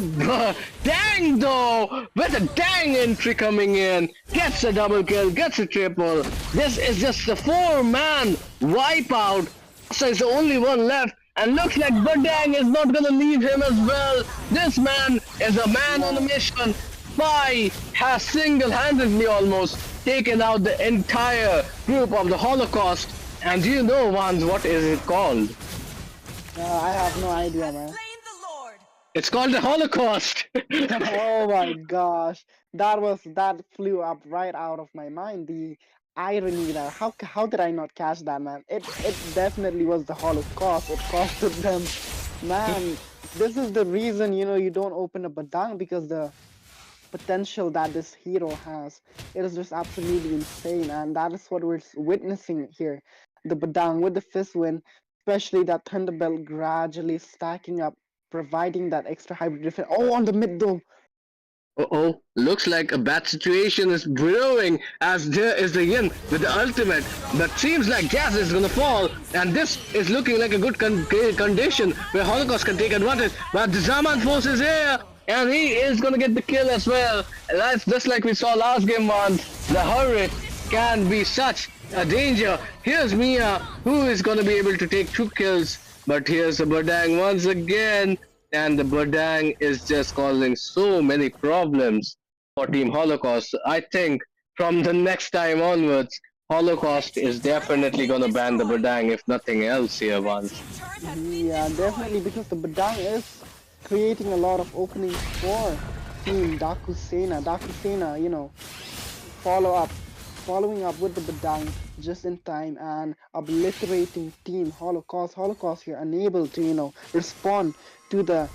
dang though with a dang entry coming in, gets a double kill, gets a triple. This is just a 4-man wipeout. So is the only one left, and looks like Badang is not gonna leave him as well. This man is a man on a
Yeah.
mission. Spy has single-handedly almost taken out the entire group of the Holocaust. And do you know, Vans, what is it called?
I have
Red
no
team
idea,
has
man.
slain the Lord.
It's called the Holocaust.
Oh my gosh, that flew up right out of my mind. The irony there. How did I not catch that, man? It definitely was the Holocaust. It costed them, man. This is the reason you don't open a badang, because the potential that this hero has, it is just absolutely insane, and that is what we're witnessing here. The badang with the fifth win, especially that Thunderbelt gradually stacking up, providing that extra hybrid defense. Oh, on the mid though.
Uh-oh, looks like a bad situation is brewing as there is the Yin with the ultimate, but seems like Gas is gonna fall, and this is looking like a good condition where Holocaust can take advantage, but the Zaman force is here, and he is gonna get the kill as well. That's just like we saw last game once. The Hurrit can be such a danger. Here's Mia, who is gonna be able to take 2 kills, but here's the Badang once again, and the Badang is just causing so many problems for Team Holocaust. I think from the next time onwards, Holocaust is definitely gonna ban the Badang if nothing else here once.
Team turret has been
Yeah, definitely,
destroyed.
because the badang is creating a lot of openings for Team Dakusena. Dakusena, follow up, following up with the Badang just in time and obliterating Team Holocaust. Holocaust here unable to, respond to the,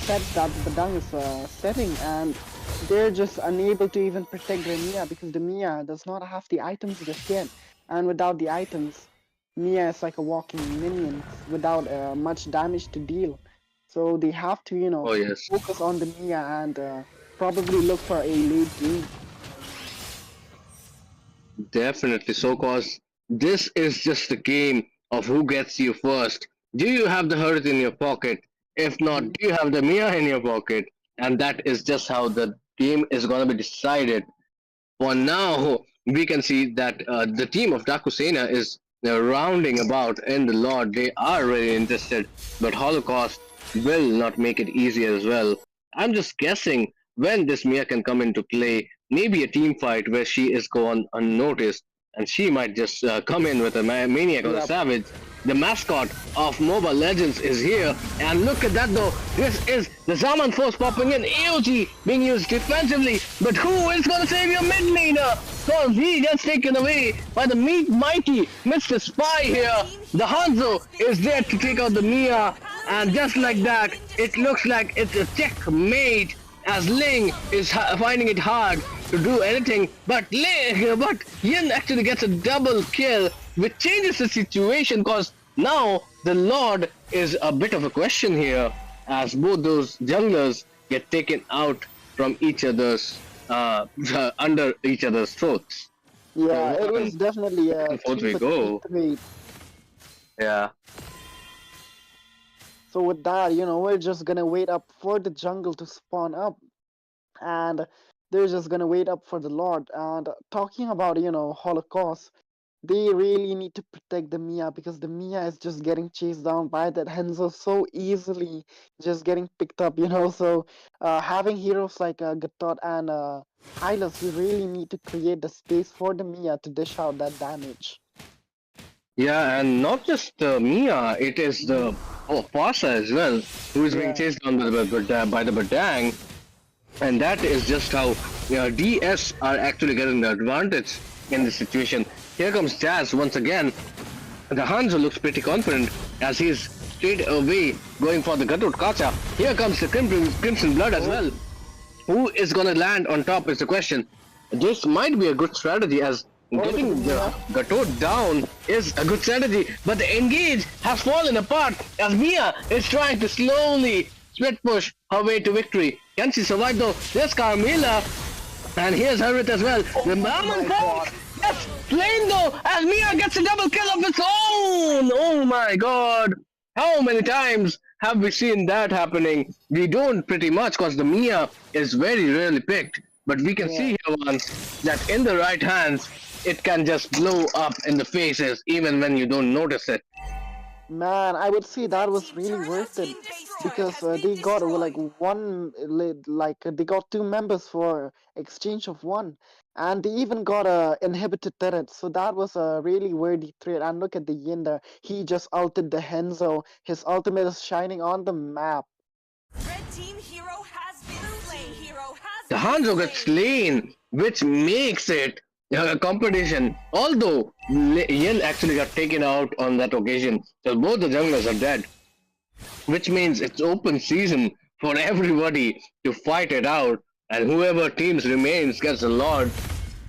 sets that the Badang is setting, and they're just unable to even protect their Mia, because the Mia does not have the items just yet, and without the items, Mia is like a walking minion without much damage to deal. So they have to,
Oh yes.
focus on the Mia and probably look for a late game.
Definitely. So, cause this is just a game of who gets you first. Do you have the hurt in your pocket? If not,
Mhm.
do you have the Mia in your pocket? And that is just how the game is gonna be decided. For now, we can see that the team of Dakusena is rounding about in the Lord. They are really interested, but Holocaust will not make it easy as well. I'm just guessing when this Mia can come into play. Maybe a team fight where she is gone unnoticed, and she might just come in with a maniac or a
Yep.
savage. The mascot of Moba Legends is here, and look at that though. This is the Zaman force popping in. AOG being used defensively, but who is gonna save your mid laner? Cause he gets taken away by the mighty Mr. Spy here. The Hanzo is there to take out the Mia, and just like that, it looks like it's a checkmate as Ling is finding it hard to do anything, but Yin actually gets a double kill, which changes the situation because now the Lord is a bit of a question here, as both those junglers get taken out from each other's under each other's throats. So
Yeah, it
one
was definitely a
forth
3
we
for 3
go.
trade.
Yeah.
So with that, we're just gonna wait up for the jungle to spawn up, and they're just gonna wait up for the Lord. And talking about, Holocaust, they really need to protect the Mia, because the Mia is just getting chased down by that Henzo so easily, just getting picked up, So having heroes like Gatot and Hylas, we really need to create the space for the Mia to dish out that damage.
Yeah, and not just Mia, it is
Mhm.
the Pasa as well, who is being
Yeah.
chased down by the Badang, and that is just how DS are actually getting the advantage in this situation. Here comes Jazz once again. The Hanzo looks pretty confident as he's straight away going for the Gatut Kacha. Here comes the Crimson Blood as
Oh,
well. Who is gonna land on top is the question. This might be a good strategy as
oh, look at the
getting the
Mia.
Gatot down is a good strategy, but the engage has fallen apart as Mia is trying to slowly split push her way to victory. Can she survive though? There's Carmilla, and here's Harriet as well. The
Oh
Mammon
my god.
Fox gets slain though, as Mia gets a double kill of its own. Oh my god. How many times have we seen that happening? We don't pretty much because the Mia is very rarely picked. But we can see
Yeah.
here once that in the right hands, it can just blow up in the faces even when you don't notice it.
Man, I would say that
Red
was
team
really
turret has
worth it,
been destroyed.
because they got like they got two members for exchange of one, and they even got a inhibited turret. So that was a really worthy trade. And look at the Yin there. He just ulted the Henzo. His ultimate is shining on the map.
Red team hero has been slain. Hero has
The
been
Hanzo gets
slain.
slain, which makes it competition. Although Yin actually got taken out on that occasion, so both the junglers are dead, which means it's open season for everybody to fight it out, and whoever teams remains gets the Lord.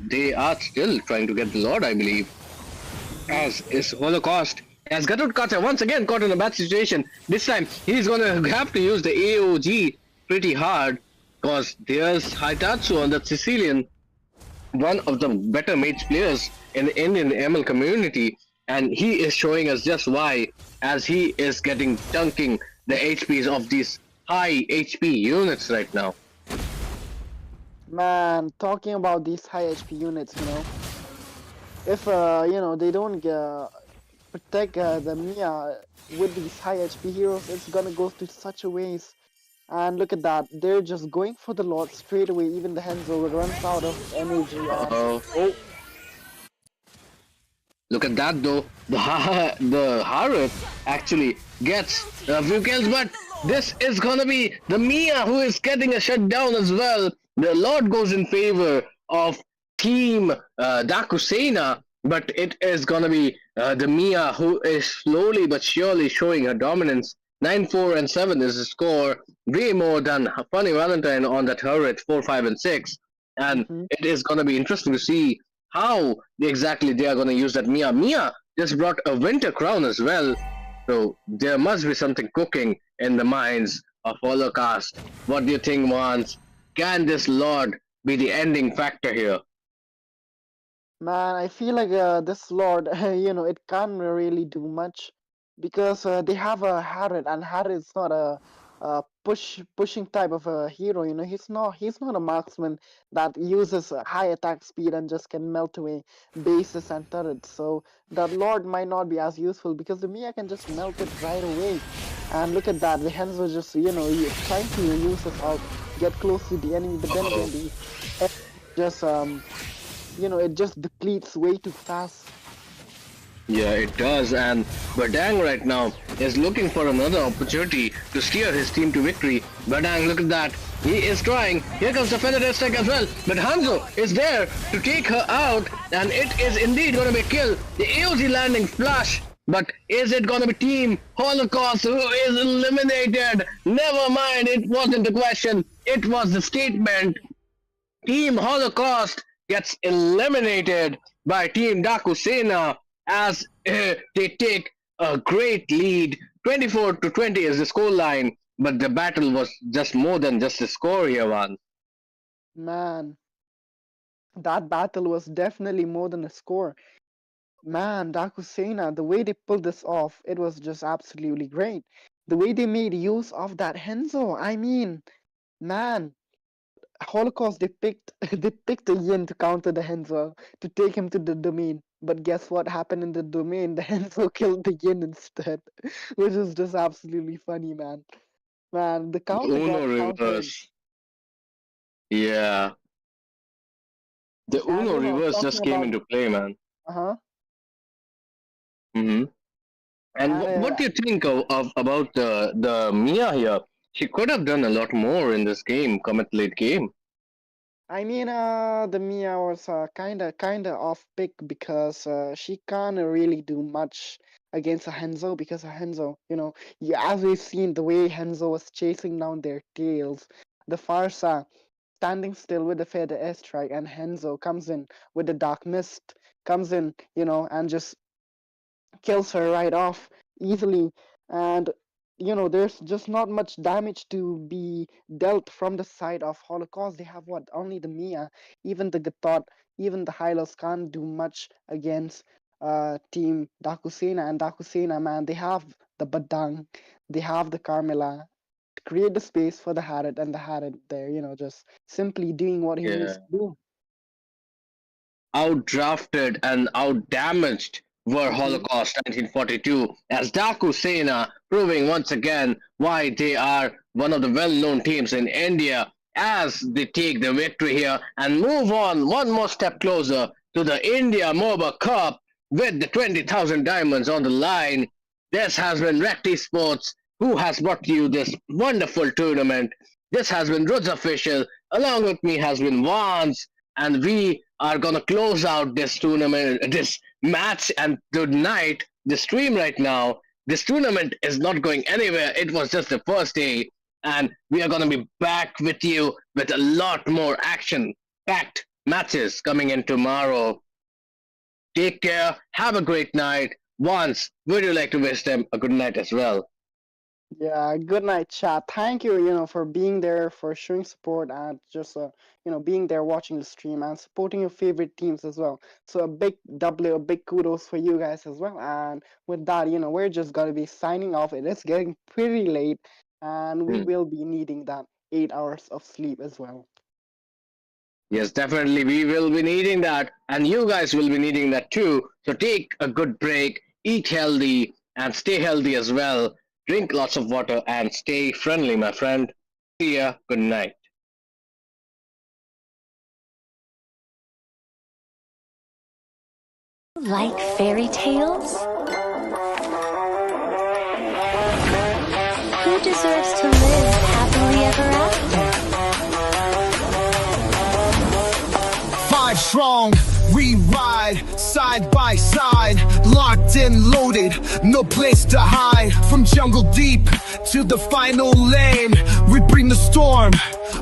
They are still trying to get the Lord, I believe,
Hmm.
as is Holocaust. As Gatut Kata once again caught in a bad situation. This time he's gonna have to use the AOG pretty hard, cause there's Haitatsu on that Sicilian, one of the better mage players in the Indian ML community, and he is showing us just why, as he is getting dunking the HPs of these high HP units right now.
Man, talking about these high HP units, if they don't protect the Mia with these high HP heroes, it's gonna go to such a waste. And look at that, they're just going for the Lord straight away. Even the Henzo runs out of energy, and
Uh,
oh,
Look at that though. The Harith actually gets a few kills, but this is gonna be the Mia who is getting a shutdown as well. The Lord goes in favor of Team Dakusena, but it is gonna be the Mia who is slowly but surely showing her dominance. 9-4 and 7 is the score, way more than Funny Valentine on that Harith 4, 5, and 6. And
mhm.
it is gonna be interesting to see how exactly they are going to use that Mia. Mia just brought a winter crown as well, so there must be something cooking in the minds of Holocaust. What do you think, Mans? Can this Lord be the ending factor here?
Man, I feel like this Lord, it can't really do much because they have a Harrod, and Harrod is not a pushing type of a hero. He's not a marksman that uses high attack speed and just can melt away bases and turrets. So that Lord might not be as useful because the Mia can just melt it right away. And look at that, the Hanzo just trying to use this out, get close to the enemy, but then
Uh-oh.
again the enemy just it just depletes way too fast.
Yeah, it does, and Badang right now is looking for another opportunity to steer his team to victory. Badang, look at that. He is trying. Here comes the feather attack as well. But Hanzo is there to take her out, and it is indeed going to be a kill. The AOZ landing flush. But is it going to be Team Holocaust who is eliminated? Never mind, it wasn't a question. It was the statement. Team Holocaust gets eliminated by Team Dakusena as they take a great lead. 24-20 is the scoreline, but the battle was just more than just a score here, one.
Man, that battle was definitely more than a score. Man, Dakusena, the way they pulled this off, it was just absolutely great. The way they made use of that Henzo, I mean, man, Holocaust they picked they picked a Yin to counter the Henzo to take him to the domain. But guess what happened in the domain? The Henzo killed the Yin instead, which is just absolutely funny, man. Man, the
The
counter
Uno
got countered.
reverse. Yeah. The
And
Uno reverse
talking
just came
about
into play, man.
uh-huh.
hmm And
And
what do you think of about the Mia here? She could have done a lot more in this game, come at late game.
I mean the Mia was kinda off pick because she can't really do much against a Henzo because a Henzo, yeah, as we've seen the way Henzo was chasing down their tails, the Farsa standing still with the feather airstrike, and Henzo comes in with the dark mist, comes in, and just kills her right off easily. And there's just not much damage to be dealt from the side of Holocaust. They have what? Only the Mia. Even the Gatot, even the Hylos can't do much against Team Dakusena. And Dakusena, man, they have the Badang, they have the Carmela to create the space for the Harrod, and the Harrod there, just simply doing what he needs
Yeah.
to do.
Outdrafted and outdamaged were
Hmm.
Holocaust 1942, as Daku Sena proving once again why they are one of the well-known teams in India as they take the victory here and move on one more step closer to the India Moba Cup with the 20,000 diamonds on the line. This has been Rekt Esports, who has brought you this wonderful tournament. This has been Rud's Official. Along with me has been Vance, and we are gonna close out this tournament, this match, and tonight, the stream right now. This tournament is not going anywhere. It was just the first day, and we are gonna be back with you with a lot more action-packed matches coming in tomorrow. Take care. Have a great night. Once, would you like to wish them a good night as well?
Yeah, good night, chat. Thank you, for being there, for showing support, and just, being there watching the stream and supporting your favorite teams as well. So a big W, a big kudos for you guys as well. And with that, we're just gonna be signing off. It is getting pretty late, and we
Hmm.
will be needing that 8 hours of sleep as well.
Yes, definitely. We will be needing that, and you guys will be needing that too. So take a good break, eat healthy, and stay healthy as well. Drink lots of water and stay friendly, my friend. See ya. Good night.
Like fairy tales? Who deserves to live happily ever after?
Five strong, we ride side by side, locked and loaded, no place to hide. From jungle deep to the final lane, we bring the storm,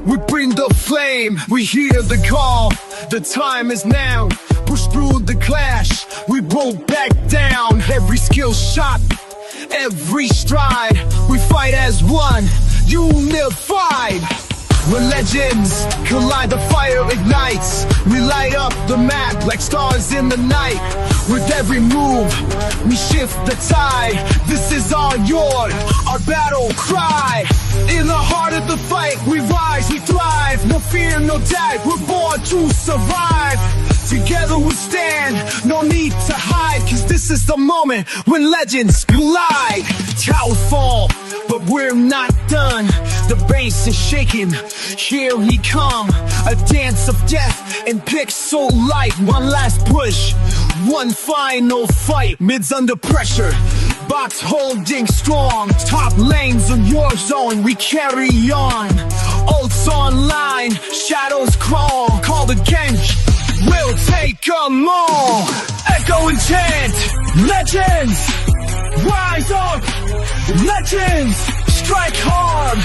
we bring the flame. We hear the call, the time is now. Push through the clash, we roll back down. Every skill shot, every stride, we fight as one, unified. When legends collide, the fire ignites. We light up the map like stars in the night. With every move, we shift the tide. This is our yard, our battle cry. In the heart of the fight, we rise, we thrive. No fear, no doubt, we're born to survive. Together we stand, no need to hide. Cause this is the moment when legends collide. Towers fall, but we're not done. The base is shaking, here he come. A dance of death and pixel light. One last push, one final fight. Mids under pressure, box holding strong. Top lanes on your zone, we carry on. Ults online, shadows crawl. Call the Genji, we'll take 'em all. Echo and chant, legends rise up, legends strike hard.